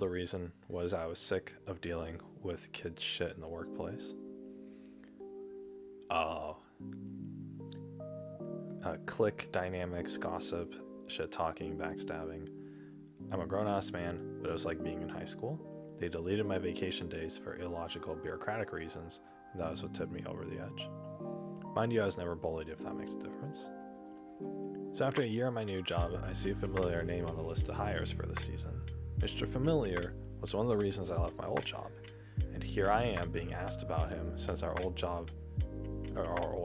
the reason was I was sick of dealing with kids' shit in the workplace. Clique dynamics, gossip, shit talking, backstabbing. I'm a grown-ass man, but it was like being in high school. They deleted my vacation days for illogical bureaucratic reasons, and that was what tipped me over the edge. Mind you, I was never bullied, if that makes a difference. So after a year at my new job, I see a familiar name on the list of hires for this season. Mr. Familiar was one of the reasons I left my old job, and here I am being asked about him since our old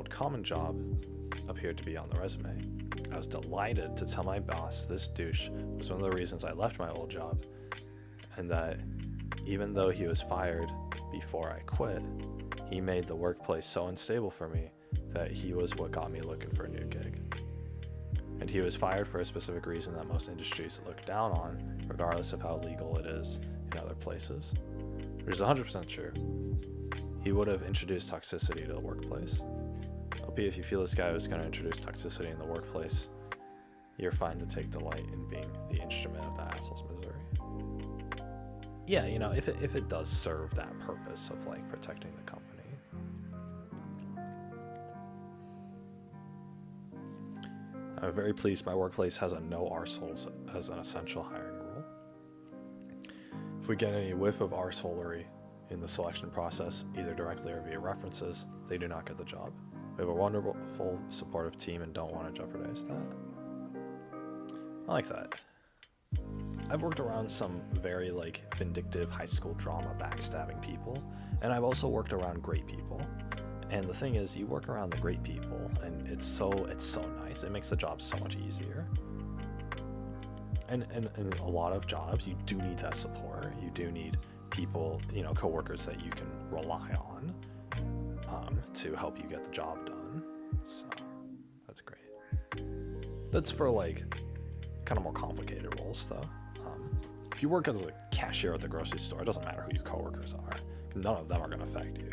common job appeared to be on the resume. I was delighted to tell my boss this douche was one of the reasons I left my old job, and that even though he was fired before I quit, he made the workplace so unstable for me that he was what got me looking for a new gig. And he was fired for a specific reason that most industries look down on, regardless of how legal it is in other places. Which is 100% true. He would have introduced toxicity to the workplace. LP, if you feel this guy was going to introduce toxicity in the workplace, you're fine to take delight in being the instrument of that asshole's misery. Yeah, you know, if it does serve that purpose of like protecting the company. I'm very pleased my workplace has a no arseholes as an essential hiring rule. If we get any whiff of arseholery in the selection process, either directly or via references, they do not get the job. We have a wonderful, supportive team and don't want to jeopardize that. I like that. I've worked around some very like vindictive high school drama backstabbing people, and I've also worked around great people. And the thing is, you work around the great people, and it's so nice. It makes the job so much easier. And in a lot of jobs, you do need that support. You do need people, you know, coworkers that you can rely on to help you get the job done. So that's great. That's for like kind of more complicated roles, though. If you work as a cashier at the grocery store, it doesn't matter who your coworkers are. None of them are going to affect you.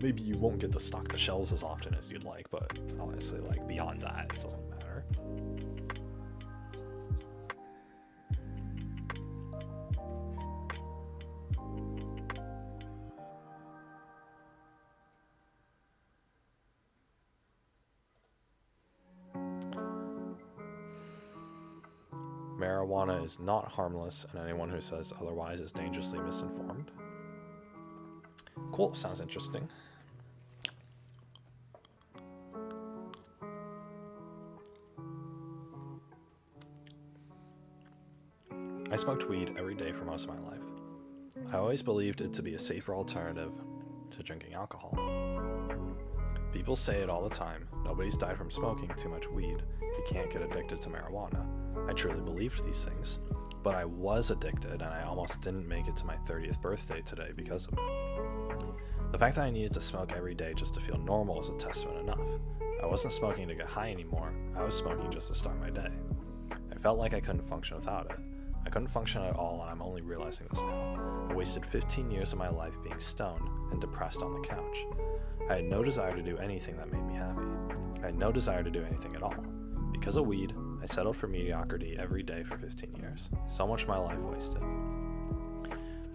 Maybe you won't get to stock the shelves as often as you'd like, but honestly, like beyond that, it doesn't matter. Marijuana is not harmless, and anyone who says otherwise is dangerously misinformed. Cool, sounds interesting. I smoked weed every day for most of my life. I always believed it to be a safer alternative to drinking alcohol. People say it all the time, nobody's died from smoking too much weed. You can't get addicted to marijuana. I truly believed these things, but I was addicted and I almost didn't make it to my 30th birthday today because of it. The fact that I needed to smoke every day just to feel normal is a testament enough. I wasn't smoking to get high anymore, I was smoking just to start my day. I felt like I couldn't function without it. I couldn't function at all, and I'm only realizing this now. I wasted 15 years of my life being stoned and depressed on the couch. I had no desire to do anything that made me happy. I had no desire to do anything at all. Because of weed, I settled for mediocrity every day for 15 years. So much of my life wasted.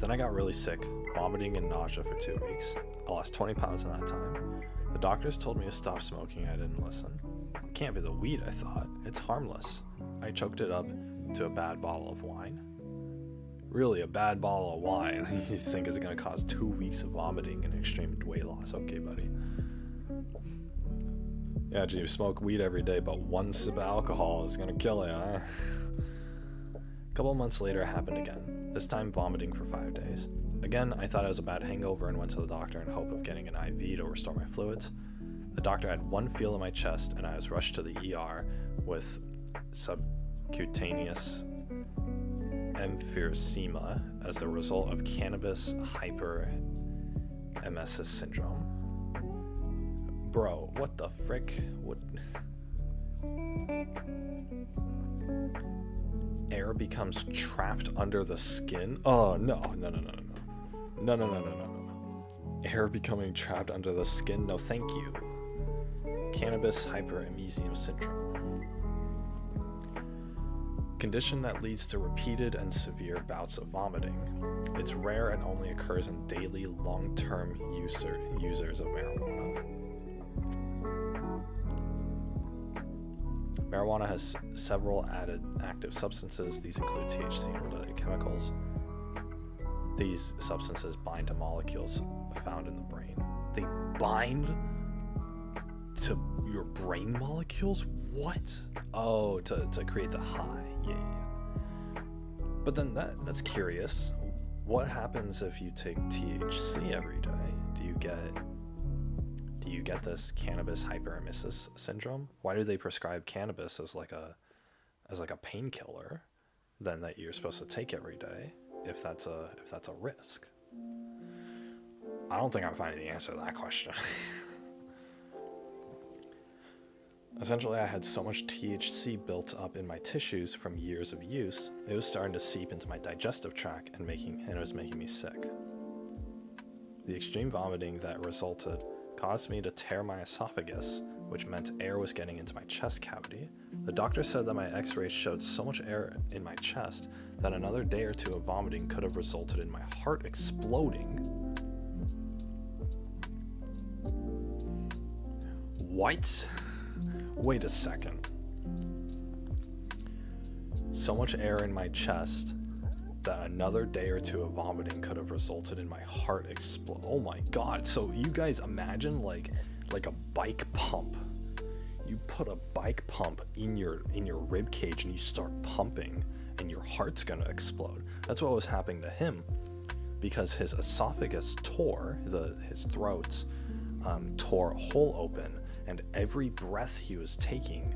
Then I got really sick, vomiting and nausea for 2 weeks. I lost 20 pounds in that time. The doctors told me to stop smoking, I didn't listen. It can't be the weed, I thought. It's harmless. I choked it up to a bad bottle of wine. Really, a bad bottle of wine you think is going to cause 2 weeks of vomiting and extreme weight loss. Okay, buddy. Yeah, you smoke weed every day, but 1 sip of alcohol is going to kill you, huh? A couple months later, it happened again. This time, vomiting for 5 days. Again, I thought it was a bad hangover and went to the doctor in hope of getting an IV to restore my fluids. The doctor had one feel in my chest, and I was rushed to the ER with subcutaneous emphysema as a result of cannabis hyperemesis syndrome. Bro, what the frick? What? Air becomes trapped under the skin? Oh, no. No. Air becoming trapped under the skin? No, thank you. Cannabis hyperemesis syndrome. Condition that leads to repeated and severe bouts of vomiting. It's rare and only occurs in daily, long-term users of marijuana. Marijuana has several added active substances. These include THC-related chemicals. These substances bind to molecules found in the brain. They bind to your brain molecules? What? Oh, to create the high. Yeah. But then that's curious. What happens if you take THC every day? Do you get this cannabis hyperemesis syndrome? Why do they prescribe cannabis as like a painkiller then that you're supposed to take every day if that's a risk? I don't think I'm finding the answer to that question. Essentially, I had so much THC built up in my tissues from years of use, it was starting to seep into my digestive tract and it was making me sick. The extreme vomiting that resulted caused me to tear my esophagus, which meant air was getting into my chest cavity. The doctor said that my x-rays showed so much air in my chest that another day or two of vomiting could have resulted in my heart exploding. What? Wait a second. So much air in my chest that another day or two of vomiting could have resulted in my heart explode. Oh my god. So you guys imagine like a bike pump. You put a bike pump in your rib cage and you start pumping and your heart's gonna explode. That's what was happening to him because his esophagus tore, his throat tore a hole open. And every breath he was taking,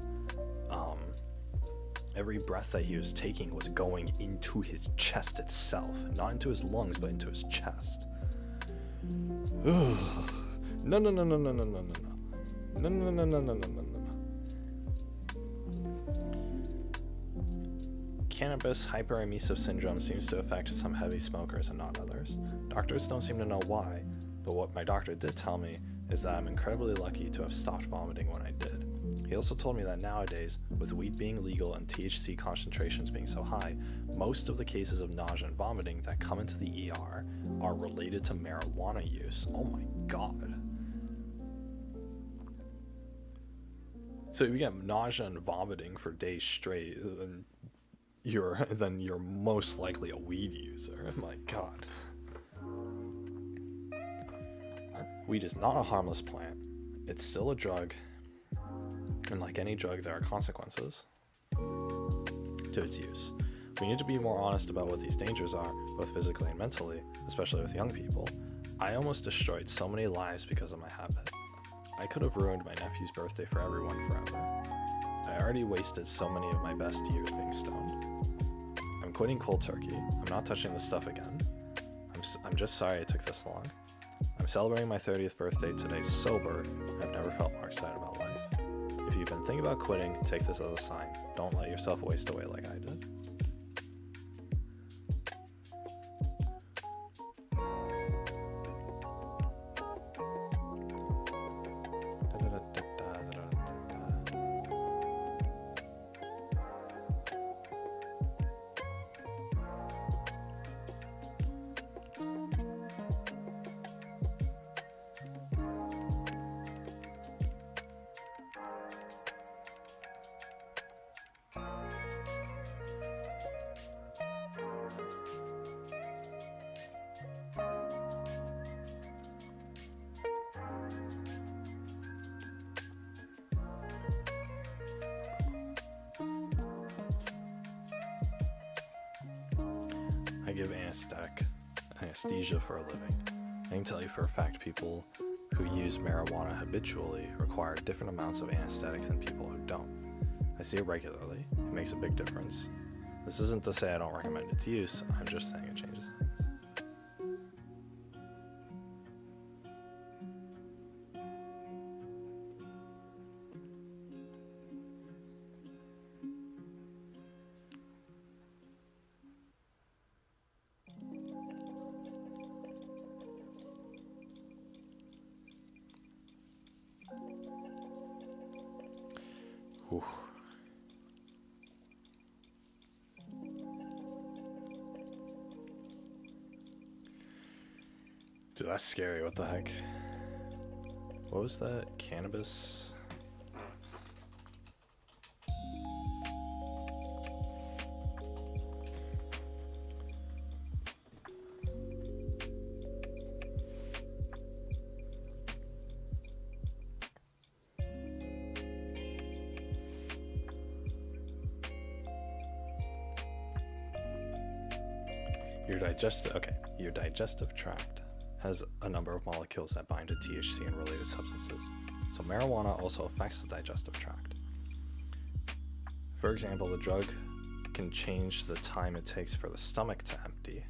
was going into his chest itself. Not into his lungs, but into his chest. No. Cannabis hyperemesis syndrome seems to affect some heavy smokers and not others. Doctors don't seem to know why, but what my doctor did tell me is that I'm incredibly lucky to have stopped vomiting when I did. He also told me that nowadays, with weed being legal and THC concentrations being so high, most of the cases of nausea and vomiting that come into the ER are related to marijuana use. Oh my god. So if you get nausea and vomiting for days straight, then you're most likely a weed user. Oh my god. Weed is not a harmless plant. It's still a drug, and like any drug, there are consequences to its use. We need to be more honest about what these dangers are, both physically and mentally, especially with young people. I almost destroyed so many lives because of my habit. I could have ruined my nephew's birthday for everyone forever. I already wasted so many of my best years being stoned. I'm quitting cold turkey. I'm not touching this stuff again. I'm just sorry it took this long. I'm celebrating my 30th birthday today sober. I've never felt more excited about life. If you've been thinking about quitting, take this as a sign. Don't let yourself waste away like I did. I give anesthesia for a living. I can tell you for a fact people who use marijuana habitually require different amounts of anesthetic than people who don't. I see it regularly. It makes a big difference. This isn't to say I don't recommend its use, I'm just saying it changes things. Ooh. Dude, that's scary. What the heck? What was that? Cannabis? Your digestive tract has a number of molecules that bind to THC and related substances. So marijuana also affects the digestive tract. For example, the drug can change the time it takes for the stomach to empty.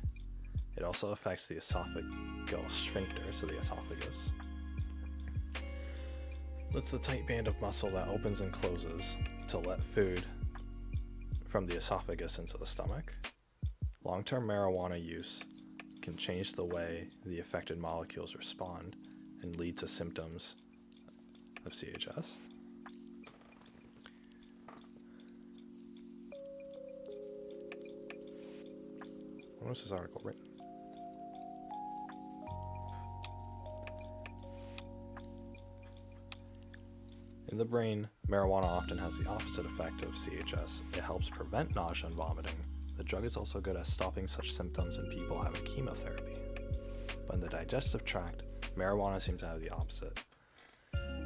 It also affects the esophageal sphincter, so the esophagus. That's the tight band of muscle that opens and closes to let food from the esophagus into the stomach. Long-term marijuana use can change the way the affected molecules respond and lead to symptoms of CHS. When was this article written? In the brain, marijuana often has the opposite effect of CHS. It helps prevent nausea and vomiting. The drug is also good at stopping such symptoms in people having chemotherapy. But in the digestive tract, marijuana seems to have the opposite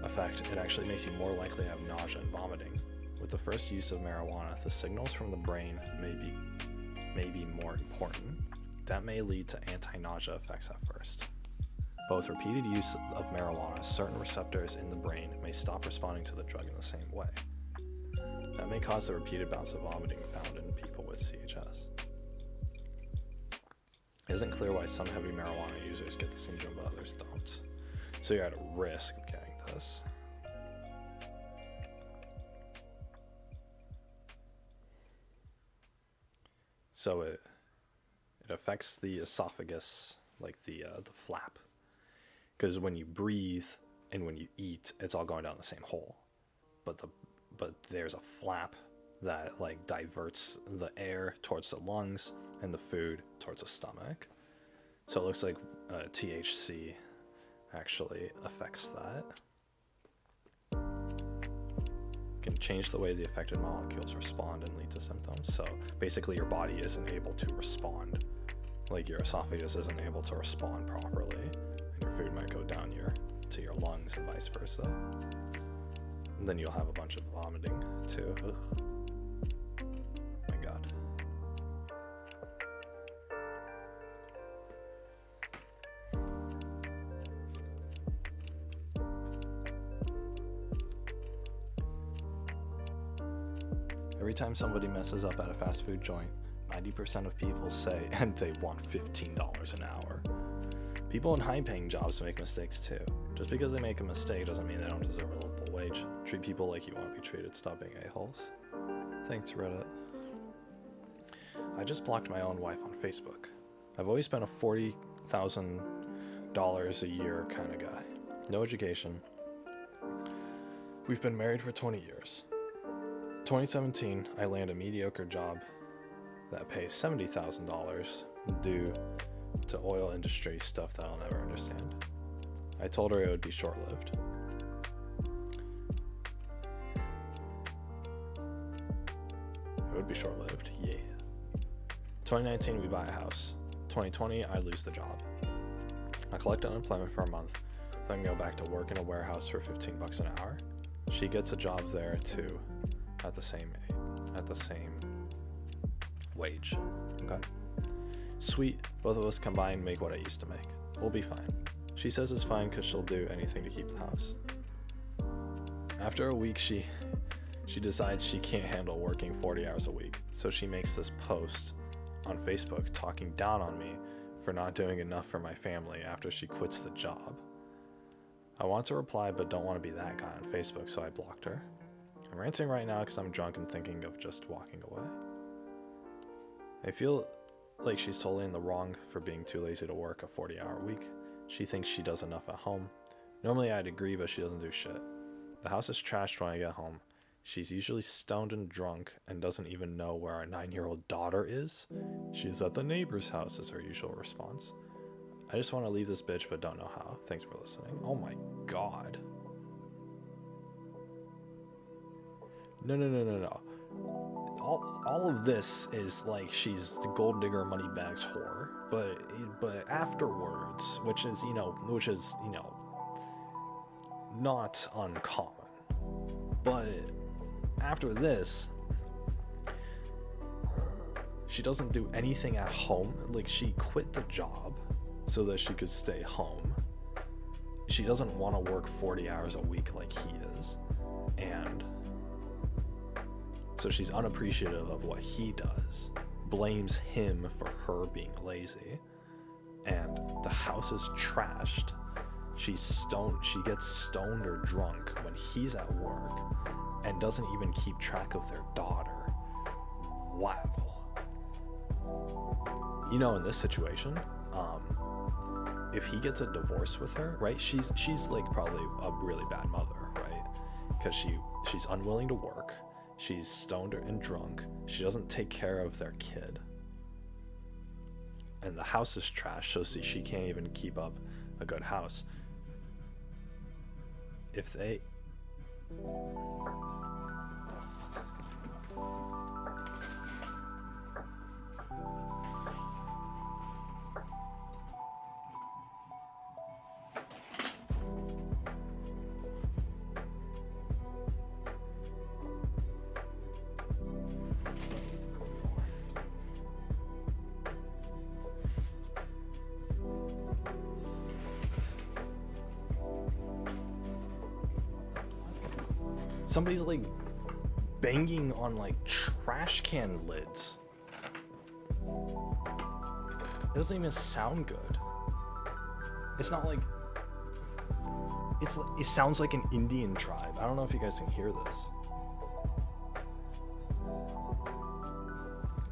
effect. It actually makes you more likely to have nausea and vomiting. With the first use of marijuana, the signals from the brain may be more important. That may lead to anti-nausea effects at first. But with repeated use of marijuana, certain receptors in the brain may stop responding to the drug in the same way. That may cause the repeated bouts of vomiting found in people with CHS. It isn't clear why some heavy marijuana users get the syndrome but others don't. So you're at a risk of getting this. So it affects the esophagus, like the flap. Because when you breathe and when you eat, it's all going down the same hole. But there's a flap that like diverts the air towards the lungs and the food towards the stomach. So it looks like THC actually affects that. Can change the way the affected molecules respond and lead to symptoms. So basically your body isn't able to respond. Like your esophagus isn't able to respond properly, and your food might go down to your lungs and vice versa. And then you'll have a bunch of vomiting too. Ugh. My God. Every time somebody messes up at a fast food joint, 90% of people say, and they want $15 an hour. People in high-paying jobs make mistakes too. Just because they make a mistake doesn't mean they don't deserve a livable wage. Treat people like you want to be treated. Stop being a-holes. Thanks, Reddit. I just blocked my own wife on Facebook. I've always been a $40,000 a year kind of guy. No education. We've been married for 20 years. 2017, I land a mediocre job that pays $70,000 due to oil industry stuff that I'll never understand. I told her it would be short-lived. It would be short-lived, yeah. 2019, we buy a house. 2020, I lose the job. I collect unemployment for a month, then go back to work in a warehouse for $15 an hour. She gets a job there too, at the same wage. Okay. Sweet, both of us combined make what I used to make. We'll be fine. She says it's fine because she'll do anything to keep the house. After a week, she decides she can't handle working 40 hours a week, so she makes this post on Facebook talking down on me for not doing enough for my family after she quits the job. I want to reply but don't want to be that guy on Facebook, so I blocked her. I'm ranting right now because I'm drunk and thinking of just walking away. I feel like she's totally in the wrong for being too lazy to work a 40-hour week. She thinks she does enough at home. Normally I'd agree, but she doesn't do shit. The house is trashed when I get home. She's usually stoned and drunk and doesn't even know where our 9-year-old daughter is. She's at the neighbor's house is her usual response. I just want to leave this bitch but don't know how. Thanks for listening. Oh my God. No. All of this is like she's the gold digger money bags whore, but afterwards, which is not uncommon. But after this, she doesn't do anything at home. Like, she quit the job so that she could stay home. She doesn't want to work 40 hours a week like he is, and so she's unappreciative of what he does, blames him for her being lazy, and the house is trashed. She gets stoned or drunk when he's at work and doesn't even keep track of their daughter. Wow. In this situation, if he gets a divorce with her, right, she's like probably a really bad mother, right? Because she's unwilling to work. She's stoned and drunk. She doesn't take care of their kid. And the house is trash, so she can't even keep up a good house. If they... Somebody's like banging on like trash can lids. It doesn't even sound good. It's not like it sounds like an Indian tribe. I don't know if you guys can hear this.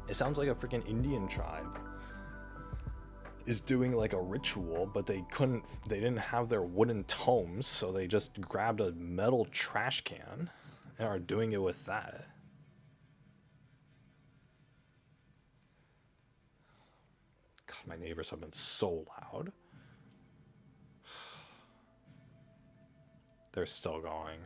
It sounds like a freaking Indian tribe is doing like a ritual, but they didn't have their wooden tomes, so they just grabbed a metal trash can and are doing it with that. God, my neighbors have been so loud. They're still going.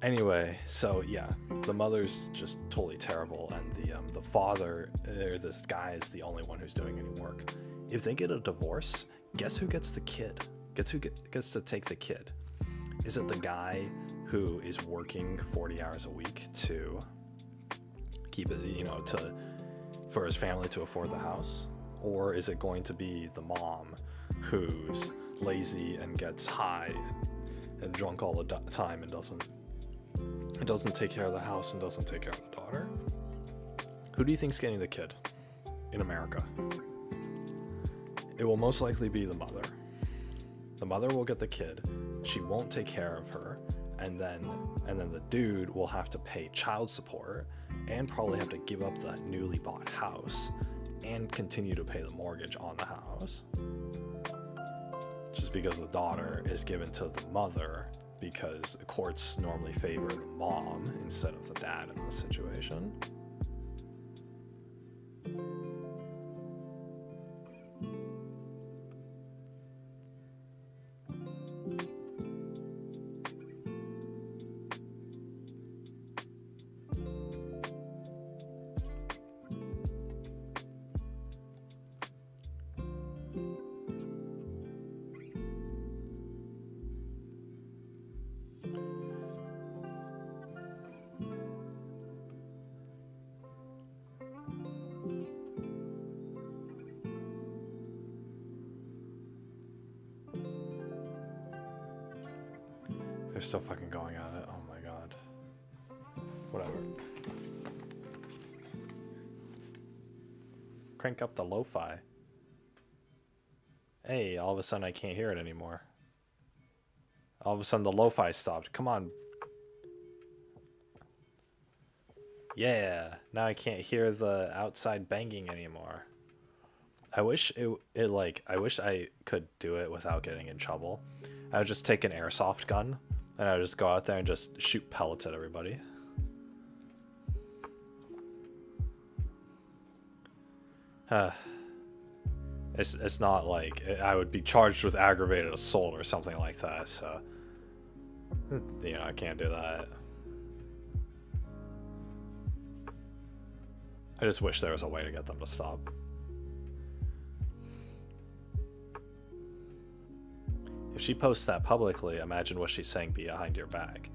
Anyway, so yeah, the mother's just totally terrible, and the father, or this guy, is the only one who's doing any work. If they get a divorce, guess who gets the kid? Guess who gets to take the kid? Is it the guy who is working 40 hours a week to keep it, you know, for his family to afford the house? Or is it going to be the mom who's lazy and gets high and drunk all the time and doesn't take care of the house and doesn't take care of the daughter? Who do you think's getting the kid in America? It will most likely be the mother. The mother will get the kid. She won't take care of her, and then the dude will have to pay child support and probably have to give up that newly bought house and continue to pay the mortgage on the house, just because the daughter is given to the mother, because the courts normally favor the mom instead of the dad in this situation. They're still fucking going at it. Oh my god. Whatever. Crank up the lo-fi. Hey, all of a sudden I can't hear it anymore. All of a sudden the lo-fi stopped. Come on. Yeah, now I can't hear the outside banging anymore. I wish I wish I could do it without getting in trouble. I would just take an airsoft gun and I would just go out there and just shoot pellets at everybody. It's not like I would be charged with aggravated assault or something like that, so you know, I can't do that. I just wish there was a way to get them to stop. If she posts that publicly, imagine what she's saying behind your back.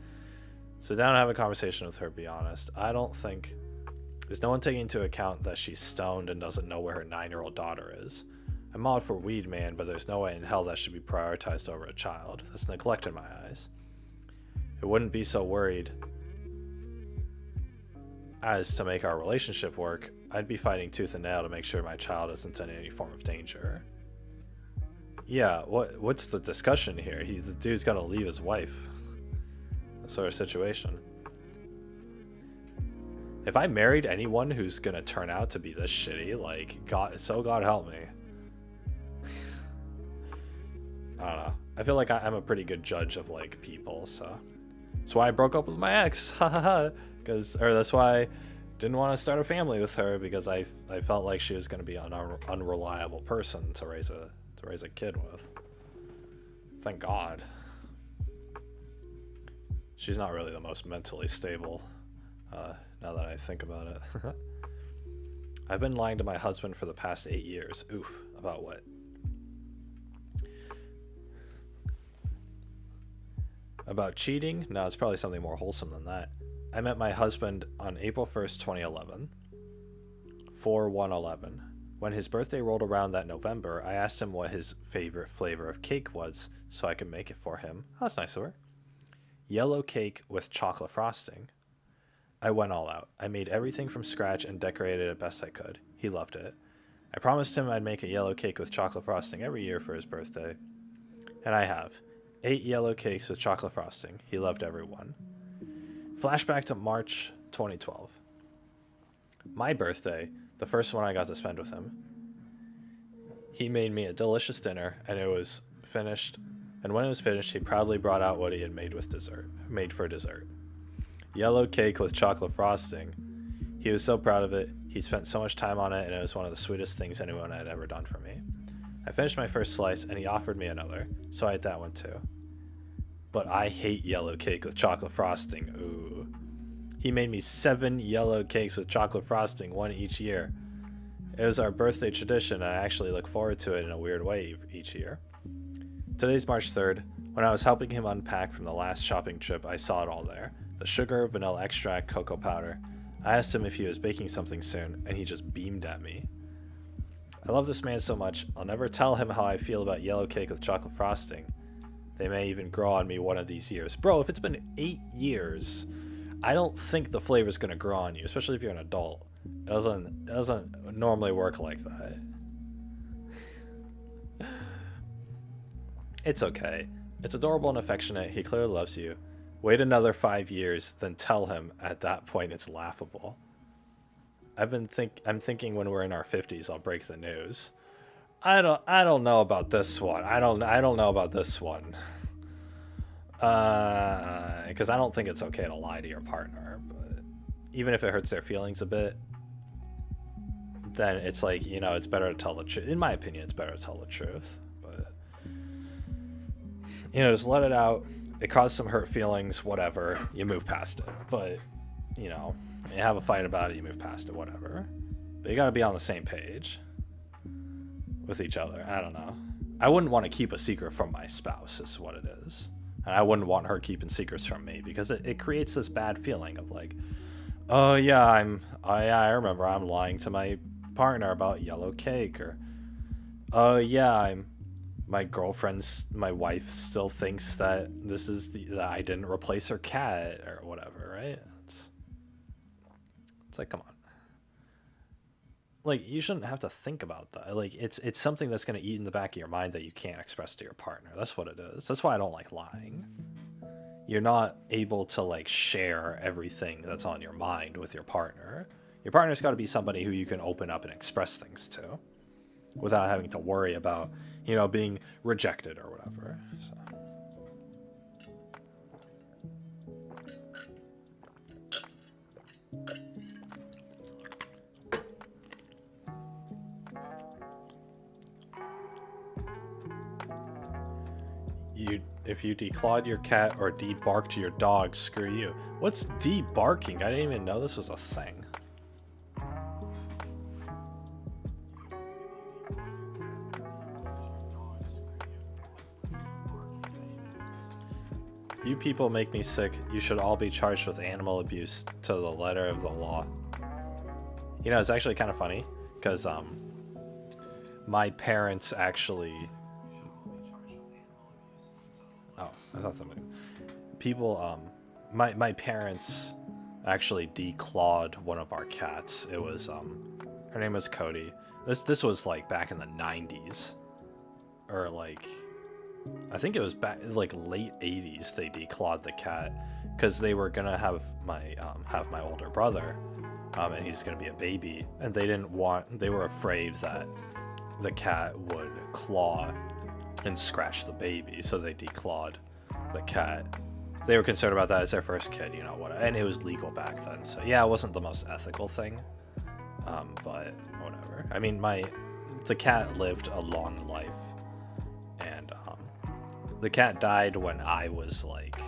Sit down and have a conversation with her, be honest. I don't think... There's no one taking into account that she's stoned and doesn't know where her 9-year-old daughter is. I'm all for weed, man, but there's no way in hell that should be prioritized over a child. That's neglect in my eyes. I wouldn't be so worried as to make our relationship work. I'd be fighting tooth and nail to make sure my child isn't in any form of danger. Yeah, what's the discussion here? The dude's got to leave his wife. That sort of situation. If I married anyone who's gonna turn out to be this shitty, like, God help me. I don't know. I feel like I'm a pretty good judge of, like, people, so that's why I broke up with my ex. That's why I didn't want to start a family with her, because I felt like she was gonna be an unreliable person to raise a kid with. Thank God. She's not really the most mentally stable, now that I think about it. I've been lying to my husband for the past 8 years. Oof. About what? About cheating? No, it's probably something more wholesome than that. I met my husband on April 1st, 2011. 4/1/11. When his birthday rolled around that November, I asked him what his favorite flavor of cake was so I could make it for him. Oh, that's nice of her. Yellow cake with chocolate frosting. I went all out. I made everything from scratch and decorated it best I could. He loved it. I promised him I'd make a yellow cake with chocolate frosting every year for his birthday. And I have. 8 yellow cakes with chocolate frosting. He loved every one. Flashback to March 2012. My birthday, the first one I got to spend with him. He made me a delicious dinner, and it was finished. And when it was finished, he proudly brought out what he had made for dessert. Yellow cake with chocolate frosting. He was so proud of it. He spent so much time on it, and it was one of the sweetest things anyone had ever done for me. I finished my first slice, and he offered me another, so I ate that one too. but I hate yellow cake with chocolate frosting. Ooh. He made me 7 yellow cakes with chocolate frosting, 1 each year. It was our birthday tradition, and I actually look forward to it in a weird way each year. Today's March 3rd. When I was helping him unpack from the last shopping trip, I saw it all there. The sugar, vanilla extract, cocoa powder. I asked him if he was baking something soon, and he just beamed at me. I love this man so much, I'll never tell him how I feel about yellow cake with chocolate frosting. They may even grow on me one of these years. Bro, if it's been 8 years, I don't think the flavor's gonna grow on you, especially if you're an adult. It doesn't normally work like that. It's okay. It's adorable and affectionate. He clearly loves you. Wait another 5 years, then tell him. At that point, it's laughable. I'm thinking when we're in our 50s, I'll break the news. I don't know about this one. I don't know about this one. Because I don't think it's okay to lie to your partner. But even if it hurts their feelings a bit, then it's like, you know, it's better to tell the truth. In my opinion, it's better to tell the truth. But, you know, just let it out. It caused some hurt feelings, whatever. You move past it. But, you know, you have a fight about it, you move past it, whatever. But you gotta be on the same page with each other. I don't know. I wouldn't want to keep a secret from my spouse, is what it is. And I wouldn't want her keeping secrets from me, because it creates this bad feeling of like, oh yeah, I remember I'm lying to my partner about yellow cake, or oh yeah, my wife still thinks that that I didn't replace her cat or whatever, right? It's like, come on. Like, you shouldn't have to think about that. Like, it's something that's going to eat in the back of your mind that you can't express to your partner. That's what it is. That's why I don't like lying. You're not able to, like, share everything that's on your mind with your partner. Your partner's got to be somebody who you can open up and express things to without having to worry about, you know, being rejected or whatever. So. If you declawed your cat or debarked your dog, screw you. What's debarking? I didn't even know this was a thing. You people make me sick. You should all be charged with animal abuse to the letter of the law. You know, it's actually kind of funny, because my parents actually... Oh, I thought my parents actually declawed one of our cats. It was her name was Cody. This was like back in the 90s, or like I think it was back like late 80s. They declawed the cat because they were gonna have my older brother, and he's gonna be a baby, and they were afraid that the cat would claw and scratch the baby, so they declawed the cat. They were concerned about that. It's their first kid, you know what, and it was legal back then, so yeah, it wasn't the most ethical thing, but whatever. I mean, the cat lived a long life, and the cat died when I was like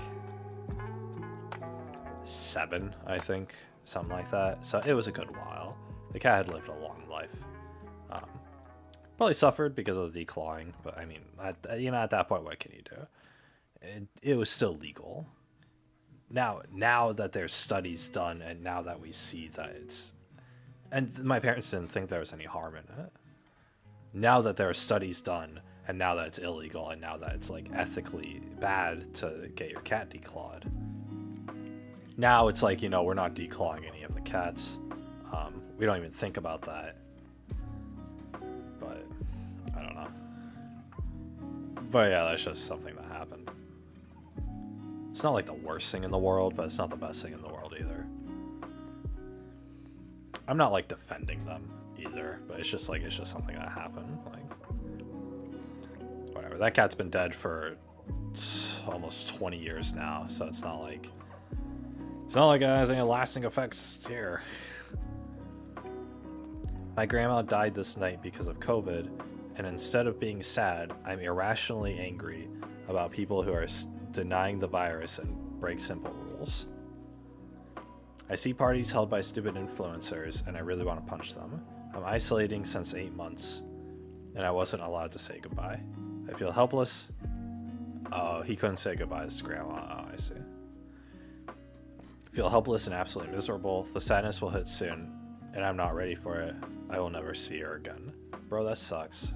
7, I think, something like that, so it was a good while. The cat had lived a long life. Probably suffered because of the declawing, but I mean, at that point, what can you do? It was still legal. Now that there's studies done, and now that we see that it's... And my parents didn't think there was any harm in it. Now that there are studies done, and now that it's illegal, and now that it's like ethically bad to get your cat declawed, now it's like, you know, we're not declawing any of the cats. We don't even think about that. But I don't know. But yeah, that's just something that happened. It's not like the worst thing in the world, but it's not the best thing in the world either. I'm not like defending them either, but it's just something that happened. Like, whatever. That cat's been dead for almost 20 years now, so it's not like it has any lasting effects here. My grandma died this night because of COVID, and instead of being sad, I'm irrationally angry about people who are denying the virus and break simple rules. I see parties held by stupid influencers and I really want to punch them. I'm isolating since 8 months and I wasn't allowed to say goodbye. I feel helpless. Oh, he couldn't say goodbye to his grandma. Oh, I see. I feel helpless and absolutely miserable. The sadness will hit soon and I'm not ready for it. I will never see her again. Bro, that sucks.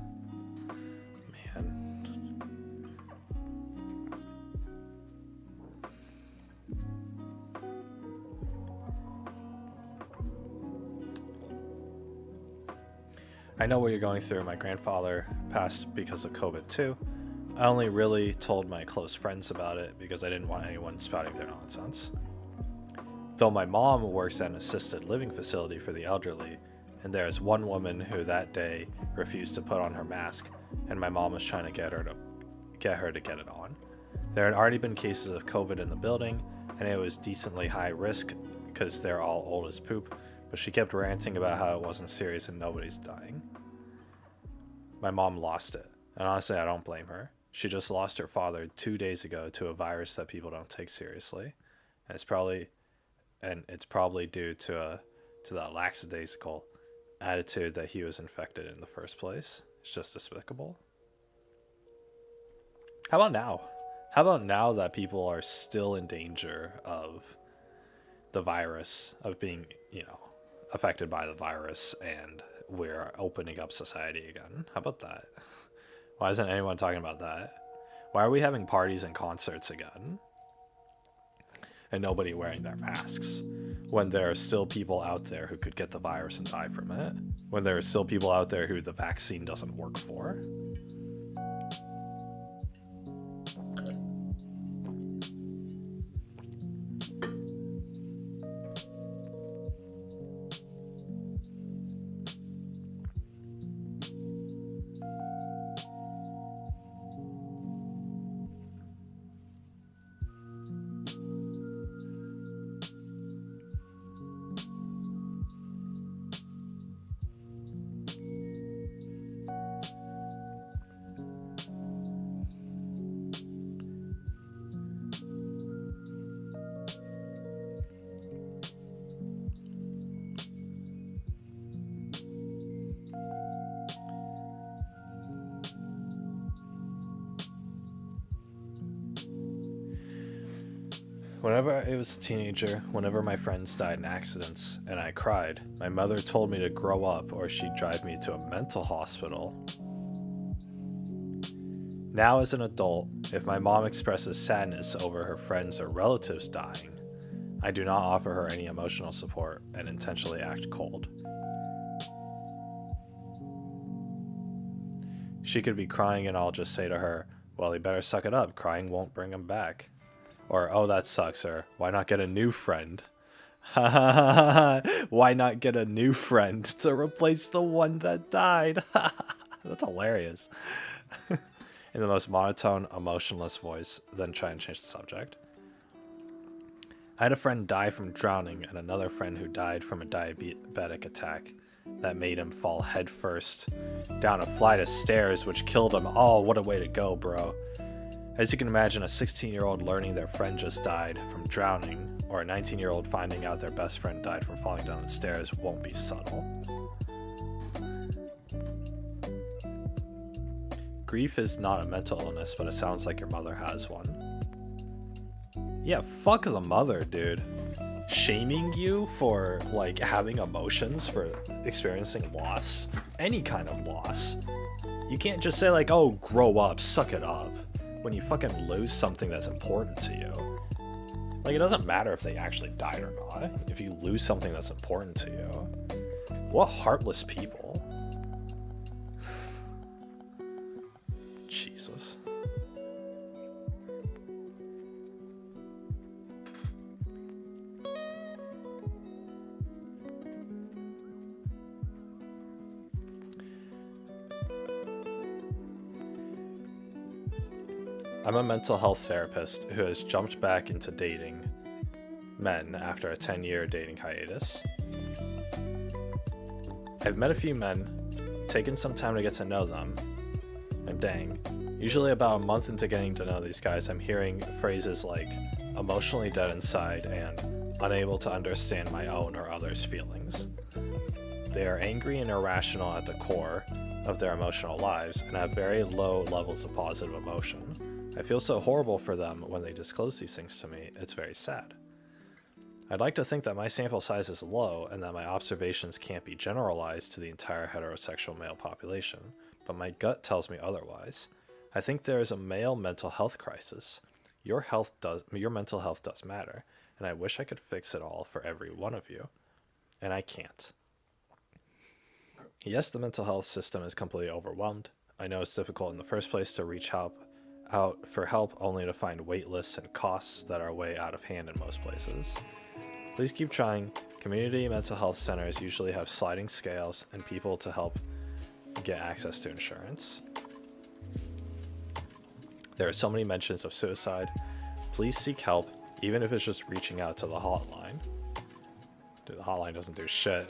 Man. I know what you're going through. My grandfather passed because of COVID too. I only really told my close friends about it because I didn't want anyone spouting their nonsense. Though my mom works at an assisted living facility for the elderly, and there is one woman who that day refused to put on her mask, and my mom was trying to get her to get it on. There had already been cases of COVID in the building, and it was decently high risk because they're all old as poop, but she kept ranting about how it wasn't serious and nobody's dying. My mom lost it, and honestly I don't blame her. She just lost her father 2 days ago to a virus that people don't take seriously, and it's probably due to that lackadaisical attitude that he was infected in the first place. It's just despicable. How about now? How about now that people are still in danger of the virus, of being, affected by the virus, and we're opening up society again? How about that? Why isn't anyone talking about that? Why are we having parties and concerts again? And nobody wearing their masks? When there are still people out there who could get the virus and die from it? When there are still people out there who the vaccine doesn't work for? Whenever I was a teenager, whenever my friends died in accidents and I cried, my mother told me to grow up or she'd drive me to a mental hospital. Now as an adult, if my mom expresses sadness over her friends or relatives dying, I do not offer her any emotional support and intentionally act cold. She could be crying and I'll just say to her, well, you better suck it up, crying won't bring him back. Or, oh, that sucks, or why not get a new friend? Why not get a new friend to replace the one that died? That's hilarious. In the most monotone, emotionless voice, then try and change the subject. I had a friend die from drowning and another friend who died from a diabetic attack that made him fall headfirst down a flight of stairs, which killed him. Oh, what a way to go, bro. As you can imagine, a 16-year-old learning their friend just died from drowning, or a 19-year-old finding out their best friend died from falling down the stairs won't be subtle. Grief is not a mental illness, but it sounds like your mother has one. Yeah, fuck the mother, dude. Shaming you for, like, having emotions, for experiencing loss. Any kind of loss. You can't just say, like, oh, grow up, suck it up. When you fucking lose something that's important to you. Like, it doesn't matter if they actually died or not. If you lose something that's important to you. What heartless people. Jesus. I'm a mental health therapist who has jumped back into dating men after a 10-year dating hiatus. I've met a few men, taken some time to get to know them, and dang, Usually about a month into getting to know these guys, I'm hearing phrases like emotionally dead inside and unable to understand my own or others' feelings. They are angry and irrational at the core of their emotional lives and have very low levels of positive emotion. I feel so horrible for them when they disclose these things to me, it's very sad. I'd like to think that my sample size is low and that my observations can't be generalized to the entire heterosexual male population, but my gut tells me otherwise. I think there is a male mental health crisis. Your mental health does matter, and I wish I could fix it all for every one of you, and I can't. Yes, the mental health system is completely overwhelmed. I know it's difficult in the first place to reach out for help only to find wait lists and costs that are way out of hand in most places. Please keep trying. Community mental health centers usually have sliding scales and people to help get access to insurance. There are so many mentions of suicide. Please seek help, even if it's just reaching out to the hotline. Dude, the hotline doesn't do shit.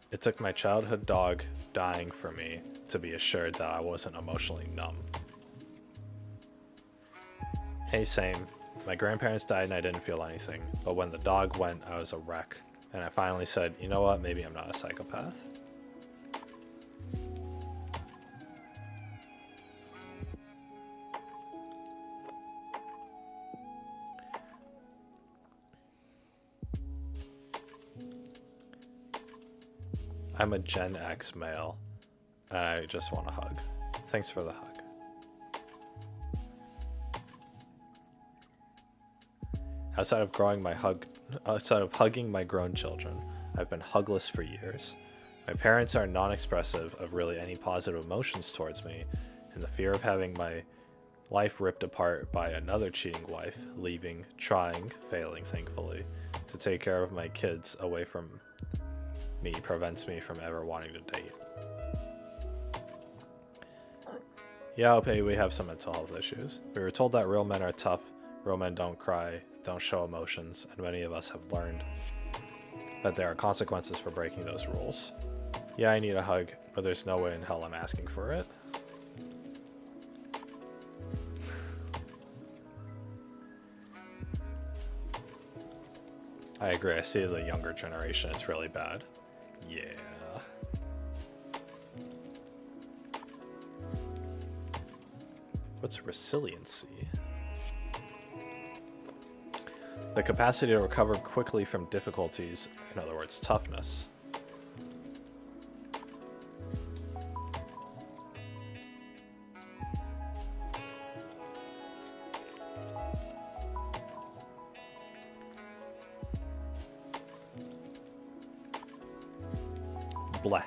It took my childhood dog dying for me to be assured that I wasn't emotionally numb. Hey, same. My grandparents died and I didn't feel anything, but when the dog went, I was a wreck, and I finally said, you know what, maybe I'm not a psychopath. I'm a Gen X male, and I just want a hug. Thanks for the hug. Outside of hugging my grown children, I've been hugless for years. My parents are non-expressive of really any positive emotions towards me, and the fear of having my life ripped apart by another cheating wife, leaving, trying, failing thankfully, to take care of my kids away from me prevents me from ever wanting to date. Yeah, okay, we have some mental health issues. We were told that real men are tough, real men don't cry, don't show emotions, and many of us have learned that there are consequences for breaking those rules. Yeah, I need a hug, but there's no way in hell I'm asking for it. I agree, I see the younger generation, it's really bad. Yeah. What's resiliency? The capacity to recover quickly from difficulties, in other words, toughness. Bleh.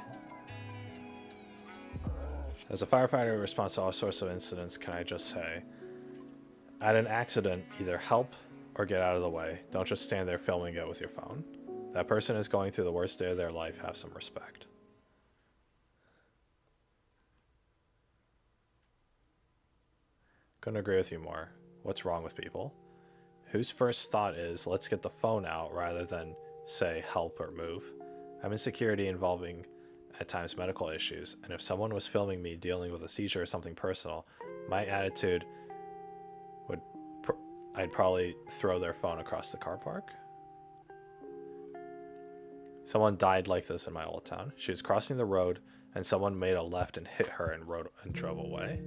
As a firefighter who responds to all sorts of incidents, can I just say, at an accident, either help or get out of the way. Don't just stand there filming it with your phone. That person is going through the worst day of their life. Have some respect. Couldn't agree with you more. What's wrong with people? Whose first thought is, let's get the phone out, rather than say help or move? I'm in security involving, at times, medical issues, and if someone was filming me dealing with a seizure or something personal, my attitude would I'd probably throw their phone across the car park. Someone died like this in my old town. She was crossing the road and someone made a left and hit her and drove away.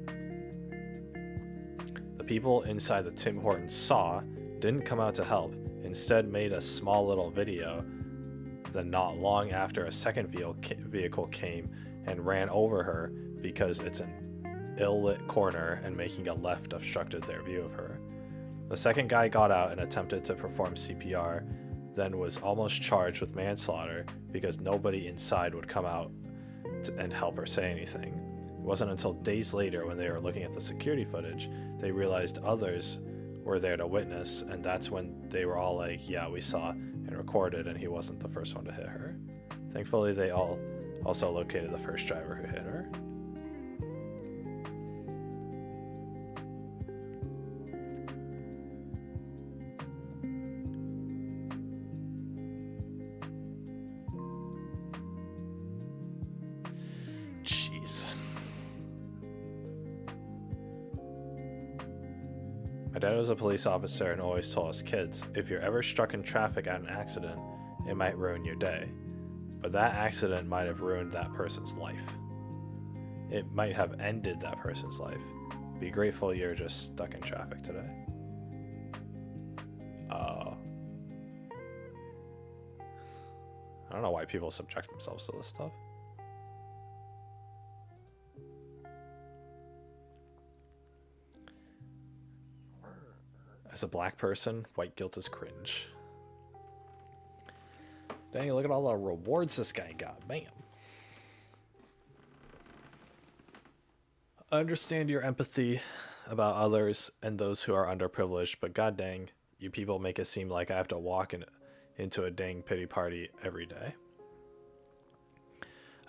The people inside the Tim Hortons saw, didn't come out to help, instead made a small little video. Then not long after, a second vehicle came and ran over her because it's an ill-lit corner and making a left obstructed their view of her. The second guy got out and attempted to perform CPR, then was almost charged with manslaughter because nobody inside would come out and help or say anything. It wasn't until days later, when they were looking at the security footage, they realized others were there to witness, and that's when they were all like, yeah, we saw and recorded, and he wasn't the first one to hit her. Thankfully, they all also located the first driver who hit her. My dad was a police officer and always told us kids, if you're ever struck in traffic at an accident, it might ruin your day. But that accident might have ruined that person's life. It might have ended that person's life. Be grateful you're just stuck in traffic today. I don't know why people subject themselves to this stuff. As a black person, white guilt is cringe. Dang, look at all the rewards this guy got. Bam. I understand your empathy about others and those who are underprivileged, but god dang, you people make it seem like I have to walk into a dang pity party every day.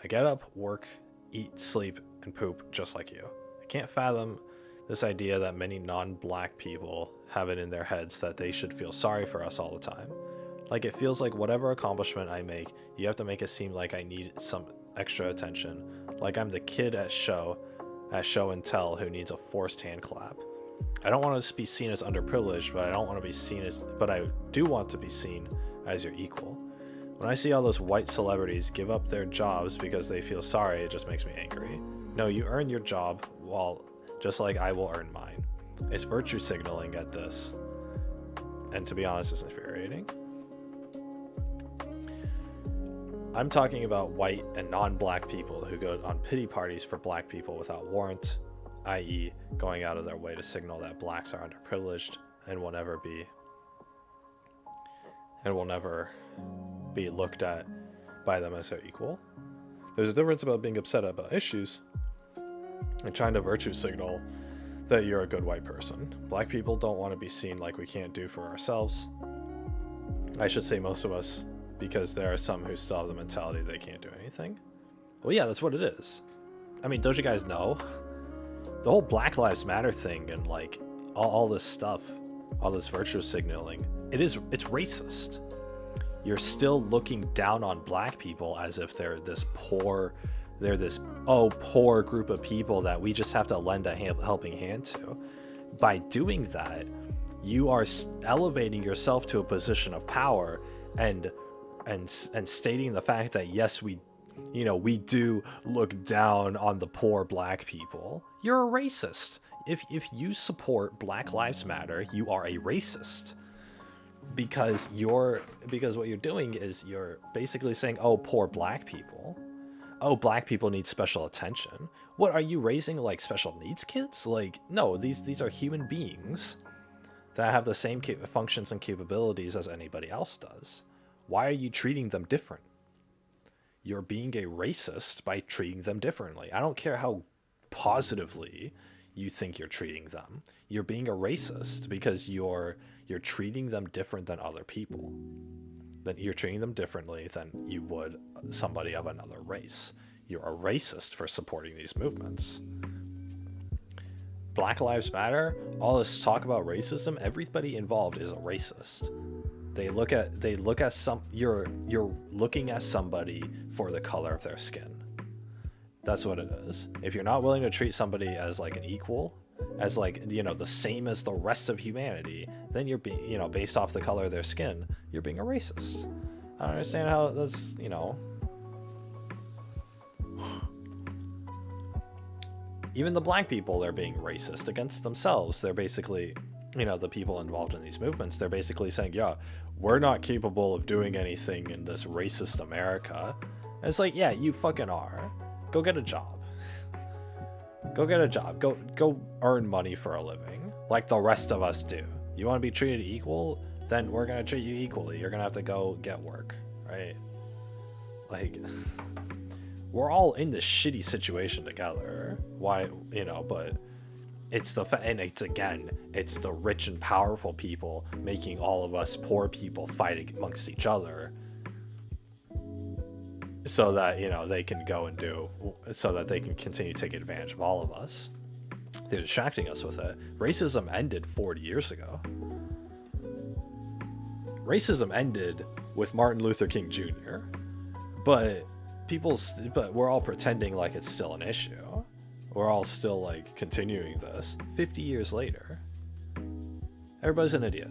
I get up, work, eat, sleep, and poop just like you. I can't fathom this idea that many non-black people have it in their heads that they should feel sorry for us all the time. Like, it feels like whatever accomplishment I make, you have to make it seem like I need some extra attention. Like I'm the kid at show and tell who needs a forced hand clap. I don't want to be seen as underprivileged, but I do want to be seen as your equal. When I see all those white celebrities give up their jobs because they feel sorry, it just makes me angry. No, you earn your job, just like I will earn mine. It's virtue signaling at this. And to be honest, it's infuriating. I'm talking about white and non-black people who go on pity parties for black people without warrant, i.e. going out of their way to signal that blacks are underprivileged and will never be looked at by them as their equal. There's a difference about being upset about issues and trying to virtue signal that you're a good white person. Black people don't want to be seen like we can't do for ourselves. I should say most of us, because there are some who still have the mentality they can't do anything. Well, yeah, that's what it is. I mean, don't you guys know? The whole Black Lives Matter thing and like all this stuff, all this virtue signaling, it's racist. You're still looking down on black people as if they're this poor group of people that we just have to lend a helping hand to. By doing that, you are elevating yourself to a position of power and stating the fact that yes, we do look down on the poor black people. You're a racist. If you support Black Lives Matter, you are a racist. Because what you're doing is you're basically saying, oh, poor black people. Oh, black people need special attention. What, are you raising like special needs kids? Like, no, these are human beings that have the same functions and capabilities as anybody else does. Why are you treating them different? You're being a racist by treating them differently. I don't care how positively you think you're treating them. You're being a racist because you're treating them different than other people. That you're treating them differently than you would somebody of another race. You're a racist for supporting these movements. Black Lives Matter, all this talk about racism, everybody involved is a racist. You're looking at somebody for the color of their skin. That's what it is. If you're not willing to treat somebody as like an equal, as like, the same as the rest of humanity, then you're being, based off the color of their skin, you're being a racist. I don't understand how that's, even the black people, they're being racist against themselves. They're basically, the people involved in these movements, they're basically saying, yeah, we're not capable of doing anything in this racist America. And it's like, yeah, you fucking are. Go get a job. Go get a job. Go earn money for a living, like the rest of us do. You want to be treated equal? Then we're gonna treat you equally. You're gonna have to go get work, right? Like, we're all in this shitty situation together. Why, but it's it's the rich and powerful people making all of us poor people fight amongst each other. So that, they can go and so that they can continue to take advantage of all of us. They're distracting us with it. Racism ended 40 years ago. Racism ended with Martin Luther King Jr. But we're all pretending like it's still an issue. We're all still like continuing this 50 years later. Everybody's an idiot.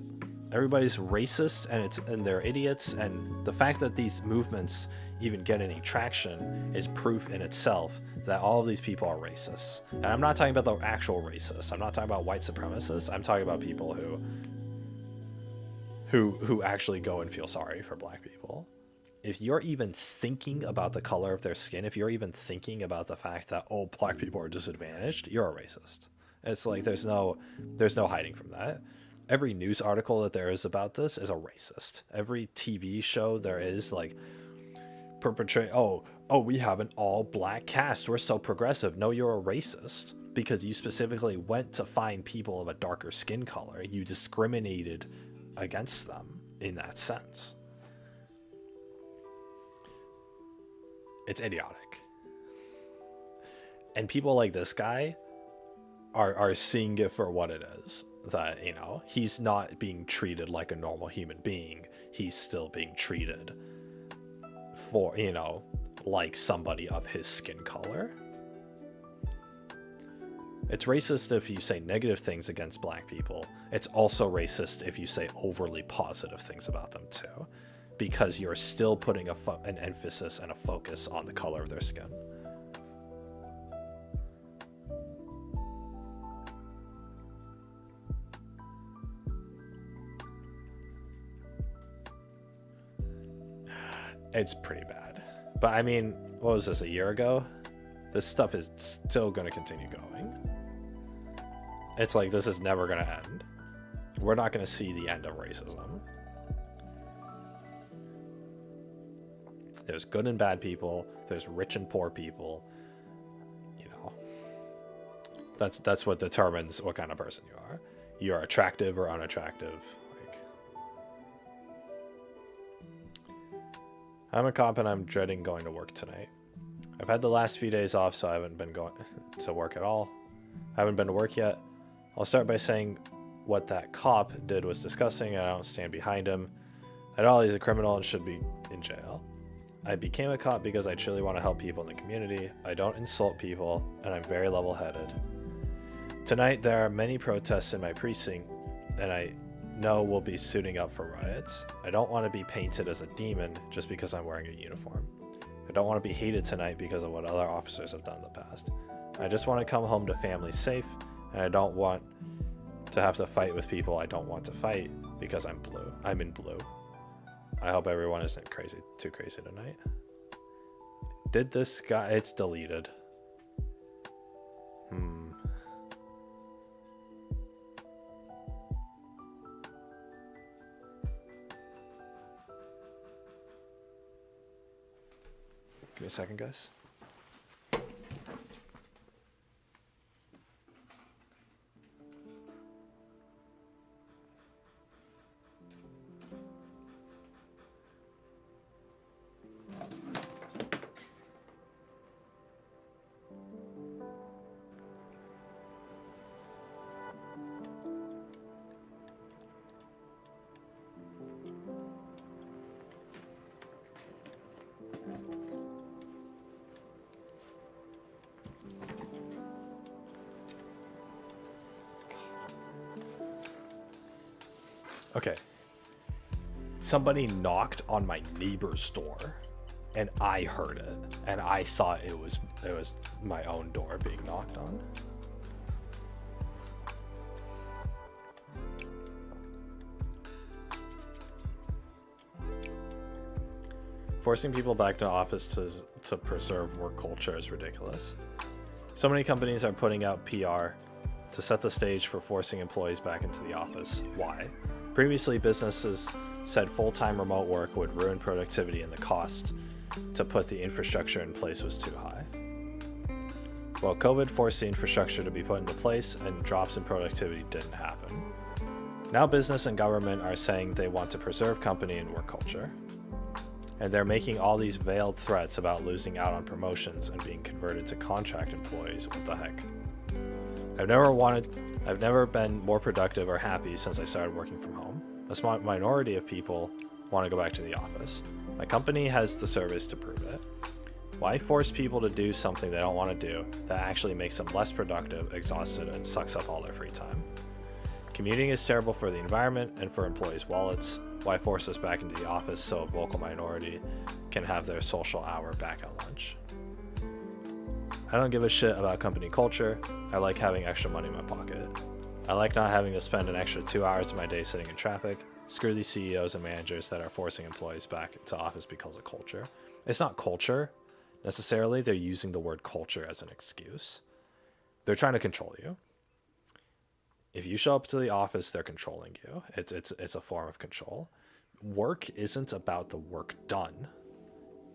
Everybody's racist, and they're idiots, and the fact that these movements even get any traction is proof in itself that all of these people are racist. And I'm not talking about the actual racists. I'm not talking about white supremacists. I'm talking about people who actually go and feel sorry for black people. If you're even thinking about the color of their skin, if you're even thinking about the fact that, oh, black people are disadvantaged, you're a racist. It's like there's no hiding from that. Every news article that there is about this is a racist. Every TV show there is, like, perpetrate, oh, we have an all black cast, we're so progressive. No, you're a racist because you specifically went to find people of a darker skin color. You discriminated against them in that sense. It's idiotic. And people like this guy are seeing it for what it is. That, you know, he's not being treated like a normal human being. He's still being treated for, you know, like somebody of his skin color. It's racist if you say negative things against black people. It's also racist if you say overly positive things about them too, because you're still putting an emphasis and a focus on the color of their skin. It's pretty bad. But I mean, what was this, a year ago? This stuff is still going to continue going. It's like this is never going to end. We're not going to see the end of racism. There's good and bad people. There's rich and poor people. You know, that's what determines what kind of person you are. You're attractive or unattractive. I'm a cop and I'm dreading going to work tonight. I've had the last few days off, so I haven't been going to work at all. I haven't been to work yet. I'll start by saying what that cop did was disgusting, and I don't stand behind him. At all, he's a criminal and should be in jail. I became a cop because I truly want to help people in the community. I don't insult people, and I'm very level-headed. Tonight, there are many protests in my precinct, and I know we'll be suiting up for riots. I don't want to be painted as a demon just because I'm wearing a uniform. I don't want to be hated tonight because of what other officers have done in the past. I just want to come home to family safe, and I don't want to have to fight with people I don't want to fight because I'm blue. I'm in blue. I hope everyone isn't too crazy tonight. Did this guy... It's deleted. Give me a second, guys. Okay. Somebody knocked on my neighbor's door, and I heard it, and I thought it was my own door being knocked on. Forcing people back to office to preserve work culture is ridiculous. So many companies are putting out PR to set the stage for forcing employees back into the office. Why? Previously, businesses said full-time remote work would ruin productivity, and the cost to put the infrastructure in place was too high. Well, COVID forced the infrastructure to be put into place, and drops in productivity didn't happen. Now business and government are saying they want to preserve company and work culture. And they're making all these veiled threats about losing out on promotions and being converted to contract employees. What the heck? I've never been more productive or happy since I started working from home. A small minority of people want to go back to the office. My company has the service to prove it. Why force people to do something they don't want to do that actually makes them less productive, exhausted, and sucks up all their free time? Commuting is terrible for the environment and for employees' wallets. Why force us back into the office so a vocal minority can have their social hour back at lunch? I don't give a shit about company culture. I like having extra money in my pocket. I like not having to spend an extra 2 hours of my day sitting in traffic. Screw these CEOs and managers that are forcing employees back to office because of culture. It's not culture necessarily. They're using the word culture as an excuse. They're trying to control you. If you show up to the office, they're controlling you. It's a form of control. Work isn't about the work done.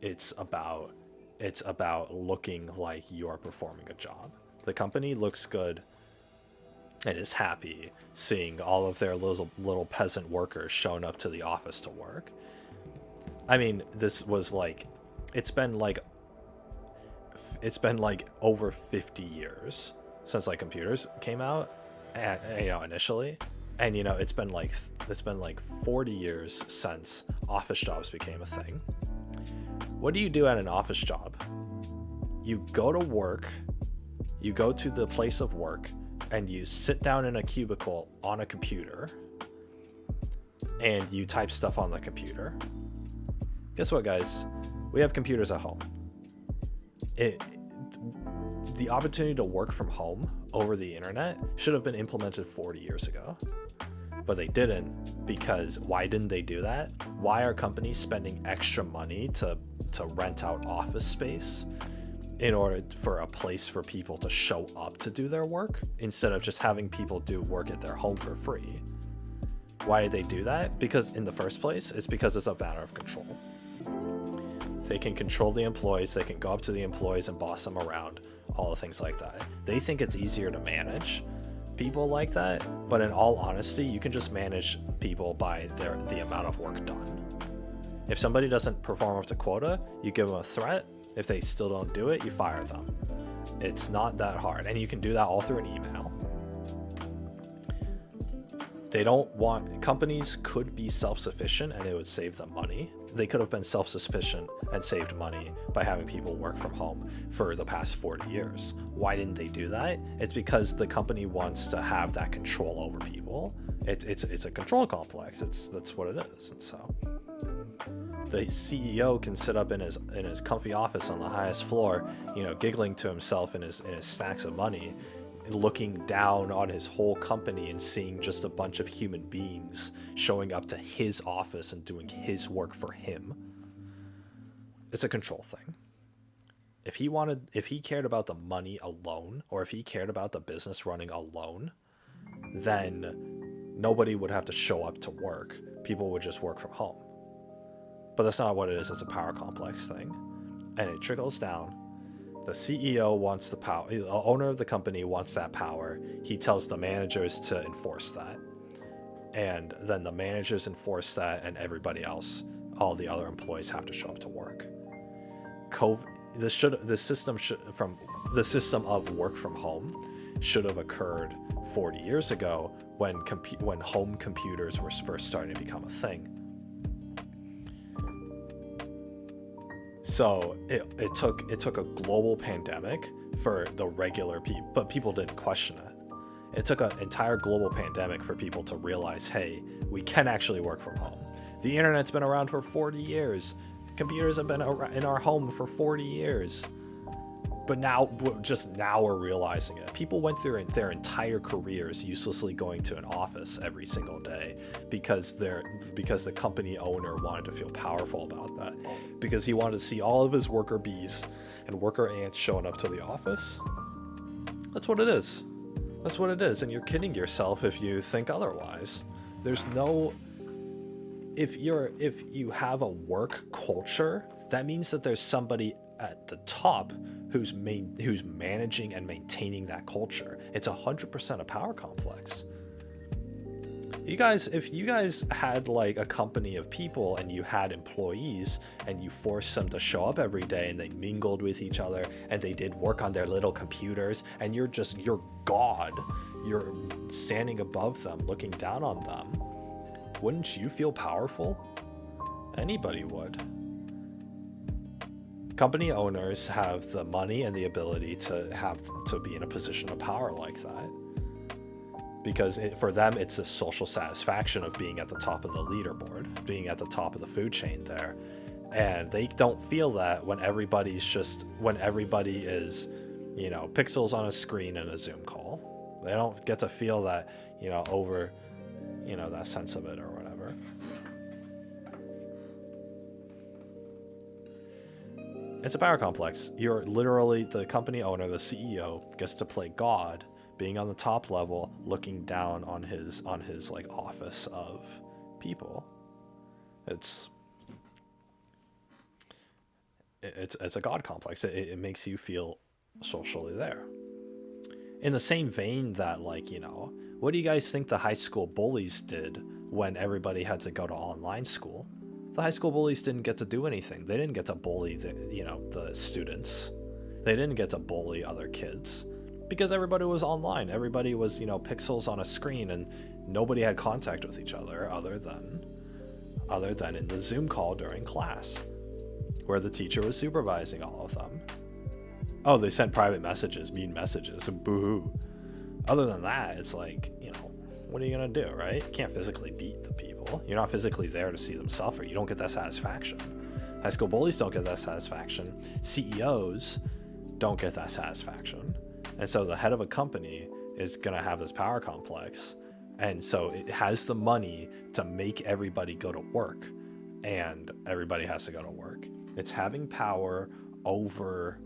It's about looking like you're performing a job. The company looks good and is happy seeing all of their little peasant workers showing up to the office to work. I mean, this was like, it's been like over 50 years since like computers came out, and initially, and it's been like 40 years since office jobs became a thing. What do you do at an office job? You go to work, you go to the place of work, and you sit down in a cubicle on a computer, and you type stuff on the computer. Guess what, guys? We have computers at home. The opportunity to work from home over the internet should have been implemented 40 years ago. But they didn't, because why didn't they do that? Why are companies spending extra money to rent out office space in order for a place for people to show up to do their work instead of just having people do work at their home for free? Why did they do that? Because in the first place, it's because it's a matter of control. They can control the employees, they can go up to the employees and boss them around, all the things like that. They think it's easier to manage people like that, but in all honesty, you can just manage people by the amount of work done. If somebody doesn't perform up to quota, you give them a threat. If they still don't do it, you fire them. It's not that hard, and you can do that all through an email. Companies could be self-sufficient and it would save them money. They could have been self-sufficient and saved money by having people work from home for the past 40 years. Why didn't they do that? It's because the company wants to have that control over people. It's a control complex. That's what it is. And so the CEO can sit up in his comfy office on the highest floor, giggling to himself in his stacks of money, looking down on his whole company and seeing just a bunch of human beings showing up to his office and doing his work for him. It's a control thing. If he cared about the money alone, or if he cared about the business running alone, then nobody would have to show up to work. People would just work from home. But that's not what it is. It's a power complex thing. And it trickles down. The CEO wants the power. The owner of the company wants that power. He tells the managers to enforce that. And then the managers enforce that, and everybody else, all the other employees, have to show up to work. The system of work from home should have occurred 40 years ago when home computers were first starting to become a thing. So it took a global pandemic for the regular people, but people didn't question it. It took an entire global pandemic for people to realize, hey, we can actually work from home. The internet's been around for 40 years. Computers have been in our home for 40 years. But now we're realizing it. People went through their entire careers uselessly going to an office every single day because the company owner wanted to feel powerful about that. Because he wanted to see all of his worker bees and worker ants showing up to the office. That's what it is. That's what it is. And you're kidding yourself if you think otherwise. There's no... If you have a work culture, that means that there's somebody at the top who's managing and maintaining that culture. It's 100% a power complex. If you guys had like a company of people and you had employees and you forced them to show up every day and they mingled with each other and they did work on their little computers and you're God, you're standing above them, looking down on them, wouldn't you feel powerful? Anybody would. Company owners have the money and the ability to be in a position of power like that. because for them it's the social satisfaction of being at the top of the leaderboard, being at the top of the food chain there. And they don't feel that when everybody is, you know, pixels on a screen in a Zoom call. They don't get to feel that, you know, over, you know, that sense of it or whatever. It's a power complex. You're literally the company owner, the CEO, gets to play God, being on the top level, looking down on his like office of people. It's a God complex. It makes you feel socially there. In the same vein that, like, you know, what do you guys think the high school bullies did when everybody had to go to online school? The high school bullies didn't get to do anything. They didn't get to bully the students. They didn't get to bully other kids because everybody was online. Everybody was, you know, pixels on a screen, and nobody had contact with each other other than in the Zoom call during class, where the teacher was supervising all of them. Oh, they sent private messages, mean messages, and boo-hoo. Other than that, it's like, you know, what are you gonna do, right? You can't physically beat the people. You're not physically there to see them suffer. You don't get that satisfaction. High school bullies don't get that satisfaction. CEOs don't get that satisfaction. And so the head of a company is gonna have this power complex, and so it has the money to make everybody go to work, and everybody has to go to work. It's having power over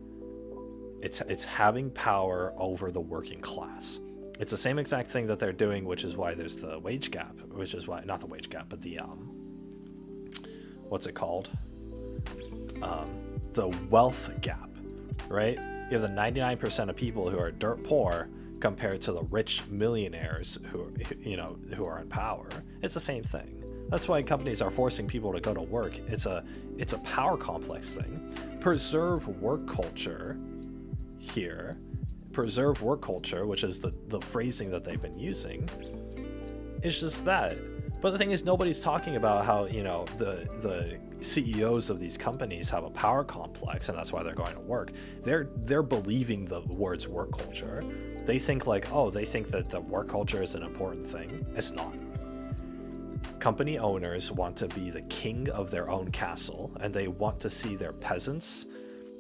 it's having power over the working class. It's the same exact thing that they're doing, which is why there's the wage gap, which is why, not the wage gap, but the what's it called? The wealth gap, right? You have the 99% of people who are dirt poor compared to the rich millionaires who are in power. It's the same thing. That's why companies are forcing people to go to work. It's a power complex thing. Preserve work culture here. Preserve work culture, which is the phrasing that they've been using. It's just that. But the thing is, nobody's talking about how, you know, the CEOs of these companies have a power complex, and that's why they're going to work. They're believing the words work culture. They think that the work culture is an important thing. It's not. Company owners want to be the king of their own castle, and they want to see their peasants.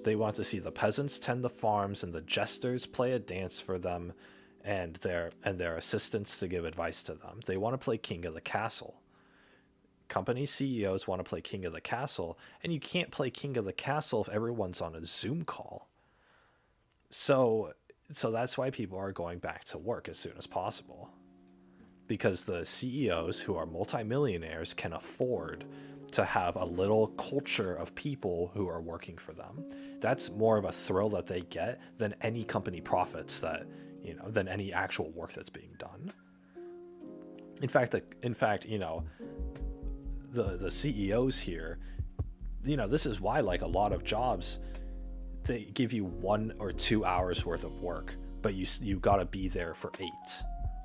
They want to see the peasants tend the farms and the jesters play a dance for them, and their assistants to give advice to them. They want to play king of the castle. Company CEOs want to play king of the castle, and you can't play king of the castle if everyone's on a Zoom call. So that's why people are going back to work as soon as possible. Because the CEOs who are multimillionaires can afford to have a little culture of people who are working for them. That's more of a thrill that they get than any company profits than any actual work that's being done. In fact, you know, the CEOs here, you know, this is why, like, a lot of jobs, they give you 1 or 2 hours worth of work, but you got to be there for 8.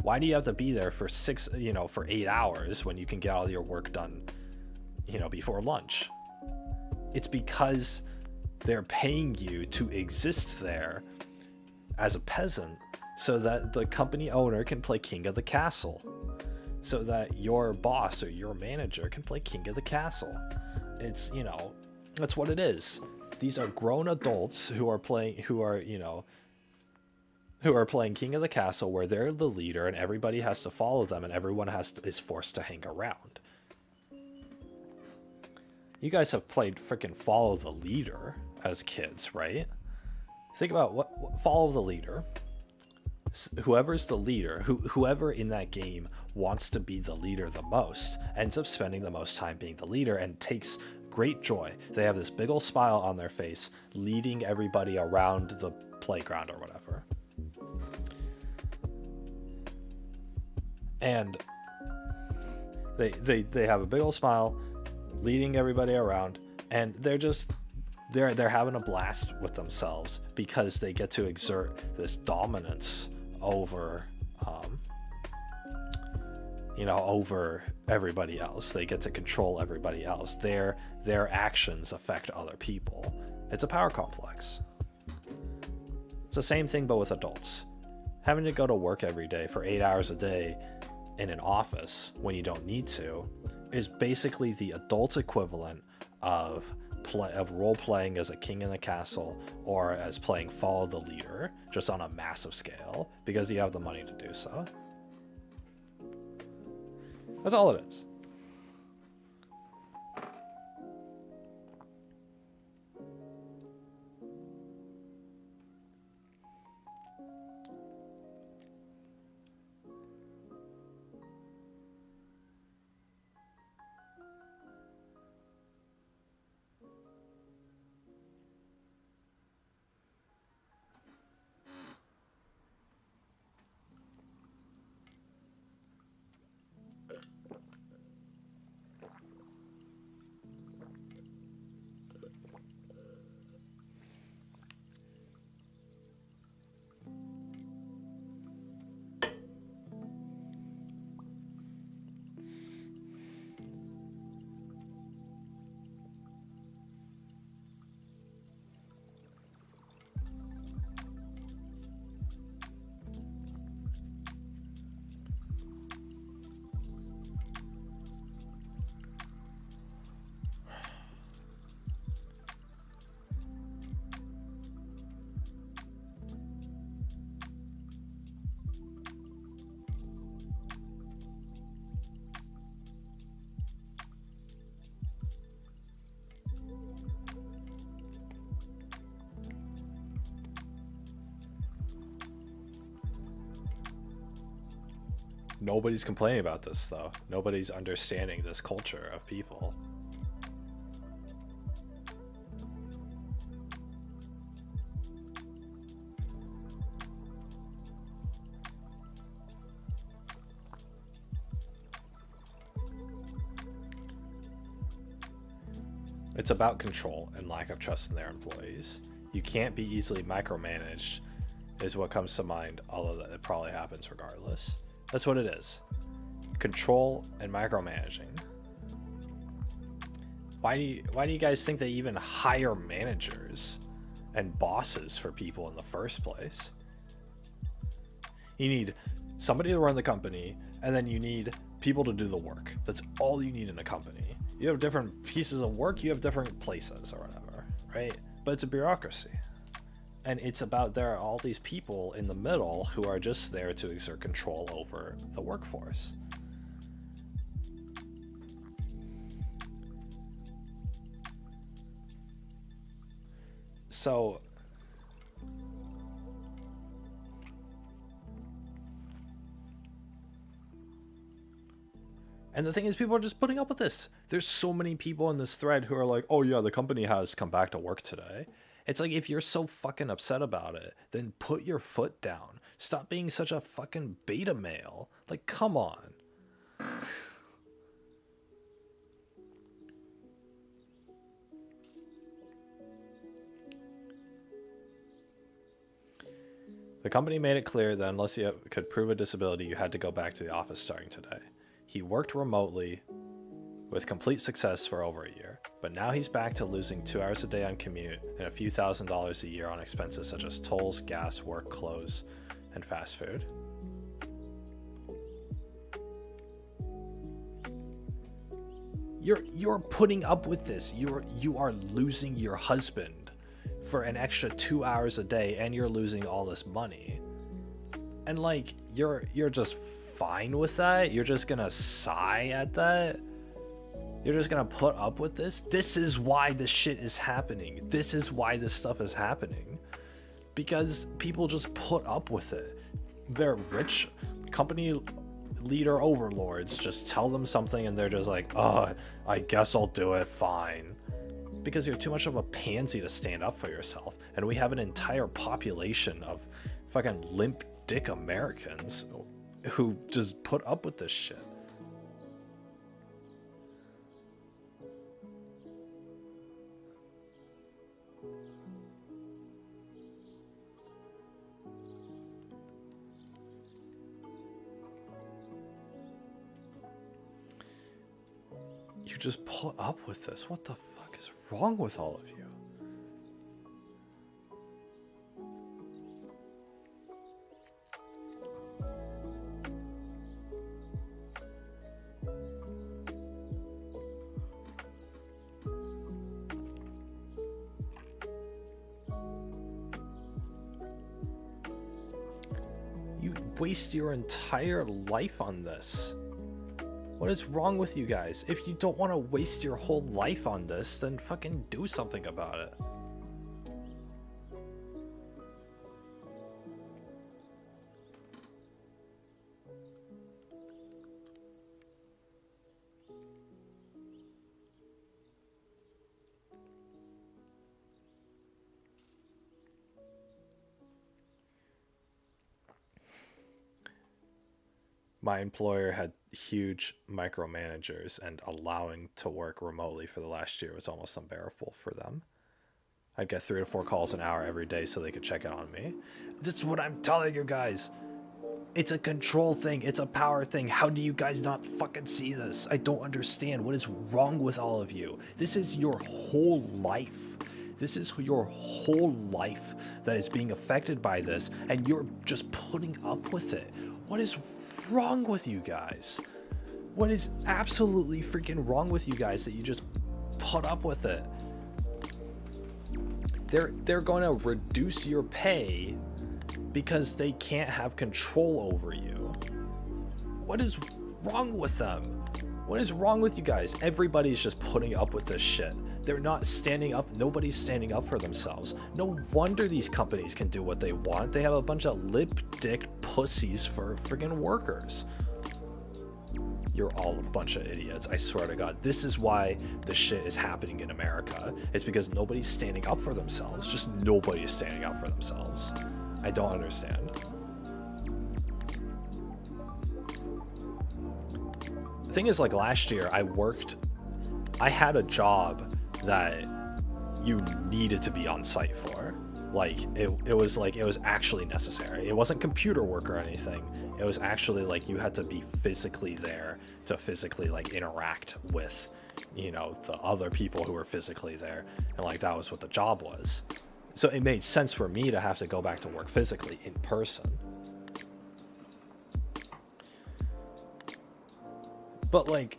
Why do you have to be there for 8 hours when you can get all your work done, you know, before lunch? It's because they're paying you to exist there as a peasant so that the company owner can play king of the castle, so that your boss or your manager can play king of the castle. It's, you know, that's what it is. These are grown adults who are playing king of the castle, where they're the leader and everybody has to follow them, and everyone is forced to hang around. You guys have played freaking Follow the Leader as kids, right? Think about what Follow the Leader. Whoever's the leader, whoever in that game wants to be the leader the most, ends up spending the most time being the leader and takes great joy. They have this big old smile on their face, leading everybody around the playground or whatever. And they have a big old smile, leading everybody around, and they're having a blast with themselves because they get to exert this dominance over over everybody else. They get to control everybody else. Their actions affect other people. It's a power complex. It's the same thing, but with adults. Having to go to work every day for 8 hours a day in an office when you don't need to is basically the adult equivalent of role playing as a king in a castle or as playing Follow the Leader, just on a massive scale because you have the money to do so. That's all it is. Nobody's complaining about this, though. Nobody's understanding this culture of people. It's about control and lack of trust in their employees. You can't be easily micromanaged, is what comes to mind, although it probably happens regardless. That's what it is. Control and micromanaging. Why do you guys think they even hire managers and bosses for people in the first place? You need somebody to run the company, and then you need people to do the work. That's all you need in a company. You have different pieces of work, you have different places or whatever, right? But it's a bureaucracy. And it's about there are all these people in the middle who are just there to exert control over the workforce. So and the thing is, people are just putting up with this. There's so many people in this thread who are like, oh yeah, the company has come back to work today. It's like, if you're so fucking upset about it, then put your foot down. Stop being such a fucking beta male. Like, come on. The company made it clear that unless you could prove a disability, you had to go back to the office starting today. He worked remotely with complete success for over a year, but now he's back to losing 2 hours a day on commute and a few $1,000s a year on expenses such as tolls, gas, work, clothes, and fast food. You're putting up with this. You are losing your husband for an extra 2 hours a day, and you're losing all this money. And like, you're just fine with that? You're just gonna sigh at that? You're just gonna put up with this? This is why this shit is happening. This is why this stuff is happening. Because people just put up with it. They're rich company leader overlords just tell them something and they're just like, oh, I guess I'll do it, fine. Because you're too much of a pansy to stand up for yourself. And we have an entire population of fucking limp dick Americans who just put up with this shit. You just put up with this. What the fuck is wrong with all of you? waste your entire life on this? What is wrong with you guys? If you don't want to waste your whole life on this, then fucking do something about it. My employer had huge micromanagers, and allowing to work remotely for the last year was almost unbearable for them. I'd get 3 to 4 calls an hour every day so they could check in on me. This is what I'm telling you guys. It's a control thing. It's a power thing. How do you guys not fucking see this? I don't understand. What is wrong with all of you? This is your whole life. This is your whole life that is being affected by this, and you're just putting up with it. What is wrong with you guys? What is absolutely freaking wrong with you guys that you just put up with it? They're going to reduce your pay because they can't have control over you. What is wrong with them? What is wrong with you guys? Everybody's just putting up with this shit. They're not standing up. Nobody's standing up for themselves. No wonder these companies can do what they want. They have a bunch of lip-dicked pussies for friggin' workers. You're all a bunch of idiots. I swear to God. This is why the shit is happening in America. It's because nobody's standing up for themselves. Just nobody is standing up for themselves. I don't understand. The thing is, like last year, I had a job that you needed to be on site for. Like it was actually necessary. It wasn't computer work or anything. It was actually like you had to be physically there to physically like interact with, you know, the other people who were physically there. And like that was what the job was. So it made sense for me to have to go back to work physically in person. But like,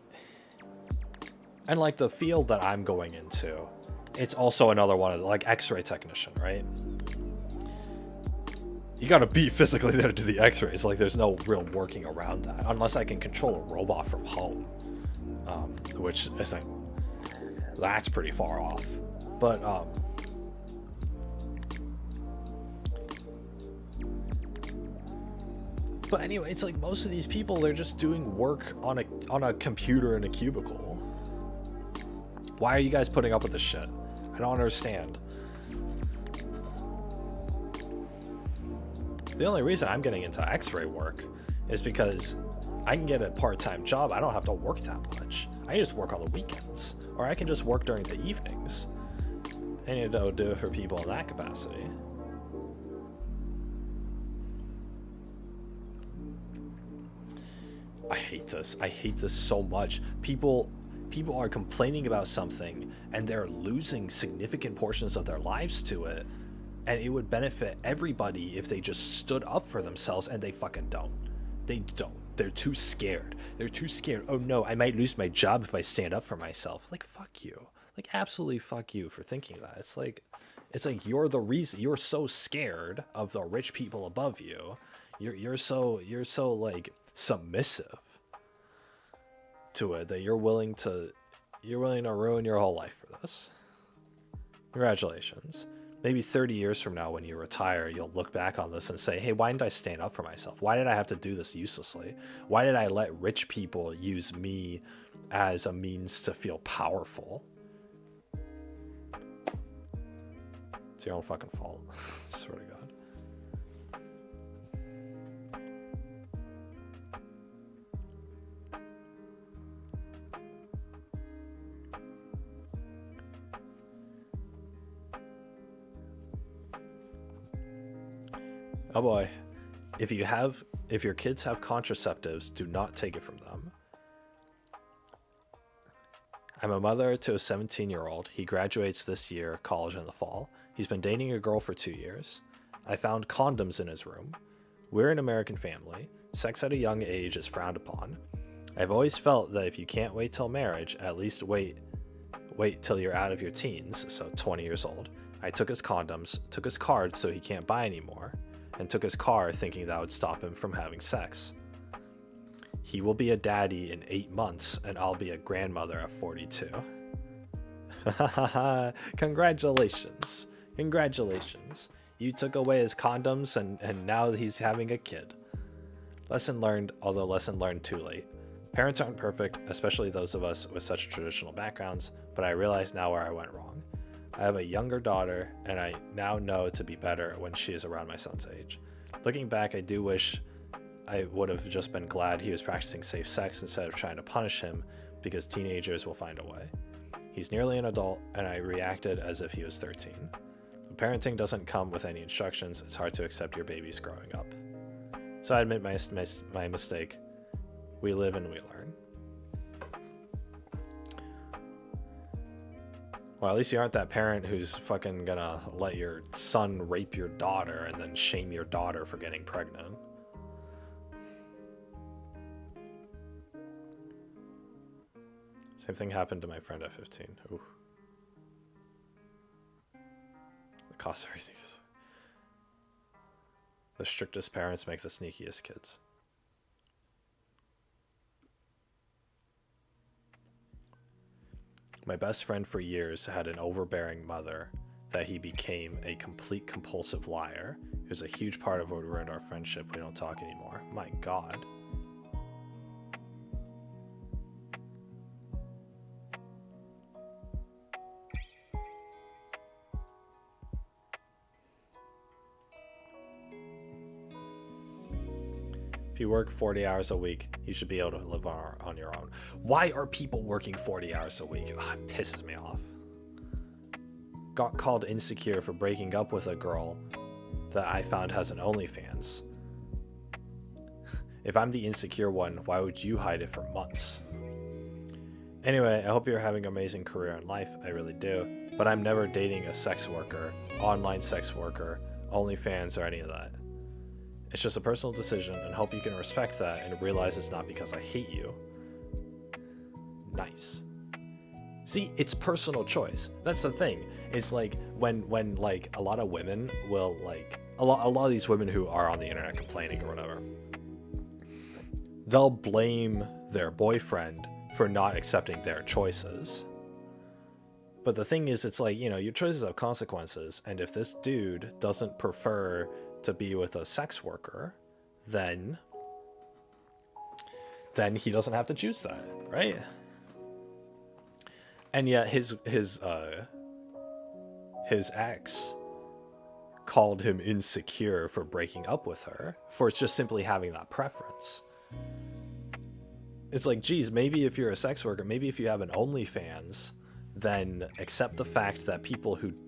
and like the field that I'm going into, it's also another one of like X-ray technician, right? You gotta be physically there to do the X-rays. Like there's no real working around that unless I can control a robot from home, which is like, that's pretty far off. But anyway, it's like most of these people, they're just doing work on a computer in a cubicle. Why are you guys putting up with this shit? I don't understand. The only reason I'm getting into X-ray work is because I can get a part-time job. I don't have to work that much. I can just work on the weekends, or I can just work during the evenings. And you know, do it for people in that capacity. I hate this. I hate this so much. People are complaining about something and they're losing significant portions of their lives to it, and it would benefit everybody if they just stood up for themselves, and they fucking don't. They don't. They're too scared. They're too scared. Oh no, I might lose my job if I stand up for myself. Like fuck you. Like absolutely fuck you for thinking that. It's like you're the reason. You're so scared of the rich people above you. You're so like submissive to it that you're willing to ruin your whole life for this. Congratulations. Maybe 30 years from now when you retire, you'll look back on this and say, hey, why didn't I stand up for myself? Why did I have to do this uselessly? Why did I let rich people use me as a means to feel powerful? It's your own fucking fault. I swear to God. Oh boy. If your kids have contraceptives, do not take it from them. I'm a mother to a 17-year-old. He graduates this year, college in the fall. He's been dating a girl for 2 years. I found condoms in his room. We're an American family. Sex at a young age is frowned upon. I've always felt that if you can't wait till marriage, at least wait till you're out of your teens, so 20 years old. I took his condoms, took his card so he can't buy anymore. and took his car thinking that would stop him from having sex. He will be a daddy in 8 months, and I'll be a grandmother at 42. Congratulations. Congratulations. You took away his condoms, and now he's having a kid. Lesson learned, although lesson learned too late. Parents aren't perfect, especially those of us with such traditional backgrounds, but I realize now where I went wrong. I have a younger daughter, and I now know to be better when she is around my son's age. Looking back, I do wish I would have just been glad he was practicing safe sex instead of trying to punish him, because teenagers will find a way. He's nearly an adult, and I reacted as if he was 13. But parenting doesn't come with any instructions. It's hard to accept your babies growing up. So I admit my mistake. We live and we learn. Well, at least you aren't that parent who's fucking gonna let your son rape your daughter and then shame your daughter for getting pregnant. Same thing happened to my friend at 15. Ooh. The cost of everything is... The strictest parents make the sneakiest kids. My best friend for years had an overbearing mother that he became a complete compulsive liar. It was a huge part of what ruined our friendship. We don't talk anymore. My God. If you work 40 hours a week, you should be able to live on your own. Why are people working 40 hours a week? Oh, it pisses me off. Got called insecure for breaking up with a girl that I found has an OnlyFans. If I'm the insecure one, why would you hide it for months? Anyway, I hope you're having an amazing career in life. I really do. But I'm never dating a sex worker, online sex worker, OnlyFans, or any of that. It's just a personal decision, and hope you can respect that and realize it's not because I hate you. Nice. See, it's personal choice. That's the thing. It's like when like a lot of women will like a lot of these women who are on the internet complaining or whatever, they'll blame their boyfriend for not accepting their choices. But the thing is, it's like, you know, your choices have consequences, and if this dude doesn't prefer to be with a sex worker, then he doesn't have to choose that, right? And yet his ex called him insecure for breaking up with her, for just simply having that preference. It's like, geez, maybe if you're a sex worker, maybe if you have an OnlyFans, then accept the fact that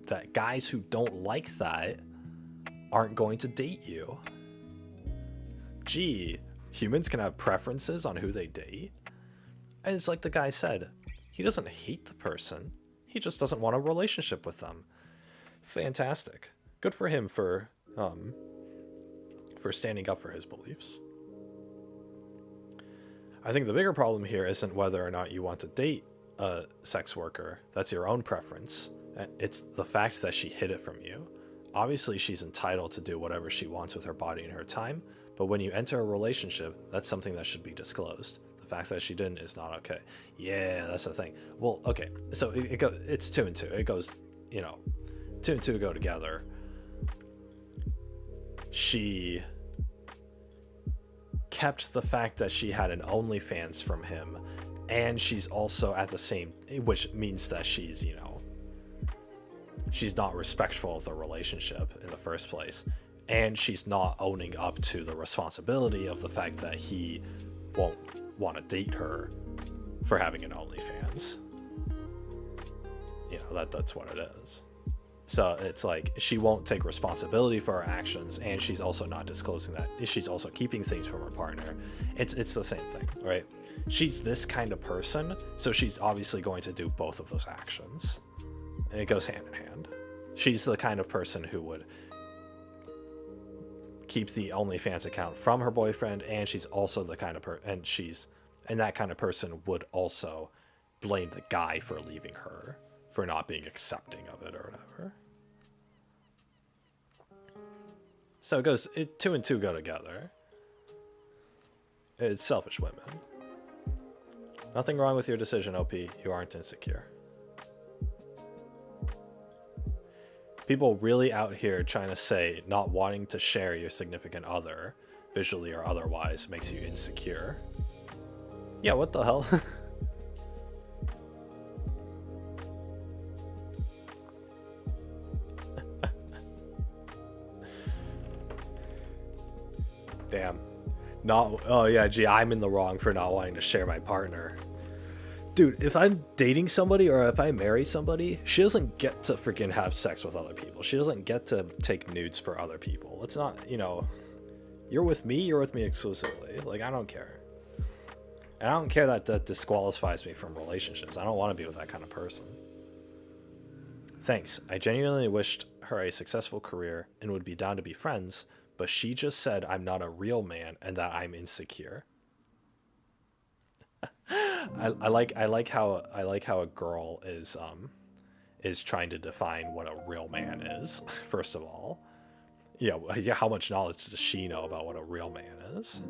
that guys who don't like that aren't going to date you. Gee, humans can have preferences on who they date. And it's like the guy said, he doesn't hate the person, he just doesn't want a relationship with them. Fantastic. Good for him for standing up for his beliefs. I think the bigger problem here isn't whether or not you want to date a sex worker. That's your own preference. It's the fact that she hid it from you. Obviously, she's entitled to do whatever she wants with her body and her time, but when you enter a relationship, that's something that should be disclosed. The fact that she didn't is not okay. Yeah, that's the thing. Well, okay, so it's 2 and 2. It goes, you know, 2 and 2 go together. She kept the fact that she had an OnlyFans from him, and she's also at the same, which means that she's, you know, she's not respectful of the relationship in the first place, and she's not owning up to the responsibility of the fact that he won't want to date her for having an OnlyFans. You know, that's what it is. So it's like she won't take responsibility for her actions, and she's also not disclosing that. She's also keeping things from her partner. It's the same thing, right? She's this kind of person, so she's obviously going to do both of those actions. And it goes hand in hand. She's the kind of person who would keep the OnlyFans account from her boyfriend, and she's also the kind of and that kind of person would also blame the guy for leaving her, for not being accepting of it or whatever. So it goes, two and two go together. It's selfish women. Nothing wrong with your decision, OP. You aren't insecure. People really out here trying to say not wanting to share your significant other, visually or otherwise, makes you insecure. Yeah, what the hell? Damn. Oh yeah, gee, I'm in the wrong for not wanting to share my partner. Dude, if I'm dating somebody or if I marry somebody, she doesn't get to freaking have sex with other people. She doesn't get to take nudes for other people. It's not, you're with me exclusively. Like, I don't care. And I don't care that disqualifies me from relationships. I don't want to be with that kind of person. Thanks. I genuinely wished her a successful career and would be down to be friends, but she just said I'm not a real man and that I'm insecure. I like how a girl is trying to define what a real man is. First of all, yeah, how much knowledge does she know about what a real man is?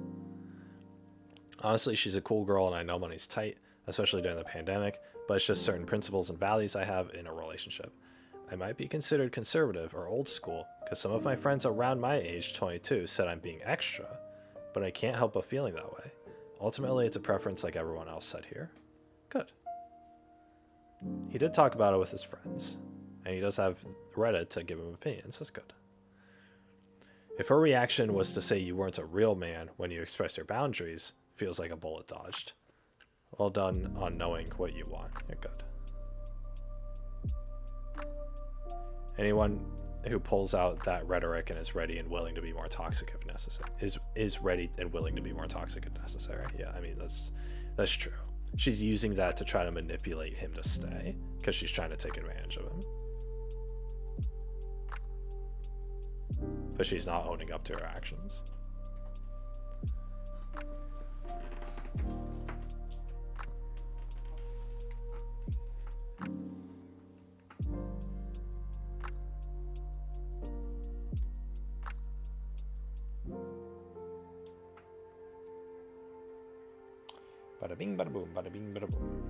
Honestly, she's a cool girl, and I know money's tight, especially during the pandemic. But it's just certain principles and values I have in a relationship. I might be considered conservative or old school because some of my friends around my age, 22, said I'm being extra, but I can't help but feeling that way. Ultimately, it's a preference like everyone else said here. Good. He did talk about it with his friends, and he does have Reddit to give him opinions. That's good. If her reaction was to say you weren't a real man when you expressed your boundaries, feels like a bullet dodged. Well done on knowing what you want. You're good. Anyone who pulls out that rhetoric and is ready and willing to be more toxic if necessary is ready and willing to be more toxic if necessary. Yeah, I mean that's true. She's using that to try to manipulate him to stay because she's trying to take advantage of him. But she's not owning up to her actions. Bada bing, bada boom, bada bing, bada boom.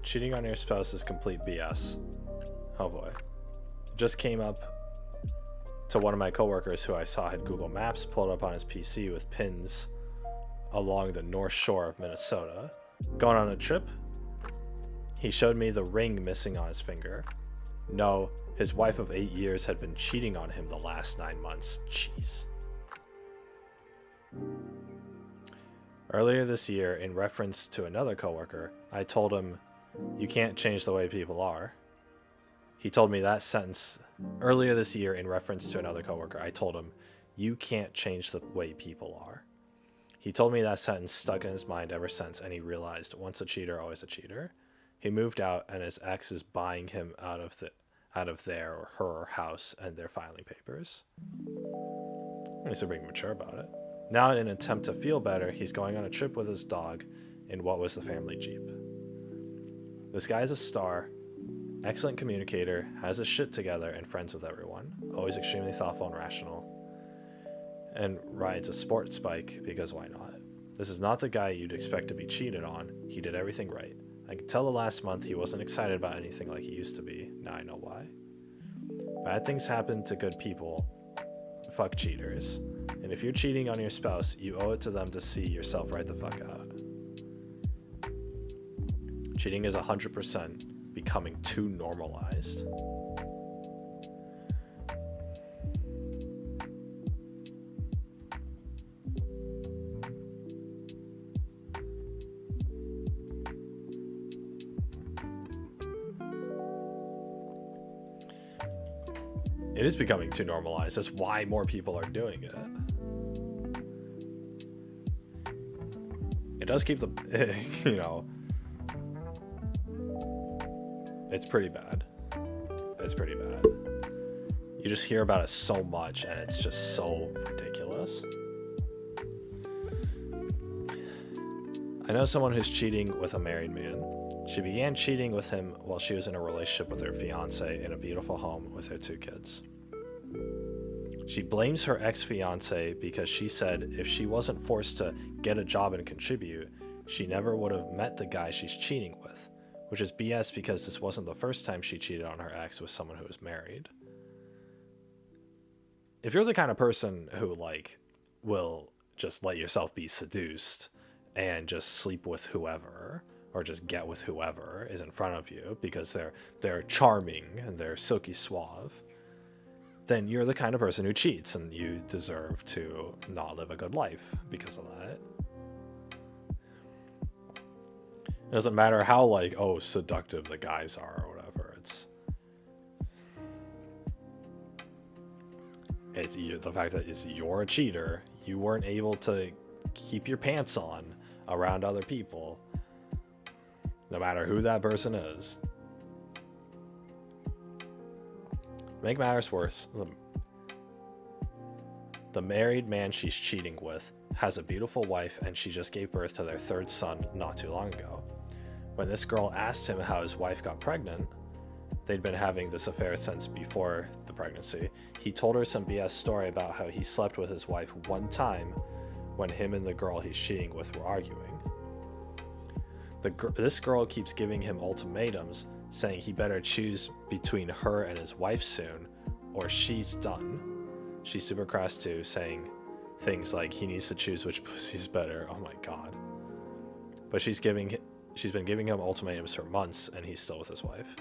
Cheating on your spouse is complete BS. Oh boy. It just came up to one of my coworkers who I saw had Google Maps pulled up on his PC with pins along the north shore of Minnesota. Going on a trip, he showed me the ring missing on his finger. No, his wife of 8 years had been cheating on him the last 9 months. Jeez. Earlier this year, in reference to another coworker, I told him, "You can't change the way people are." He told me that sentence earlier this year in reference to another coworker. I told him, "You can't change the way people are." He told me that sentence stuck in his mind ever since, and he realized once a cheater, always a cheater. He moved out, and his ex is buying him out of their or her house and their filing papers. He's being mature about it. Now, in an attempt to feel better, he's going on a trip with his dog in what was the family Jeep. This guy's a star, excellent communicator, has his shit together, and friends with everyone. Always extremely thoughtful and rational. And rides a sports bike because why not? This is not the guy you'd expect to be cheated on. He did everything right. I could tell the last month he wasn't excited about anything like he used to be. Now I know why. Bad things happen to good people. Fuck cheaters. And if you're cheating on your spouse, you owe it to them to see yourself right the fuck out. Cheating is 100% becoming too normalized. It is becoming too normalized. That's why more people are doing it. It does keep the, it's pretty bad. It's pretty bad. You just hear about it so much, and it's just so ridiculous. I know someone who's cheating with a married man. She began cheating with him while she was in a relationship with her fiance in a beautiful home with their 2 kids. She blames her ex-fiance because she said if she wasn't forced to get a job and contribute, she never would have met the guy she's cheating with, which is BS because this wasn't the first time she cheated on her ex with someone who was married. If you're the kind of person who, like, will just let yourself be seduced and just sleep with whoever, or just get with whoever is in front of you because they're charming and they're silky suave, then you're the kind of person who cheats, and you deserve to not live a good life because of that. It doesn't matter how, like, oh, seductive the guys are or whatever. It's the fact that you're a cheater. You weren't able to keep your pants on around other people, no matter who that person is. Make matters worse, the married man she's cheating with has a beautiful wife, and she just gave birth to their 3rd son not too long ago. When this girl asked him how his wife got pregnant, they'd been having this affair since before the pregnancy, he told her some BS story about how he slept with his wife one time when him and the girl he's cheating with were arguing. This girl keeps giving him ultimatums, saying he better choose between her and his wife soon, or she's done. She's super crass too, saying things like he needs to choose which pussy's better. Oh my god. But she's been giving him ultimatums for months, and he's still with his wife.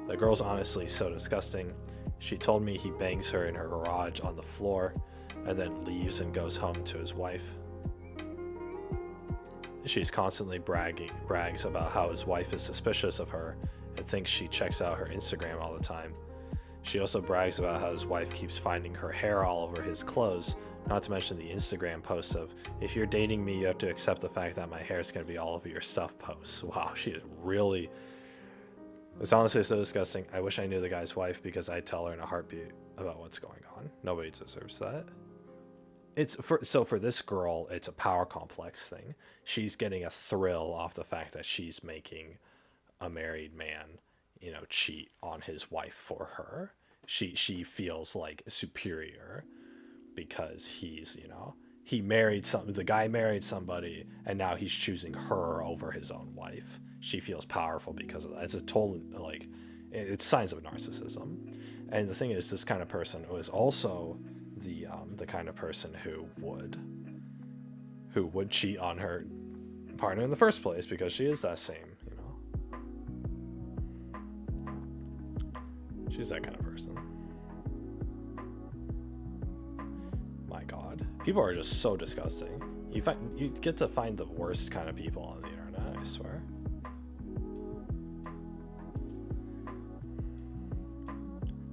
The girl's honestly so disgusting. She told me he bangs her in her garage on the floor, and then leaves and goes home to his wife. She's constantly brags about how his wife is suspicious of her and thinks she checks out her Instagram all the time. She also brags about how his wife keeps finding her hair all over his clothes, not to mention the Instagram post of, if you're dating me, you have to accept the fact that my hair is going to be all over your stuff posts. Wow, she is really... It's honestly so disgusting. I wish I knew the guy's wife because I'd tell her in a heartbeat about what's going on. Nobody deserves that. So for this girl, it's a power complex thing. She's getting a thrill off the fact that she's making a married man, cheat on his wife for her. She feels like superior because he's, the guy married somebody, and now he's choosing her over his own wife. She feels powerful because of that. It's a total, it's signs of narcissism. And the thing is, this kind of person is also the kind of person who would cheat on her partner in the first place because she is that same, she's that kind of person. My god, people are just so disgusting. You get to find the worst kind of people on the internet, I swear.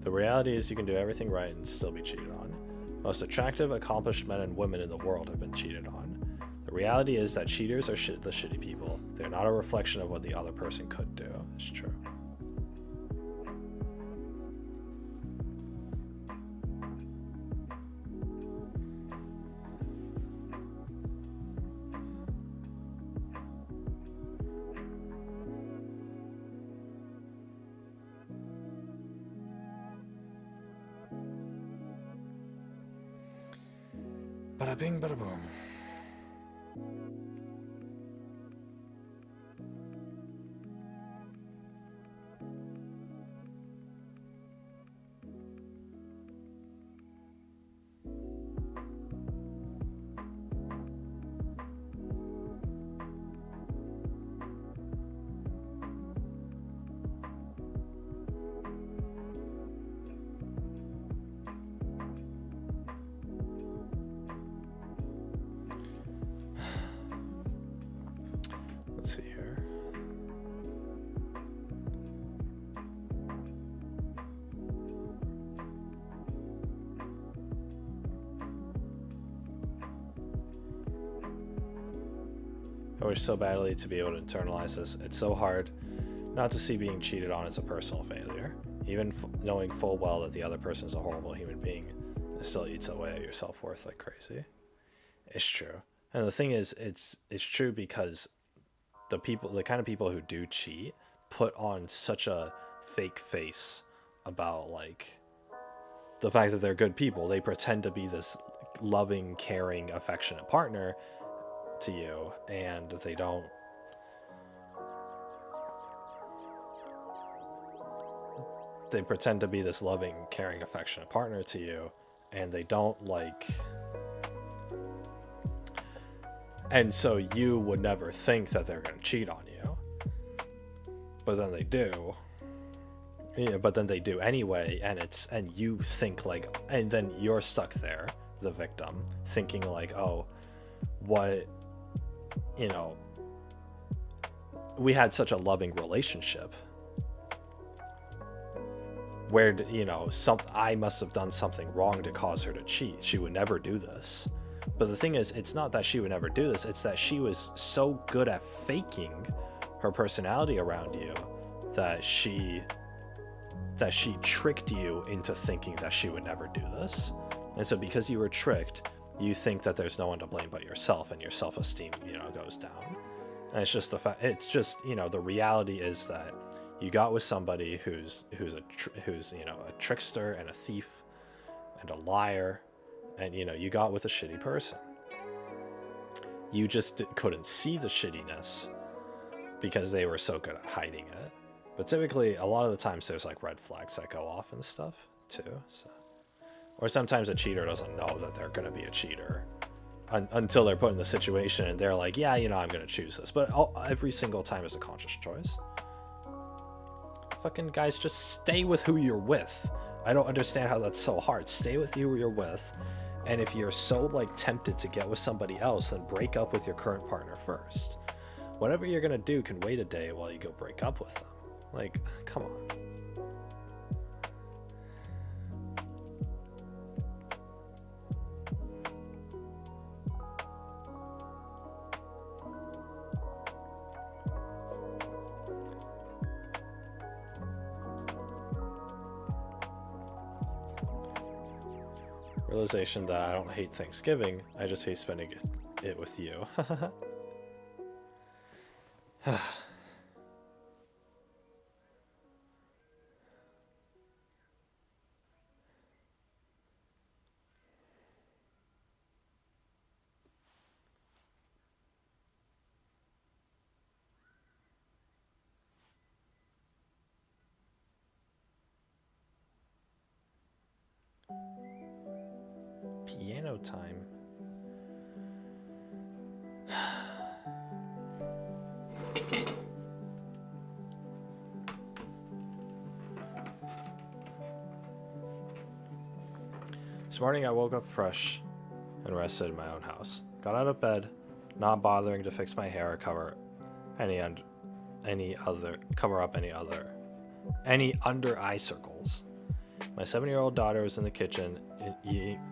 The reality is you can do everything right and still be cheated on. Most attractive, accomplished men and women in the world have been cheated on. The reality is that cheaters are the shitty people. They're not a reflection of what the other person could do. It's true. Bada bing, bada boom. Let's see here. I wish so badly to be able to internalize this. It's so hard not to see being cheated on as a personal failure. even knowing full well that the other person is a horrible human being, it still eats away at your self-worth like crazy. It's true. And the thing is, it's true because the kind of people who do cheat put on such a fake face about like the fact that they're good people. They pretend to be this loving, caring, affectionate partner to you, and they don't. They pretend to be this loving, caring, affectionate partner to you, and they don't like. And so you would never think that they're going to cheat on you. But then they do. Yeah, but then they do anyway, and you think like, and then you're stuck there, the victim, thinking like, oh, what, you know, we had such a loving relationship. Where, you know, I must have done something wrong to cause her to cheat. She would never do this. But the thing is, it's not that she would never do this, it's that she was so good at faking her personality around you that she tricked you into thinking that she would never do this. And so because you were tricked, you think that there's no one to blame but yourself, and your self-esteem, you know, goes down. And it's just you know, the reality is that you got with somebody who's you know, a trickster and a thief and a liar, and you know, you got with a shitty person. You just couldn't see the shittiness because they were so good at hiding it. But typically, a lot of the times, there's like red flags that go off and stuff too. So, or sometimes a cheater doesn't know that they're going to be a cheater until they're put in the situation and they're like, yeah, you know, I'm going to choose this. But every single time is a conscious choice. Fucking guys, just stay with who you're with. I don't understand how that's so hard. Stay with who you're with. And if you're so like tempted to get with somebody else, then break up with your current partner first. Whatever you're going to do can wait a day while you go break up with them. Like, come on. Realization that I don't hate Thanksgiving, I just hate spending it with you. Piano time. This morning I woke up fresh and rested in my own house. Got out of bed, not bothering to fix my hair or cover any under eye circles. My 7-year-old daughter was in the kitchen,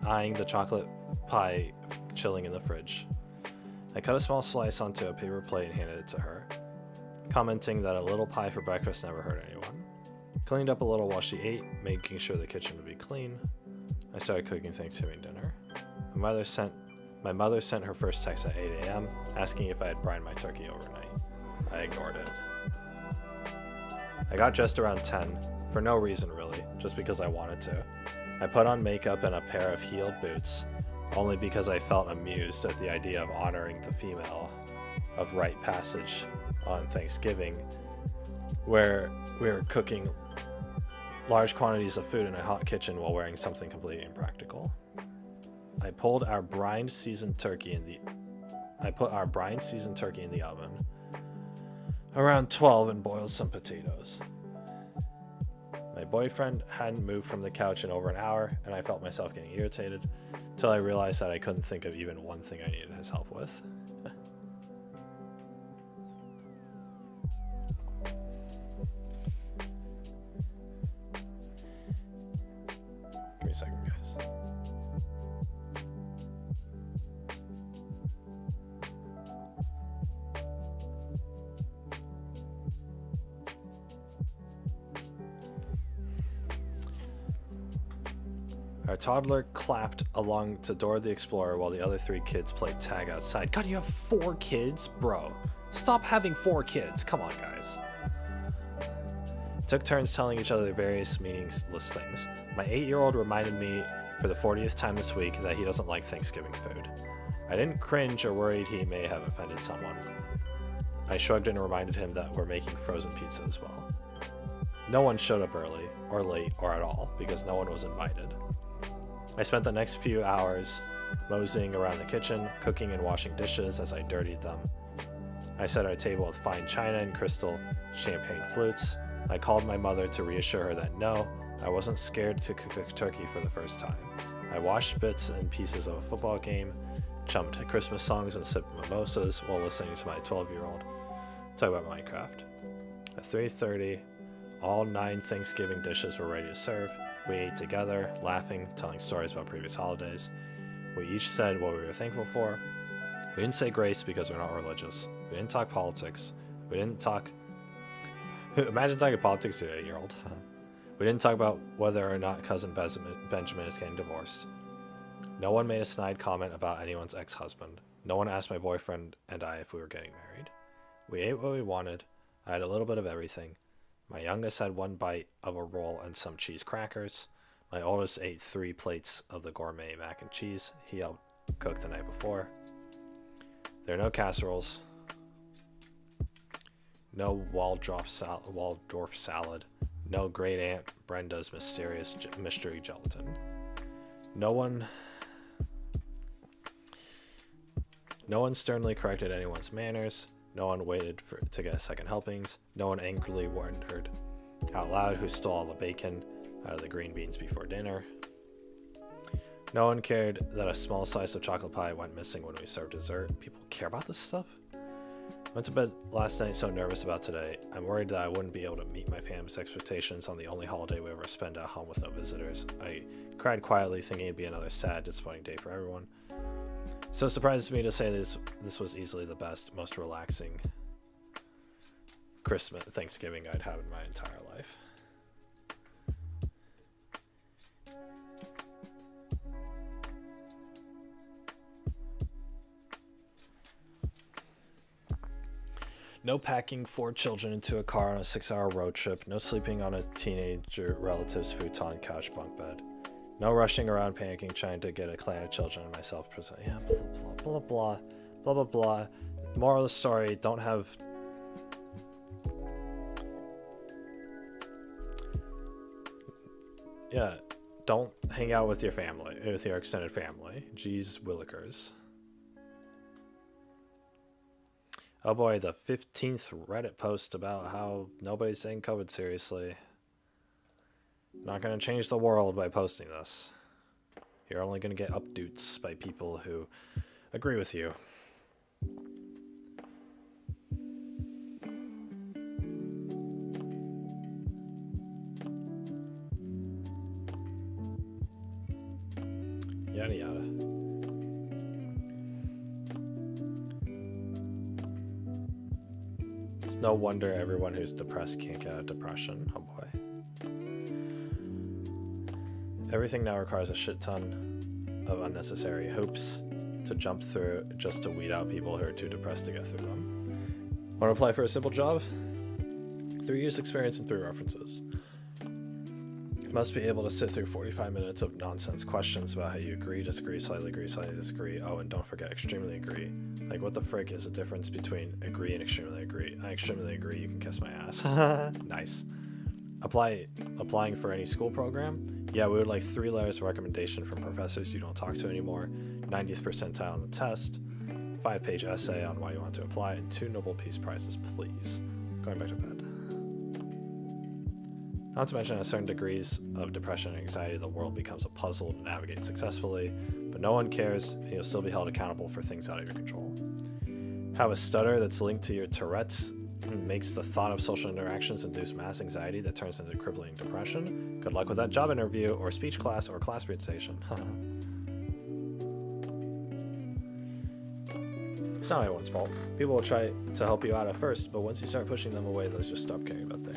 eyeing the chocolate pie chilling in the fridge. I cut a small slice onto a paper plate and handed it to her, commenting that a little pie for breakfast never hurt anyone. Cleaned up a little while she ate, making sure the kitchen would be clean. I started cooking Thanksgiving dinner. My mother sent her first text at 8 a.m. asking if I had brined my turkey overnight. I ignored it. I got dressed around 10, for no reason really, just because I wanted to. I put on makeup and a pair of heeled boots, only because I felt amused at the idea of honoring the female of rite passage on Thanksgiving, where we were cooking large quantities of food in a hot kitchen while wearing something completely impractical. I put our brined seasoned turkey in the oven around 12 and boiled some potatoes. My boyfriend hadn't moved from the couch in over an hour, and I felt myself getting irritated until I realized that I couldn't think of even one thing I needed his help with. Give me a second, guys. Our toddler clapped along to Dora the Explorer while the other 3 kids played tag outside. God, you have 4 kids? Bro, stop having 4 kids. Come on, guys. Took turns telling each other their various meaningless things. My 8-year-old reminded me for the 40th time this week that he doesn't like Thanksgiving food. I didn't cringe or worried he may have offended someone. I shrugged and reminded him that we're making frozen pizza as well. No one showed up early, or late, or at all, because no one was invited. I spent the next few hours moseying around the kitchen, cooking and washing dishes as I dirtied them. I set our table with fine china and crystal champagne flutes. I called my mother to reassure her that no, I wasn't scared to cook a turkey for the first time. I watched bits and pieces of a football game, chummed Christmas songs and sipped mimosas while listening to my 12-year-old talk about Minecraft. At 3:30, all 9 Thanksgiving dishes were ready to serve. We ate together, laughing, telling stories about previous holidays. We each said what we were thankful for. We didn't say grace because we're not religious. We didn't talk politics. We didn't talk... Imagine talking politics to an 8-year-old. We didn't talk about whether or not cousin Benjamin is getting divorced. No one made a snide comment about anyone's ex-husband. No one asked my boyfriend and I if we were getting married. We ate what we wanted. I had a little bit of everything. My youngest had 1 bite of a roll and some cheese crackers. My oldest ate 3 plates of the gourmet mac and cheese he helped cook the night before. There are no casseroles. No Waldorf salad. No Great Aunt Brenda's mysterious mystery gelatin. No one sternly corrected anyone's manners. No one waited to get second helpings. No one angrily wondered out loud who stole all the bacon out of the green beans before dinner. No one cared that a small slice of chocolate pie went missing when we served dessert. People care about this stuff? Went to bed last night so nervous about today. I'm worried that I wouldn't be able to meet my family's expectations on the only holiday we ever spend at home with no visitors. I cried quietly, thinking it'd be another sad, disappointing day for everyone. So it surprises me to say this was easily the best, most relaxing Thanksgiving I'd had in my entire life. No packing 4 children into a car on a 6-hour road trip. No sleeping on a teenager relative's futon couch bunk bed. No rushing around panicking trying to get a clan of children and myself present. Yeah, blah, blah, blah, blah, blah, blah. Moral of the story, don't have... Yeah, don't hang out with your family, with your extended family. Jeez willikers. Oh boy, the 15th Reddit post about how nobody's taking COVID seriously. Not going to change the world by posting this. You're only going to get updates by people who agree with you. Yada yada. It's no wonder everyone who's depressed can't get out of depression. Oh boy. Everything now requires a shit ton of unnecessary hoops to jump through just to weed out people who are too depressed to get through them. Want to apply for a simple job? 3 years experience and 3 references. Must be able to sit through 45 minutes of nonsense questions about how you agree, disagree, slightly disagree. Oh, and don't forget extremely agree. Like, what the frick is the difference between agree and extremely agree? I extremely agree, you can kiss my ass. Nice. Applying for any school program? Yeah, we would like 3 letters of recommendation from professors you don't talk to anymore, 90th percentile on the test, 5-page essay on why you want to apply, and 2 Nobel Peace Prizes, please. Going back to bed. Not to mention, at certain degrees of depression and anxiety, the world becomes a puzzle to navigate successfully, but no one cares, and you'll still be held accountable for things out of your control. Have a stutter that's linked to your Tourette's and makes the thought of social interactions induce mass anxiety that turns into crippling depression. Good luck with that job interview, or speech class, or class presentation. It's not anyone's fault. People will try to help you out at first, but once you start pushing them away, they'll just stop caring about them.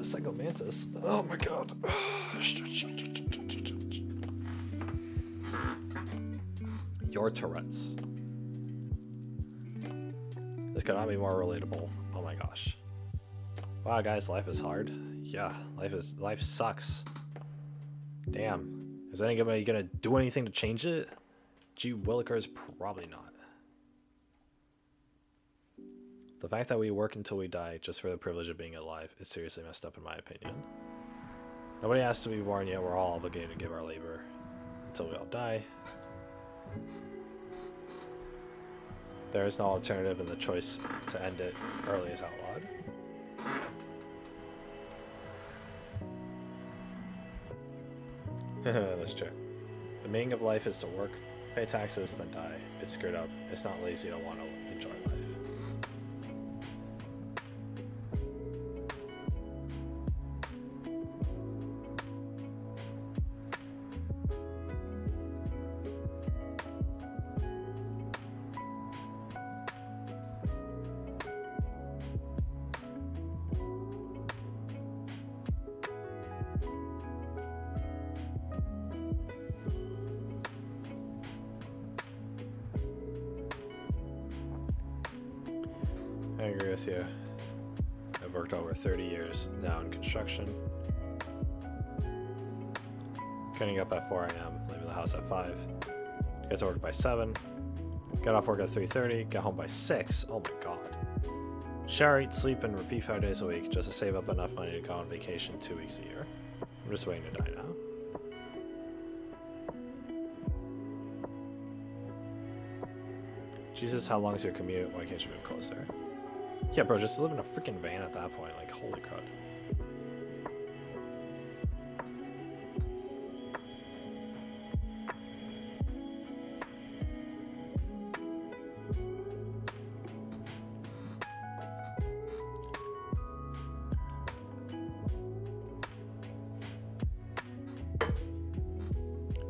Psycho Mantis. Oh my god. Your Tourette's. This could not be more relatable. Oh my gosh. Wow, guys, life is hard. Yeah, life sucks. Damn. Is anybody gonna do anything to change it? Gee Willikers, probably not. The fact that we work until we die just for the privilege of being alive is seriously messed up in my opinion. Nobody asked to be born, yet we're all obligated to give our labor until we all die. There is no alternative, and the choice to end it early is outlawed. That's true. The meaning of life is to work, pay taxes, then die. It's screwed up. It's not lazy to want to enjoy life. I agree with you. I've worked over 30 years now in construction. Getting up at 4 a.m., leaving the house at 5. Get to work by 7. Get off work at 3:30. Get home by 6. Oh my god. Shower, eat, sleep, and repeat 5 days a week just to save up enough money to go on vacation 2 weeks a year. I'm just waiting to die now. Jesus, how long is your commute? Why can't you move closer? Yeah, bro, just live in a freaking van at that point. Like, holy crud.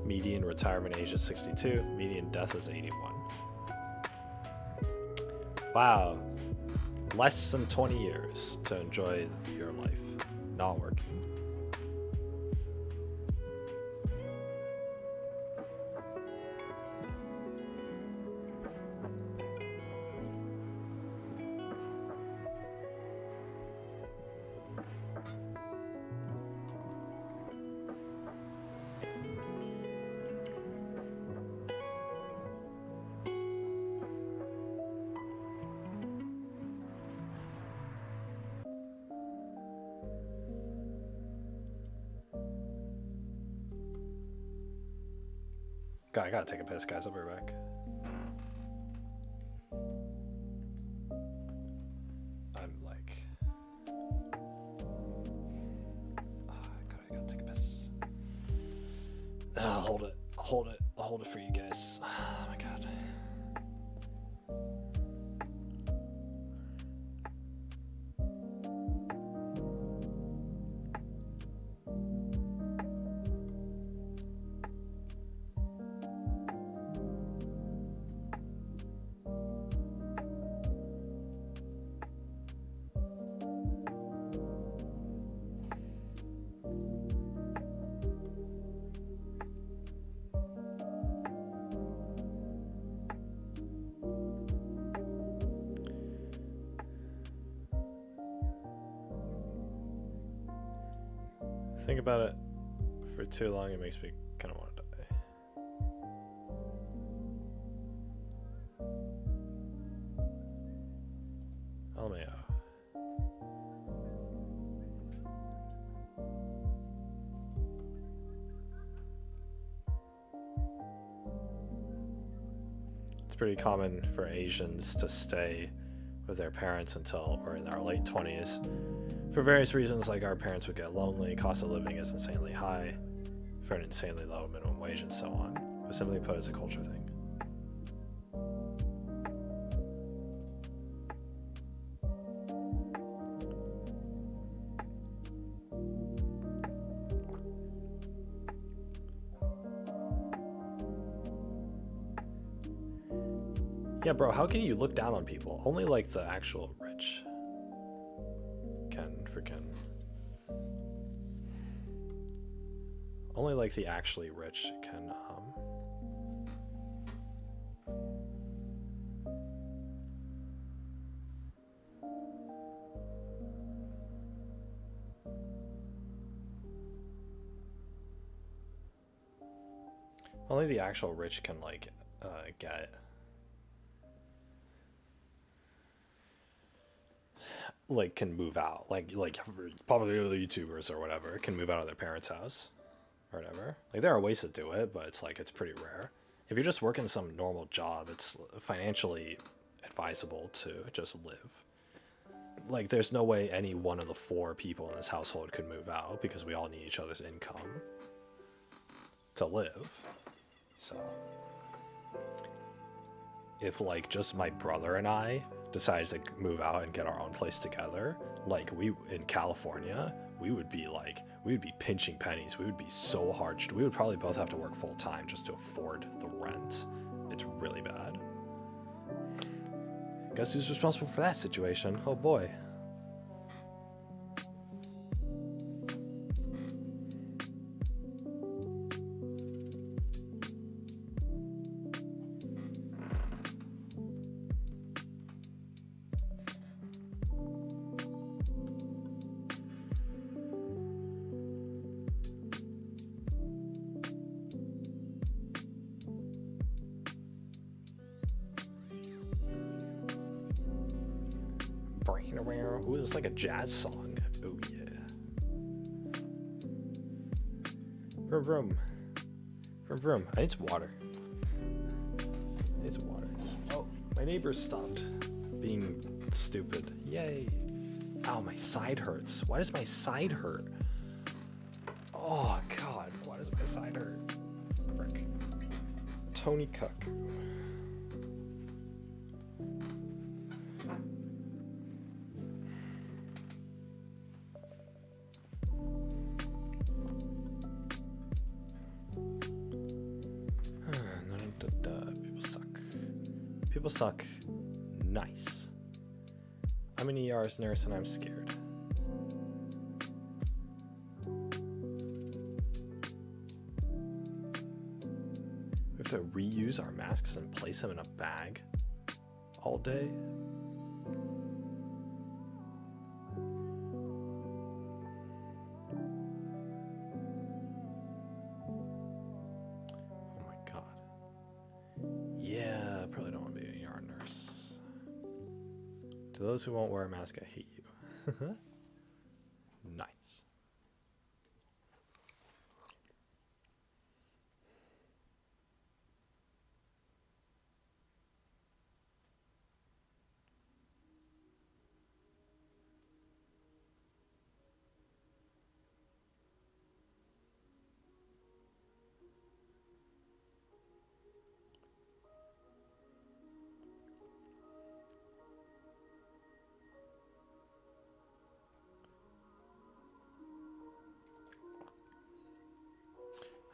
Median retirement age is 62. Median death is 81. Wow. Less than 20 years to enjoy your life not working. God, I gotta take a piss, guys. I'll be right back. I'm like... I gotta take a piss. I'll hold it. I'll hold it. I'll hold it for you guys. Oh my god. Think about it for too long, it makes me kind of want to die. LMAO. It's pretty common for Asians to stay with their parents until or in their late 20s. For various reasons, like our parents would get lonely, cost of living is insanely high, for an insanely low minimum wage, and so on. But simply put, it's a culture thing. Yeah, bro, how can you look down on people? Only like the actual rich can freaking Only like the actually rich can only the actual rich can like get like can move out, like probably the YouTubers or whatever can move out of their parents' house or whatever. Like there are ways to do it, but it's like it's pretty rare. If you're just working some normal job, it's financially advisable to just live. Like there's no way any one of the 4 people in this household could move out because we all need each other's income to live. So if like just my brother and I decided to move out and get our own place together, like we in California, we would be pinching pennies. We would be so hard. We would probably both have to work full time just to afford the rent. It's really bad. Guess who's responsible for that situation? Oh boy. Ooh, it's like a jazz song. Oh yeah. Vroom vroom. Vroom vroom. I need some water. I need some water. Oh, my neighbors stopped being stupid. Yay. Ow, my side hurts. Why does my side hurt? Oh god, why does my side hurt? Frick. Tony Cook. People suck. Nice. I'm an ER's nurse and I'm scared. We have to reuse our masks and place them in a bag all day. To those who won't wear a mask, I hate you. Nice.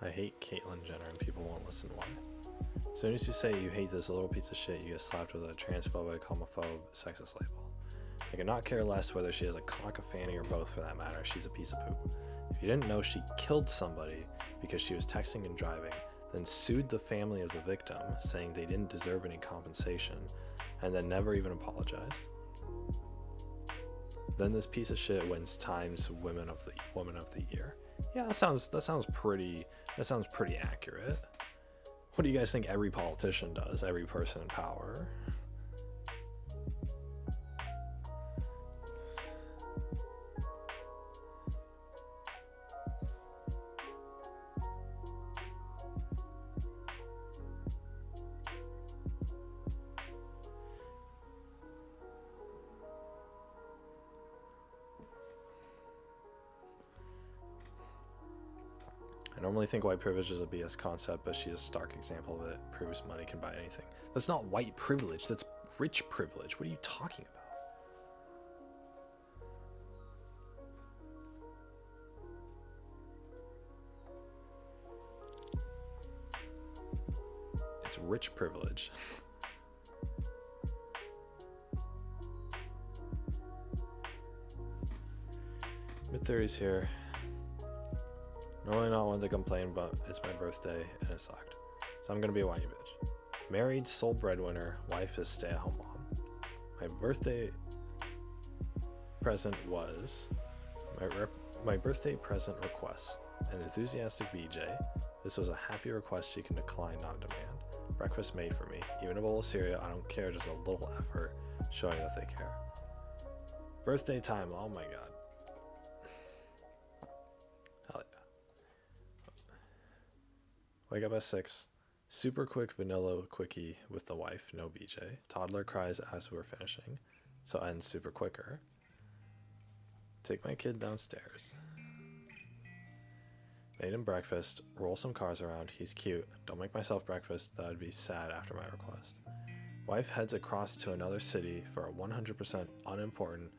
I hate Caitlyn Jenner and people won't listen why. As soon as you say you hate this little piece of shit, you get slapped with a transphobic, homophobe, sexist label. I could not care less whether she has a cock, a fanny, or both for that matter. She's a piece of poop. If you didn't know she killed somebody because she was texting and driving, then sued the family of the victim, saying they didn't deserve any compensation, and then never even apologized. Then this piece of shit wins Times Woman of the Year. Yeah, that sounds pretty accurate. What do you guys think every politician does? Every person in power? I normally think white privilege is a BS concept, but she's a stark example of it. Proves money can buy anything. That's not white privilege, that's rich privilege. What are you talking about? It's rich privilege. Mid-30s here. Normally not one to complain, but it's my birthday and it sucked. So I'm gonna be a whiny bitch. Married, sole breadwinner, wife is stay-at-home mom. My birthday present was my birthday present request. An enthusiastic BJ. This was a happy request she can decline, not a demand. Breakfast made for me. Even a bowl of cereal, I don't care, just a little effort showing that they care. Birthday time, oh my god. Hell yeah. Wake up at 6. Super quick vanilla quickie with the wife, no BJ. Toddler cries as we're finishing, so ends super quicker. Take my kid downstairs. Made him breakfast, roll some cars around, he's cute. Don't make myself breakfast, that would be sad after my request. Wife heads across to another city for a 100% unimportant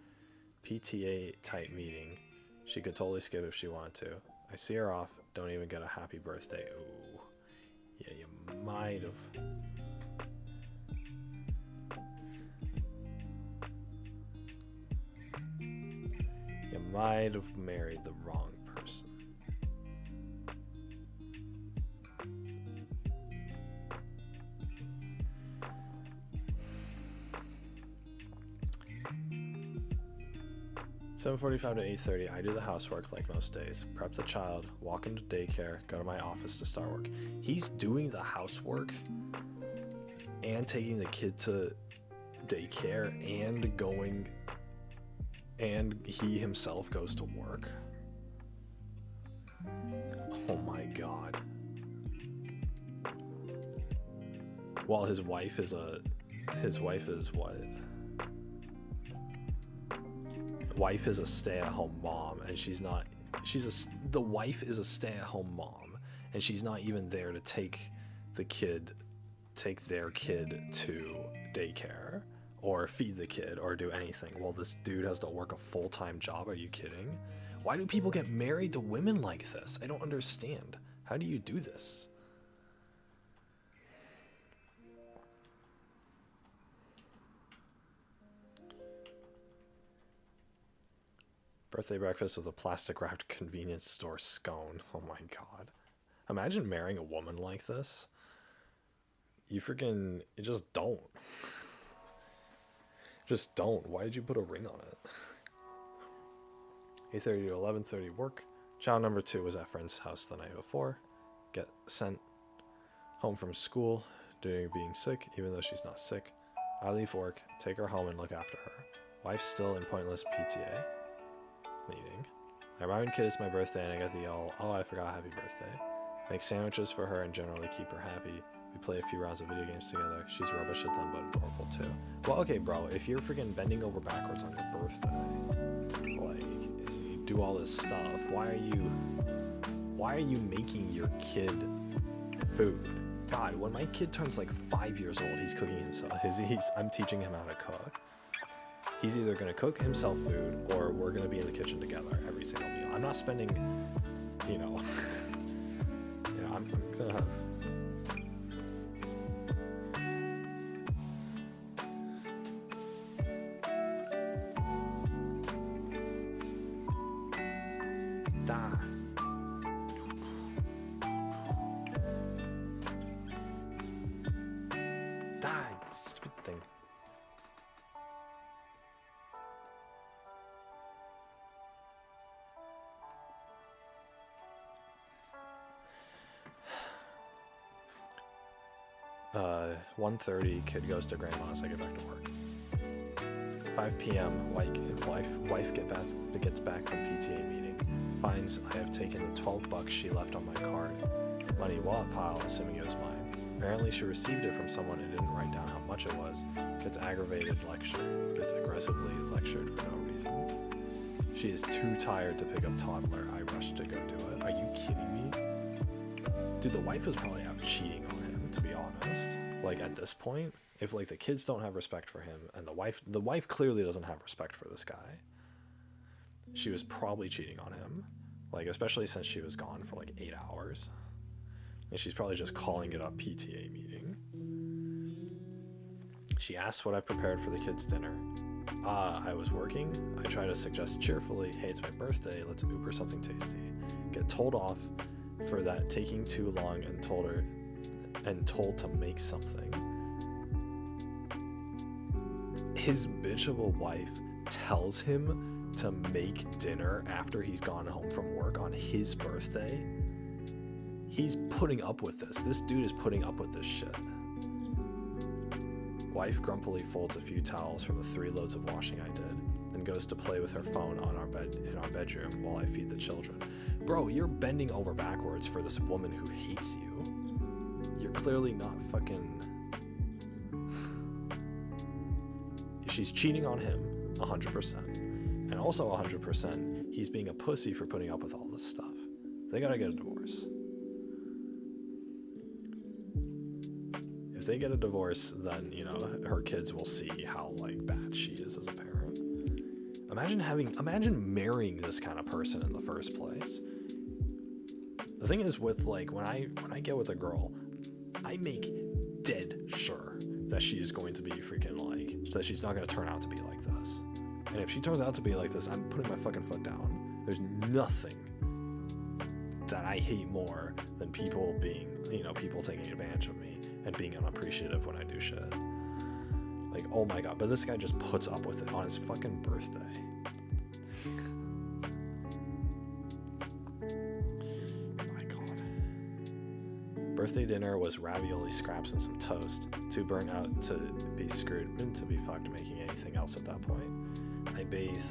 PTA type meeting. She could totally skip if she wanted to. I see her off, don't even get a happy birthday. Ooh. Yeah, you might have. You might have married the wrong person. (7:45 to 8:30). I do the housework like most days. Prep the child, walk him to daycare, go to my office to start work. He's doing the housework and taking the kid to daycare and going, and he himself goes to work. Oh my god. While his wife is what? Wife is a stay-at-home mom, and the wife is a stay-at-home mom, and she's not even there to take their kid to daycare or feed the kid or do anything. Well, this dude has to work a full-time job. Are you kidding? Why do people get married to women like this? I don't understand. How do you do this? Birthday breakfast with a plastic wrapped convenience store scone. Oh my god. Imagine marrying a woman like this. You just don't. Just don't. Why did you put a ring on it? 8:30 to 11:30 work. Child number 2 was at friend's house the night before. Get sent home from school due to being sick, even though she's not sick. I leave work, take her home and look after her. Wife's still in pointless PTA meeting. I remind kid it's my birthday and I get the oh I forgot happy birthday. Make sandwiches for her and generally keep her happy. We play a few rounds of video games together. She's rubbish at them but adorable too. Well, okay bro, if you're freaking bending over backwards on your birthday, like, you do all this stuff, why are you making your kid food? God, when my kid turns like 5 years old, he's cooking himself. I'm teaching him how to cook. He's either going to cook himself food or we're going to be in the kitchen together every single meal. I'm not spending, I'm going to have... Die, stupid thing. Uh, 1:30, kid goes to grandma's, I get back to work. 5 p.m, wife gets back from PTA meeting. Finds I have taken the $12 she left on my card. Money wallet pile, assuming it was mine. Apparently she received it from someone and didn't write down how much it was. Gets aggravated gets aggressively lectured for no reason. She is too tired to pick up toddler. I rush to go do it. Are you kidding me? Dude, the wife was probably out cheating on him, to be honest. Like, at this point, if like the kids don't have respect for him and the wife clearly doesn't have respect for this guy, she was probably cheating on him. Like, especially since she was gone for like 8 hours. And she's probably just calling it a PTA meeting. She asks what I've prepared for the kids' dinner. I was working. I try to suggest cheerfully, hey, it's my birthday, let's Uber something tasty. get told off for that taking too long and told to make something. His bitchable wife tells him to make dinner after he's gone home from work on his birthday. He's putting up with this. This dude is putting up with this shit. Wife grumpily folds a few towels from the 3 loads of washing I did, then goes to play with her phone on our bed in our bedroom while I feed the children. Bro, you're bending over backwards for this woman who hates you. You're clearly not fucking... She's cheating on him, 100%. And also 100%, he's being a pussy for putting up with all this stuff. They gotta get a divorce. If they get a divorce, then, you know, her kids will see how, like, bad she is as a parent. Imagine marrying this kind of person in the first place. The thing is with, like, when I get with a girl, I make dead sure that she's going to be freaking, like, that she's not going to turn out to be like this. And if she turns out to be like this, I'm putting my fucking foot down. There's nothing that I hate more than people being, you know, people taking advantage of me and being unappreciative when I do shit. Like, oh my god, but this guy just puts up with it on his fucking birthday. My god. Birthday dinner was ravioli scraps and some toast. Too burnt out to be screwed and to be fucked making anything else at that point. I bathe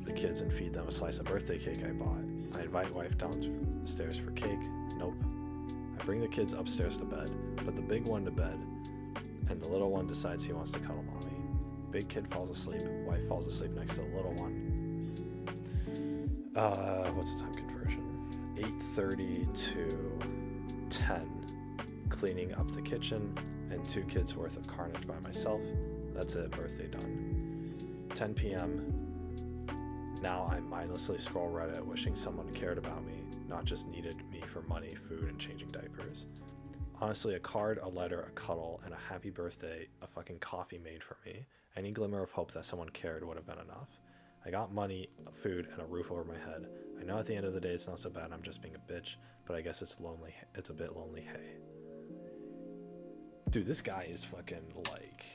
the kids and feed them a slice of birthday cake I bought. I invite wife downstairs for cake. Nope. I bring the kids upstairs to bed, put the big one to bed, and the little one decides he wants to cuddle mommy. Big kid falls asleep, wife falls asleep next to the little one. What's the time conversion? 8:30 to 10. Cleaning up the kitchen, and 2 kids worth of carnage by myself. That's it, birthday done. 10 p.m. Now I mindlessly scroll Reddit wishing someone cared about me, not just needed me for money, food, and changing diapers. Honestly, a card, a letter, a cuddle, and a happy birthday, a fucking coffee made for me. Any glimmer of hope that someone cared would have been enough. I got money, food, and a roof over my head. I know at the end of the day it's not so bad, I'm just being a bitch, but I guess it's lonely. It's a bit lonely, hey. Dude, this guy is fucking like...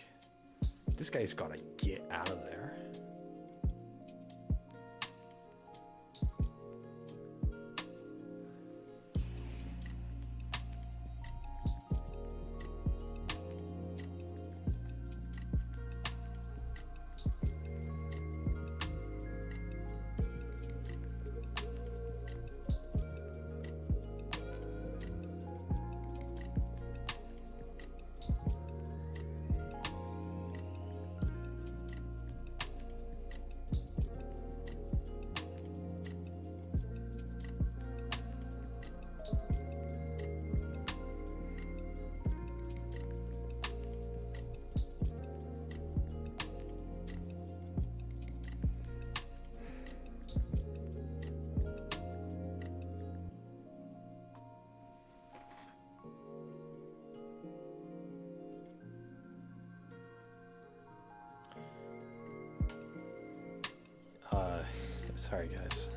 This guy's gotta get out of there. Sorry guys.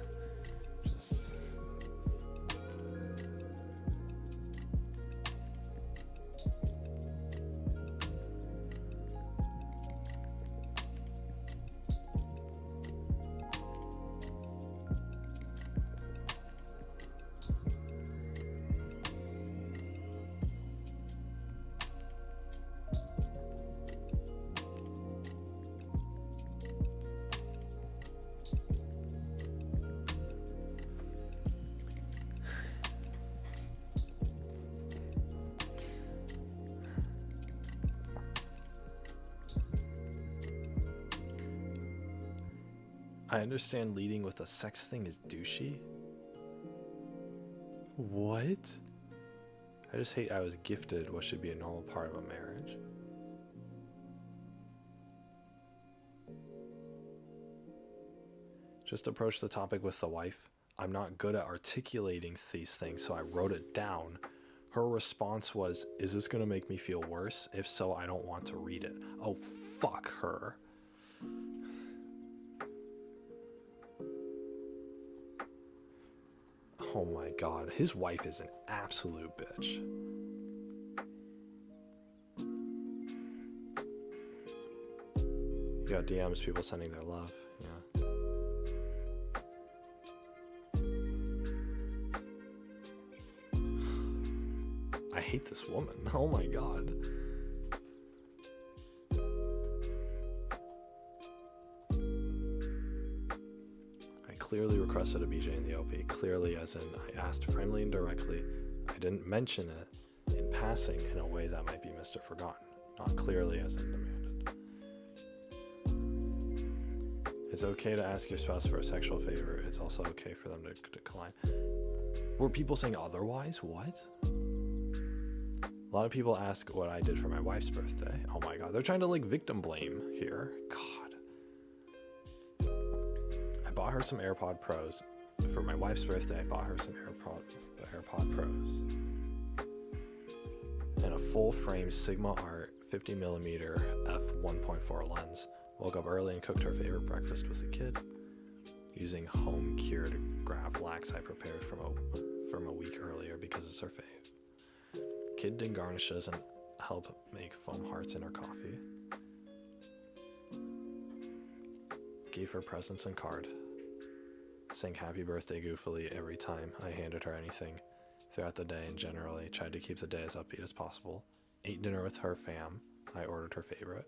I understand leading with a sex thing is douchey. What? I just hate I was gifted what should be a normal part of a marriage. Just approach the topic with the wife. I'm not good at articulating these things, so I wrote it down. Her response was, is this gonna make me feel worse? If so, I don't want to read it. Oh, fuck her. Oh my god, his wife is an absolute bitch. You got DMs, people sending their love, yeah. I hate this woman, oh my god. I clearly requested a BJ in the OP, clearly as in I asked friendly and directly. I didn't mention it in passing in a way that might be Mr. Forgotten, not clearly as in demanded. It's okay to ask your spouse for a sexual favor. It's also okay for them to decline. Were people saying otherwise? What? A lot of people ask what I did for my wife's birthday. Oh my god, they're trying to like victim blame here. God. I bought her some AirPod Pros. For my wife's birthday, I bought her some AirPod Pros. And a full frame Sigma Art 50mm f1.4 lens. Woke up early and cooked her favorite breakfast with the kid, using home cured Grav Lax I prepared from a week earlier because it's her fave. Kid did garnishes and help make foam hearts in her coffee. Gave her presents and card. Sang happy birthday goofily every time I handed her anything throughout the day and generally tried to keep the day as upbeat as possible. Ate dinner with her fam. I ordered her favorite.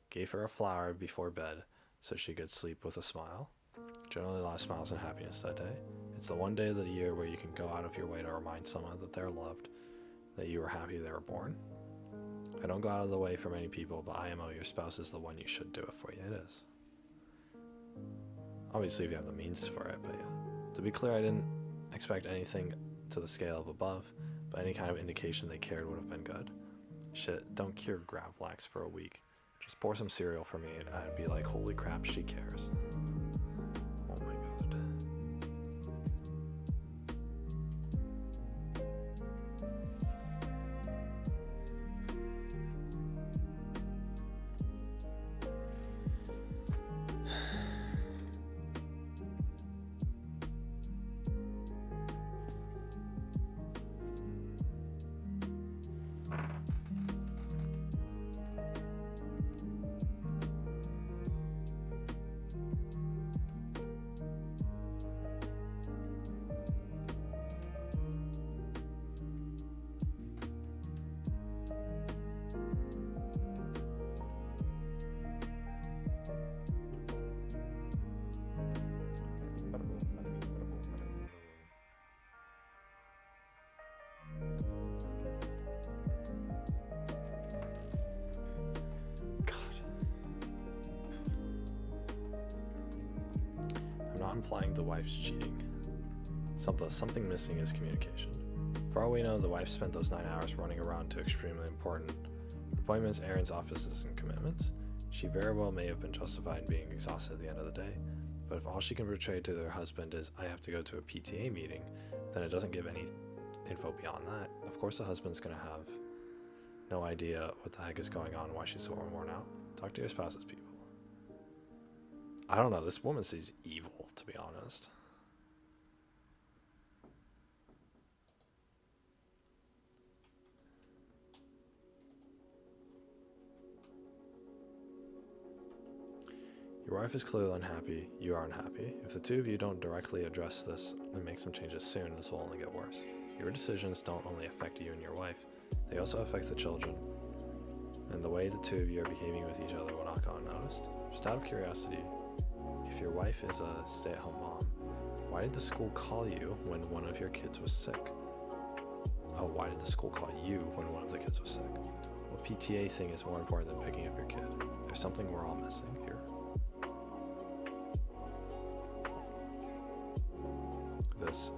Gave her a flower before bed so she could sleep with a smile. Generally a lot of smiles and happiness that day. It's the one day of the year where you can go out of your way to remind someone that they're loved, that you were happy they were born. I don't go out of the way for many people, but IMO, your spouse is the one you should do it for you. It is. Obviously if you have the means for it, but yeah. To be clear, I didn't expect anything to the scale of above, but any kind of indication they cared would have been good. Shit, don't cure Grav Lax for a week. Just pour some cereal for me and I'd be like, holy crap, she cares. Oh my god. Implying the wife's cheating. Something missing is communication. For all we know, the wife spent those 9 hours running around to extremely important appointments, errands, offices, and commitments. She very well may have been justified in being exhausted at the end of the day, but if all she can portray to their husband is, I have to go to a PTA meeting, then it doesn't give any info beyond that. Of course the husband's gonna have no idea what the heck is going on, why she's so worn out. Talk to your spouses, people. I don't know, this woman seems evil, to be honest. Your wife is clearly unhappy, you are unhappy. If the two of you don't directly address this and make some changes soon, this will only get worse. Your decisions don't only affect you and your wife, they also affect the children. And the way the two of you are behaving with each other will not go unnoticed. Just out of curiosity, if your wife is a stay-at-home mom, why did the school call you when one of your kids was sick? Oh, why did the school call you when one of the kids was sick? Well, PTA thing is more important than picking up your kid. There's something we're all missing here.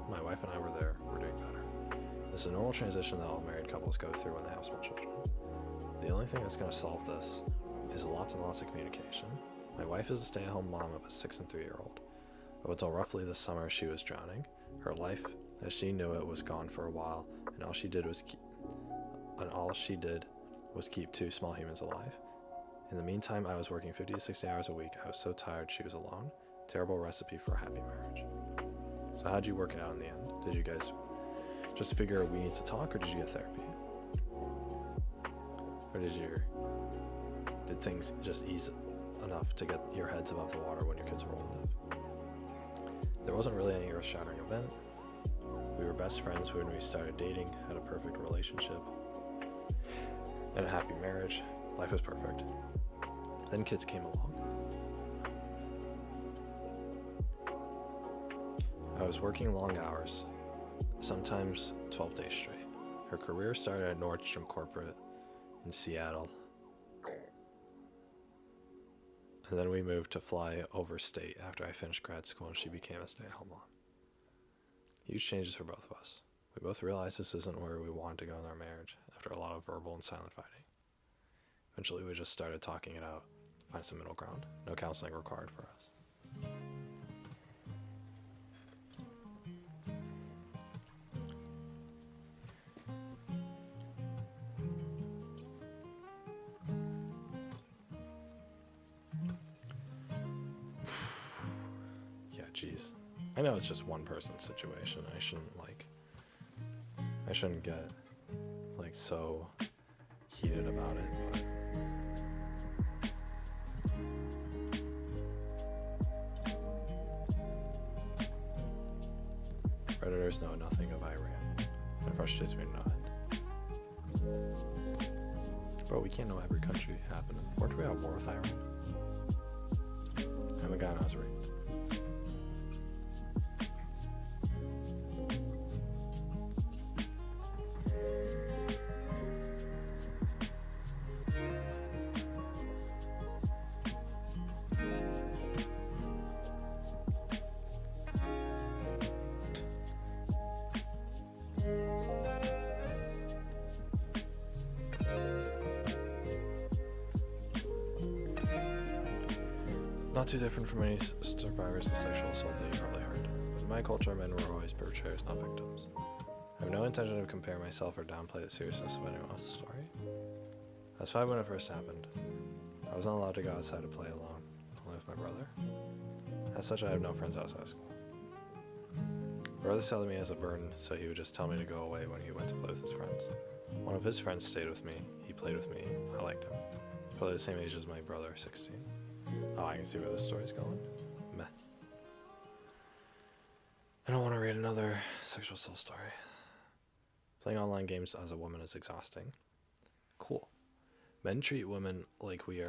My wife and I were there, we're doing better. This is a normal transition that all married couples go through when they have small children. The only thing that's going to solve this is lots and lots of communication. My wife is a stay-at-home mom of a 6 and 3-year-old. Up until roughly this summer, she was drowning. Her life, as she knew it, was gone for a while, and all she did was keep 2 small humans alive. In the meantime, I was working 50 to 60 hours a week. I was so tired she was alone. Terrible recipe for a happy marriage. So how'd you work it out in the end? Did you guys just figure we need to talk, or did you get therapy? Or did things just ease enough to get your heads above the water when your kids were old enough? There wasn't really any earth-shattering event. We were best friends when we started dating, had a perfect relationship, and a happy marriage. Life was perfect. Then kids came along. I was working long hours, sometimes 12 days straight. Her career started at Nordstrom Corporate in Seattle. And then we moved to fly over state after I finished grad school and she became a stay-at-home mom. Huge changes for both of us. We both realized this isn't where we wanted to go in our marriage after a lot of verbal and silent fighting. Eventually we just started talking it out, find some middle ground. No counseling required for us. Jeez. I know it's just one person's situation. I shouldn't get like so heated about it, but Predators know nothing of Iran. It frustrates me to no end. Bro, we can't know every country happening. Weren't we at war with Iran? And the guy was raped. Not too different from any survivors of sexual assault that you probably heard. In my culture, men were always perpetrators, not victims. I have no intention of comparing myself or downplay the seriousness of anyone else's story. I was 5 when it first happened. I was not allowed to go outside to play alone, only with my brother. As such, I have no friends outside of school. My brother saw me as a burden, so he would just tell me to go away when he went to play with his friends. One of his friends stayed with me, he played with me, I liked him. He's probably the same age as my brother, 16. Oh, I can see where this story's going. Meh. I don't want to read another sexual assault story. Playing online games as a woman is exhausting. Cool. Men treat women like we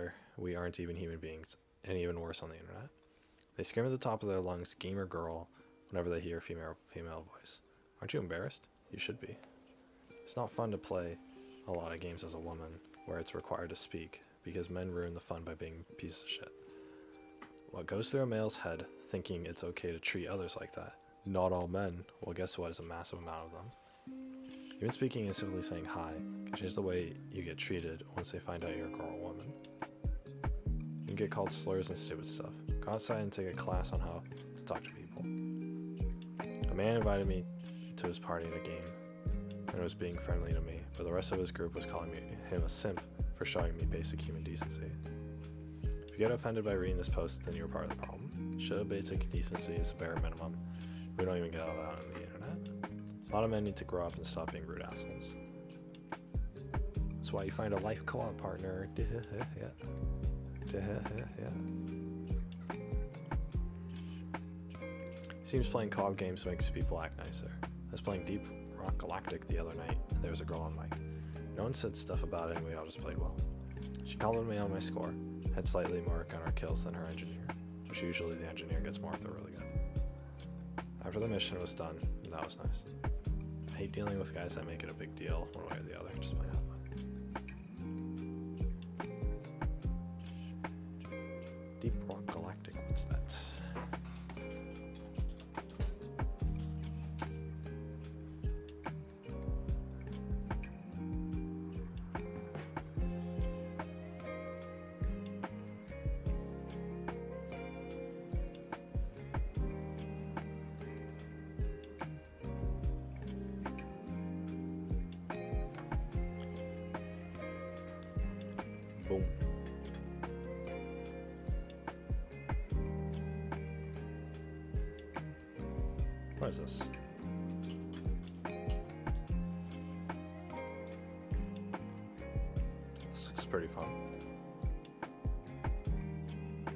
aren't even human beings, and even worse on the internet. They scream at the top of their lungs, gamer girl, whenever they hear a female voice. Aren't you embarrassed? You should be. It's not fun to play a lot of games as a woman, where it's required to speak, because men ruin the fun by being pieces of shit. What goes through a male's head, thinking it's okay to treat others like that? Not all men. Well, guess what? Is a massive amount of them. Even speaking and simply saying hi can change the way you get treated once they find out you're a girl or woman. You can get called slurs and stupid stuff. Go outside and take a class on how to talk to people. A man invited me to his party in a game and was being friendly to me, but the rest of his group was calling him a simp for showing me basic human decency. If you get offended by reading this post, then you're part of the problem. Show basic decency is the bare minimum. We don't even get all that on the internet. A lot of men need to grow up and stop being rude assholes. That's why you find a life co-op partner. Seems playing co-op games makes people act nicer. I was playing Deep Rock Galactic the other night, and there was a girl on mic. No one said stuff about it, and we all just played well. She complimented me on my score, had slightly more gunner kills than her engineer, which usually the engineer gets more if they're really good. After the mission was done, that was nice. I hate dealing with guys that make it a big deal one way or the other, just plain have fun. Deep Rock Galactic, what's that? Boom. What is this? This looks pretty fun.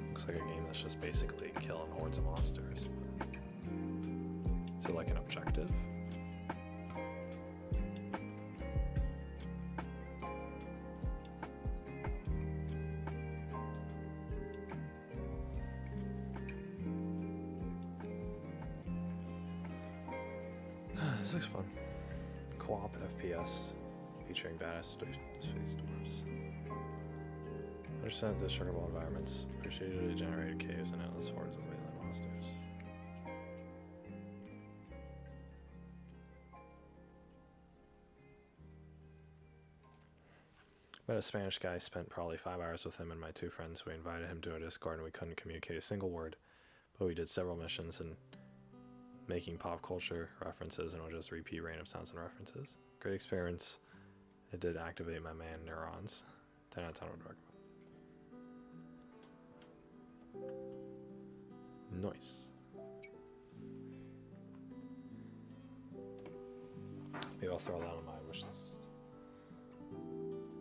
Looks like a game that's just basically killing hordes of monsters. Is it like an objective? This looks fun. Co-op FPS featuring badass space dwarves. Understand destructible environments. Appreciated generated caves and endless hordes of wayland monsters. Met a Spanish guy, spent probably 5 hours with him and my two friends. We invited him to a Discord and we couldn't communicate a single word, but we did several missions and making pop culture references, and we'll just repeat random sounds and references. Great experience. It did activate my man neurons. 10 out of 10 would recommend. Nice. Maybe I'll throw that on my wish list.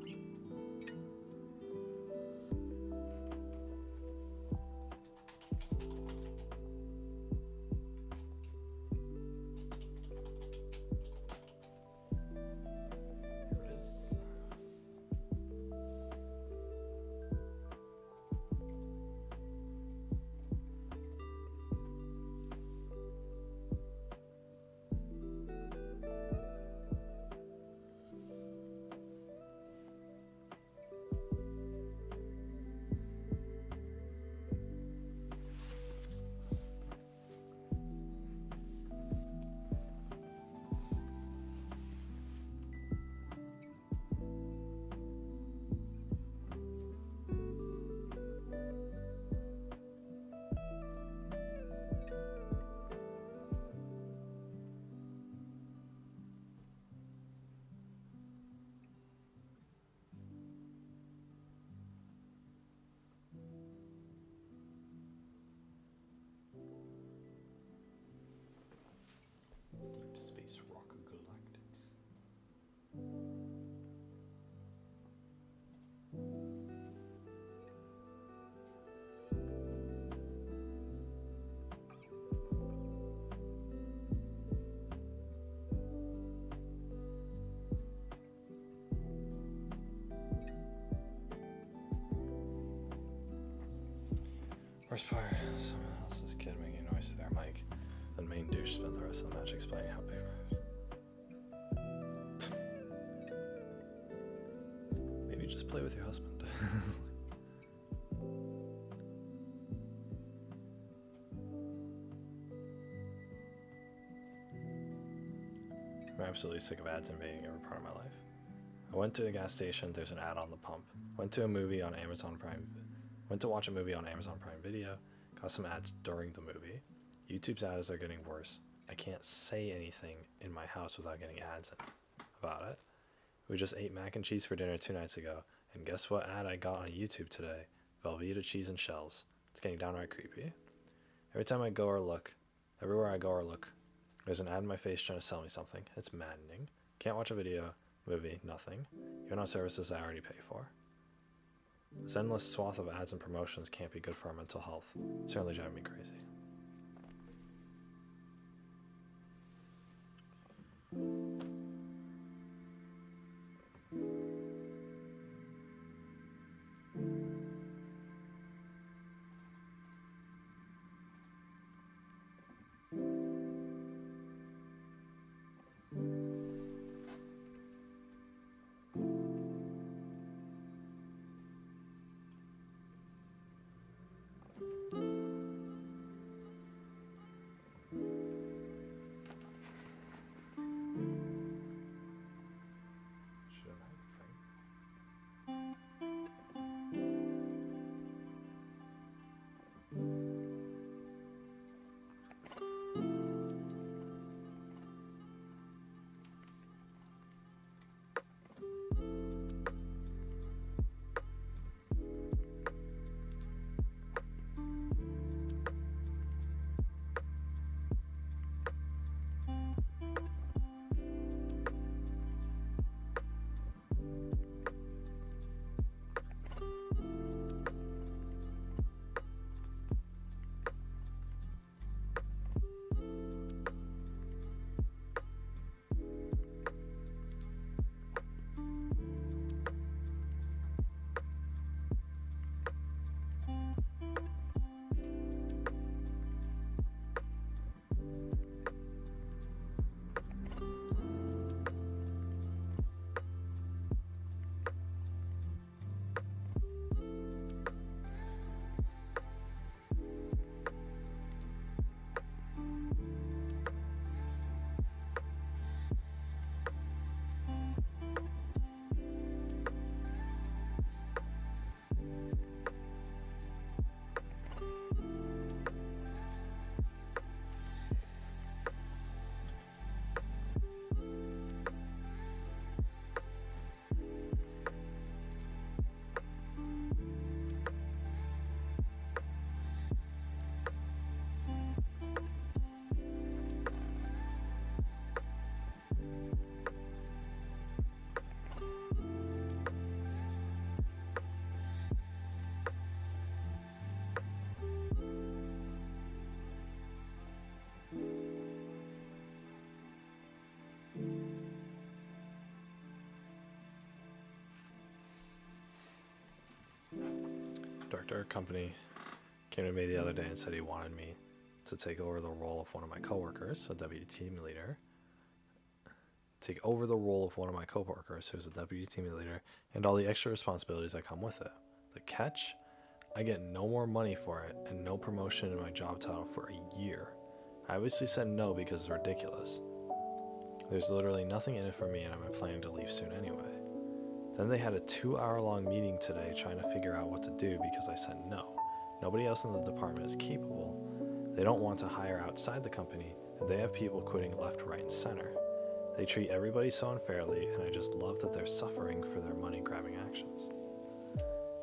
Deep Space Rock Galactic. Horsepower. Someone else's kid making noise there, Mike. The main douche spent the rest of the match explaining how big. Maybe just play with your husband. I'm absolutely sick of ads invading every part of my life. I went to a gas station, there's an ad on the pump. Went to a movie on Amazon Prime. Went to watch a movie on Amazon Prime Video. Got some ads during the movie. YouTube's ads are getting worse. I can't say anything in my house without getting ads about it. We just ate mac and cheese for dinner 2 nights ago, and guess what ad I got on YouTube today? Velveeta cheese and shells. It's getting downright creepy. Every time I go or look, everywhere I go or look, there's an ad in my face trying to sell me something. It's maddening. Can't watch a video, movie, nothing. Even on services I already pay for. This endless swath of ads and promotions can't be good for our mental health. It's certainly driving me crazy. director company came to me the other day and said he wanted me to take over the role of one of my coworkers, a deputy team leader. Take over the role of one of my coworkers who's a deputy team leader and all the extra responsibilities that come with it. The catch? I get no more money for it and no promotion in my job title for a year. I obviously said no because it's ridiculous. There's literally nothing in it for me and I'm planning to leave soon anyway. Then they had a 2-hour-long meeting today trying to figure out what to do because I said no. Nobody else in the department is capable. They don't want to hire outside the company, and they have people quitting left, right, and center. They treat everybody so unfairly, and I just love that they're suffering for their money-grabbing actions.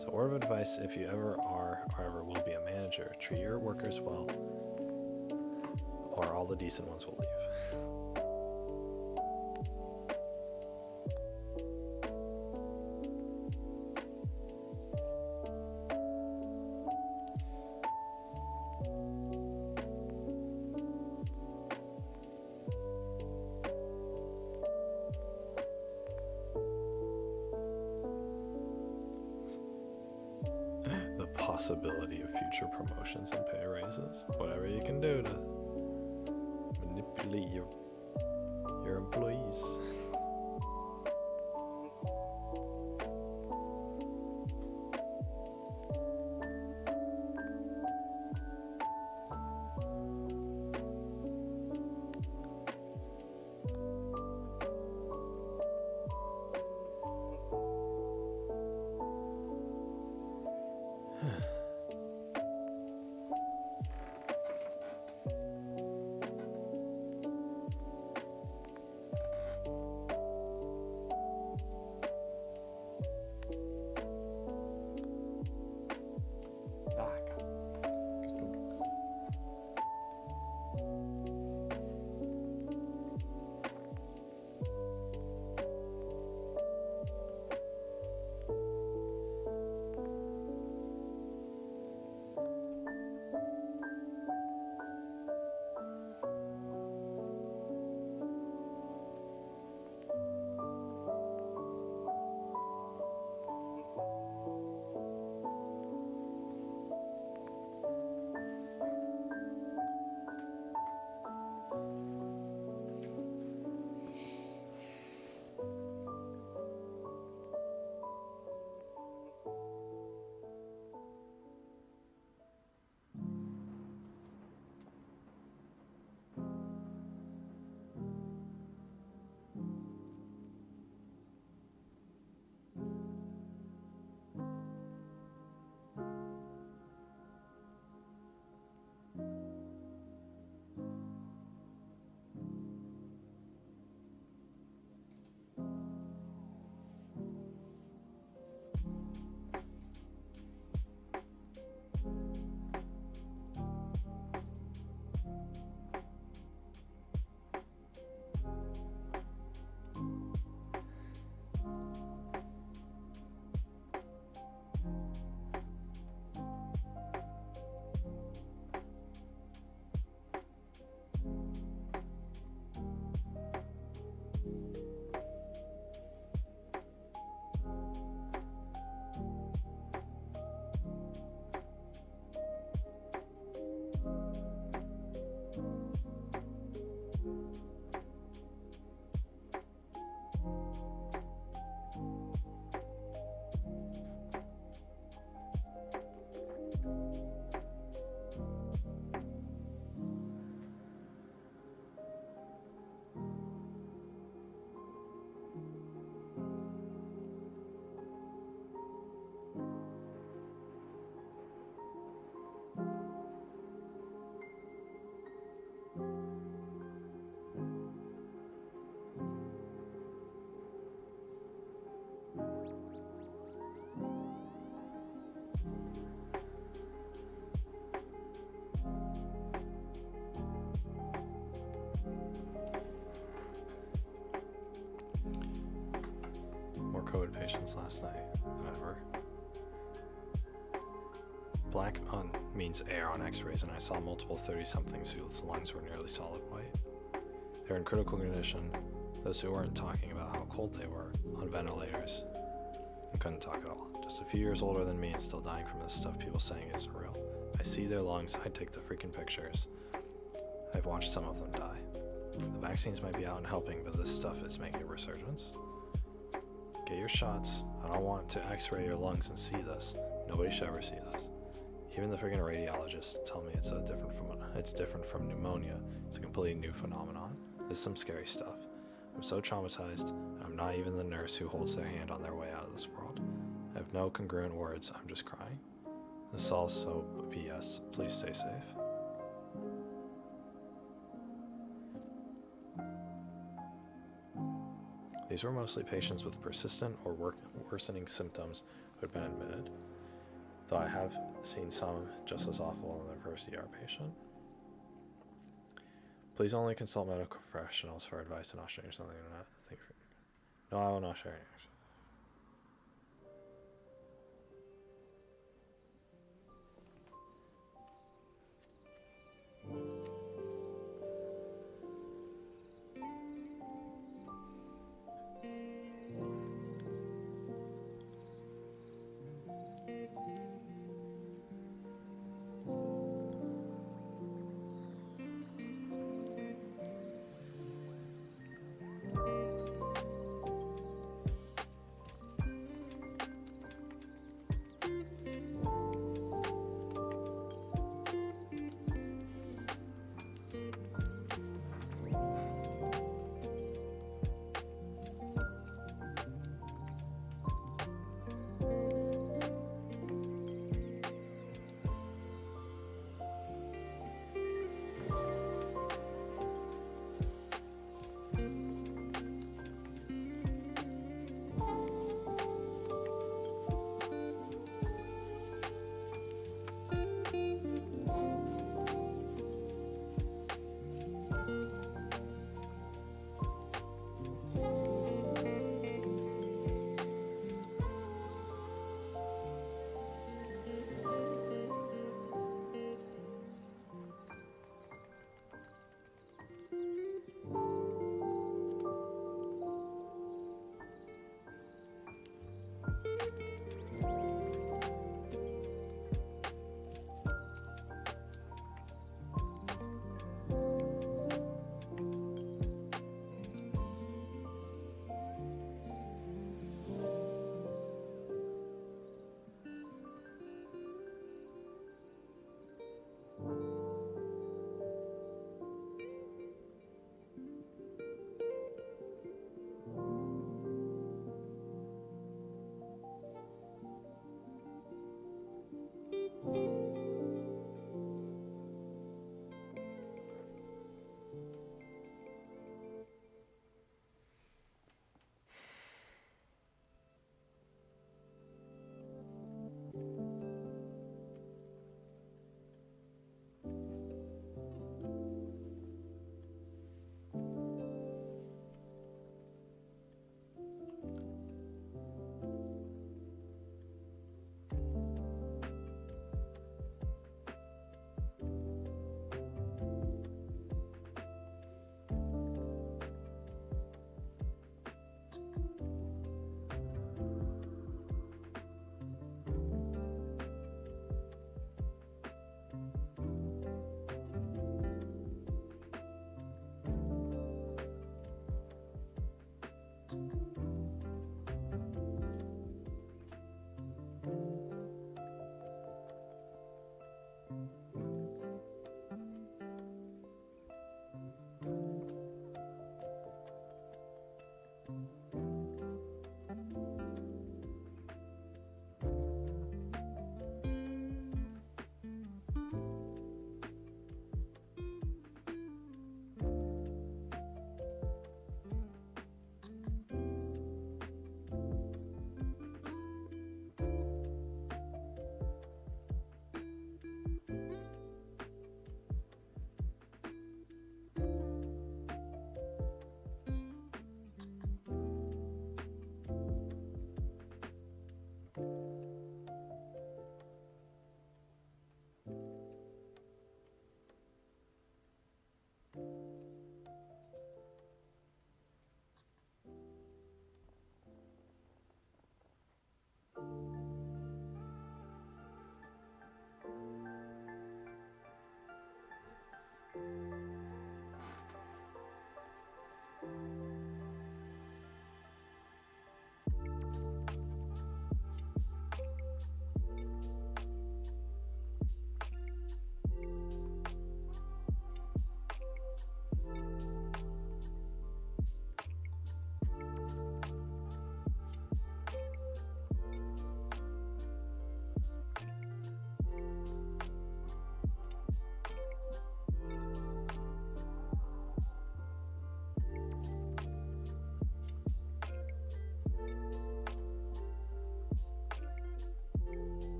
So, word of advice, if you ever are or ever will be a manager, treat your workers well, or all the decent ones will leave. Possibility of future promotions and pay raises. Whatever you can do to manipulate your employees. COVID patients last night than ever. Black on means air on x-rays, and I saw multiple 30-somethings whose lungs were nearly solid white. They were in critical condition, those who weren't talking about how cold they were, on ventilators, couldn't talk at all. Just a few years older than me and still dying from this stuff people saying isn't real. I see their lungs, I take the freaking pictures. I've watched some of them die. The vaccines might be out and helping, but this stuff is making a resurgence. Get your shots. I don't want to x-ray your lungs and see this. Nobody should ever see this. Even the freaking radiologists tell me it's different from pneumonia. It's a completely new phenomenon. This is some scary stuff. I'm so traumatized, and I'm not even the nurse who holds their hand on their way out of this world. I have no congruent words, I'm just crying. This is all so BS. Please stay safe. These were mostly patients with persistent or worsening symptoms who had been admitted, though I have seen some just as awful in the first ER patient. Please only consult medical professionals for advice and not share something on the internet. No, I will not share any.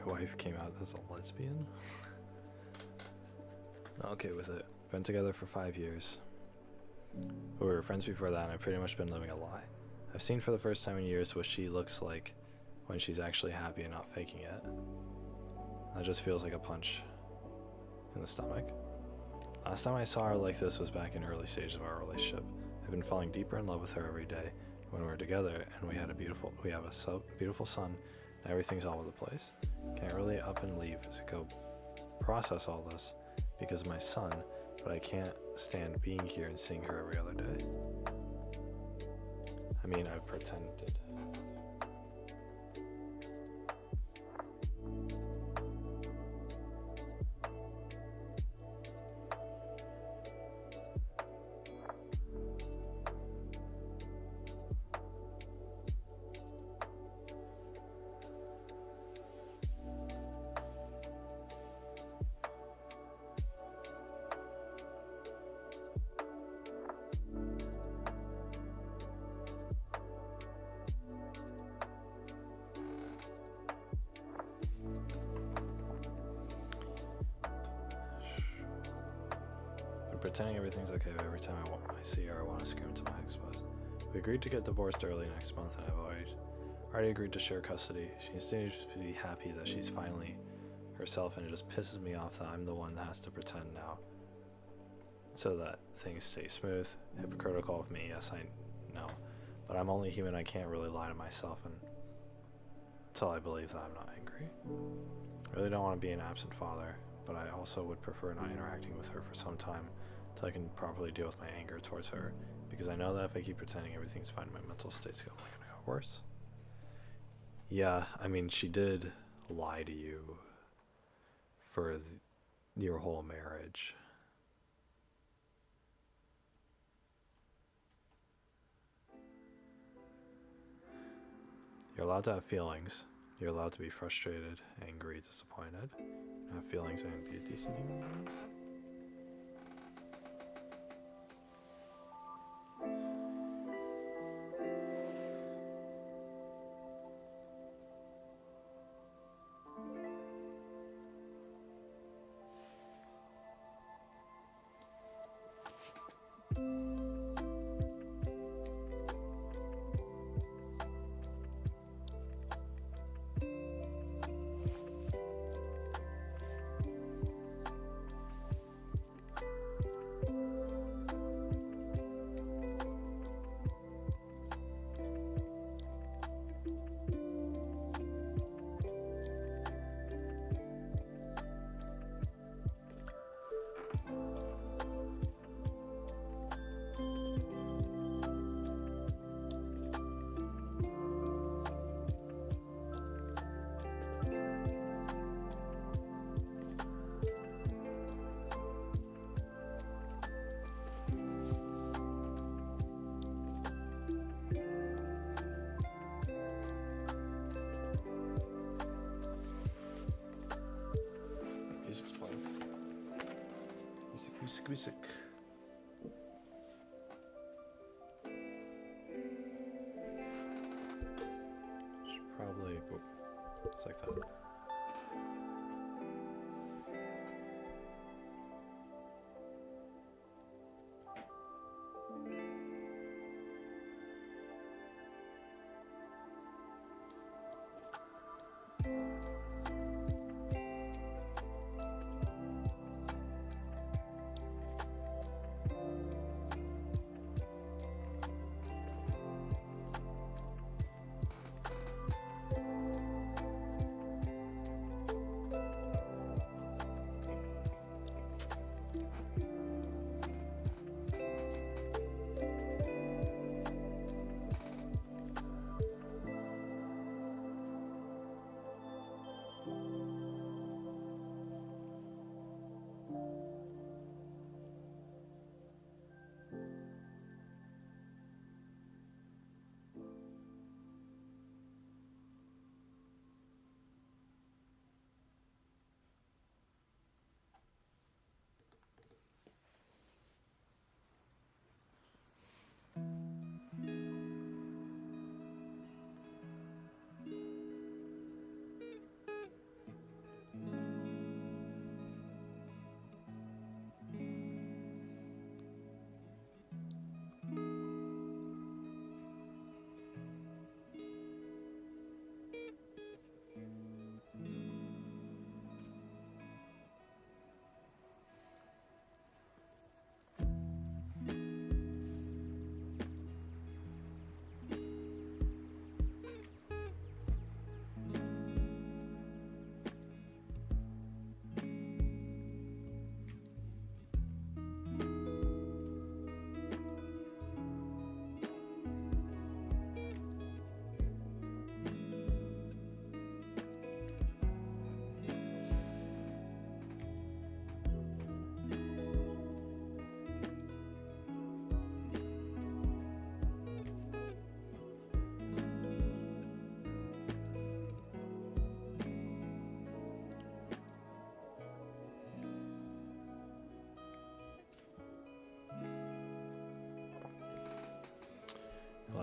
wife came out as a lesbian. Not okay with it. Been together for 5 years. We were friends before that, and I've pretty much been living a lie. I've seen for the first time in years what she looks like when she's actually happy and not faking it. That just feels like a punch in the stomach. Last time I saw her like this was back in early stages of our relationship. I've been falling deeper in love with her every day when we're together, and we have a beautiful son, and everything's all over the place. Can't really up and leave to go process all this because of my son, but I can't stand being here and seeing her every other day. I mean, I've pretended. Pretending everything's okay, but every time I see her, I want to scream to my ex-spouse. We agreed to get divorced early next month, and I've already agreed to share custody. She seems to be happy that she's finally herself, and it just pisses me off that I'm the one that has to pretend now, so that things stay smooth. Hypocritical of me, yes, I know, but I'm only human. I can't really lie to myself until I believe that I'm not angry. I really don't want to be an absent father, but I also would prefer not interacting with her for some time until I can properly deal with my anger towards her, because I know that if I keep pretending everything's fine, my mental state's only going to go worse. Yeah, I mean, she did lie to you for your whole marriage. You're allowed to have feelings. You're allowed to be frustrated, angry, disappointed. Have feelings and be a decent human being. Music's playing. Music. Should probably. Oh, it's like that.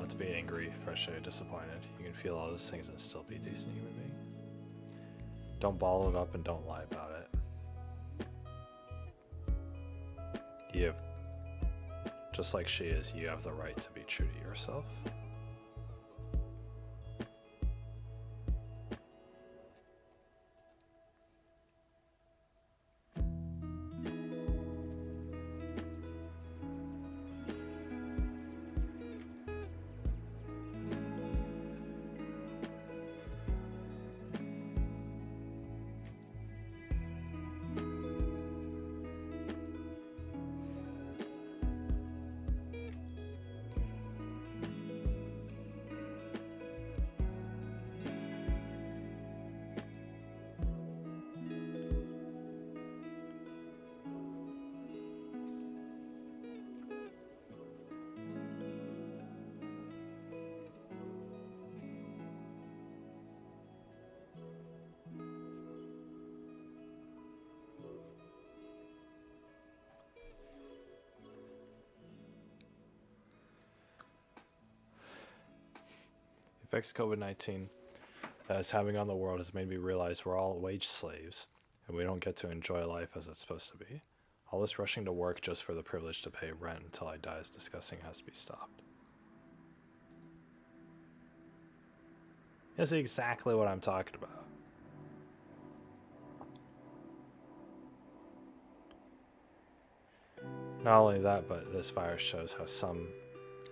allowed to be angry, frustrated, disappointed. You can feel all those things and still be a decent human being. Don't bottle it up and don't lie about it. You have, just like she is, you have the right to be true to yourself. Effects COVID-19 that it's having on the world has made me realize we're all wage slaves and we don't get to enjoy life as it's supposed to be. All this rushing to work just for the privilege to pay rent until I die is disgusting, has to be stopped. That's exactly what I'm talking about. Not only that, but this virus shows how some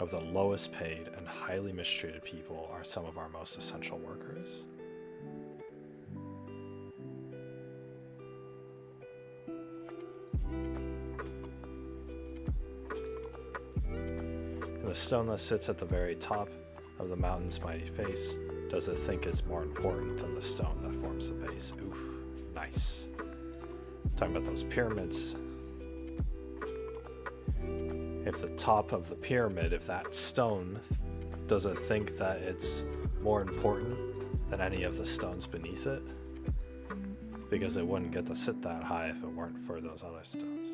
of the lowest paid and highly mistreated people are some of our most essential workers. And the stone that sits at the very top of the mountain's mighty face, does it think it's more important than the stone that forms the base? Oof, nice. Talking about those pyramids. If the top of the pyramid, if that stone, does it think that it's more important than any of the stones beneath it? Because it wouldn't get to sit that high if it weren't for those other stones.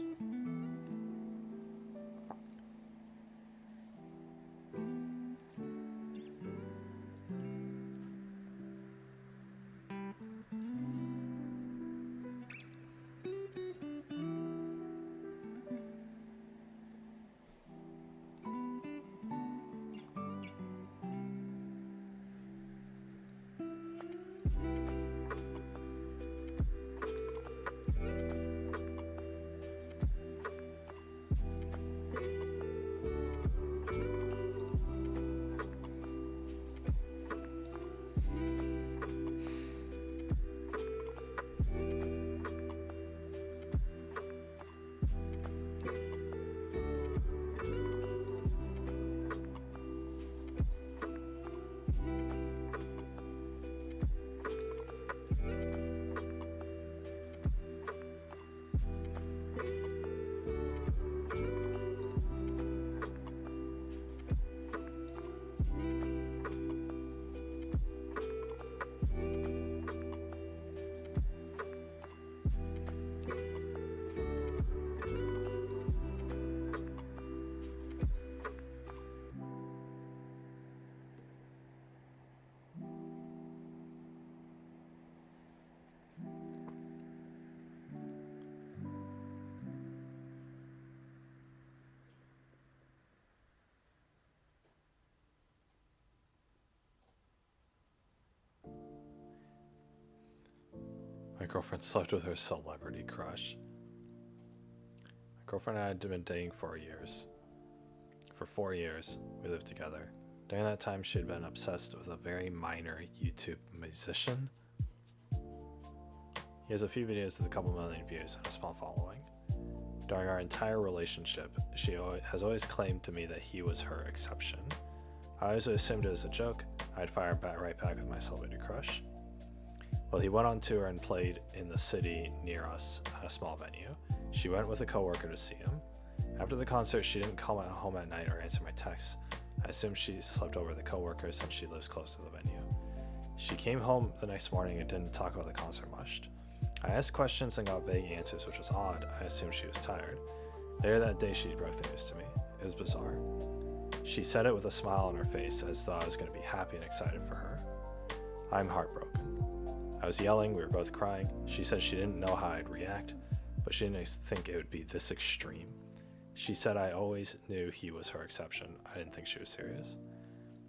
My girlfriend slept with her celebrity crush. My girlfriend and I had been dating for years. For 4 years, we lived together. During that time, she had been obsessed with a very minor YouTube musician. He has a few videos with a couple million views and a small following. During our entire relationship, she has always claimed to me that he was her exception. I always assumed it was a joke. I'd fire right back with my celebrity crush. Well, he went on tour and played in the city near us at a small venue. She went with a coworker to see him. After the concert, she didn't call home at night or answer my texts. I assumed she slept over with the coworker since she lives close to the venue. She came home the next morning and didn't talk about the concert much. I asked questions and got vague answers, which was odd. I assumed she was tired. Later that day, she broke the news to me. It was bizarre. She said it with a smile on her face, as though I was going to be happy and excited for her. I'm heartbroken. I was yelling, we were both crying. She said she didn't know how I'd react, but she didn't think it would be this extreme. She said I always knew he was her exception. I didn't think she was serious.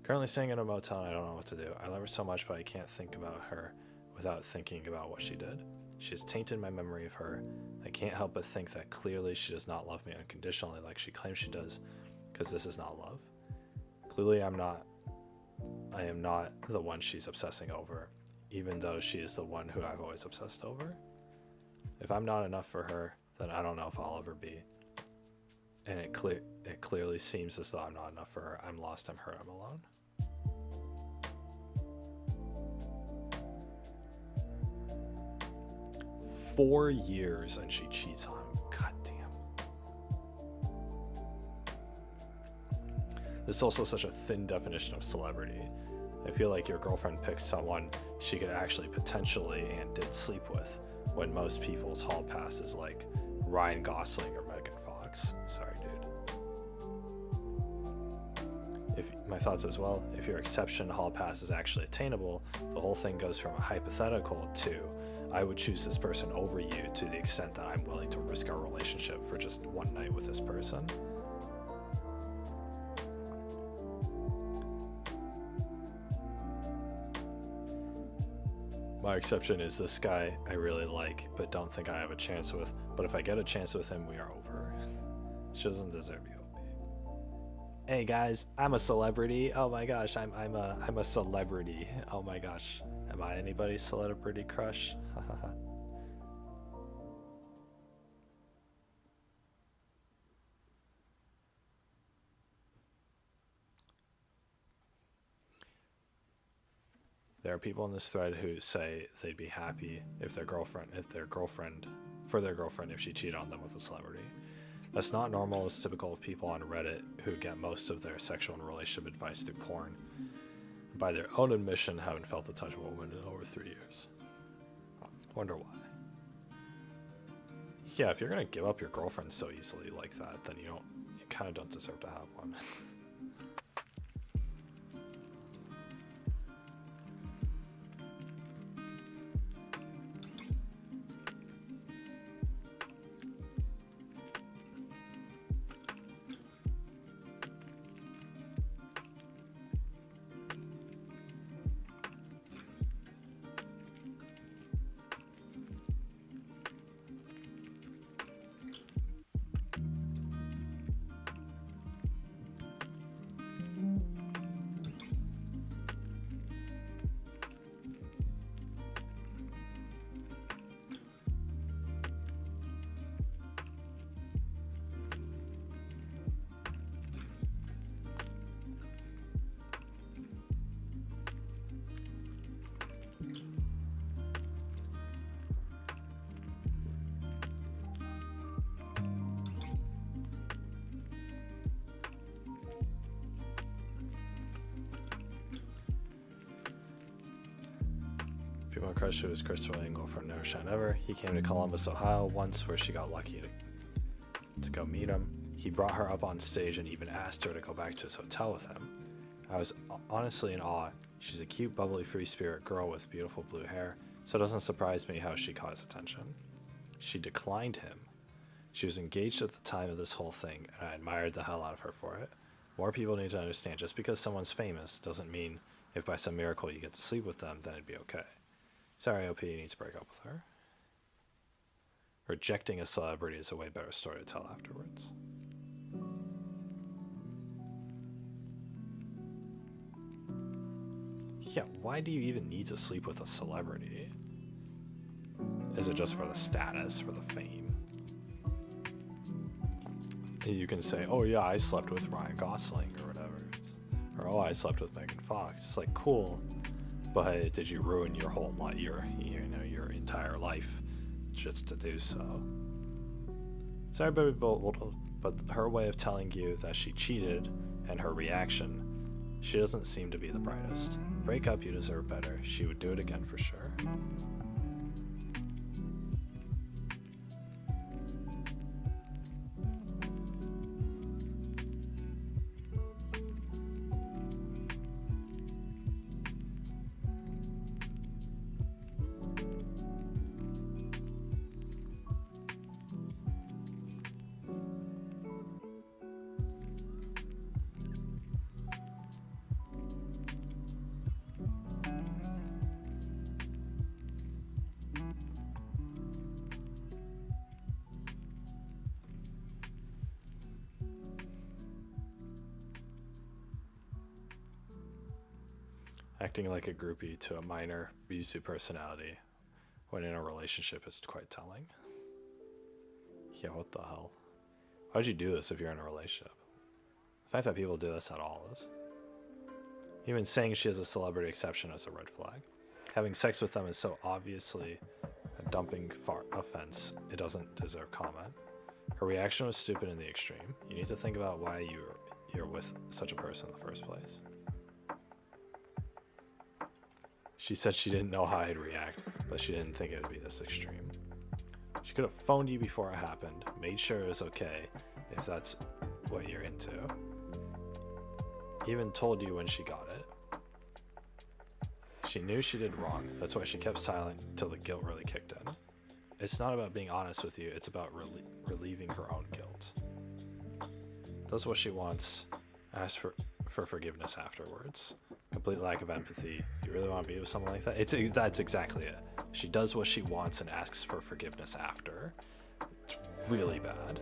Currently staying in a motel and I don't know what to do. I love her so much, but I can't think about her without thinking about what she did. She has tainted my memory of her. I can't help but think that clearly she does not love me unconditionally like she claims she does, because this is not love. Clearly I am not the one she's obsessing over, even though she is the one who I've always obsessed over. If I'm not enough for her, then I don't know if I'll ever be. And it clearly seems as though I'm not enough for her. I'm lost, I'm hurt, I'm alone. "4 years and she cheats on him. God damn. This is also such a thin definition of celebrity. I feel like your girlfriend picked someone she could actually potentially and did sleep with, when most people's hall pass is like Ryan Gosling or Megan Fox. Sorry, dude. My thoughts as well, if your exception hall pass is actually attainable, the whole thing goes from a hypothetical to I would choose this person over you to the extent that I'm willing to risk our relationship for just one night with this person. My exception is this guy I really like, but don't think I have a chance with. But if I get a chance with him, we are over. She doesn't deserve you. Hey guys, I'm a celebrity. Oh my gosh, I'm a celebrity. Oh my gosh, am I anybody's celebrity crush? There are people in this thread who say they'd be happy if their girlfriend, if she cheated on them with a celebrity. That's not normal. It's typical of people on Reddit who get most of their sexual and relationship advice through porn. By their own admission, haven't felt the touch of a woman in over 3 years. Wonder why. Yeah, if you're gonna give up your girlfriend so easily like that, then you kind of don't deserve to have one. Female crush who was Christopher Engel from Never Shine Ever. He came to Columbus, Ohio once, where she got lucky to go meet him. He brought her up on stage and even asked her to go back to his hotel with him. I was honestly in awe. She's a cute, bubbly, free spirit girl with beautiful blue hair, so it doesn't surprise me how she caught his attention. She declined him. She was engaged at the time of this whole thing, and I admired the hell out of her for it. More people need to understand, just because someone's famous doesn't mean if by some miracle you get to sleep with them, then it'd be okay. Sorry, OP, you need to break up with her. Rejecting a celebrity is a way better story to tell afterwards. Yeah, why do you even need to sleep with a celebrity? Is it just for the status, for the fame? You can say, oh yeah, I slept with Ryan Gosling or whatever. Or, oh, I slept with Megan Fox. It's like, cool. But did you ruin your whole life, your entire life, just to do so? Sorry, but her way of telling you that she cheated and her reaction, she doesn't seem to be the brightest. Break up, you deserve better. She would do it again for sure. Acting like a groupie to a minor Yuzu personality when in a relationship is quite telling. Yeah, what the hell? Why'd you do this if you're in a relationship? The fact that people do this at all is. Even saying she has a celebrity exception is a red flag. Having sex with them is so obviously a dumping offense, it doesn't deserve comment. Her reaction was stupid in the extreme. You need to think about why you're with such a person in the first place. She said she didn't know how I'd react, but she didn't think it would be this extreme. She could have phoned you before it happened, made sure it was okay if that's what you're into. Even told you when she got it. She knew she did wrong, that's why she kept silent until the guilt really kicked in. It's not about being honest with you, it's about relieving her own guilt. Does what she wants, ask for forgiveness afterwards. Complete lack of empathy. You really want to be with someone like that? That's exactly it. She does what she wants and asks for forgiveness after. It's really bad.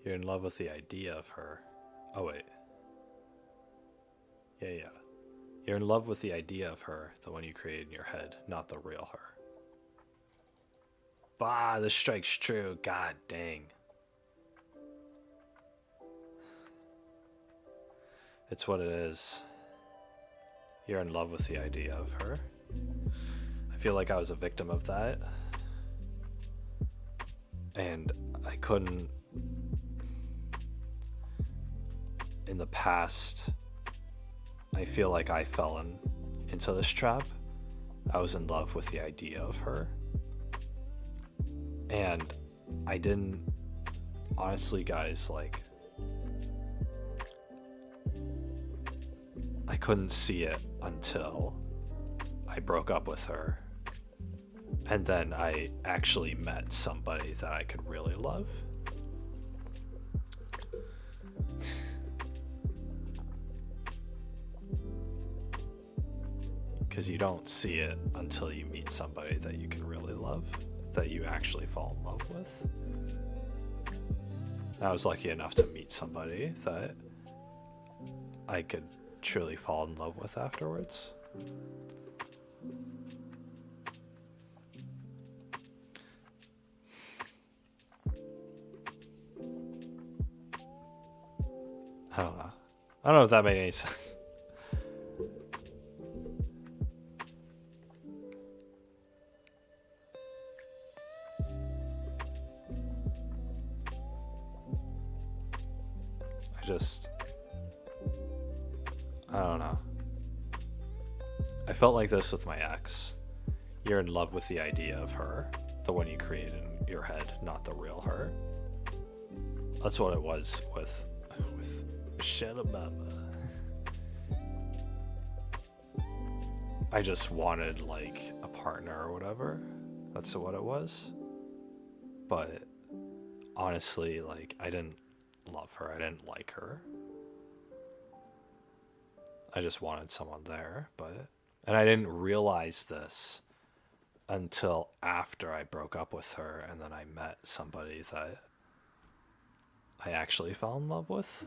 You're in love with the idea of her. Oh, wait. Yeah. You're in love with the idea of her, the one you created in your head, not the real her. Bah, this strike's true. God dang. It's what it is. You're in love with the idea of her. I feel like I was a victim of that. And I couldn't. In the past, I feel like I fell into this trap. I was in love with the idea of her. And I didn't, honestly guys, like, I couldn't see it until I broke up with her. And then I actually met somebody that I could really love. Because you don't see it until you meet somebody that you can really love, that you actually fall in love with. I was lucky enough to meet somebody that I could truly fall in love with afterwards. I don't know. I don't know if that made any sense. I don't know. I felt like this with my ex. You're in love with the idea of her, the one you created in your head, not the real her. That's what it was with Michelle Obama. I just wanted like a partner or whatever. That's what it was. But honestly, like, I didn't love her. I didn't like her. I just wanted someone there, and I didn't realize this until after I broke up with her, and then I met somebody that I actually fell in love with.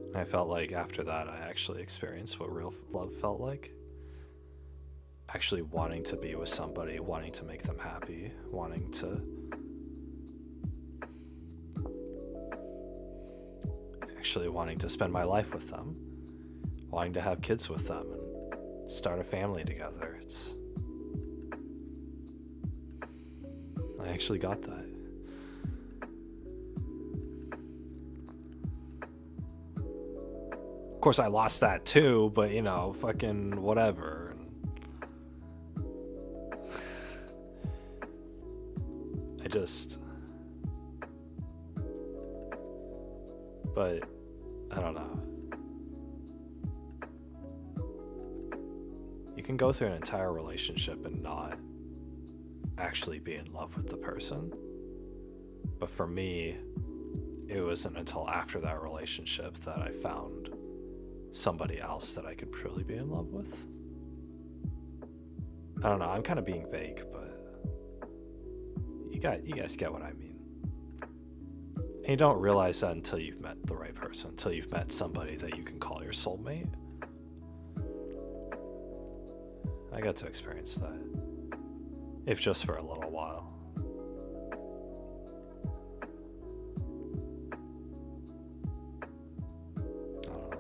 And I felt like after that I actually experienced what real love felt like. Actually wanting to be with somebody, wanting to make them happy, wanting to spend my life with them, wanting to have kids with them and start a family together. I actually got that. Of course, I lost that too, but you know, fucking whatever. But I don't know. You can go through an entire relationship and not actually be in love with the person. But for me, it wasn't until after that relationship that I found somebody else that I could truly be in love with. I don't know, I'm kind of being vague, but you guys get what I mean. And you don't realize that until you've met the right person, until you've met somebody that you can call your soulmate. I got to experience that, if just for a little while. I don't know.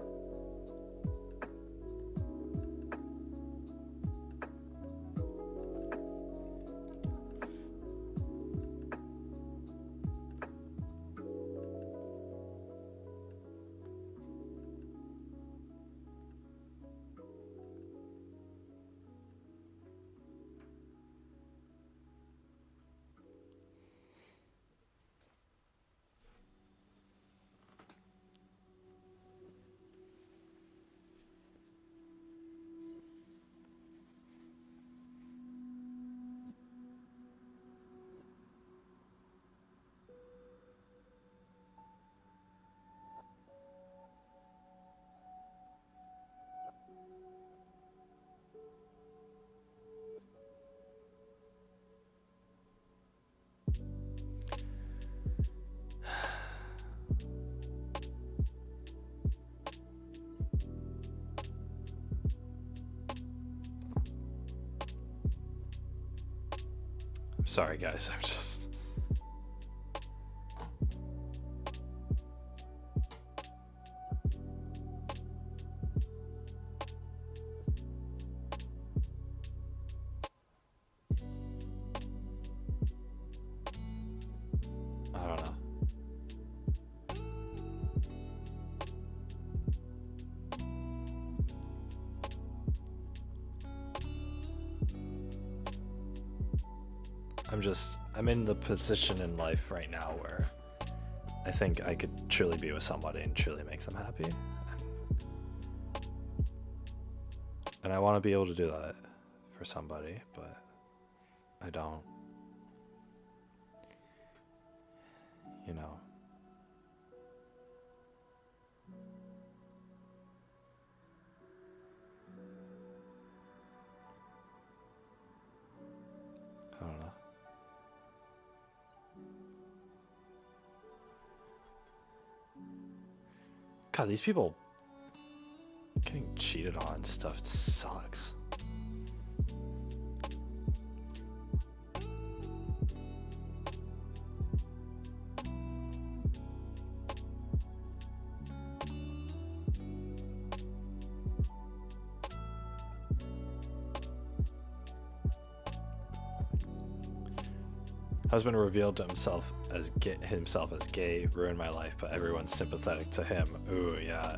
Sorry guys, I'm just... I don't know. I'm in the position in life right now where I think I could truly be with somebody and truly make them happy. And I want to be able to do that for somebody, but I don't. You know. I don't know. God, these people getting cheated on and stuff sucks. Husband revealed himself as gay, ruined my life, but everyone's sympathetic to him. Ooh, yeah.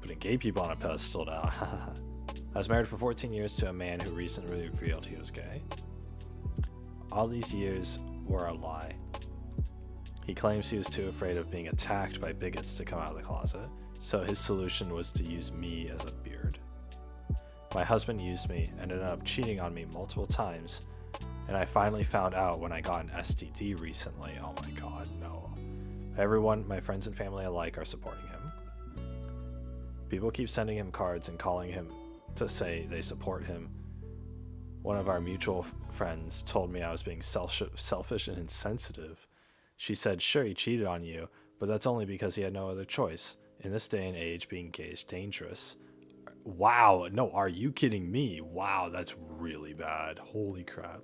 Putting gay people on a pedestal now. I was married for 14 years to a man who recently revealed he was gay. All these years were a lie. He claims he was too afraid of being attacked by bigots to come out of the closet, so his solution was to use me as a beard. My husband used me and ended up cheating on me multiple times, and I finally found out when I got an STD recently. Oh my god, no. Everyone, my friends and family alike, are supporting him. People keep sending him cards and calling him to say they support him. One of our mutual friends told me I was being selfish and insensitive. She said, sure, he cheated on you, but that's only because he had no other choice. In this day and age, being gay is dangerous. Wow, no, are you kidding me? Wow, that's really bad. Holy crap.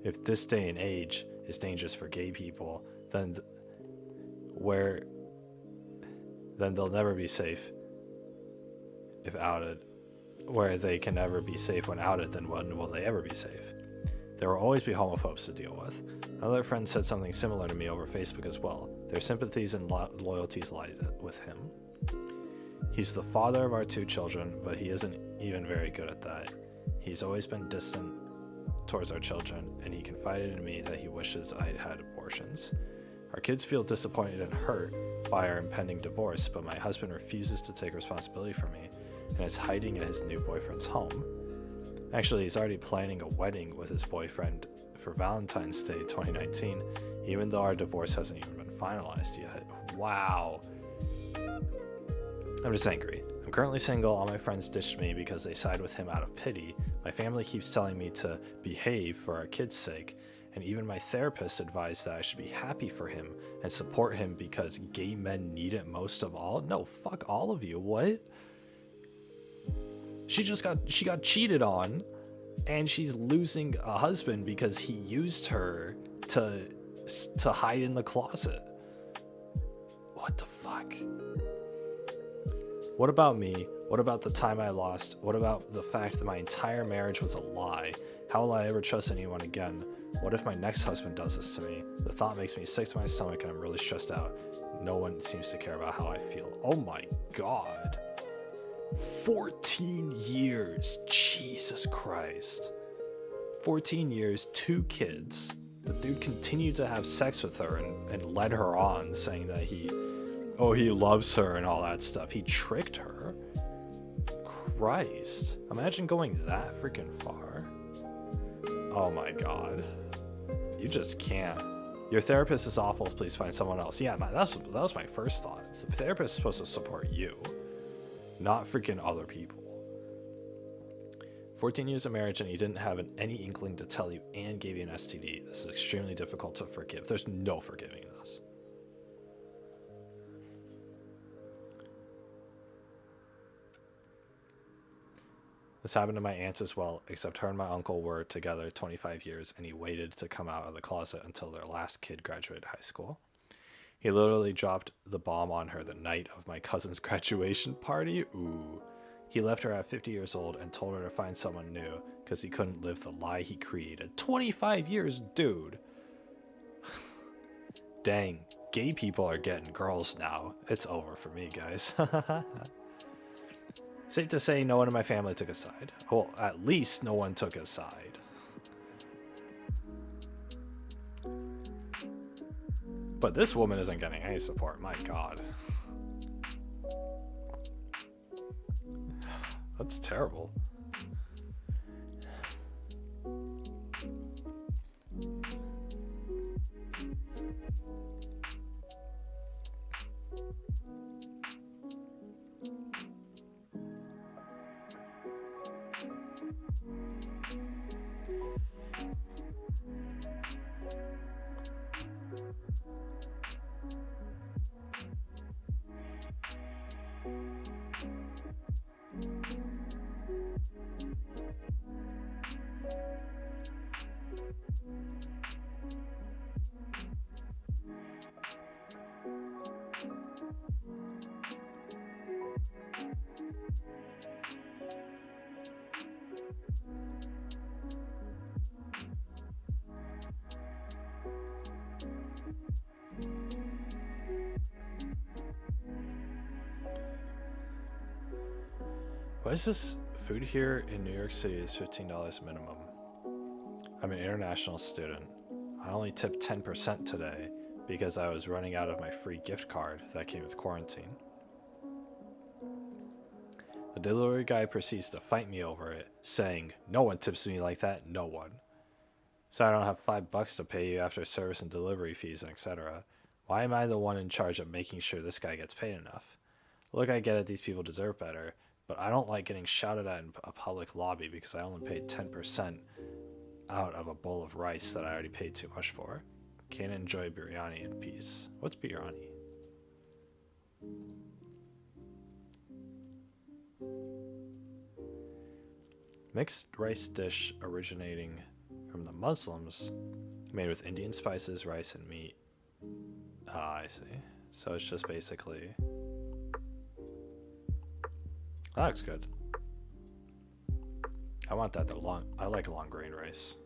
If this day and age is dangerous for gay people, then then they'll never be safe if outed. Where they can never be safe when outed, then when will they ever be safe? There will always be homophobes to deal with. Another friend said something similar to me over Facebook as well. Their sympathies and loyalties lie with him. He's the father of our 2 children, but he isn't even very good at that. He's always been distant towards our children, and he confided in me that he wishes I had had abortions. Our kids feel disappointed and hurt by our impending divorce, but my husband refuses to take responsibility for me and is hiding at his new boyfriend's home. Actually, he's already planning a wedding with his boyfriend for Valentine's Day 2019, even though our divorce hasn't even been finalized yet. Wow. I'm just angry. I'm currently single. All my friends ditched me because they side with him out of pity. My family keeps telling me to behave for our kids' sake, and even my therapist advised that I should be happy for him and support him because gay men need it most of all. No, fuck all of you. What? She got cheated on, and she's losing a husband because he used her to hide in the closet. What the fuck? What about me? What about the time I lost? What about the fact that my entire marriage was a lie? How will I ever trust anyone again? What if my next husband does this to me? The thought makes me sick to my stomach and I'm really stressed out. No one seems to care about how I feel. Oh my god. 14 years. Jesus Christ. 14 years, 2 kids. The dude continued to have sex with her and led her on, saying that he loves her and all that stuff. He tricked her. Christ. Imagine going that freaking far. Oh my god. You just can't. Your therapist is awful. Please find someone else. Yeah, that was my first thought. The therapist is supposed to support you, not freaking other people. 14 years of marriage and he didn't have any inkling to tell you and gave you an STD. This is extremely difficult to forgive. There's no forgiving this. This happened to my aunts as well, except her and my uncle were together 25 years and he waited to come out of the closet until their last kid graduated high school. He literally dropped the bomb on her the night of my cousin's graduation party. Ooh. He left her at 50 years old and told her to find someone new because he couldn't live the lie he created. 25 years, dude. Dang, gay people are getting girls now. It's over for me, guys. Safe to say no one in my family took a side. Well, at least no one took a side. But this woman isn't getting any support, my god. That's terrible. Why is this food here in New York City is $15 minimum? I'm an international student. I only tipped 10% today because I was running out of my free gift card that came with quarantine. The delivery guy proceeds to fight me over it, saying, "No one tips me like that, no one." So I don't have $5 to pay you after service and delivery fees and etc. Why am I the one in charge of making sure this guy gets paid enough? Look, I get it, these people deserve better, but I don't like getting shouted at in a public lobby because I only paid 10% out of a bowl of rice that I already paid too much for. Can't enjoy biryani in peace. What's biryani? Mixed rice dish originating from the Muslims, made with Indian spices, rice, and meat. Ah, I see. So it's just basically That looks good. I want that though. I like long grain rice.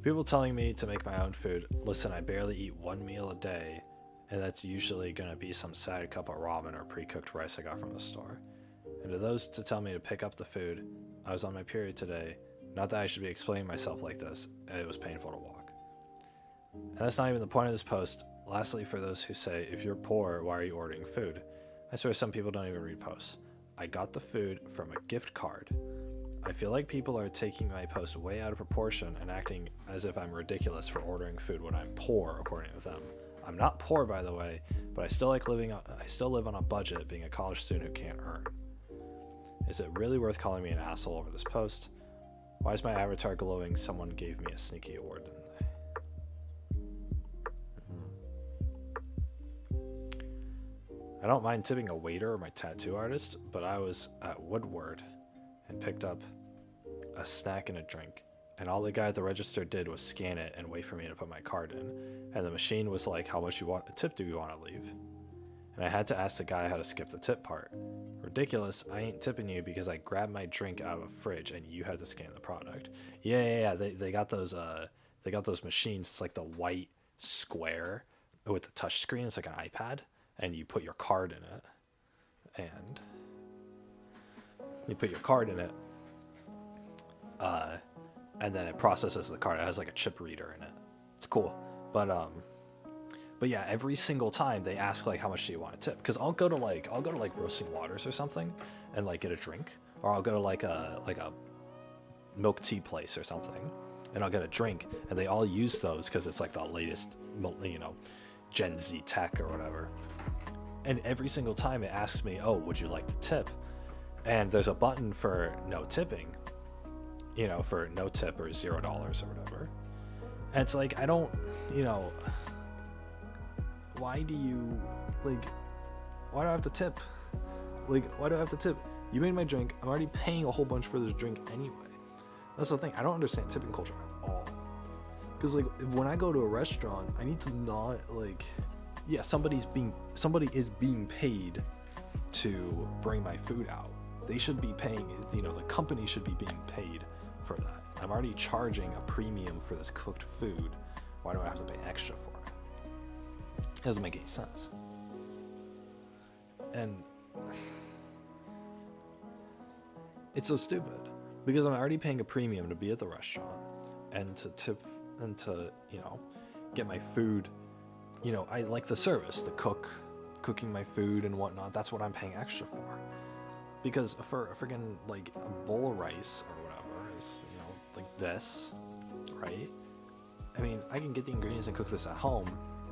People telling me to make my own food. Listen, I barely eat one meal a day, and that's usually gonna be some sad cup of ramen or pre-cooked rice I got from the store. And to those to tell me to pick up the food, I was on my period today. Not that I should be explaining myself like this. It was painful to walk. And that's not even the point of this post. Lastly, for those who say, if you're poor, why are you ordering food? I swear some people don't even read posts. I got the food from a gift card. I feel like people are taking my post way out of proportion and acting as if I'm ridiculous for ordering food when I'm poor, according to them. I'm not poor, by the way, but I still live on a budget, being a college student who can't earn. Is it really worth calling me an asshole over this post? Why is my avatar glowing? Someone gave me a sneaky award, didn't they? I don't mind tipping a waiter or my tattoo artist, but I was at Woodward and picked up a snack and a drink, and all the guy at the register did was scan it and wait for me to put my card in, and the machine was like, how much tip do you want to leave? And I had to ask the guy how to skip the tip part. Ridiculous, I ain't tipping you because I grabbed my drink out of a fridge and you had to scan the product. Yeah, they got those machines. It's like the white square with the touch screen. It's like an iPad, and you put your card in it, and and then it processes the card. It has like a chip reader in it. It's cool. But yeah, every single time they ask like, how much do you want to tip? Because I'll go to like Roasting Waters or something and like get a drink, or I'll go to like a milk tea place or something and I'll get a drink, and they all use those because it's like the latest, Gen Z tech or whatever. And every single time it asks me, oh, would you like to tip? And there's a button for no tipping, for no tip or $0 or whatever. And it's like, I don't, why do I have to tip? Like, why do I have to tip? You made my drink. I'm already paying a whole bunch for this drink anyway. That's the thing. I don't understand tipping culture at all. Because when I go to a restaurant, I need to not somebody is being paid to bring my food out. They should be paying, the company should be being paid for that. I'm already charging a premium for this cooked food. Why do I have to pay extra for it? It doesn't make any sense. And it's so stupid because I'm already paying a premium to be at the restaurant and to tip and to, get my food. I like the service, the cooking my food and whatnot. That's what I'm paying extra for. Because for a friggin' a bowl of rice or whatever is, like this, right? I mean, I can get the ingredients and cook this at home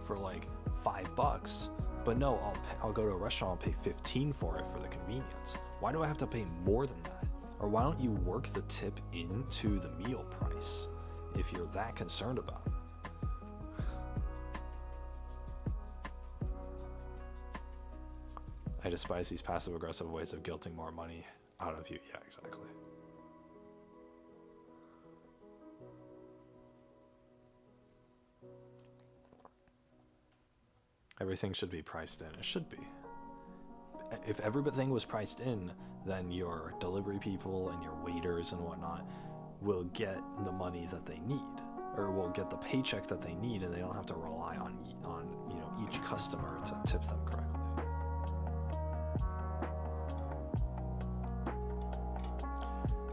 for $5, but no, I'll go to a restaurant and pay $15 for it for the convenience. Why do I have to pay more than that? Or why don't you work the tip into the meal price if you're that concerned about it? I despise these passive-aggressive ways of guilting more money out of you. Yeah, exactly. Everything should be priced in. It should be. If everything was priced in, then your delivery people and your waiters and whatnot will get the money that they need, or will get the paycheck that they need, and they don't have to rely on each customer to tip them correctly.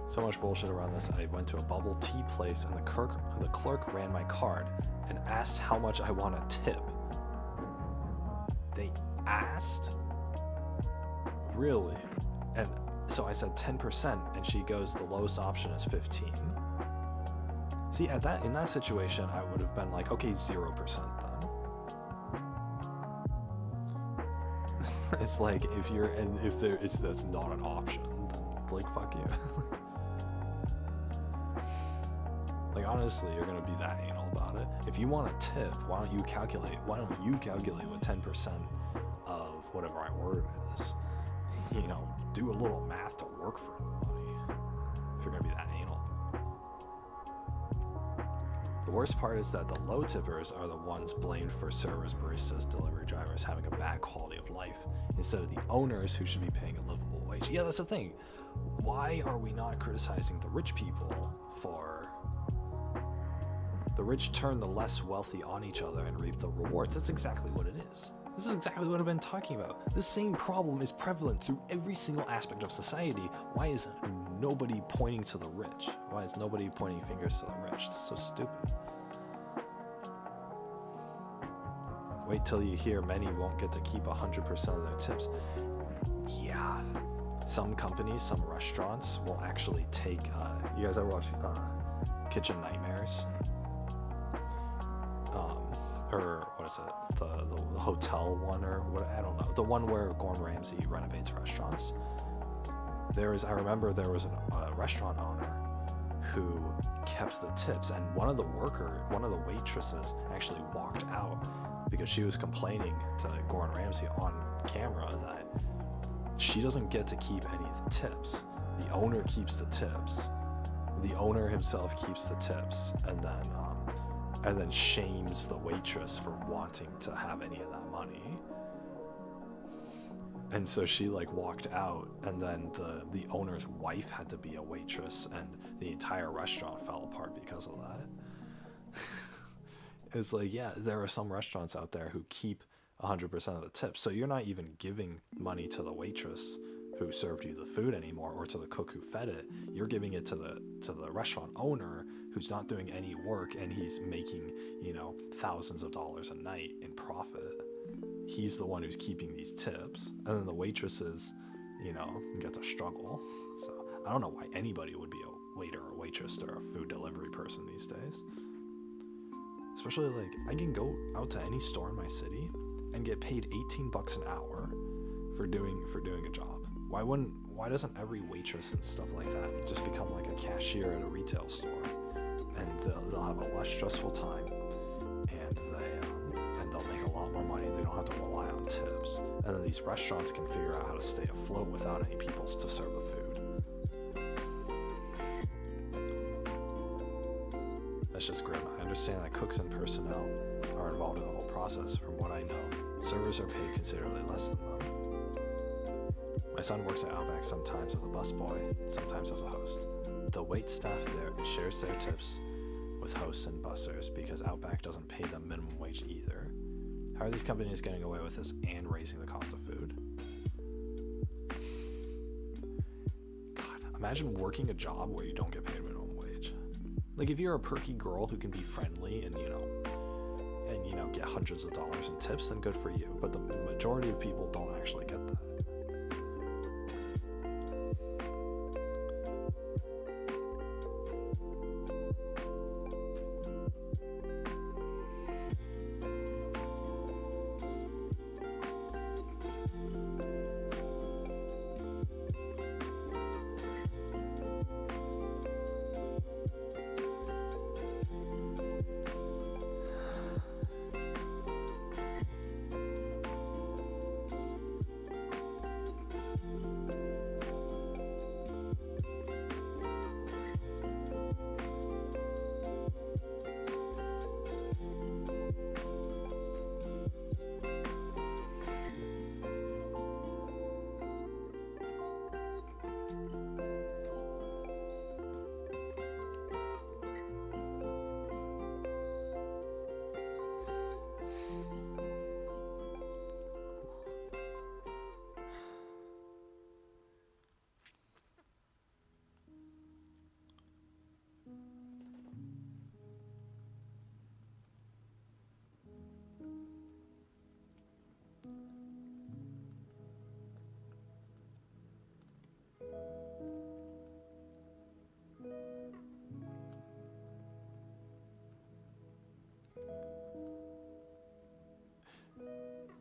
So much bullshit around this. I went to a bubble tea place and the clerk ran my card and asked how much I want to tip. They asked? Really? And so I said 10%, and she goes, the lowest option is 15. See, in that situation, I would have been like, okay, 0% then. It's like if that's not an option, then like fuck you. Like honestly, you're gonna be that anal about it. If you want a tip, why don't you calculate what 10% of whatever I ordered is? You know, do a little math to work for the money. If you're gonna be that anal. The worst part is that the low tippers are the ones blamed for servers, baristas, delivery drivers having a bad quality of life, instead of the owners who should be paying a livable wage. Yeah, that's the thing. Why are we not criticizing the rich people for... The rich turn the less wealthy on each other and reap the rewards. That's exactly what it is. This is exactly what I've been talking about. This same problem is prevalent through every single aspect of society. Why is nobody pointing to the rich? Why is nobody pointing fingers to the rich? It's so stupid. Wait till you hear many won't get to keep 100% of their tips. Yeah. Some companies, some restaurants will actually take... you guys ever watch Kitchen Nightmares? Or what is it? The hotel one or what? I don't know. The one where Gordon Ramsay renovates restaurants. I remember there was a restaurant owner who kept the tips, and one of the waitresses actually walked out because she was complaining to Gordon Ramsay on camera that she doesn't get to keep any of the tips. The owner keeps the tips. The owner himself keeps the tips, and then shames the waitress for wanting to have any of that money. And so she like walked out, and then the owner's wife had to be a waitress, and the entire restaurant fell apart because of that. It's like, yeah, there are some restaurants out there who keep 100% of the tips, so you're not even giving money to the waitress who served you the food anymore, or to the cook who fed it. You're giving it to the restaurant owner who's not doing any work, and he's making, you know, thousands of dollars a night in profit. He's the one who's keeping these tips, and then the waitresses, you know, get to struggle. So I don't know why anybody would be a waiter or waitress or a food delivery person these days. Especially like, I can go out to any store in my city and get paid $18 an hour for doing a job. Why doesn't every waitress and stuff like that just become like a cashier at a retail store, and they'll have a less stressful time, and they'll make a lot more money. They don't have to rely on tips, and then these restaurants can figure out how to stay afloat without any people to serve the food. That's just grim. I understand that cooks and personnel are involved in the whole process. From what I know, servers are paid considerably less than them. My son works at Outback sometimes as a busboy, sometimes as a host. The wait staff there shares their tips with hosts and bussers because Outback doesn't pay them minimum wage either. How are these companies getting away with this and raising the cost of food? God, imagine working a job where you don't get paid minimum wage. Like, if you're a perky girl who can be friendly and get hundreds of dollars in tips, then good for you. But the majority of people don't actually get that.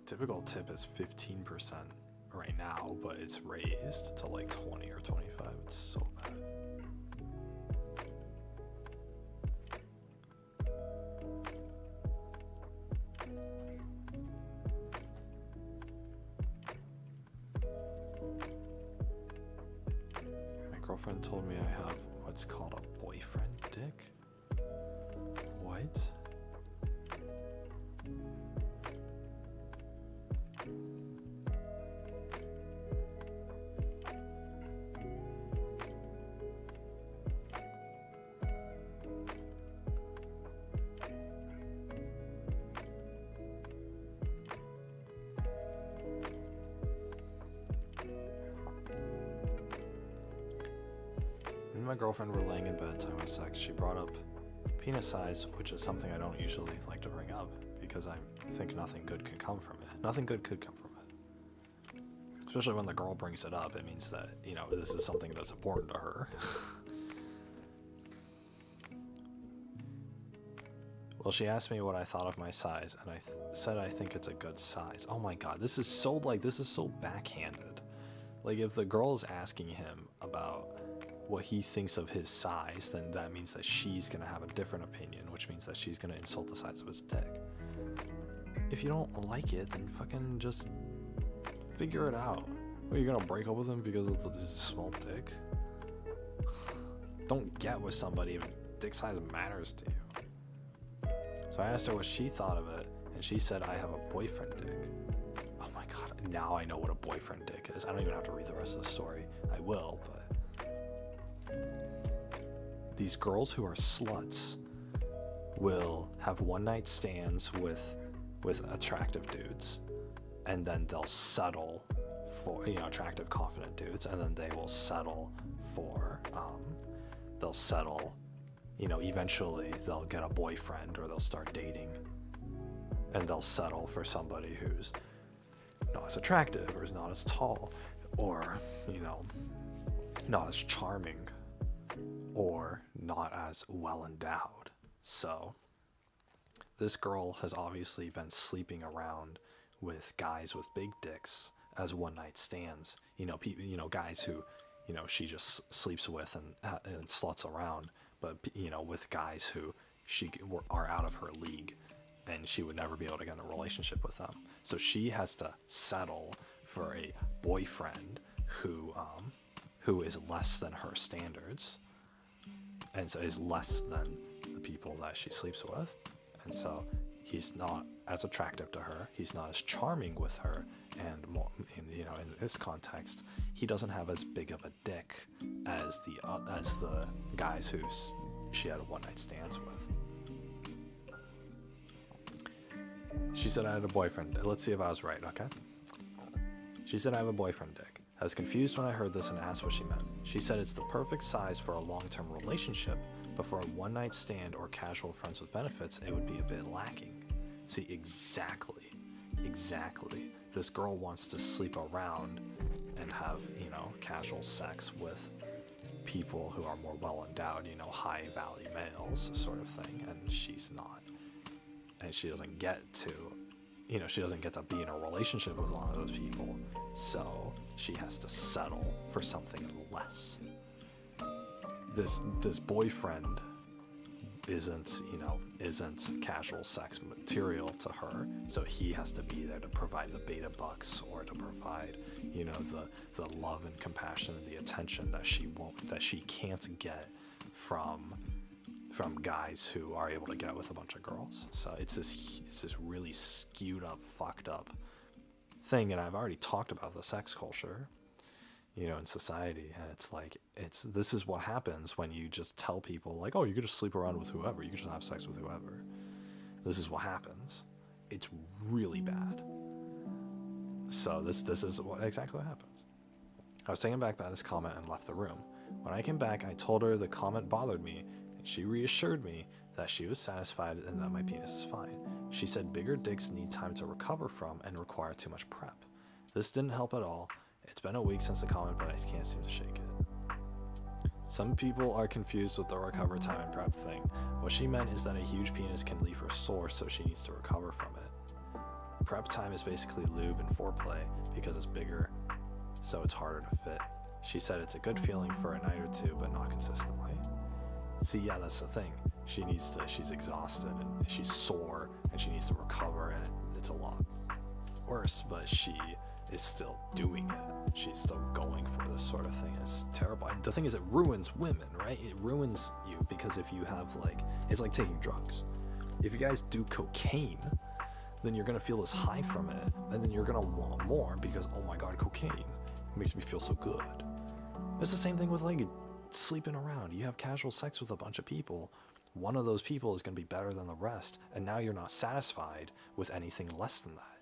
typical tip is 15% right now, but it's raised to like 20 or 25. It's so bad. My girlfriend told me I have what's called a boyfriend dick. What? Me and my girlfriend were laying in bed talking about sex. She brought up penis size, which is something I don't usually like to bring up because I think nothing good can come from it. Nothing good could come from it. Especially when the girl brings it up, it means that, you know, this is something that's important to her. Well, she asked me what I thought of my size, and I said I think it's a good size. Oh my god, this is so backhanded. Like, if the girl is asking him about what he thinks of his size, then that means that she's gonna have a different opinion, which means that she's gonna insult the size of his dick. If you don't like it, then fucking just figure it out. Are you gonna break up with him because of this small dick? Don't get with somebody if dick size matters to you. So I asked her what she thought of it, and she said I have a boyfriend dick. Oh my god, now I know what a boyfriend dick is. I don't even have to read the rest of the story. I will, but these girls who are sluts will have one-night stands with attractive dudes, and then they'll settle for, you know, attractive, confident dudes, and then they will settle for, you know, eventually they'll get a boyfriend or they'll start dating, and they'll settle for somebody who's not as attractive or is not as tall or, you know, not as charming or not as well endowed. So this girl has obviously been sleeping around with guys with big dicks as one-night stands. You know, guys who, you know, she just sleeps with and sluts around, but, you know, with guys who are out of her league, and she would never be able to get in a relationship with them. So she has to settle for a boyfriend who is less than her standards, and so is less than the people that she sleeps with, and so he's not as attractive to her, he's not as charming with her, and more, you know, in this context, he doesn't have as big of a dick as the guys who she had a one-night stands with. She said I had a boyfriend. Let's see if I was right, okay? She said I have a boyfriend dick. I was confused when I heard this and asked what she meant. She said it's the perfect size for a long-term relationship, but for a one-night stand or casual friends with benefits, it would be a bit lacking. See, exactly. This girl wants to sleep around and have, you know, casual sex with people who are more well-endowed, you know, high-value males sort of thing, and she's not. And she doesn't get to, you know, she doesn't get to be in a relationship with one of those people, so she has to settle for something less. This boyfriend isn't casual sex material to her, so he has to be there to provide the beta bucks or to provide, you know, the love and compassion and the attention that she can't get from guys who are able to get with a bunch of girls. So it's this really skewed up, fucked up thing, and I've already talked about the sex culture, you know, in society, and it's like, this is what happens when you just tell people, like, oh, you could just sleep around with whoever, you could just have sex with whoever. This is what happens. It's really bad. So this is exactly what happens. I was taken back by this comment and left the room. When I came back, I told her the comment bothered me, and she reassured me that she was satisfied and that my penis is fine. She said bigger dicks need time to recover from and require too much prep. This didn't help at all. It's been a week since the comment, but I can't seem to shake it. Some people are confused with the recover time and prep thing. What she meant is that a huge penis can leave her sore, so she needs to recover from it. Prep time is basically lube and foreplay because it's bigger, so it's harder to fit. She said it's a good feeling for a night or two, but not consistently. See, yeah, that's the thing. She's exhausted and she's sore and she needs to recover, and it's a lot worse, but she is still doing it. She's still going for this sort of thing. It's terrible. And the thing is, it ruins women, right? It ruins you because if you have it's like taking drugs. If you guys do cocaine, then you're gonna feel this high from it, and then you're gonna want more because, oh my god, cocaine, it makes me feel so good. It's the same thing with sleeping around. You have casual sex with a bunch of people. One of those people is gonna be better than the rest, and now you're not satisfied with anything less than that.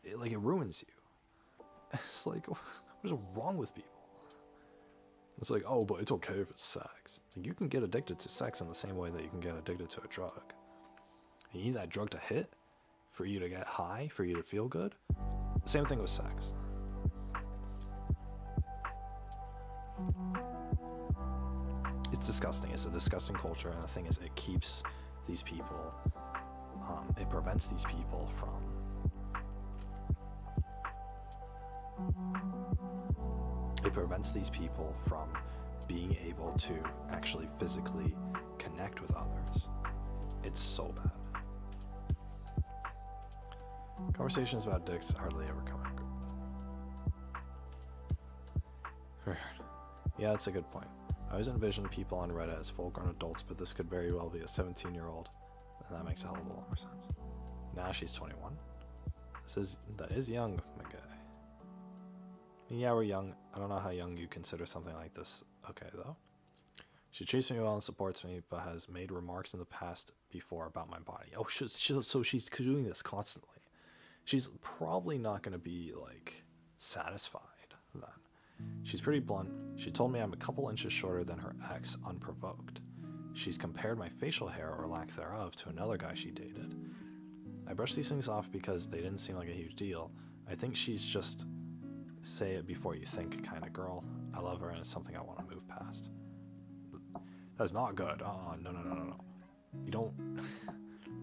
It ruins you. It's like, what is wrong with people? It's like, oh, but it's okay if it's sex. You can get addicted to sex in the same way that you can get addicted to a drug. You need that drug to hit for you to get high, for you to feel good. Same thing with sex. It's disgusting. It's a disgusting culture, and the thing is, it keeps these people, it prevents these people from being able to actually physically connect with others. It's so bad. Conversations about dicks hardly ever come out good. Yeah, that's a good point. I always envision people on Reddit as full-grown adults, but this could very well be a 17-year-old, and that makes a hell of a lot more sense. Now she's 21. That is young, my guy. Yeah, we're young. I don't know how young you consider something like this okay, though. She treats me well and supports me, but has made remarks in the past before about my body. Oh, so she's doing this constantly. She's probably not going to be, satisfied then. She's pretty blunt. She told me I'm a couple inches shorter than her ex unprovoked. She's compared my facial hair, or lack thereof, to another guy she dated. I brushed these things off because they didn't seem like a huge deal. I think she's just say it before you think kind of girl. I love her and it's something I want to move past. That's not good. No. You don't...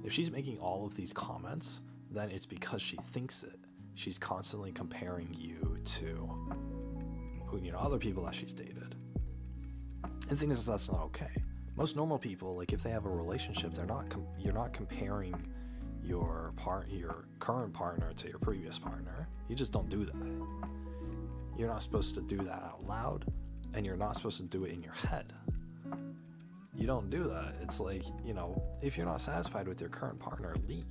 If she's making all of these comments, then it's because she thinks it. She's constantly comparing you to, other people that she's dated. And the thing is, that's not okay. Most normal people, if they have a relationship, you're not comparing your current partner to your previous partner. You just don't do that. You're not supposed to do that out loud, and you're not supposed to do it in your head. You don't do that. It's like, if you're not satisfied with your current partner, leave.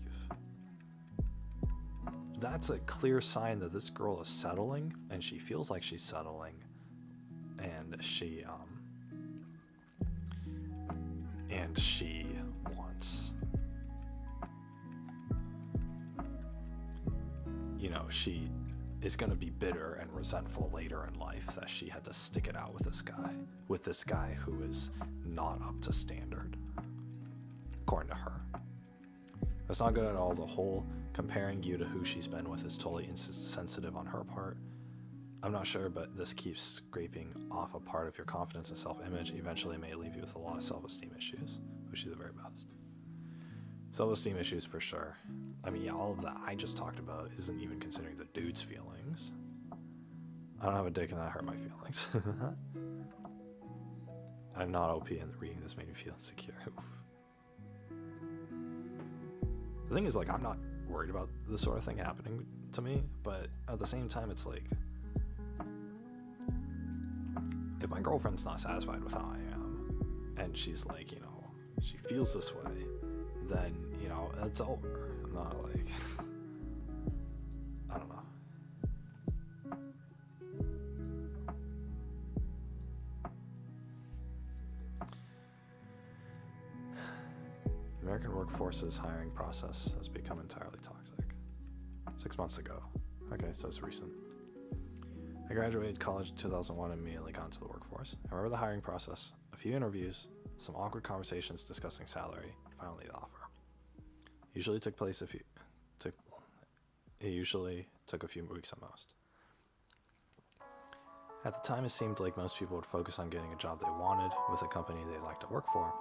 That's a clear sign that this girl is settling, and she feels like she's settling, and she wants, she is going to be bitter and resentful later in life that she had to stick it out with this guy who is not up to standard, according to her. That's not good at all. The whole comparing you to who she's been with is totally insensitive on her part. I'm not sure, but this keeps scraping off a part of your confidence and self-image. Eventually it may leave you with a lot of self-esteem issues. Wish you the very best. Self-esteem issues for sure. I mean, yeah, all of that I just talked about isn't even considering the dude's feelings. I don't have a dick and that hurt my feelings. I'm not OP and reading this made me feel insecure. Oof. The thing is, I'm not worried about this sort of thing happening to me, but at the same time, it's if my girlfriend's not satisfied with how I am, and she's she feels this way, then, it's over. I'm not I don't know. The American workforce's hiring process has become entirely toxic. 6 months ago. Okay, so it's recent. I graduated college in 2001 and immediately got into the workforce. I remember the hiring process, a few interviews, some awkward conversations discussing salary, and finally the offer. It usually took a few weeks at most. At the time, it seemed like most people would focus on getting a job they wanted with a company they'd like to work for.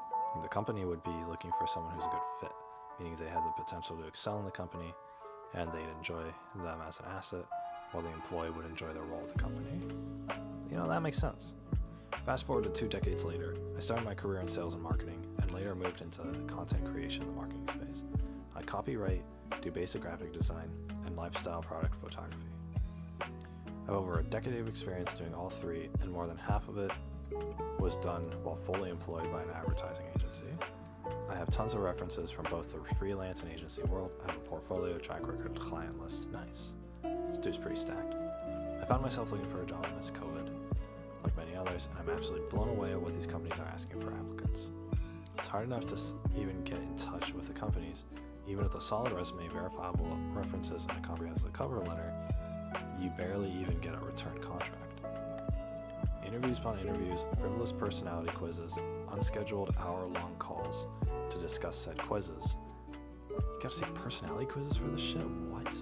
The company would be looking for someone who's a good fit, meaning they had the potential to excel in the company and they'd enjoy them as an asset, while the employee would enjoy their role at the company. You know, that makes sense. Fast forward to 2 decades later, I started my career in sales and marketing, and later moved into content creation in the marketing space. I copyright, do basic graphic design, and lifestyle product photography. I have over a decade of experience doing all three, and more than half of it was done while fully employed by an advertising agency. I have tons of references from both the freelance and agency world. I have a portfolio, track record, client list. Nice. This dude's pretty stacked. I found myself looking for a job amidst COVID, like many others, and I'm absolutely blown away at what these companies are asking for applicants. It's hard enough to even get in touch with the companies. Even with a solid resume, verifiable references, and a comprehensive cover letter, you barely even get a return contract. Interviews upon interviews, frivolous personality quizzes, unscheduled hour-long calls to discuss said quizzes. You gotta take personality quizzes for this shit? What?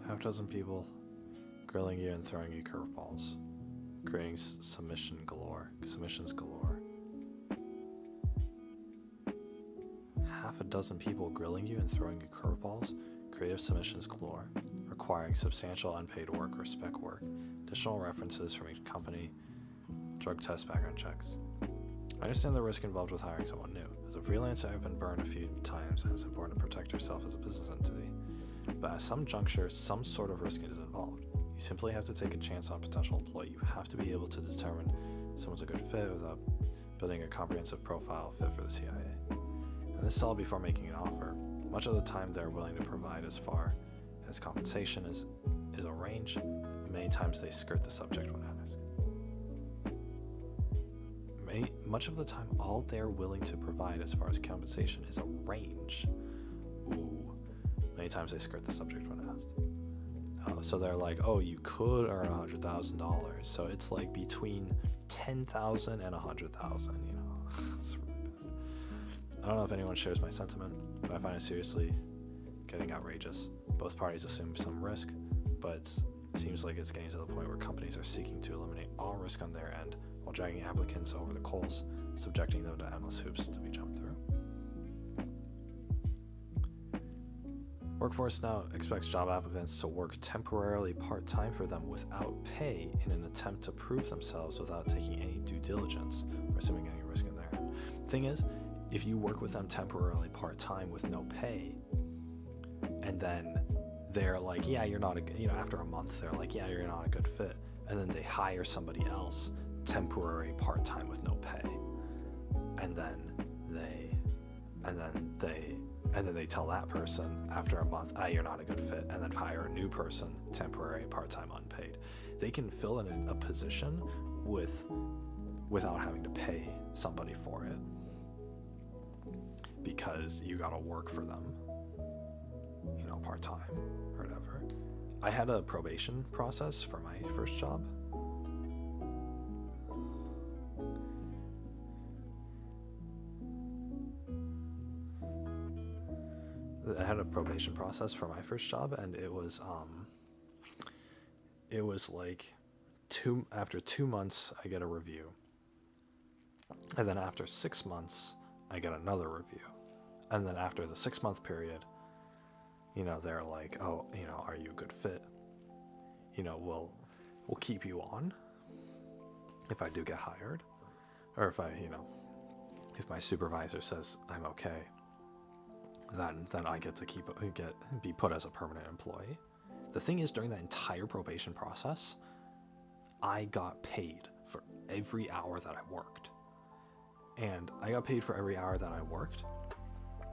Half dozen people grilling you and throwing you curveballs, creating submissions galore. Half a dozen people grilling you and throwing you curveballs, creative submissions galore, requiring substantial unpaid work or spec work, additional references from each company, drug test background checks. I understand the risk involved with hiring someone new. As a freelancer, I've been burned a few times, and it's important to protect yourself as a business entity. But at some juncture, some sort of risk is involved. You simply have to take a chance on a potential employee. You have to be able to determine someone's a good fit without building a comprehensive profile fit for the CIA. And this is all before making an offer. Much of the time they're willing to provide as far as compensation is arranged. Many times they skirt the subject when asked. Much of the time, all they're willing to provide as far as compensation is a range. Ooh. Many times they skirt the subject when asked. So they're like, oh, you could earn $100,000. So it's like between $10,000 and $100,000, you know. It's really bad. I don't know if anyone shares my sentiment, but I find it seriously getting outrageous. Both parties assume some risk, but it seems like it's getting to the point where companies are seeking to eliminate all risk on their end while dragging applicants over the coals, subjecting them to endless hoops to be jumped through. Workforce now expects job applicants to work temporarily part-time for them without pay in an attempt to prove themselves without taking any due diligence or assuming any risk in their end. Thing is, if you work with them temporarily part-time with no pay, and then they're like, yeah, you're not after a month, they're like, yeah, you're not a good fit, and then they hire somebody else temporary part-time with no pay, and then they tell that person after a month, you're not a good fit, and then hire a new person, temporary, part-time, unpaid. They can fill in a position without having to pay somebody for it because you gotta work for them, part-time or whatever. I had a probation process for my first job. I had a probation process for my first job, and it was like after 2 months I get a review, and then after 6 months I get another review, and then after the 6-month period, they're like, oh, are you a good fit? We'll keep you on if I do get hired, or if my supervisor says I'm okay. Then I get to be put as a permanent employee. The thing is, during that entire probation process, I got paid for every hour that I worked. And I got paid for every hour that I worked.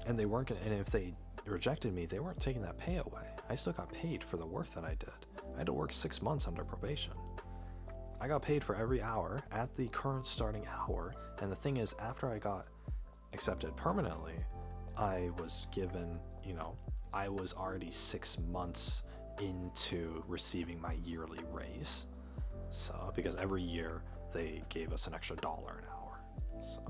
And they weren't gonna, and if they rejected me, they weren't taking that pay away. I still got paid for the work that I did. I had to work 6 months under probation. I got paid for every hour at the current starting hour, and the thing is, after I got accepted permanently, I was given, you know, I was already 6 months into receiving my yearly raise. So, because every year they gave us an extra $1 an hour. So.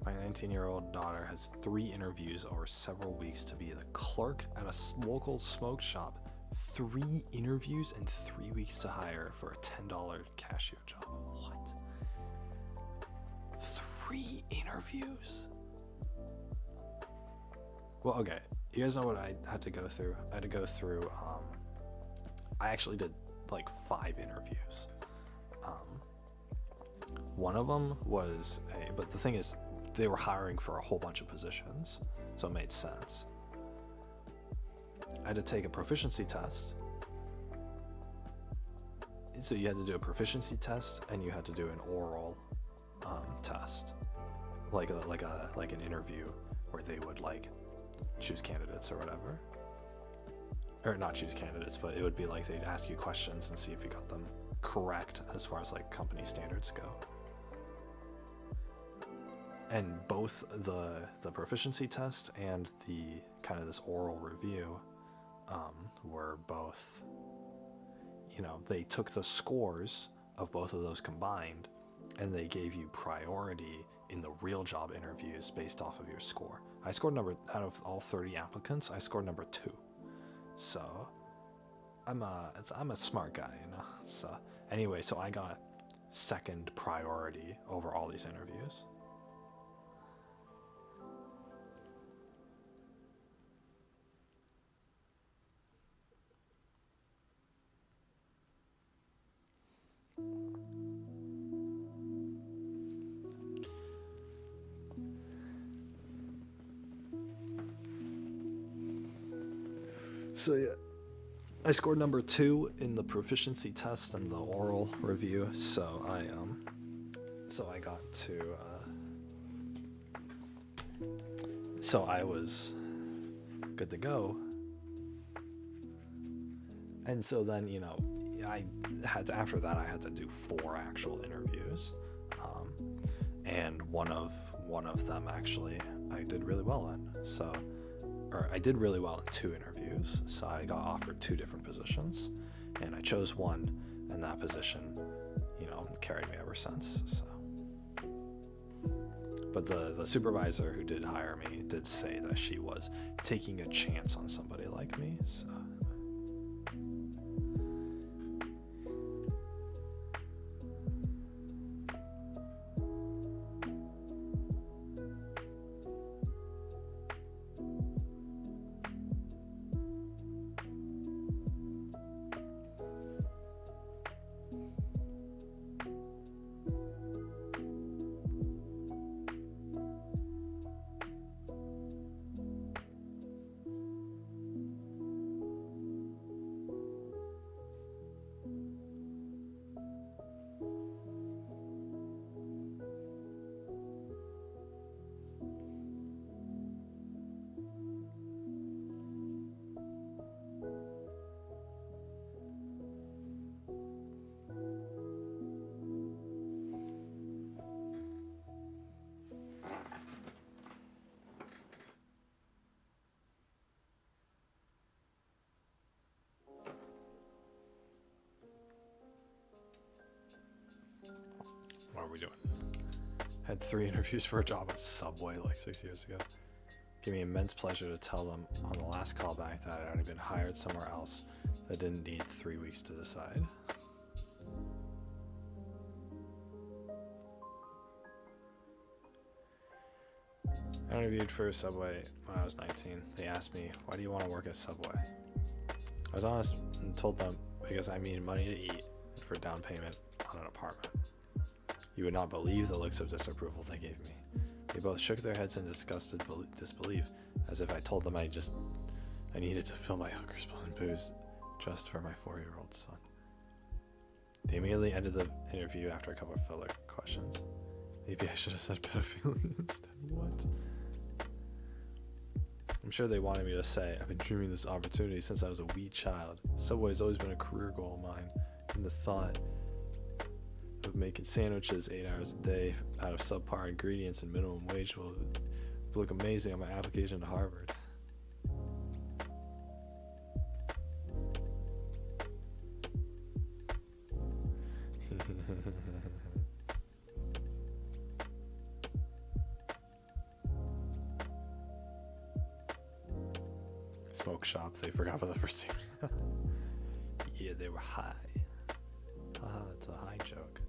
My 19-year-old daughter has 3 interviews over several weeks to be the clerk at a local smoke shop. 3 interviews and 3 weeks to hire for a $10 cashier job. What? 3 interviews? Well, okay. You guys know what I had to go through? I had to go through, I actually did like 5 interviews. One of them was but the thing is, they were hiring for a whole bunch of positions, so it made sense. I had to take a proficiency test. So you had to do a proficiency test, and you had to do an oral test, like an interview where they would like choose candidates or whatever, or not choose candidates, but it would be like they'd ask you questions and see if you got them correct as far as like company standards go. And both the proficiency test and the kind of this oral review were both, you know, they took the scores of both of those combined and they gave you priority in the real job interviews based off of your score. I scored out of all 30 applicants, I scored number 2. So I'm a smart guy, you know. So anyway, so I got second priority over all these interviews. So yeah, I scored number 2 in the proficiency test and the oral review. So I got to. So I was good to go. And so then, you know, after that I had to do 4 actual interviews, and one of them actually I did really well in. Or I did really well in 2 interviews, so I got offered 2 different positions, and I chose one, and that position, you know, carried me ever since. So, but the supervisor who did hire me did say that she was taking a chance on somebody like me. So. What are we doing? Had 3 interviews for a job at Subway like 6 years ago. Gave me immense pleasure to tell them on the last callback that I'd already been hired somewhere else that didn't need 3 weeks to decide. I interviewed for Subway when I was 19. They asked me, why do you want to work at Subway? I was honest and told them because I needed money to eat and for down payment on an apartment. You would not believe the looks of disapproval they gave me. They both shook their heads in disgusted disbelief, as if I told them I needed to fill my hunger spoon booze just for my 4-year-old son. They immediately ended the interview after a couple of filler questions. Maybe I should have said pedophilia instead. What? I'm sure they wanted me to say, I've been dreaming this opportunity since I was a wee child. Subway's always been a career goal of mine, and the thought of making sandwiches 8 hours a day out of subpar ingredients and minimum wage will look amazing on my application to Harvard. Smoke shop, they forgot about the first team. Yeah, they were high. Haha, it's a high joke.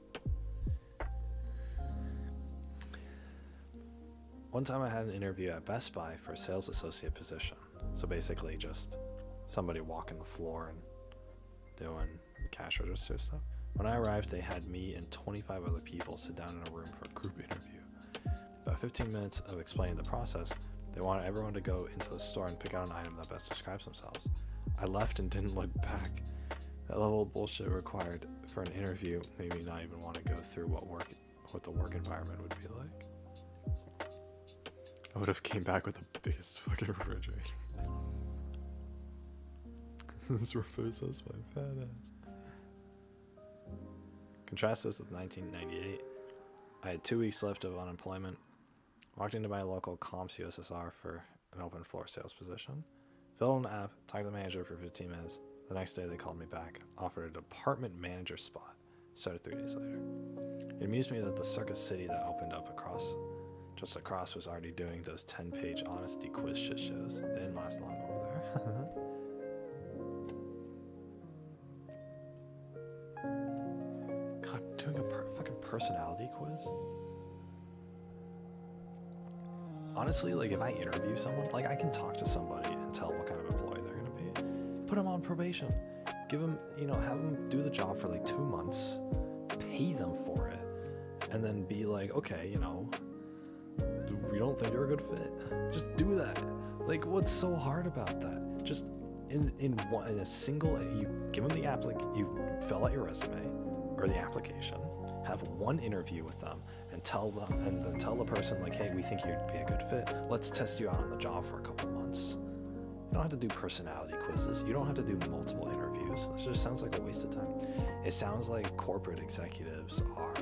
One time I had an interview at Best Buy for a sales associate position. So basically just somebody walking the floor and doing cash register stuff. When I arrived, they had me and 25 other people sit down in a room for a group interview. About 15 minutes of explaining the process, they wanted everyone to go into the store and pick out an item that best describes themselves. I left and didn't look back. That level of bullshit required for an interview made me not even want to go through what the work environment would be like. I would have came back with the biggest fucking refrigerator. This removes us my fat ass. Contrast this with 1998. I had 2 weeks left of unemployment. Walked into my local Comps USSR for an open floor sales position. Filled out an app, talked to the manager for 15 minutes. The next day they called me back, offered a department manager spot. Started 3 days later. It amused me that the Circus City that opened up just across was already doing those 10-page honesty quiz shit shows. They didn't last long over there. God, doing a fucking personality quiz? Honestly, like if I interview someone, like I can talk to somebody and tell what kind of employee they're gonna be. Put them on probation. Give them, have them do the job for like 2 months, pay them for it, and then be like, okay, we don't think you're a good fit. Just do that. Like, what's so hard about that? Just in a single, you give them you fill out your resume or the application, have one interview with them, and then tell the person like, hey, we think you'd be a good fit. Let's test you out on the job for a couple months. You don't have to do personality quizzes. You don't have to do multiple interviews. This just sounds like a waste of time. It sounds like corporate executives are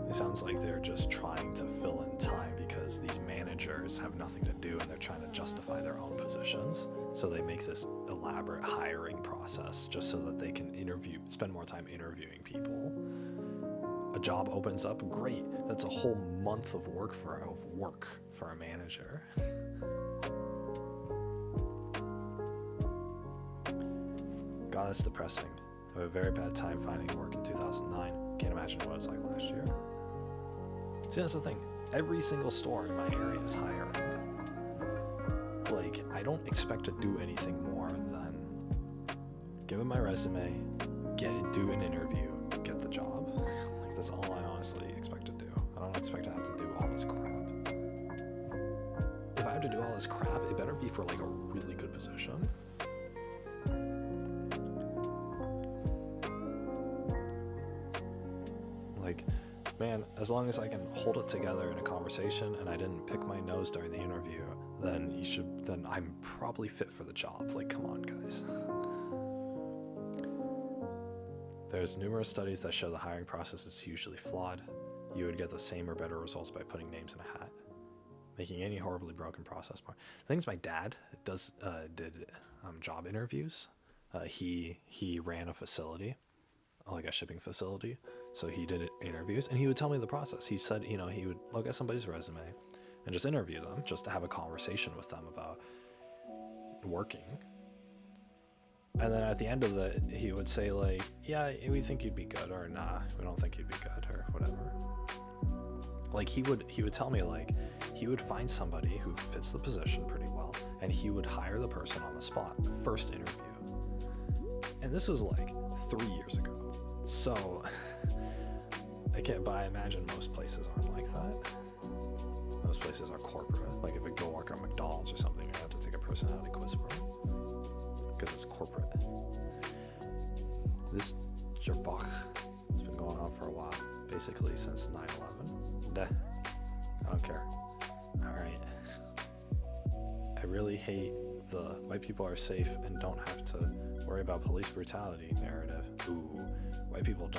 It sounds like they're just trying to fill in time because these managers have nothing to do and they're trying to justify their own positions. So they make this elaborate hiring process just so that they can spend more time interviewing people. A job opens up, great. That's a whole month of work for a manager. God, that's depressing. I have a very bad time finding work in 2009. Can't imagine what it was like last year. See, that's the thing. Every single store in my area is hiring. Like, I don't expect to do anything more than give them my resume, do an interview, get the job. Like, that's all I honestly expect to do. I don't expect to have to do all this crap. If I have to do all this crap, it better be for like a really good position. Like, man, as long as I can hold it together in a conversation and I didn't pick my nose during the interview, then I'm probably fit for the job. Like, come on, guys. There's numerous studies that show the hiring process is hugely flawed. You would get the same or better results by putting names in a hat. making any horribly broken process more. The thing is, my dad did job interviews. He ran a facility, like a shipping facility. So he did interviews, and he would tell me the process. He said, he would look at somebody's resume and just interview them, just to have a conversation with them about working. And then at the end of it, he would say like, yeah, we think you'd be good, or nah, we don't think you'd be good, or whatever. Like he would tell me like, he would find somebody who fits the position pretty well, and he would hire the person on the spot, first interview. And this was like 3 years ago. So but I imagine most places aren't like that. Most places are corporate. Like if you go work at McDonald's or something, you have to take a personality quiz for it, because it's corporate. This Jerbach has been going on for a while, basically since 9/11. Nah, I don't care. Alright. I really hate the white people are safe and don't have to worry about police brutality narrative. Ooh, white people do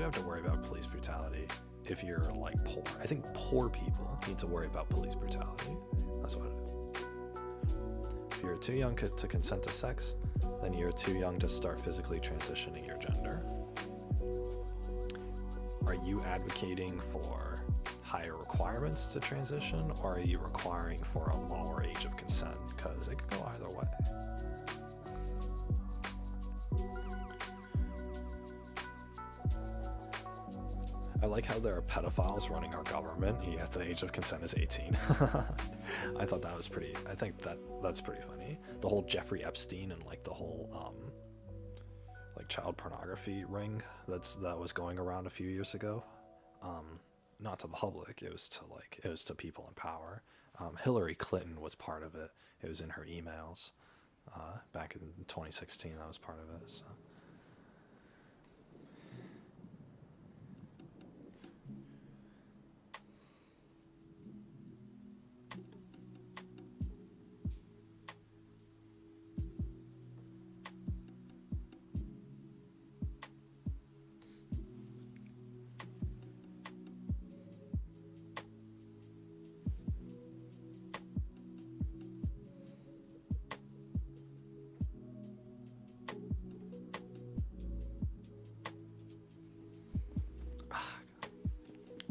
have to worry about police brutality if you're like poor. I think poor people need to worry about police brutality. That's what it is. If you're too young to consent to sex, then you're too young to start physically transitioning your gender. Are you advocating for higher requirements to transition, or are you requiring for a lower age of consent? Because it could go either way. I like how there are pedophiles running our government, yet the age of consent is 18. I thought that was I think that's pretty funny. The whole Jeffrey Epstein and like the whole like child pornography ring that was going around a few years ago. Not to the public, it was to people in power. Hillary Clinton was part of it. It was in her emails back in 2016. That was part of it. So.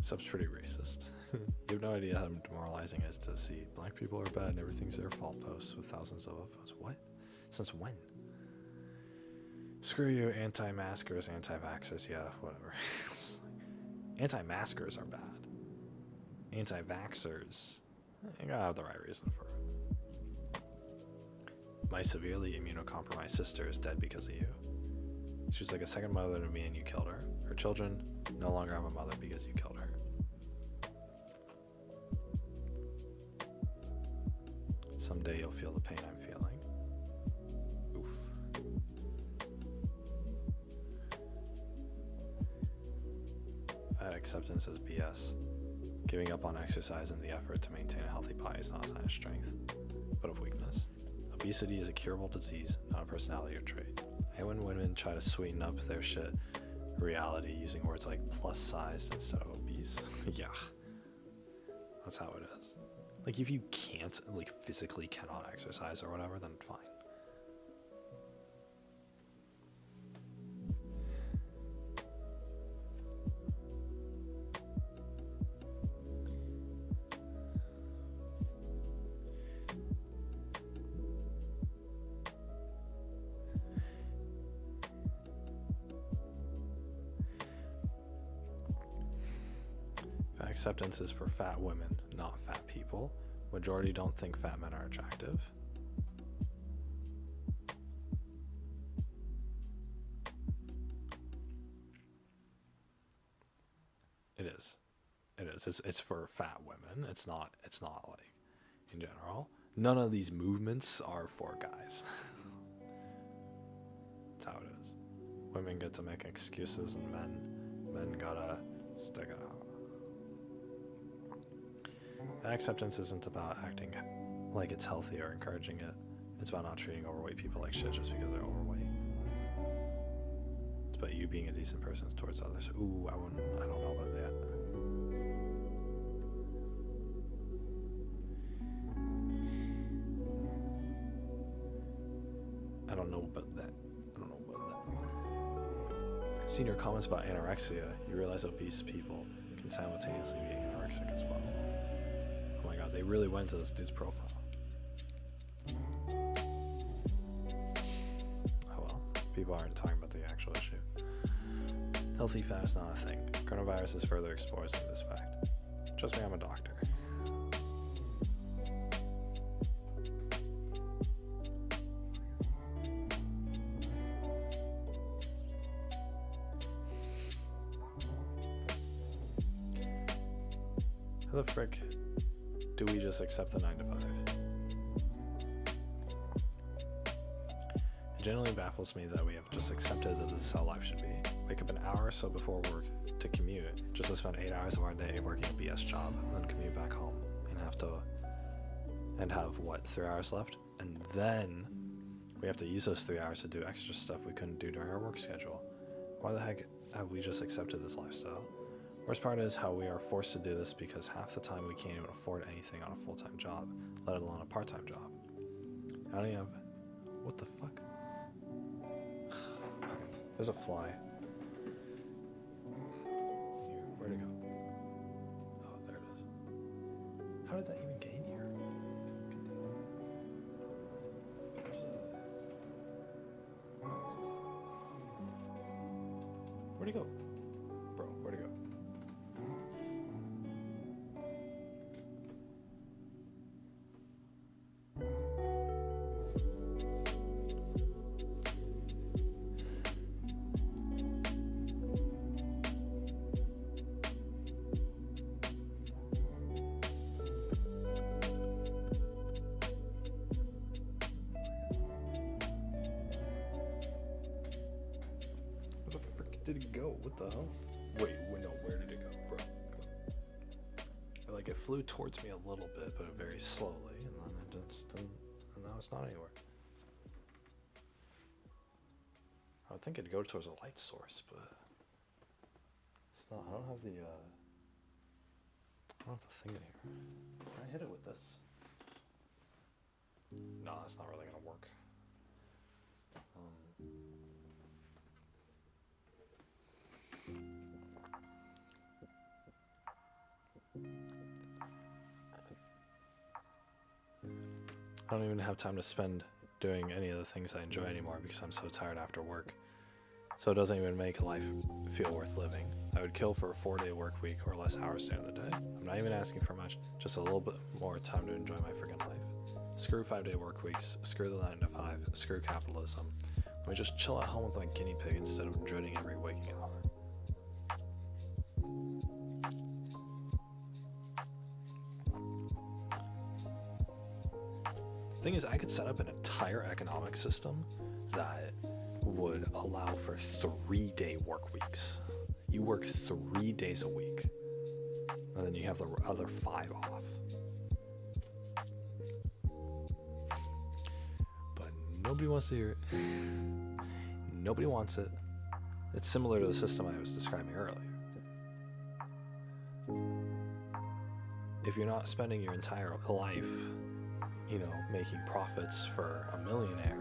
Sub's pretty racist. You have no idea how demoralizing it is to see black people are bad and everything's their fault posts with thousands of upvotes. What? Since when? Screw you, anti-maskers, anti-vaxxers, yeah, whatever. Anti-maskers are bad. Anti-vaxxers, you gotta have the right reason for it. My severely immunocompromised sister is dead because of you. She was like a second mother to me and you killed her. Her children no longer have a mother because you killed her. Someday you'll feel the pain I'm feeling. Oof. Fat acceptance is BS. Giving up on exercise in the effort to maintain a healthy body is not a sign of strength, but of weakness. Obesity is a curable disease, not a personality or trait. I hate when women try to sweeten up their shit reality using words like plus sized instead of obese. Yeah. That's how it is. Like, if you can't, like, physically cannot exercise or whatever, then fine. Acceptance is for fat women, not fat people. Majority don't think fat men are attractive. It is. It is. It's for fat women. It's not like in general. None of these movements are for guys. That's how it is. Women get to make excuses and men gotta stick it out. That acceptance isn't about acting like it's healthy or encouraging it. It's about not treating overweight people like shit just because they're overweight. It's about you being a decent person towards others. Ooh, I don't know about that. I don't know about that. I don't know about that. Seen your comments about anorexia. You realize obese people can simultaneously be anorexic as well. Oh my god, they really went to this dude's profile. Oh well, people aren't talking about the actual issue. Healthy fat is not a thing. Coronavirus is further exposing this fact. Trust me, I'm a doctor. How the frick do we just accept the 9 to 5? It generally baffles me that we have just accepted that this is how life should be. Wake up an hour or so before work to commute, just to spend 8 hours of our day working a BS job, and then commute back home and have what, 3 hours left? And then we have to use those 3 hours to do extra stuff we couldn't do during our work schedule. Why the heck have we just accepted this lifestyle? Worst part is how we are forced to do this because half the time we can't even afford anything on a full-time job, let alone a part-time job. I don't even have... What the fuck? Okay, there's a fly. Here, where'd it go? Oh, there it is. How did that even get in here? Where'd it go? Bro, where'd it go? Did it go? What the hell? Wait, no, where did it go, bro? Like, it flew towards me a little bit, but very slowly, and then it just didn't, and now it's not anywhere. I would think it'd go towards a light source, but it's not. I don't have the thing in here. Can I hit it with this? No, that's not really gonna work. I don't even have time to spend doing any of the things I enjoy anymore because I'm so tired after work. So it doesn't even make life feel worth living. I would kill for a 4-day work week or less hours during the day. I'm not even asking for much, just a little bit more time to enjoy my freaking life. Screw 5-day work weeks, screw the 9 to 5, screw capitalism. Let me just chill at home with my guinea pig instead of dreading every waking hour. Thing is, I could set up an entire economic system that would allow for 3-day work weeks. You work 3 days a week, and then you have the other 5 off. But nobody wants to hear it. Nobody wants it. It's similar to the system I was describing earlier. If you're not spending your entire life, making profits for a millionaire,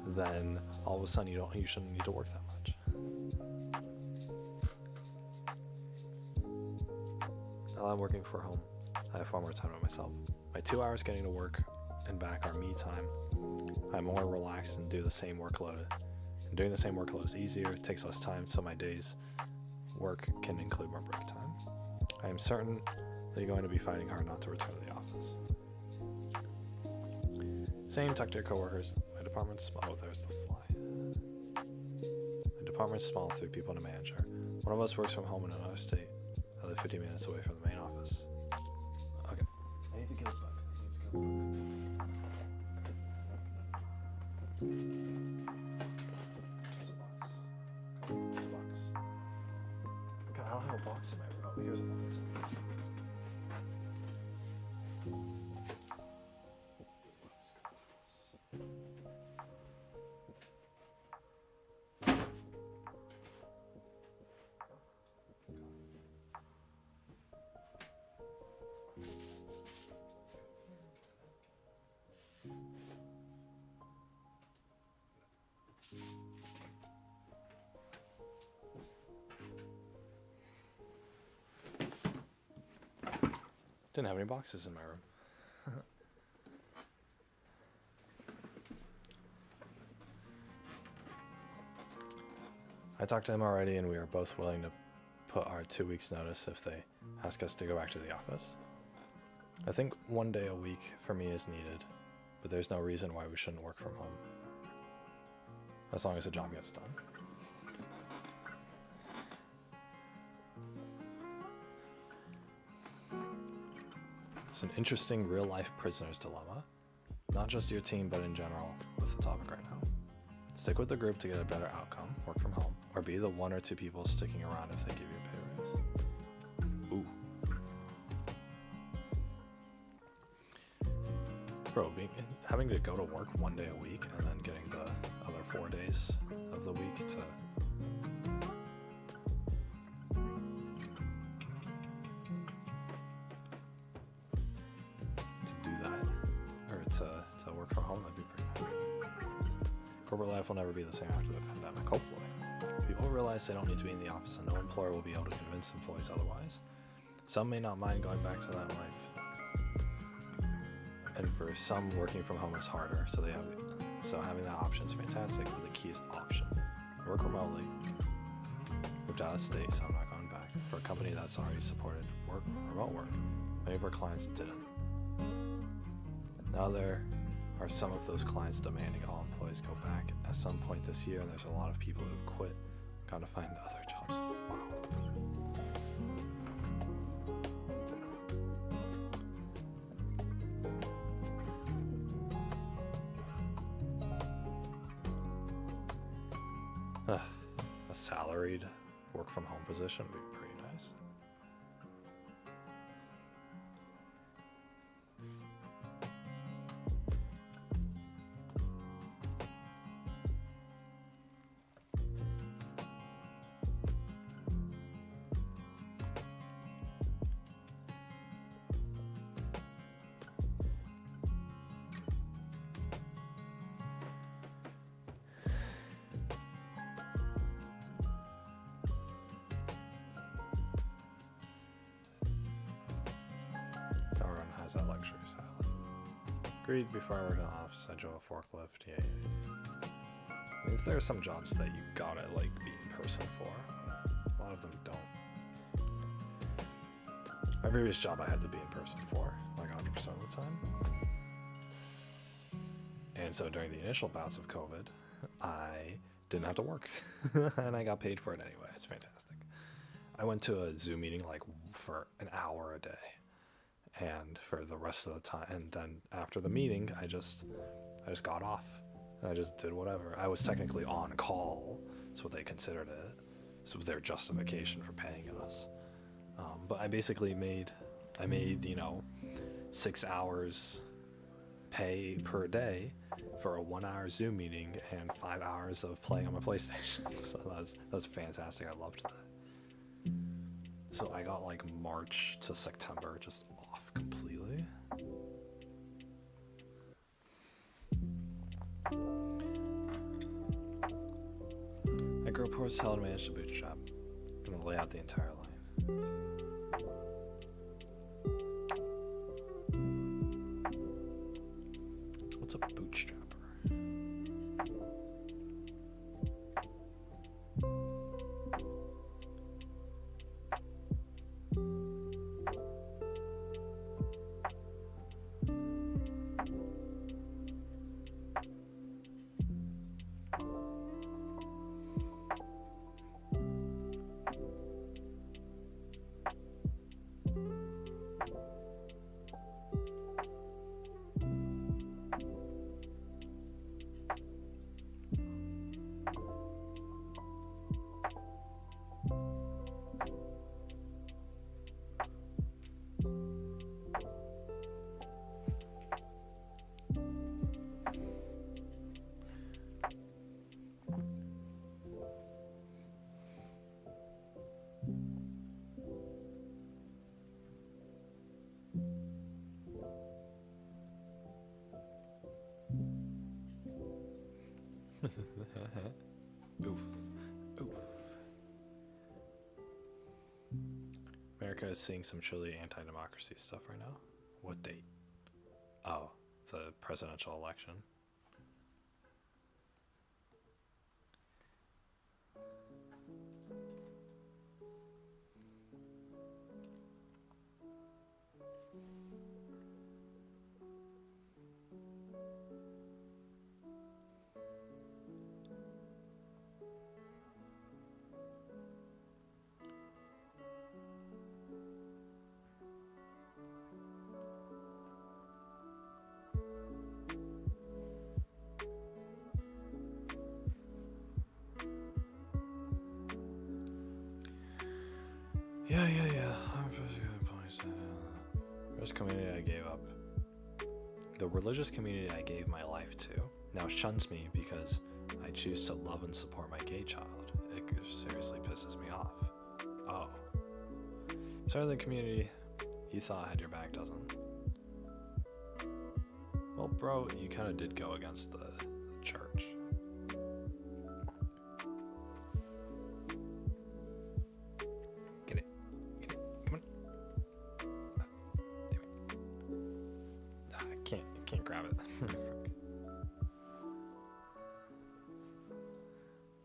then all of a sudden you shouldn't need to work that much. Now I'm working from home. I have far more time to myself. My 2 hours getting to work and back are me time. I'm more relaxed and do the same workload. And doing the same workload is easier, it takes less time, so my days work can include more break time. I am certain that you're going to be fighting hard not to return to the office. Same, talk to your coworkers. My department's small. Oh, there's the fly. My department's small, 3 people and a manager. One of us works from home in another state. I live 50 minutes away from the main office. Okay. I need to kill this bug. There's a box. God, I don't have a box in my room. Oh, here's a box. Didn't have any boxes in my room. I talked to him already, and we are both willing to put our 2 weeks notice if they ask us to go back to the office. I think 1 day a week for me is needed, but there's no reason why we shouldn't work from home. As long as the job gets done. It's an interesting real-life prisoner's dilemma. Not just your team, but in general with the topic right now. Stick with the group to get a better outcome, work from home, or be the 1 or 2 people sticking around if they give you a pay raise. Ooh. Bro, having to go to work 1 day a week and then getting the other 4 days of the week to do that, or to work from home, that'd be pretty nice. Corporate life will never be the same after the pandemic, hopefully. People realize they don't need to be in the office and no employer will be able to convince employees otherwise. Some may not mind going back to that life. And for some, working from home is harder, so having that option is fantastic, but the key is option. I work remotely. Moved out of state, so I'm not going back. For a company that's already supported remote work, many of our clients didn't. Now there are some of those clients demanding all employees go back at some point this year, and there's a lot of people who have quit, gone to find other jobs. Wow. A salaried work from home position would be pretty nice. That luxury salad. Agreed, before I worked in the office, I drove a forklift. Yeah. I mean, there are some jobs that you gotta, like, be in person for. A lot of them don't. My previous job I had to be in person for, like 100% of the time. And so during the initial bouts of COVID, I didn't have to work. And I got paid for it anyway. It's fantastic. I went to a Zoom meeting, like, for an hour a day. And for the rest of the time, and then after the meeting, I just got off, and I just did whatever. I was technically on call, that's what they considered it. So their justification for paying us. But I basically made 6 hours pay per day for a 1 hour Zoom meeting and 5 hours of playing on my PlayStation. So that was fantastic. I loved that. So I got like March to September just off completely. I grew up poor as hell and managed to bootstrap. I'm gonna lay out the entire line. What's a bootstrapper? America is seeing some truly anti-democracy stuff right now. What date? Oh, the presidential election. Yeah. Religious community I gave up. The religious community I gave my life to now shuns me because I choose to love and support my gay child. It seriously pisses me off. Oh. Sorry, the community you thought had your back doesn't. Well, bro, you kind of did go against the church. Can't grab it.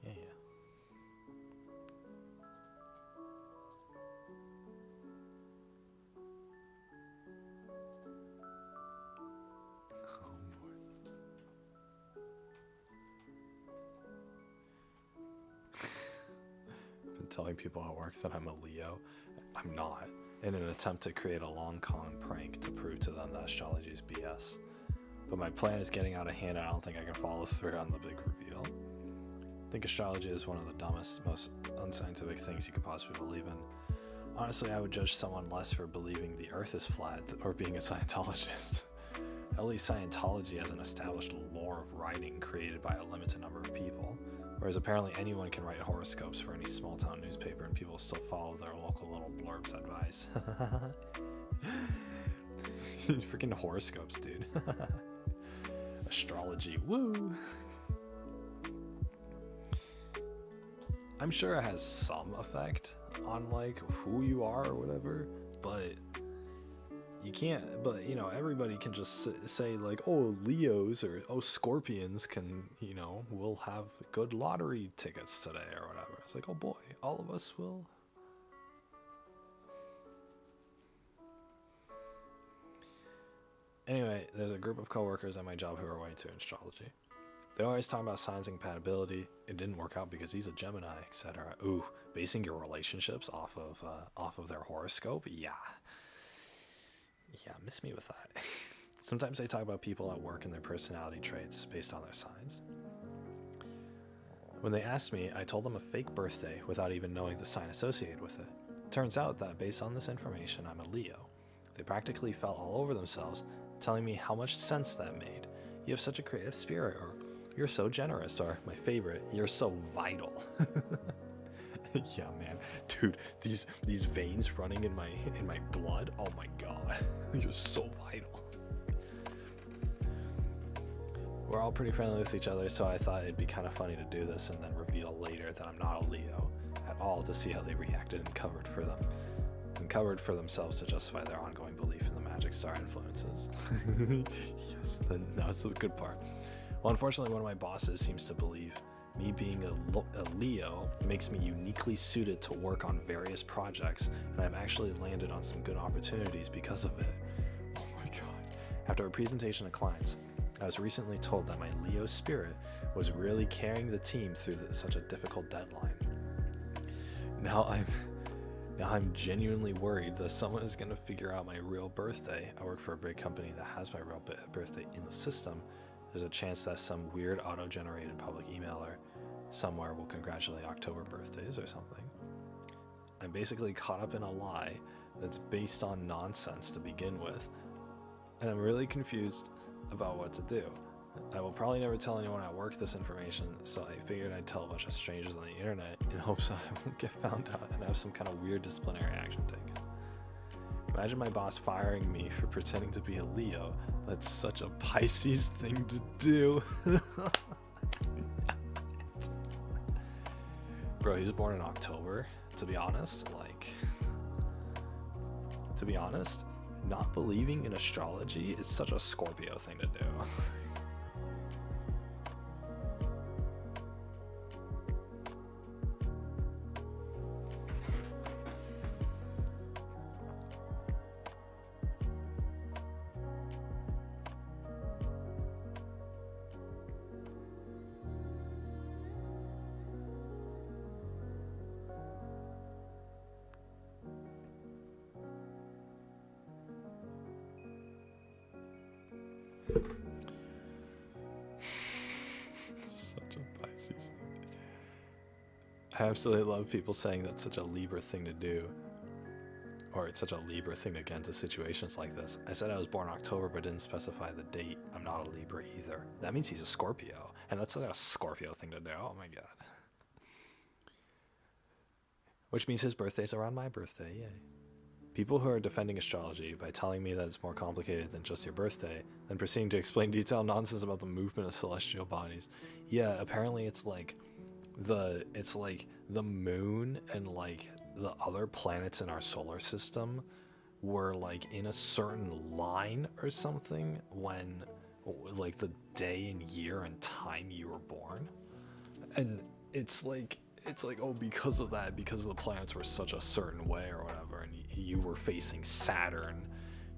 Yeah. Oh boy. I've been telling people at work that I'm a Leo. I'm not, in an attempt to create a long con prank to prove to them that astrology is BS. But my plan is getting out of hand, and I don't think I can follow through on the big reveal. I think astrology is one of the dumbest, most unscientific things you could possibly believe in. Honestly, I would judge someone less for believing the earth is flat or being a Scientologist. At least Scientology has an established lore of writing created by a limited number of people, whereas apparently anyone can write horoscopes for any small town newspaper and people still follow their local little blurbs advice. Freaking horoscopes, dude. Astrology, woo! I'm sure it has some effect on like who you are or whatever, but you can't, but you know, everybody can just say like, oh, Leos or oh, Scorpions can, you know, will have good lottery tickets today or whatever. It's like, oh boy, all of us will. Anyway, there's a group of coworkers at my job who are way too into astrology. They always talk about signs and compatibility. It didn't work out because he's a Gemini, etc. Ooh, basing your relationships off of their horoscope? Yeah, miss me with that. Sometimes they talk about people at work and their personality traits based on their signs. When they asked me, I told them a fake birthday without even knowing the sign associated with it. Turns out that based on this information, I'm a Leo. They practically fell all over themselves, telling me how much sense that made. You have such a creative spirit, or you're so generous, or my favorite, you're so vital. Yeah, man, dude, these veins running in my blood. Oh my god, you're so vital. We're all pretty friendly with each other, so I thought it'd be kind of funny to do this and then reveal later that I'm not a Leo at all to see how they reacted and covered for themselves to justify their ongoing belief in the magic star influences. Yes, that's the good part. Well, unfortunately, one of my bosses seems to believe me being a Leo makes me uniquely suited to work on various projects, and I've actually landed on some good opportunities because of it. Oh my god. After a presentation to clients, I was recently told that my Leo spirit was really carrying the team through such a difficult deadline. Now I'm genuinely worried that someone is going to figure out my real birthday. I work for a big company that has my real birthday in the system. There's a chance that some weird auto-generated public emailer somewhere will congratulate October birthdays or something. I'm basically caught up in a lie that's based on nonsense to begin with, and I'm really confused about what to do. I will probably never tell anyone at work this information, so I figured I'd tell a bunch of strangers on the internet in hopes I won't get found out and have some kind of weird disciplinary action taken. Imagine my boss firing me for pretending to be a Leo. That's such a Pisces thing to do. Bro, he was born in October, to be honest. Like, to be honest, not believing in astrology is such a Scorpio thing to do. Such a Pisces thing. I absolutely love people saying that's such a Libra thing to do. Or it's such a Libra thing to get into situations like this. I said I was born October but didn't specify the date. I'm not a Libra either. That means he's a Scorpio. And that's such a Scorpio thing to do. Oh my god. Which means his birthday's around my birthday. Yay. People who are defending astrology by telling me that it's more complicated than just your birthday, then proceeding to explain detailed nonsense about the movement of celestial bodies. Yeah, apparently it's like the moon and like the other planets in our solar system were like in a certain line or something when like the day and year and time you were born. And it's like, oh, because of that, because the planets were such a certain way or whatever, and you were facing Saturn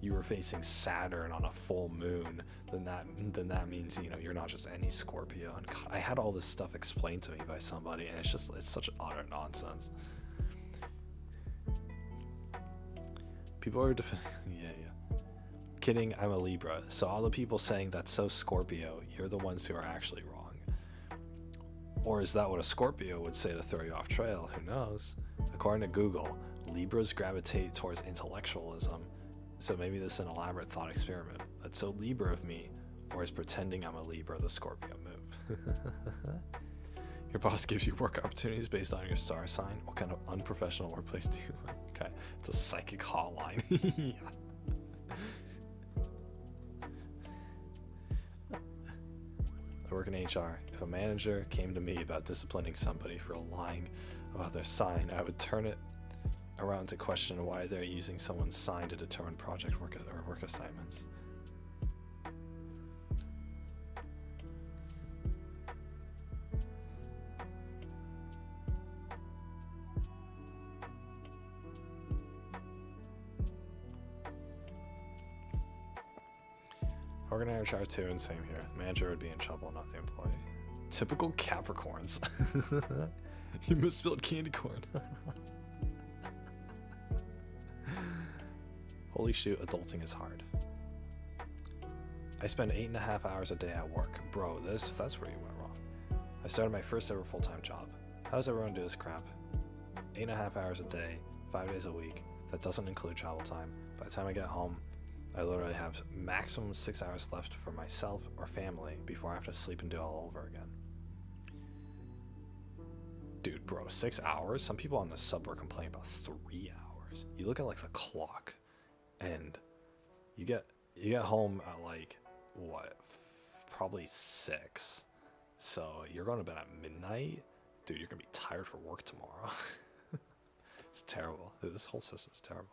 on a full moon, then that means, you know, you're not just any Scorpio. And God, I had all this stuff explained to me by somebody, and it's such utter nonsense. People are yeah. Kidding, I'm a Libra. So all the people saying that's so Scorpio, you're the ones who are actually wrong. Or is that what a Scorpio would say to throw you off trail? Who knows? According to Google, Libras gravitate towards intellectualism, so maybe this is an elaborate thought experiment. That's so Libra of me, or is pretending I'm a Libra the Scorpio move? Your boss gives you work opportunities based on your star sign. What kind of unprofessional workplace do you want? Okay, it's a psychic hotline. Yeah. I work in HR. If a manager came to me about disciplining somebody for lying about their sign, I would turn it around to question why they're using someone's sign to determine project work or work assignments. Working in HR too, and same here. The manager would be in trouble, not the employee. Typical Capricorns. You misspelled candy corn. Holy shoot, adulting is hard. I spend 8.5 hours a day at work. Bro, that's where you went wrong. I started my first ever full-time job. How does everyone do this crap? 8.5 hours a day, 5 days a week. That doesn't include travel time. By the time I get home, I literally have maximum 6 hours left for myself or family before I have to sleep and do it all over again. Dude, bro, 6 hours? Some people on the sub were complaining about 3 hours. You look at like the clock, and you get home at like what, probably 6. So you're going to bed at midnight, dude. You're gonna be tired for work tomorrow. It's terrible. Dude, this whole system is terrible.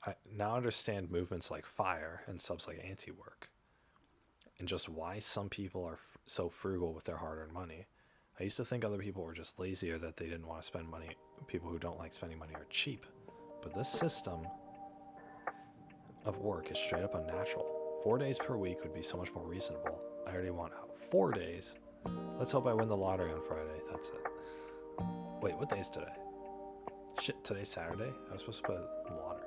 I now understand movements like FIRE and subs like anti-work, and just why some people are so frugal with their hard-earned money. I used to think other people were just lazy or that they didn't want to spend money. People who don't like spending money are cheap. But this system of work is straight up unnatural. 4 days per week would be so much more reasonable. I already want out 4 days. Let's hope I win the lottery on Friday. That's it. Wait, what day is today? Shit, today's Saturday? I was supposed to put the lottery.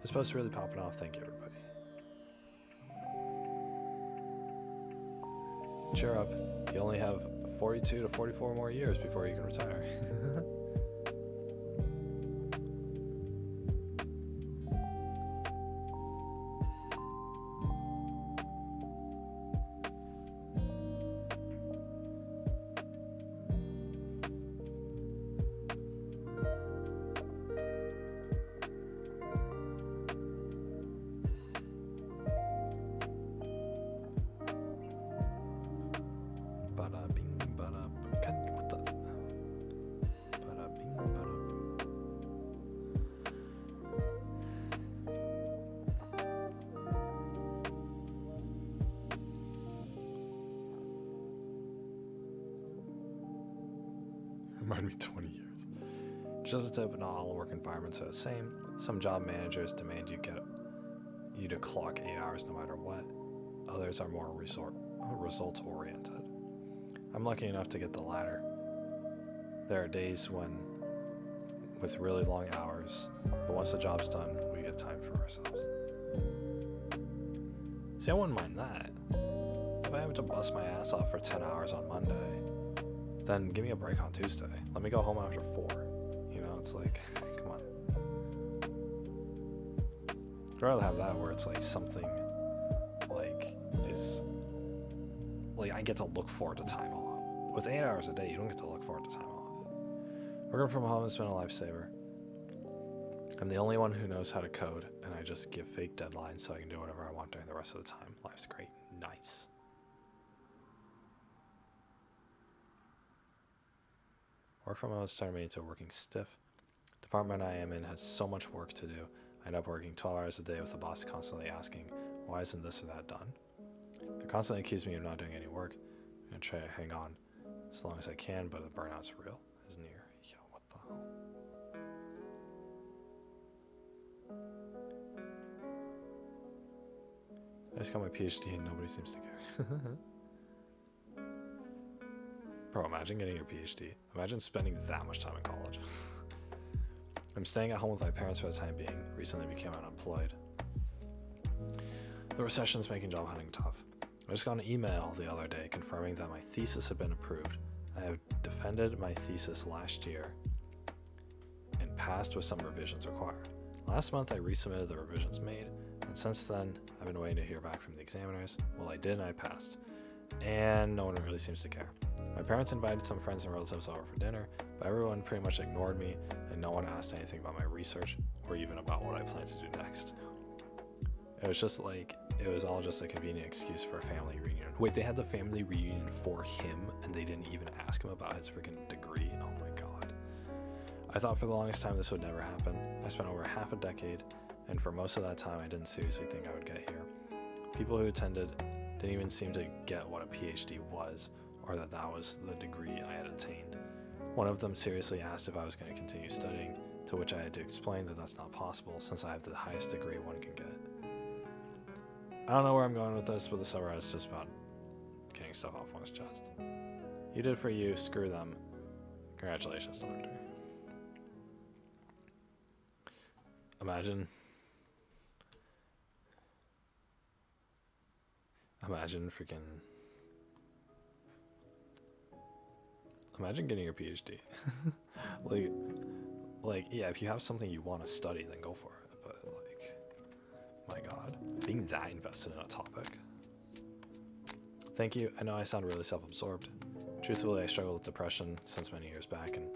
It's supposed to really popping off. Thank you, everybody. Cheer up. You only have 42 to 44 more years before you can retire. Remind me 20 years. Just a tip, not all work environments are the same. Some job managers demand you to clock 8 hours no matter what. Others are more results oriented. I'm lucky enough to get the latter. There are days with really long hours, but once the job's done, we get time for ourselves. See, I wouldn't mind that. If I have to bust my ass off for 10 hours on Monday, then give me a break on Tuesday. Let me go home after 4. You know, it's like, come on. I'd rather have that where it's like something like is like I get to look forward to time off. With 8 hours a day, you don't get to look forward to time off. Working from home has been a lifesaver. I'm the only one who knows how to code, and I just give fake deadlines so I can do whatever I want during the rest of the time. Life's great. Nice. Work from home has turned me into a working stiff. The department I am in has so much work to do. I end up working 12 hours a day with the boss constantly asking, why isn't this or that done? They constantly accuse me of not doing any work. I'm going to try to hang on as long as I can, but the burnout's real. Is near. Yo, what the hell? I just got my PhD and nobody seems to care. Bro, imagine getting your PhD. Imagine spending that much time in college. I'm staying at home with my parents for the time being. Recently became unemployed. The recession's making job hunting tough. I just got an email the other day confirming that my thesis had been approved. I have defended my thesis last year and passed with some revisions required. Last month I resubmitted the revisions made, and since then I've been waiting to hear back from the examiners. Well, I did and I passed. And no one really seems to care. My parents invited some friends and relatives over for dinner, but everyone pretty much ignored me, and no one asked anything about my research or even about what I plan to do next. It was just like, it was all just a convenient excuse for a family reunion. Wait, they had the family reunion for him, and they didn't even ask him about his freaking degree? Oh my god. I thought for the longest time this would never happen. I spent over half a decade, and for most of that time I didn't seriously think I would get here. People who attended didn't even seem to get what a PhD was, or that was the degree I had attained. One of them seriously asked if I was going to continue studying, to which I had to explain that that's not possible since I have the highest degree one can get. I don't know where I'm going with this, but the summary is just about getting stuff off one's chest. You did for you, screw them. Congratulations, doctor. Imagine freaking... Imagine getting your PhD. like, yeah, if you have something you want to study, then go for it. But, like, my god, being that invested in a topic. Thank you. I know I sound really self-absorbed. Truthfully, I struggle with depression since many years back, and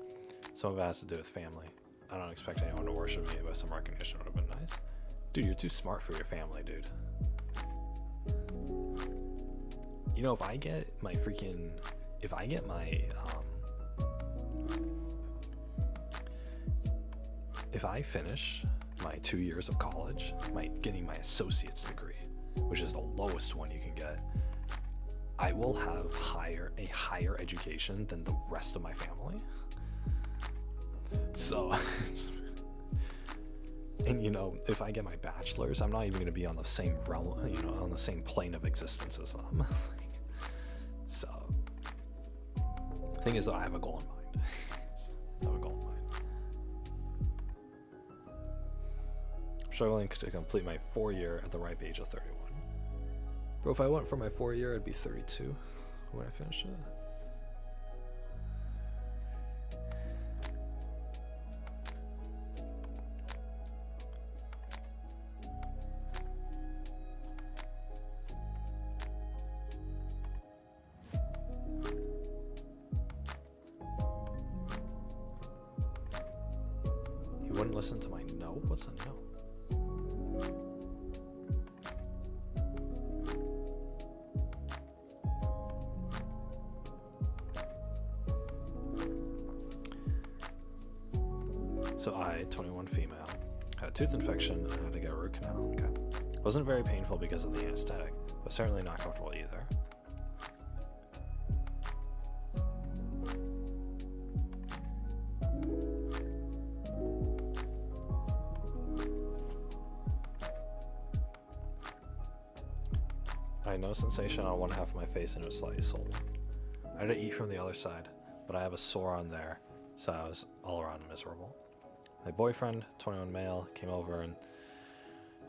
some of it has to do with family. I don't expect anyone to worship me, but some recognition would have been nice. Dude, you're too smart for your family, dude. You know, if I get my if I finish my 2 years of college, getting my associate's degree, which is the lowest one you can get, I will have a higher education than the rest of my family. So, and you know, if I get my bachelor's, I'm not even going to be on the same realm, you know, on the same plane of existence as them. So, the thing is, though, I have a goal in mind. I have a goal in mind. I'm struggling to complete my 4-year at the ripe age of 31. Bro, if I went for my 4-year, I'd be 32 when I finish it. He wouldn't listen to my no? What's a no? So I, 21 female, had a tooth infection and had to get a root canal. Okay. Wasn't very painful because of the anesthetic, but certainly not comfortable either. I had no sensation on one half of my face and it was slightly swollen. I had to eat from the other side, but I have a sore on there, so I was all around miserable. My boyfriend, 21 male, came over and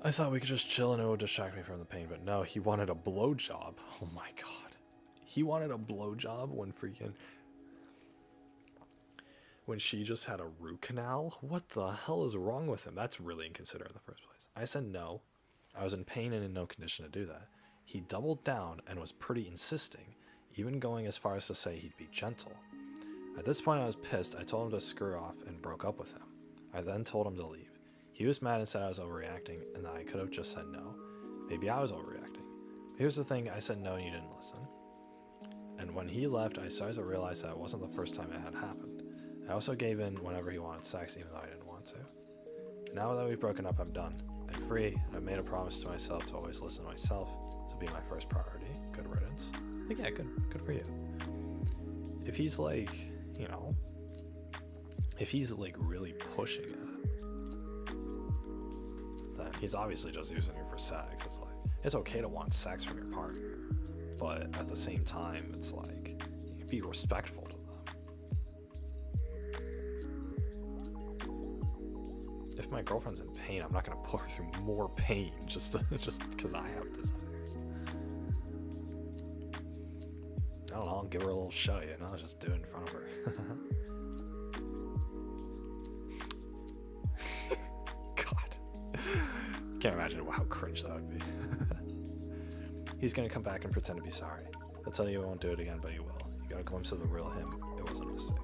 I thought we could just chill and it would distract me from the pain, but no, he wanted a blowjob. Oh my god. He wanted a blowjob when she just had a root canal? What the hell is wrong with him? That's really inconsiderate in the first place. I said no. I was in pain and in no condition to do that. He doubled down and was pretty insisting, even going as far as to say he'd be gentle. At this point I was pissed. I told him to screw off and broke up with him. I then told him to leave. He was mad and said I was overreacting and that I could have just said no. Maybe I was overreacting. But here's the thing, I said no and you didn't listen. And when he left, I started to realize that it wasn't the first time it had happened. I also gave in whenever he wanted sex, even though I didn't want to. And now that we've broken up, I'm done. I'm free, and I've made a promise to myself to always listen to myself, to be my first priority. Good riddance. Like, yeah, good for you. If he's like, you know, if he's like really pushing it, then he's obviously just using you for sex. It's like, it's okay to want sex from your partner, but at the same time, it's like, you be respectful to them. If my girlfriend's in pain, I'm not gonna put her through more pain just because I have desires. I don't know, I'll give her a little show, you know, just do it in front of her. God. Can't imagine how cringe that would be. He's gonna come back and pretend to be sorry. He'll tell you he won't do it again, but he will. You got a glimpse of the real him. It wasn't a mistake.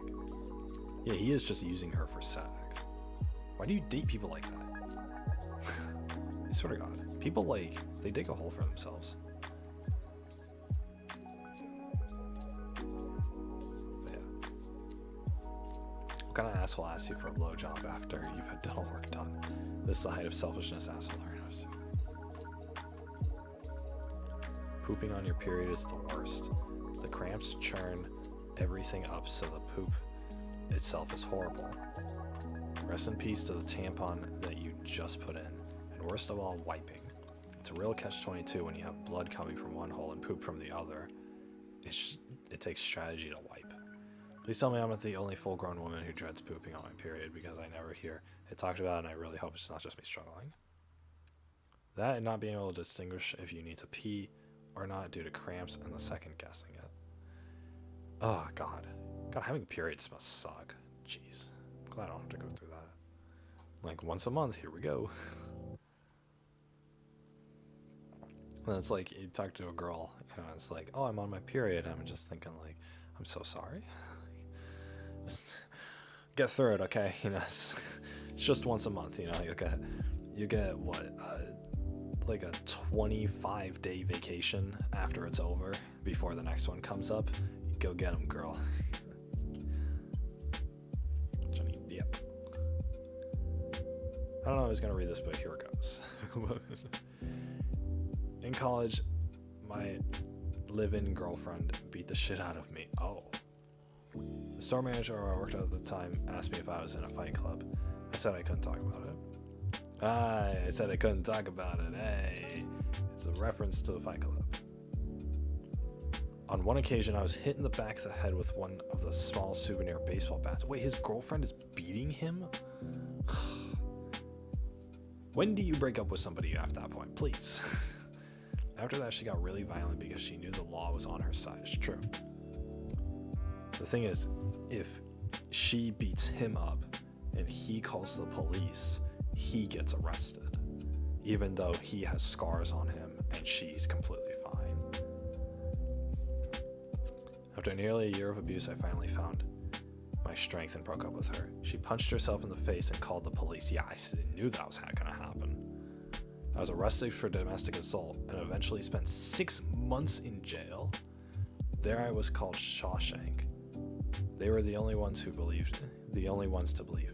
Yeah, he is just using her for sex. Why do you date people like that? I swear to God. People like, they dig a hole for themselves. But yeah. What kind of asshole asks you for a blowjob after you've had dental work done? This is the height of selfishness, asshole learners. Pooping on your period is the worst. The cramps churn everything up, so the poop itself is horrible. Rest in peace to the tampon that you just put in. And worst of all, wiping. It's a real catch-22 when you have blood coming from one hole and poop from the other. It takes strategy to wipe. Please tell me I'm not the only full-grown woman who dreads pooping on my period, because I never hear it talked about, and I really hope it's not just me struggling. That and not being able to distinguish if you need to pee or not due to cramps and the second guessing it. Oh, God. God, having periods must suck. Jeez. I'm glad I don't have to go through that. Like, once a month, here we go. And it's like, you talk to a girl, you know, it's like, oh, I'm on my period. I'm just thinking, like, I'm so sorry. Just get through it, okay? You know, it's just once a month, you know, you get what, like a 25-day vacation after it's over, before the next one comes up. You go get them, girl. Johnny, yep. I don't know who's gonna read this, but here it goes. In college, my live-in girlfriend beat the shit out of me. Oh. The store manager I worked at the time asked me if I was in a fight club. I said I couldn't talk about it. I said I couldn't talk about it. Hey, it's a reference to the fight club. On one occasion, I was hit in the back of the head with one of the small souvenir baseball bats. Wait, his girlfriend is beating him? When do you break up with somebody at that point? Please. After that, she got really violent because she knew the law was on her side. It's true. The thing is, if she beats him up and he calls the police, he gets arrested, even though he has scars on him and she's completely fine. After nearly a year of abuse, I finally found my strength and broke up with her. She punched herself in the face and called the police. Yeah, I knew that was gonna happen. I was arrested for domestic assault and eventually spent 6 months in jail. There I was called Shawshank. They were the only ones to believe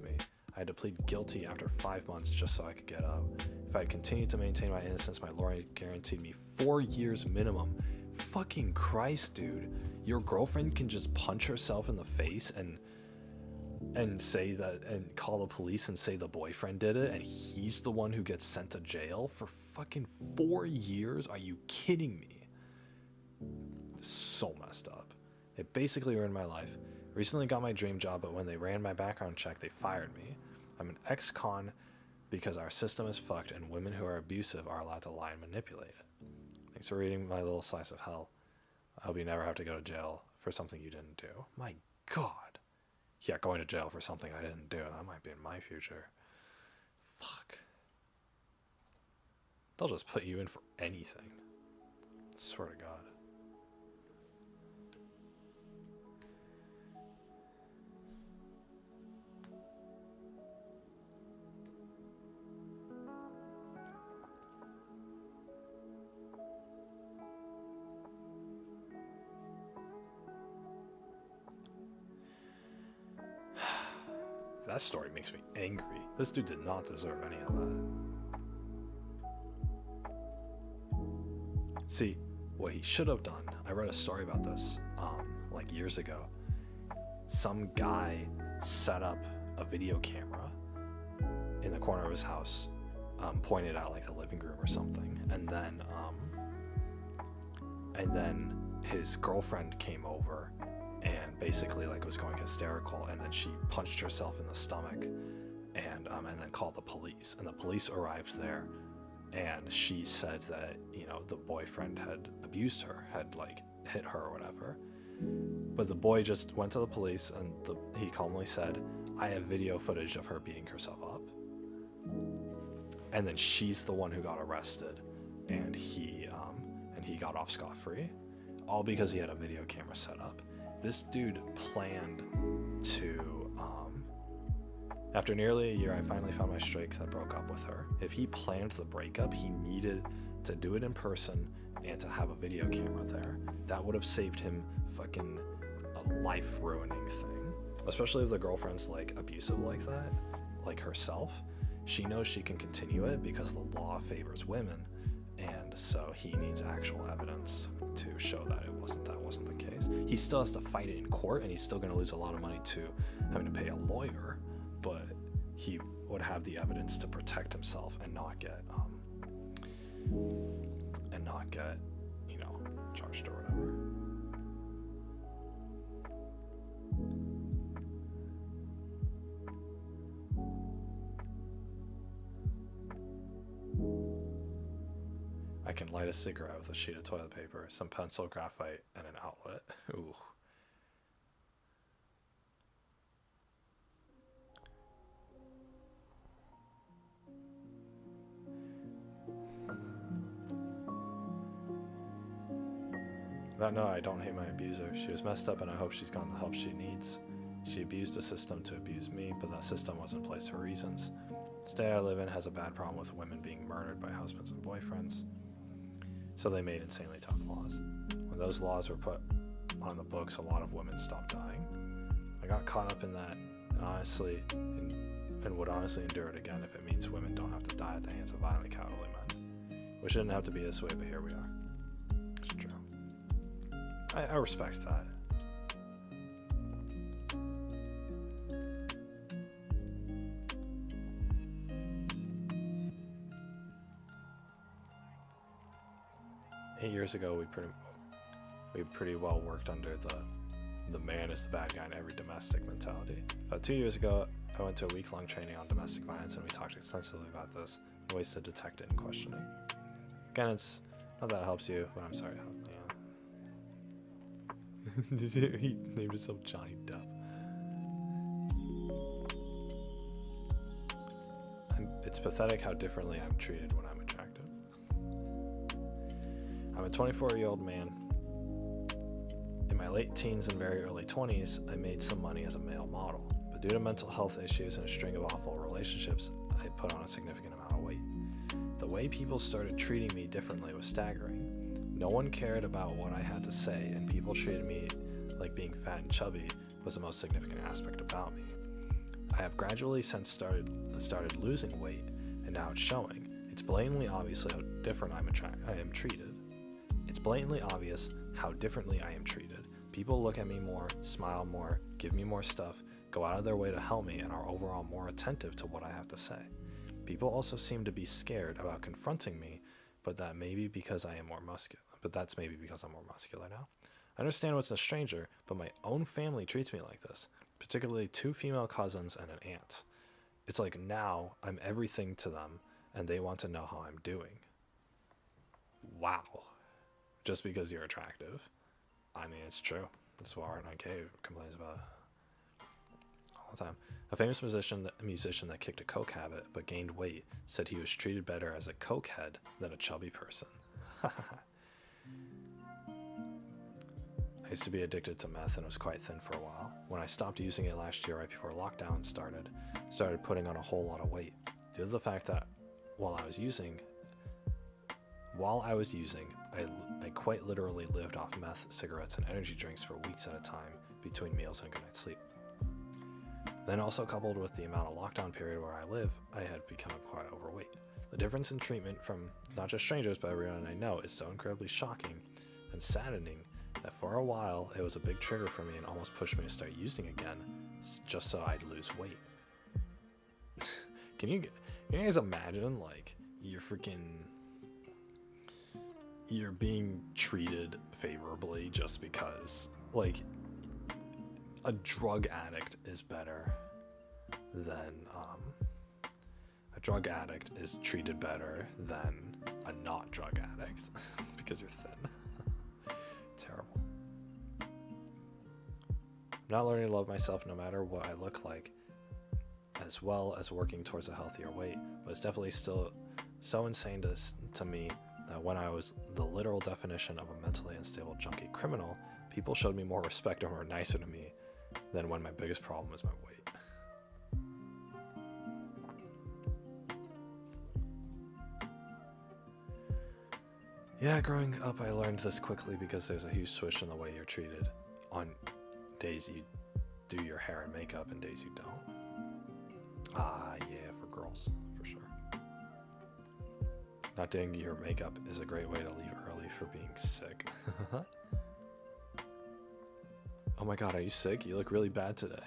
me. I had to plead guilty after 5 months just so I could get out. If I had continued to maintain my innocence, my lawyer guaranteed me 4 years minimum. Fucking Christ, dude. Your girlfriend can just punch herself in the face and say that, and call the police and say the boyfriend did it, and he's the one who gets sent to jail for fucking 4 years? Are you kidding me? So messed up. It basically ruined my life. Recently got my dream job, but when they ran my background check, they fired me. I'm an ex-con because our system is fucked and women who are abusive are allowed to lie and manipulate it. Thanks for reading my little slice of hell. I hope you never have to go to jail for something you didn't do. My God. Yeah, going to jail for something I didn't do. That might be in my future. Fuck. They'll just put you in for anything. I swear to God. That story makes me angry. This dude did not deserve any of that. See, what he should have done, I read a story about this, like years ago. Some guy set up a video camera in the corner of his house, pointed out like the living room or something, and then his girlfriend came over and basically like was going hysterical, and then she punched herself in the stomach, and then called the police, and the police arrived there, and she said that, you know, the boyfriend had abused her, had like hit her or whatever, but the boy just went to the police, and he calmly said, I have video footage of her beating herself up, and then she's the one who got arrested, and he got off scot-free, all because he had a video camera set up. This dude planned to, after nearly a year, I finally found my strength and broke up with her. If he planned the breakup, he needed to do it in person and to have a video camera there. That would have saved him fucking a life-ruining thing. Especially if the girlfriend's like abusive like that, like herself. She knows she can continue it because the law favors women, and so he needs actual evidence to show that wasn't the case. He still has to fight it in court, and he's still going to lose a lot of money to having to pay a lawyer, but he would have the evidence to protect himself and not get you know, charged or whatever. I can light a cigarette with a sheet of toilet paper, some pencil, graphite, and an outlet. Ooh. That no, I don't hate my abuser. She was messed up and I hope she's gotten the help she needs. She abused a system to abuse me, but that system was in place for reasons. The state I live in has a bad problem with women being murdered by husbands and boyfriends. So they made insanely tough laws. When those laws were put on the books, a lot of women stopped dying. I got caught up in that, and would honestly endure it again if it means women don't have to die at the hands of violently cowardly men. We shouldn't have to be this way, but here we are. It's true. I respect that. Eight years ago, we pretty well worked under the man is the bad guy in every domestic mentality. About 2 years ago, I went to a week-long training on domestic violence, and we talked extensively about this and ways to detect it in questioning. Again, it's not that it helps you, but I'm sorry. He named himself Johnny Depp. It's pathetic how differently I'm treated when I'm attractive. I'm a 24-year-old man. In my late teens and very early 20s, I made some money as a male model, but due to mental health issues and a string of awful relationships, I put on a significant amount of weight. The way people started treating me differently was staggering. No one cared about what I had to say, and people treated me like being fat and chubby was the most significant aspect about me. I have gradually since started losing weight, and now it's showing. It's blatantly obvious how different I am treated. It's blatantly obvious how differently I am treated. People look at me more, smile more, give me more stuff, go out of their way to help me, and are overall more attentive to what I have to say. People also seem to be scared about confronting me but that maybe because I am more muscular. But that's maybe because I'm more muscular now. I understand what's a stranger, but my own family treats me like this, particularly 2 female cousins and an aunt. It's like now I'm everything to them, and they want to know how I'm doing. Wow. Just because you're attractive. I mean, it's true. That's what Art9K complains about all the time. A famous musician that kicked a coke habit but gained weight said he was treated better as a cokehead than a chubby person. I used to be addicted to meth and was quite thin for a while. When I stopped using it last year right before lockdown started putting on a whole lot of weight. Due to the fact that while I was using, I quite literally lived off meth, cigarettes, and energy drinks for weeks at a time between meals and a good night's sleep. Then also coupled with the amount of lockdown period where I live, I had become quite overweight. The difference in treatment from not just strangers but everyone I know is so incredibly shocking and saddening that for a while it was a big trigger for me and almost pushed me to start using again just so I'd lose weight. Can you guys imagine, like, you're being treated favorably just because, like, a drug addict is better than a drug addict is treated better than a not drug addict because you're thin. Terrible. Not learning to love myself no matter what I look like, as well as working towards a healthier weight, but it's definitely still so insane to me that when I was the literal definition of a mentally unstable junkie criminal, people showed me more respect and were nicer to me than when my biggest problem was my weight. Yeah, growing up I learned this quickly because there's a huge switch in the way you're treated on days you do your hair and makeup and days you don't. Ah, yeah, for girls, for sure. Not doing your makeup is a great way to leave early for being sick. Oh my god, are you sick? You look really bad today.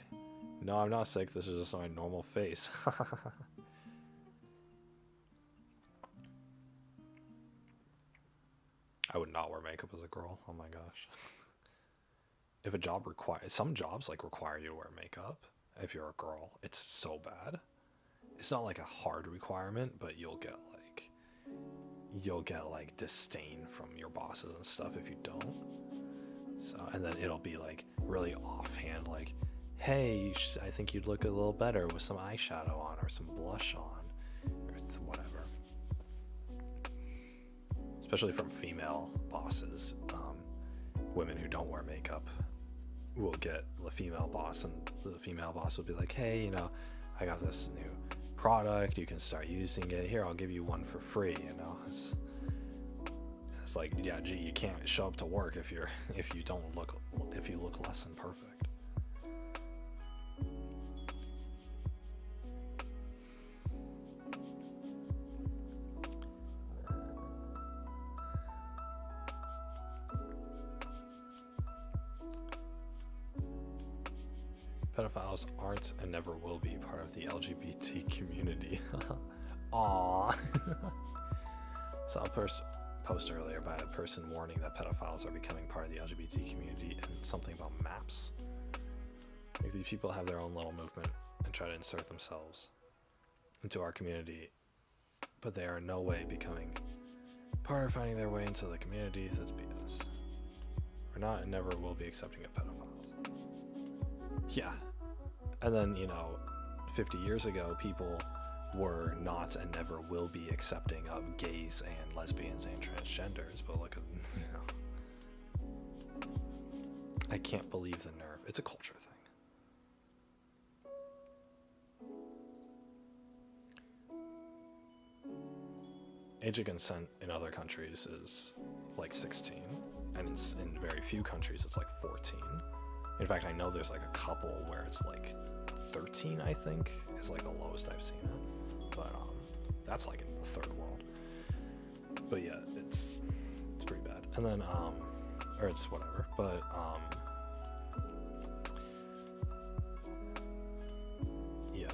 No, I'm not sick. This is just my normal face. I would not wear makeup as a girl. Oh my gosh. If a job some jobs like require you to wear makeup. If you're a girl, it's so bad. It's not like a hard requirement, but you'll get like disdain from your bosses and stuff if you don't. So, and then it'll be like really offhand, like, hey, I think you'd look a little better with some eyeshadow on or some blush on or whatever. Especially from female bosses. Women who don't wear makeup will get the female boss, and the female boss will be like, hey, you know, I got this new product, you can start using it. Here, I'll give you one for free, you know. It's like, yeah, gee, you can't show up to work if you look less than perfect. Pedophiles aren't and never will be part of the LGBT community. Aww. Saw a post earlier by a person warning that pedophiles are becoming part of the LGBT community and something about maps. Like, these people have their own little movement and try to insert themselves into our community, but they are in no way becoming part of finding their way into the community. That's BS. We're not and never will be accepting of pedophiles. Yeah. And then, you know, 50 years ago, people were not and never will be accepting of gays and lesbians and transgenders, but look at, you know. I can't believe the nerve. It's a culture thing. Age of consent in other countries is like 16, and in very few countries it's like 14. In fact, I know there's like a couple where it's like 13, I think, is like the lowest I've seen it. But that's like in the third world. But yeah, it's pretty bad. And then or it's whatever. But yeah.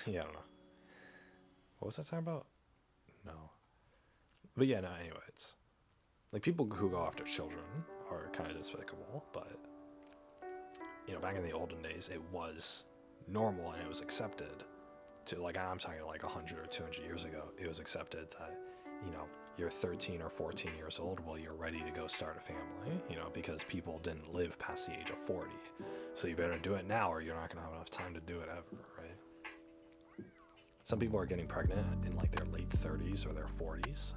yeah, I don't know. What was I talking about? No. But yeah, no, anyway, it's like people who go after children are kind of despicable, but you know, back in the olden days, it was normal and it was accepted to, like, I'm talking like 100 or 200 years ago, it was accepted that, you know, you're 13 or 14 years old, well, you're ready to go start a family, you know, because people didn't live past the age of 40. So you better do it now or you're not going to have enough time to do it ever, right? Some people are getting pregnant in like their late 30s or their 40s.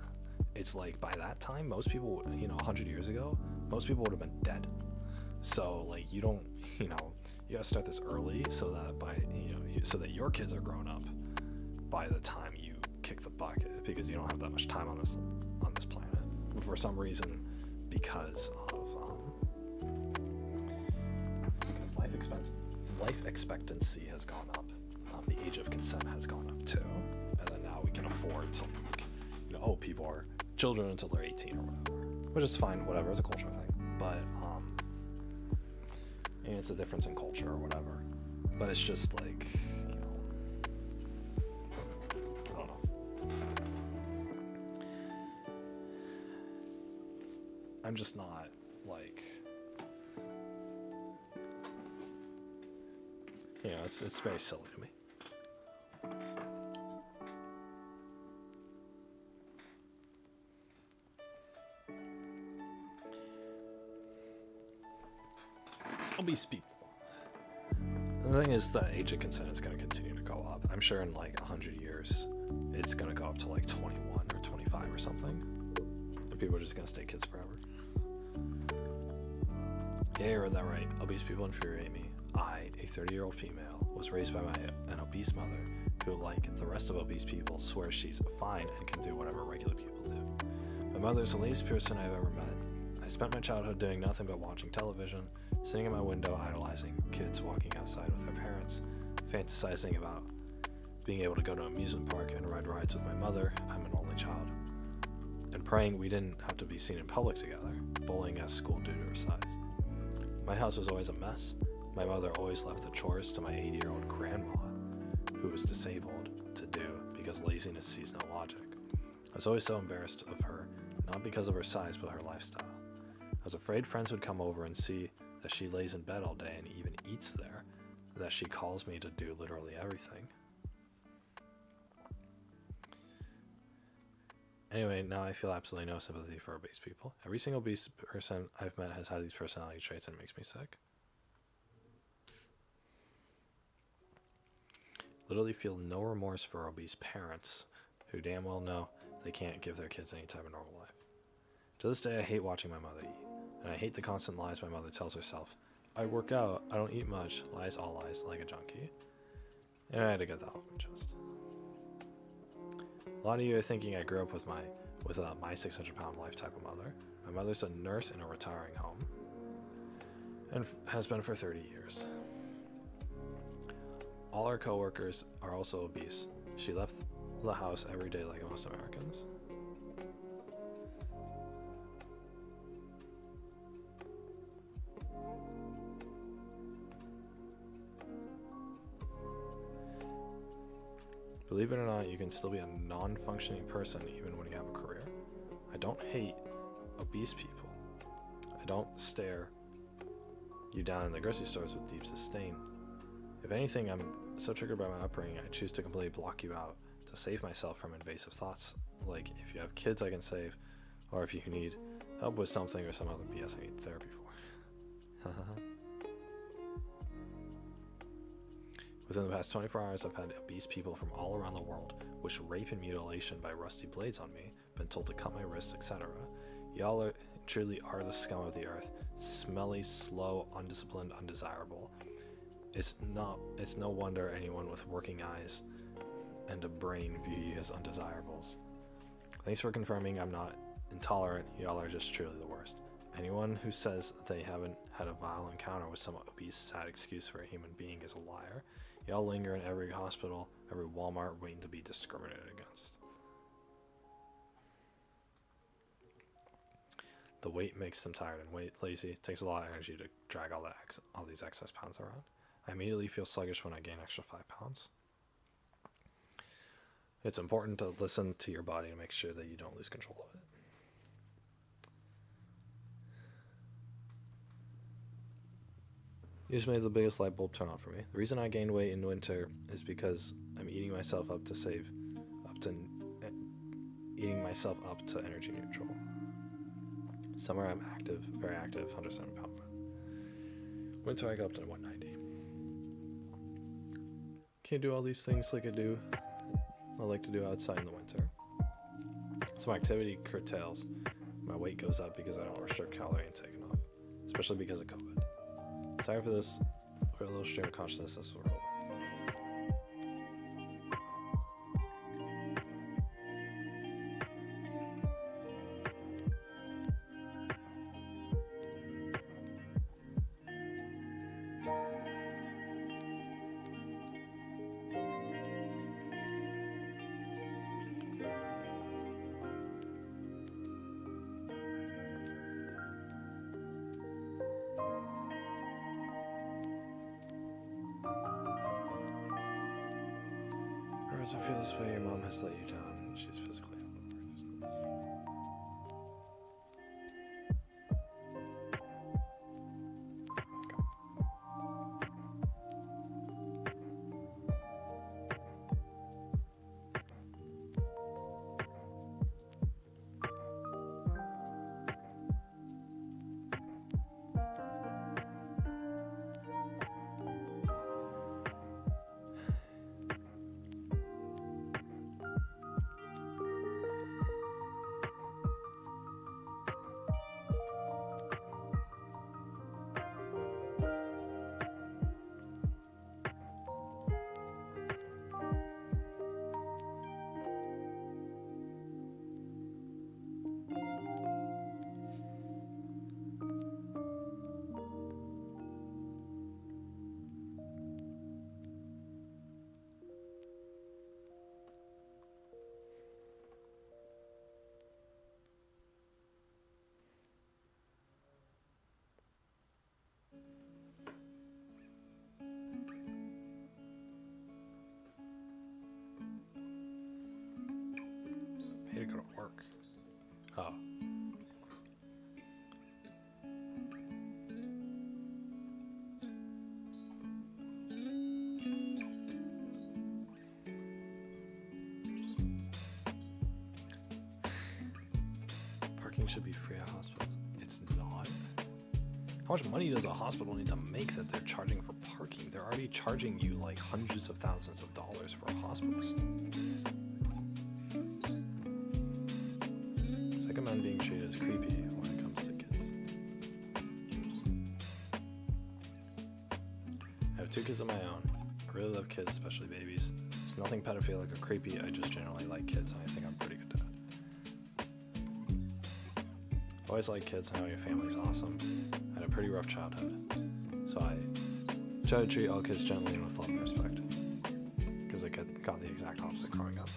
It's like by that time, most people, you know, 100 years ago, most people would have been dead. So like you don't, you know, you gotta start this early so that by, you know, so that your kids are grown up by the time you kick the bucket, because you don't have that much time on this planet for some reason, because life expectancy has gone up. The age of consent has gone up too, and then now we can afford to, like, you know, oh, people are children until they're 18 or whatever, which is fine, whatever, it's a cultural thing, but and it's a difference in culture or whatever, but it's just like, you know, I don't know. I'm just not like, you know, it's very silly to me. Obese people. The thing is, the age of consent is going to continue to go up. I'm sure in like 100 years, it's going to go up to like 21 or 25 or something. And people are just going to stay kids forever. Yeah, you heard that right. Obese people infuriate me. I, a 30-year-old female, was raised by an obese mother who, like the rest of obese people, swears she's fine and can do whatever regular people do. My mother is the laziest person I've ever met. I spent my childhood doing nothing but watching television, sitting in my window idolizing kids walking outside with their parents, fantasizing about being able to go to an amusement park and ride rides with my mother, I'm an only child, and praying we didn't have to be seen in public together, bullying at school due to her size. My house was always a mess. My mother always left the chores to my 80-year-old grandma, who was disabled, to do because laziness sees no logic. I was always so embarrassed of her, not because of her size but her lifestyle. I was afraid friends would come over and see that she lays in bed all day and even eats there, that she calls me to do literally everything. Anyway, now I feel absolutely no sympathy for obese people. Every single obese person I've met has had these personality traits and it makes me sick. Literally feel no remorse for obese parents who damn well know they can't give their kids any type of normal life. To this day, I hate watching my mother eat, and I hate the constant lies my mother tells herself. I work out, I don't eat much, lies all lies, like a junkie. And I had to get that off my chest. A lot of you are thinking I grew up with my 600-pound life type of mother. My mother's a nurse in a retiring home, and has been for 30 years. All our coworkers are also obese. She left the house every day like most Americans. Believe it or not, you can still be a non-functioning person even when you have a career. I don't hate obese people. I don't stare you down in the grocery stores with deep disdain. If anything, I'm so triggered by my upbringing, I choose to completely block you out to save myself from invasive thoughts. Like, if you have kids I can save, or if you need help with something or some other BS I need therapy for. Within the past 24 hours, I've had obese people from all around the world wish rape and mutilation by rusty blades on me, been told to cut my wrists, etc. Y'all truly are the scum of the earth. Smelly, slow, undisciplined, undesirable. It's no wonder anyone with working eyes and a brain view you as undesirables. Thanks for confirming I'm not intolerant. Y'all are just truly the worst. Anyone who says they haven't had a vile encounter with some obese, sad excuse for a human being is a liar. Y'all linger in every hospital, every Walmart, waiting to be discriminated against. The weight makes them tired and lazy. It takes a lot of energy to drag all these excess pounds around. I immediately feel sluggish when I gain extra 5 pounds. It's important to listen to your body to make sure that you don't lose control of it. You just made the biggest light bulb turn on for me. The reason I gained weight in winter is because I'm eating myself up to energy neutral. Summer I'm active, very active, 107 pound. Winter I go up to 190. Can't do all these things like I like to do outside in the winter. So my activity curtails. My weight goes up because I don't restrict calorie intake enough, especially because of COVID. Sorry for this, for a little stream of consciousness. This will roll. To feel this way, your mom has let you down, and she's physically paid to go to work. Oh. Parking should be free at hospitals. It's not. How much money does a hospital need to make that they're charging for parking? They're already charging you like hundreds of thousands of dollars for a hospital stay. Second man being treated as creepy when it comes to kids. I have 2 kids of my own. I really love kids, especially babies. It's nothing pedophilic or creepy, I just generally like kids and I think I'm a pretty good dad. Always like kids and having a family is awesome. I had a pretty rough childhood, so I try to treat all kids gently and with love and respect, because I got the exact opposite growing up.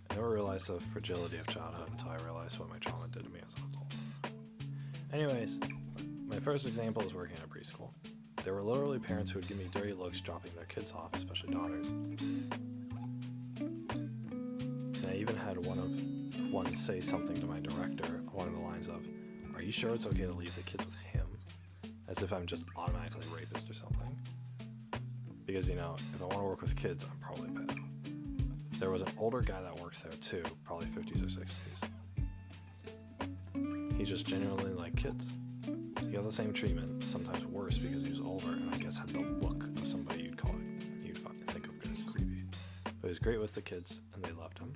I never realized the fragility of childhood until I realized what my trauma did to me as an adult. Anyways, my first example is working at a preschool. There were literally parents who would give me dirty looks dropping their kids off, especially daughters. And I even had one say something to my director along the lines of, "Are you sure it's okay to leave the kids with him?" As if I'm just automatically a rapist or something. Because, you know, if I want to work with kids, I'm probably a pedo. There was an older guy that works there too, probably 50s or 60s. He just genuinely liked kids. He got the same treatment, sometimes worse because he was older and I guess had the look of somebody you'd think of as creepy. But he was great with the kids and they loved him.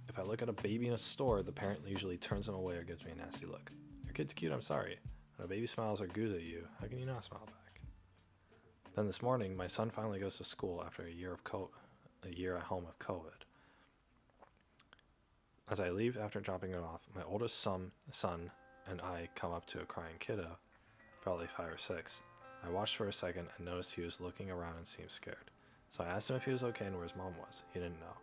If I look at a baby in a store, the parent usually turns them away or gives me a nasty look. Your kid's cute, I'm sorry. When a baby smiles or goos at you, how can you not smile back? Then this morning, my son finally goes to school after a year at home of COVID. As I leave after dropping it off, my oldest son and I come up to a crying kiddo, probably 5 or 6. I watched for a second and noticed he was looking around and seemed scared. So I asked him if he was okay and where his mom was. He didn't know.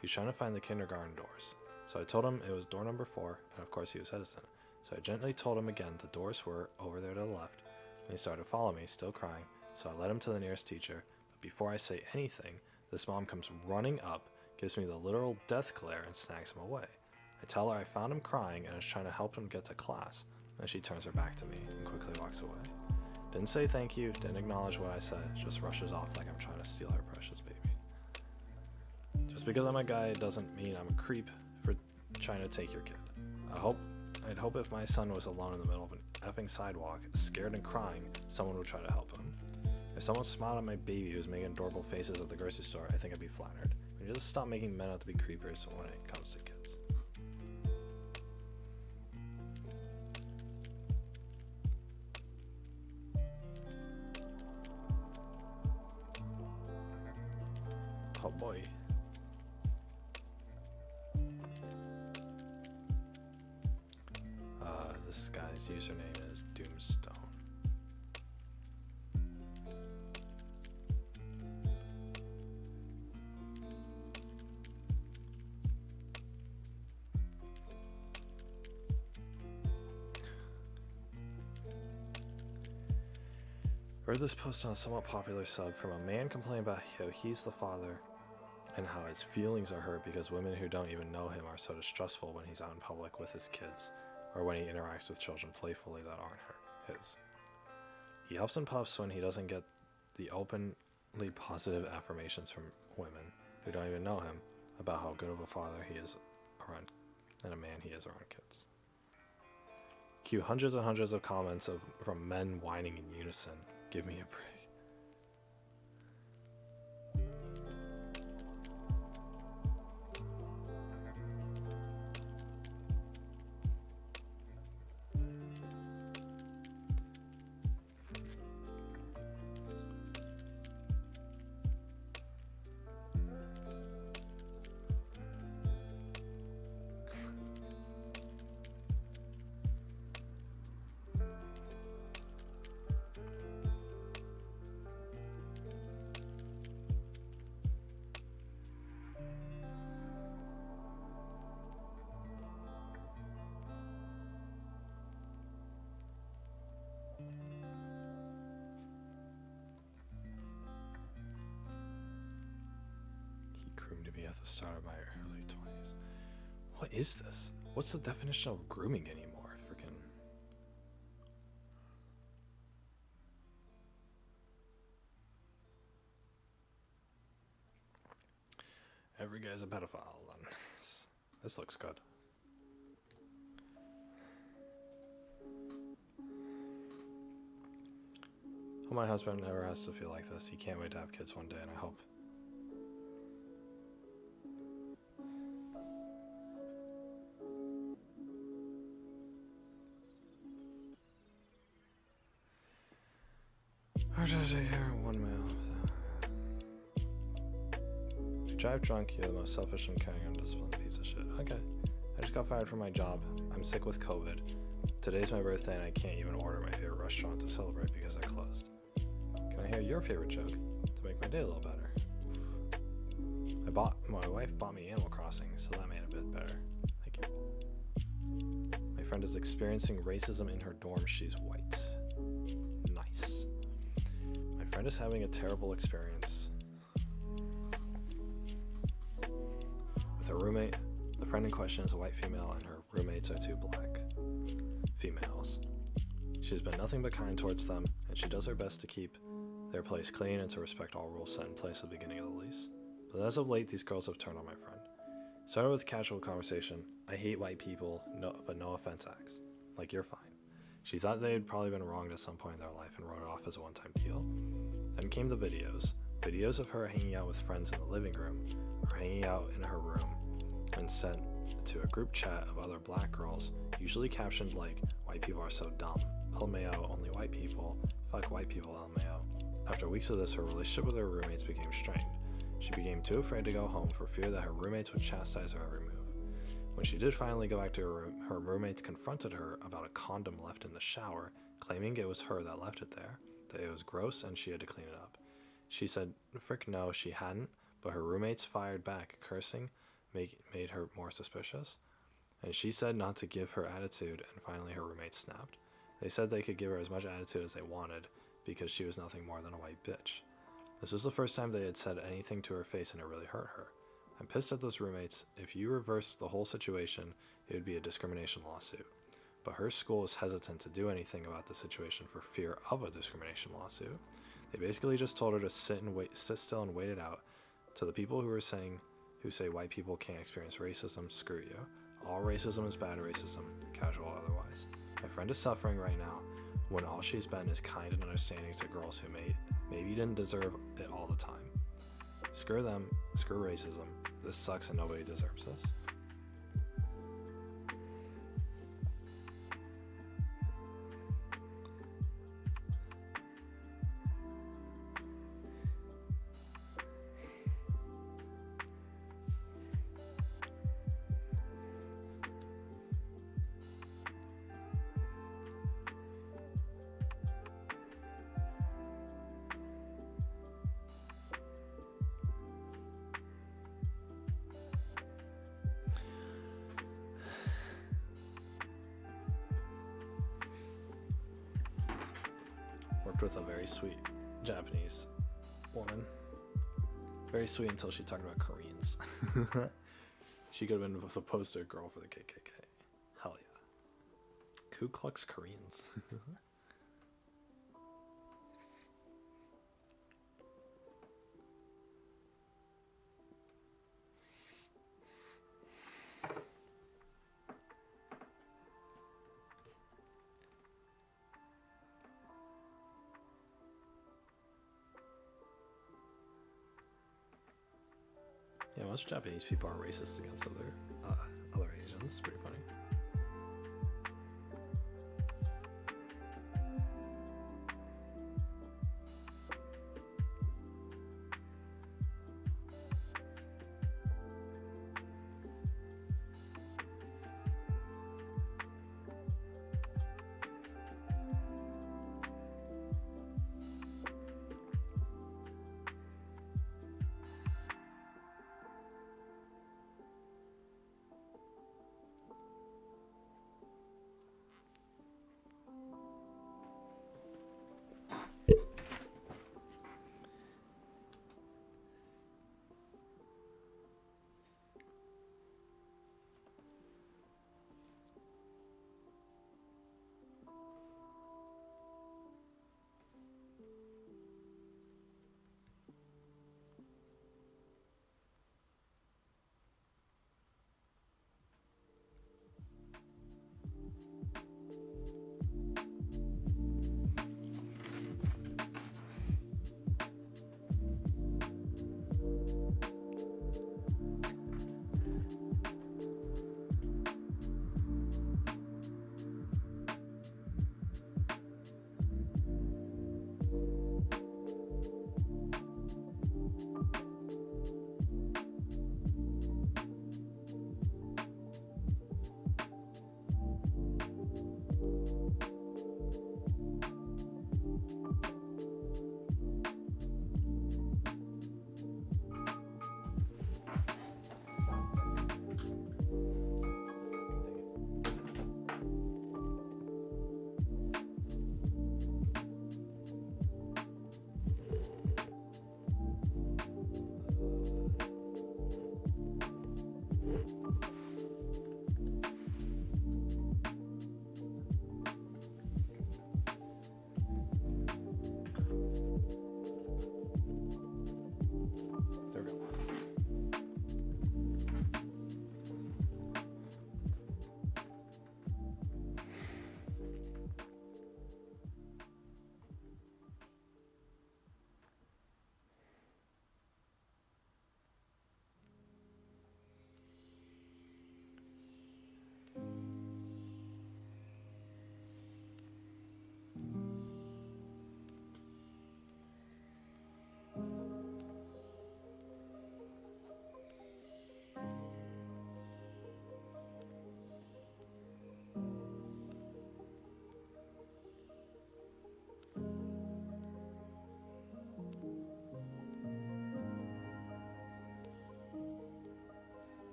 He was trying to find the kindergarten doors. So I told him it was door number 4, and of course he was hesitant. So I gently told him again the doors were over there to the left, and he started to follow me, still crying, so I led him to the nearest teacher, but before I say anything, This mom comes running up, gives me the literal death glare, and snags him away. I tell her I found him crying and is trying to help him get to class, and she turns her back to me and quickly walks away. Didn't say thank you, didn't acknowledge what I said, just rushes off like I'm trying to steal her precious baby. Just because I'm a guy doesn't mean I'm a creep for trying to take your kid. I'd hope if my son was alone in the middle of an effing sidewalk, scared and crying, someone would try to help him. If someone smiled at my baby who was making adorable faces at the grocery store, I think I'd be flattered. We need to stop making men out to be creepers when it comes to kids. Oh boy. This guy's username is Doomstone. Read this post on a somewhat popular sub from a man complaining about how he's the father and how his feelings are hurt because women who don't even know him are so distrustful when he's out in public with his kids, or when he interacts with children playfully that aren't his. He huffs and puffs when he doesn't get the openly positive affirmations from women who don't even know him about how good of a father he is around, and a man he is around kids. Cue hundreds and hundreds of comments from men whining in unison. Give me a break. To be at the start of my early 20s. What is this? What's the definition of grooming anymore? Freaking. Every guy's a pedophile then. This looks good. Hope my husband never has to feel like this. He can't wait to have kids one day, and I hope. Or should I take care of one meal? If you drive drunk, you're the most selfish and caring and undisciplined piece of shit. Okay. I just got fired from my job. I'm sick with COVID. Today's my birthday and I can't even order my favorite restaurant to celebrate because I closed. Can I hear your favorite joke to make my day a little better? Oof. My wife bought me Animal Crossing, so that made it a bit better. Thank you. My friend is experiencing racism in her dorm. She's white. Nice. My friend is having a terrible experience with her roommate. The friend in question is a white female and her roommates are two black females. She's been nothing but kind towards them, and she does her best to keep their place clean and to respect all rules set in place at the beginning of the lease. But as of late, these girls have turned on my friend. Started with casual conversation, I hate white people, but no offense acts. Like, you're fine. She thought they had probably been wronged at some point in their life and wrote it off as a one-time deal. Then came the videos. Videos of her hanging out with friends in the living room, or hanging out in her room, and sent to a group chat of other black girls, usually captioned like, white people are so dumb, LMAO, only white people, fuck white people, LMAO. After weeks of this, her relationship with her roommates became strained. She became too afraid to go home for fear that her roommates would chastise her every move. When she did finally go back to her room, her roommates confronted her about a condom left in the shower, claiming it was her that left it there, that it was gross and she had to clean it up. She said, frick no, she hadn't, but her roommates fired back, cursing, made her more suspicious. And she said not to give her attitude, and finally her roommates snapped. They said they could give her as much attitude as they wanted, because she was nothing more than a white bitch. This was the first time they had said anything to her face and it really hurt her. I'm pissed at those roommates. If you reversed the whole situation, it would be a discrimination lawsuit. But her school is hesitant to do anything about the situation for fear of a discrimination lawsuit. They basically just told her to sit still and wait it out. To the people who say white people can't experience racism, screw you. All racism is bad racism, casual or otherwise. My friend is suffering right now when all she's been is kind and understanding to girls who maybe didn't deserve it all the time. Screw them, screw racism. This sucks and nobody deserves this. Worked with a very sweet Japanese woman. Very sweet until she talked about Koreans. She could have been the poster girl for the KKK. Hell yeah. Ku Klux Koreans. Yeah, most Japanese people are racist against other Asians. It's pretty funny.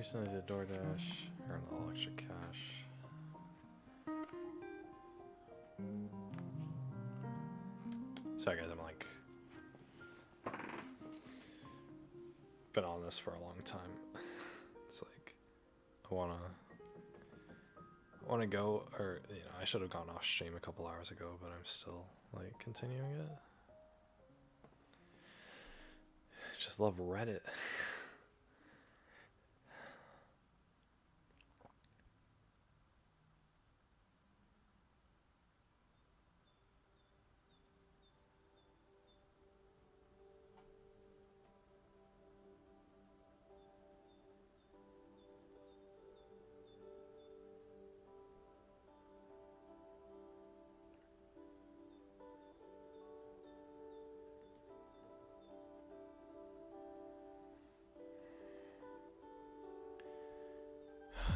Recently did DoorDash, earned a little extra cash. Sorry guys, I'm like been on this for a long time. It's like I wanna go, or you know, I should have gone off stream a couple hours ago, but I'm still like continuing it. Just love Reddit.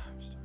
I'm starving.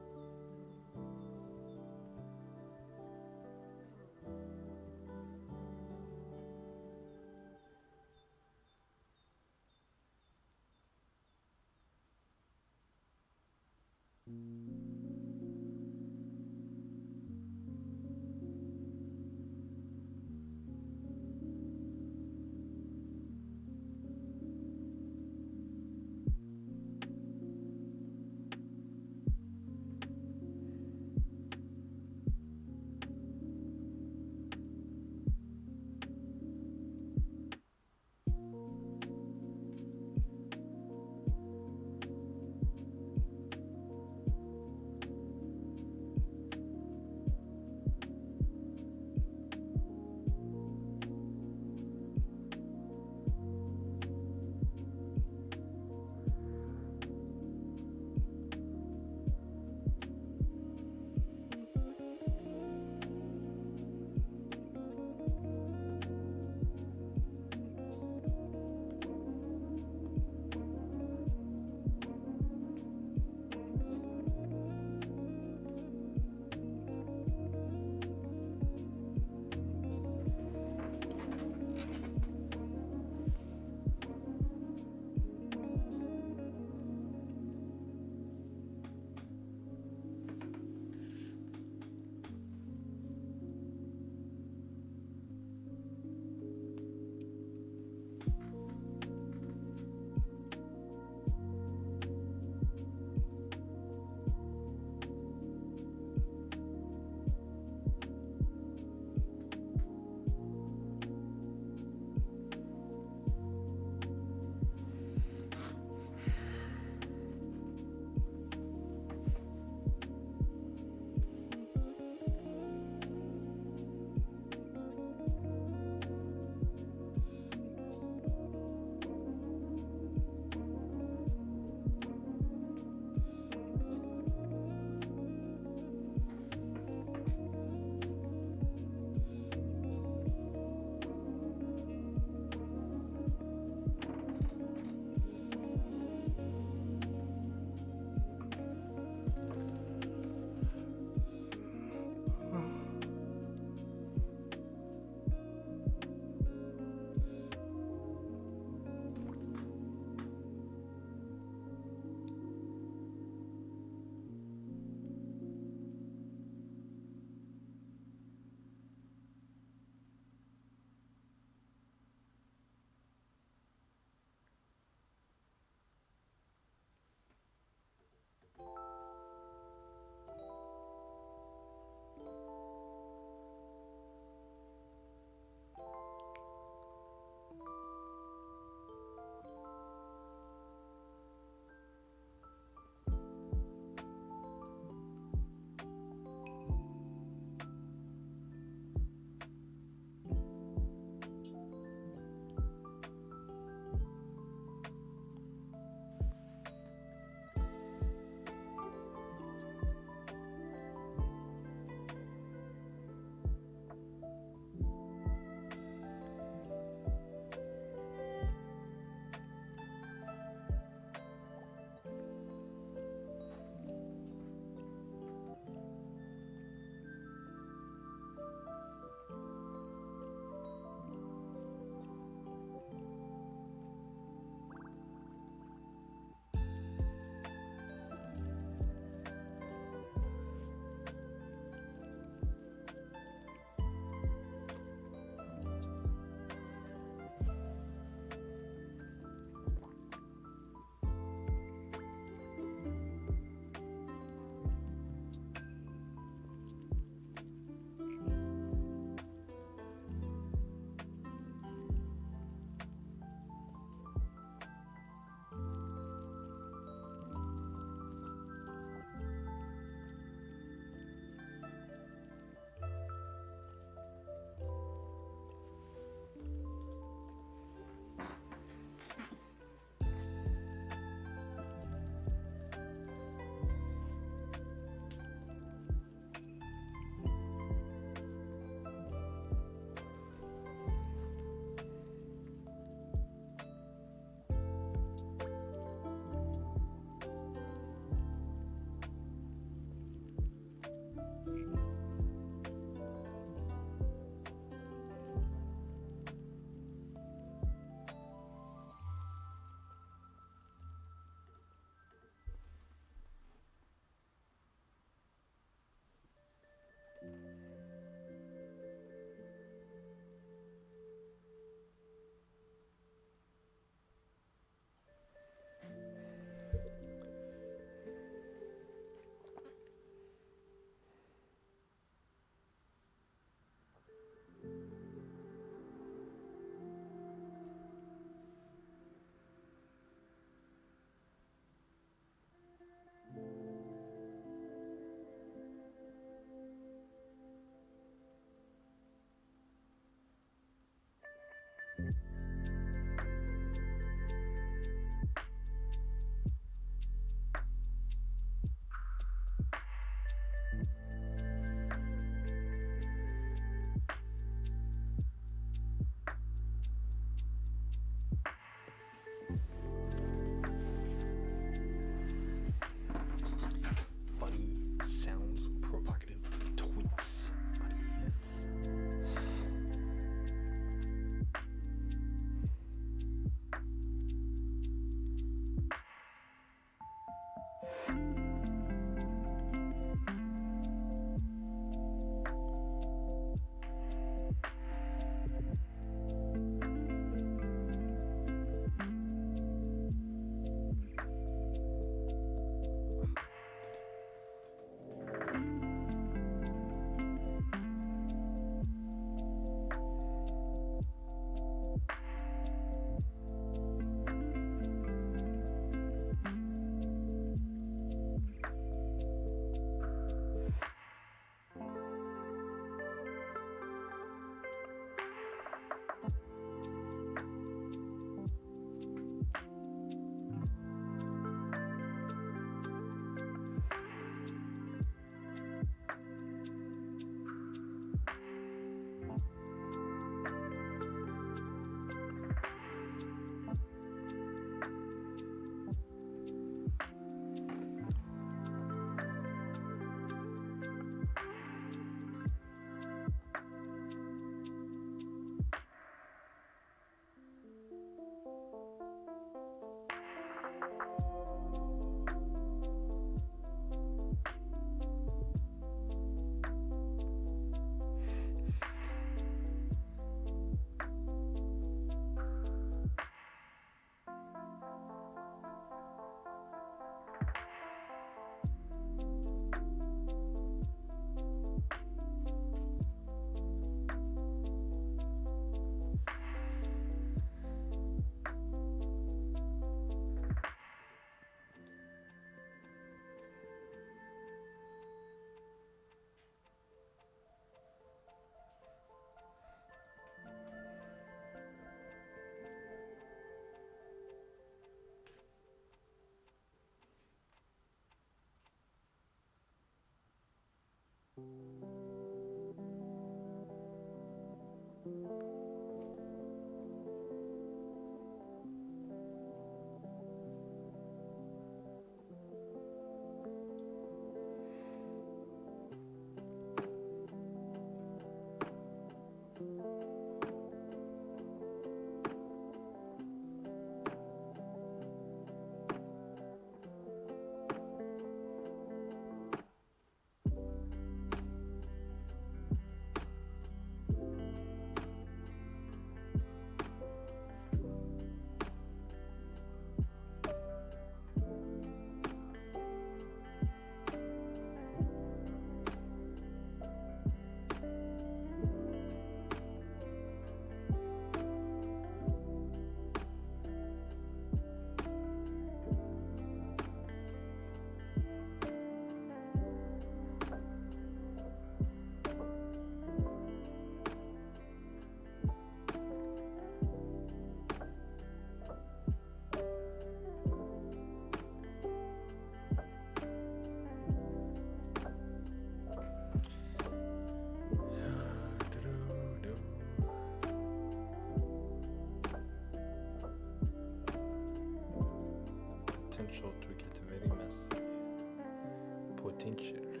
attention.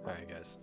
Alright, guys.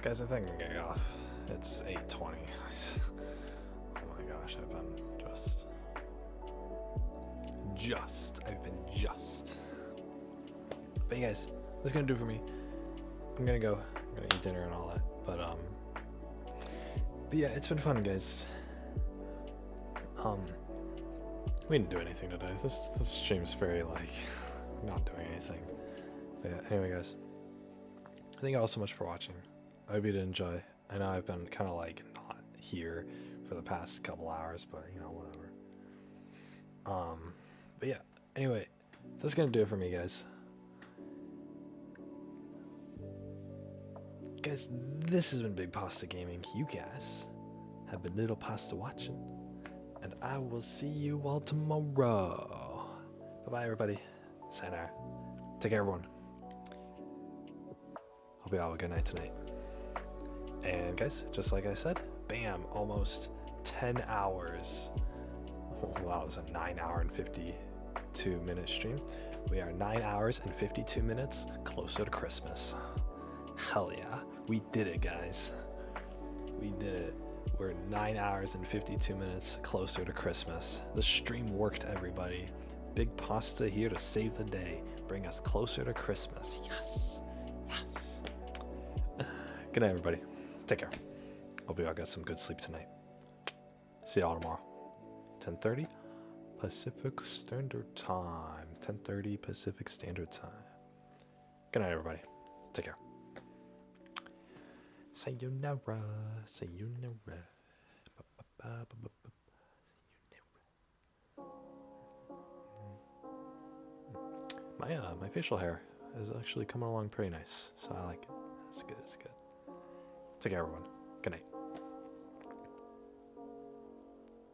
Guys, I think I'm getting off. It's 8:20. Oh my gosh, I've been just. But you guys, that's gonna do it for me. I'm gonna go. I'm gonna eat dinner and all that. But yeah, it's been fun, guys. We didn't do anything today. This stream's very like not doing anything. But yeah, anyway, guys. Thank you all so much for watching. I hope you did enjoy. I know I've been kind of like not here for the past couple hours, but you know, whatever. But yeah, anyway, that's gonna do it for me, guys. Guys, this has been Big Pasta Gaming. You guys have been Little Pasta watching, and I will see you all tomorrow. Bye-bye, everybody. Sayonara. Take care, everyone. Hope you all have a good night tonight. And guys, just like I said, bam, almost 10 hours. Wow, that was a 9-hour and 52-minute stream. We are 9 hours and 52 minutes closer to Christmas. Hell yeah, we did it, guys. We did it. We're 9 hours and 52 minutes closer to Christmas. The stream worked, everybody. Big Pasta here to save the day. Bring us closer to Christmas. Yes. Yes. Good night, everybody. Take care. Hope you all got some good sleep tonight. See y'all tomorrow. 10:30 Pacific Standard Time. 10:30 Pacific Standard Time. Good night, everybody. Take care. Sayonara. Sayonara. My facial hair is actually coming along pretty nice, so I like it. It's good. It's good. Take care, everyone. Good night.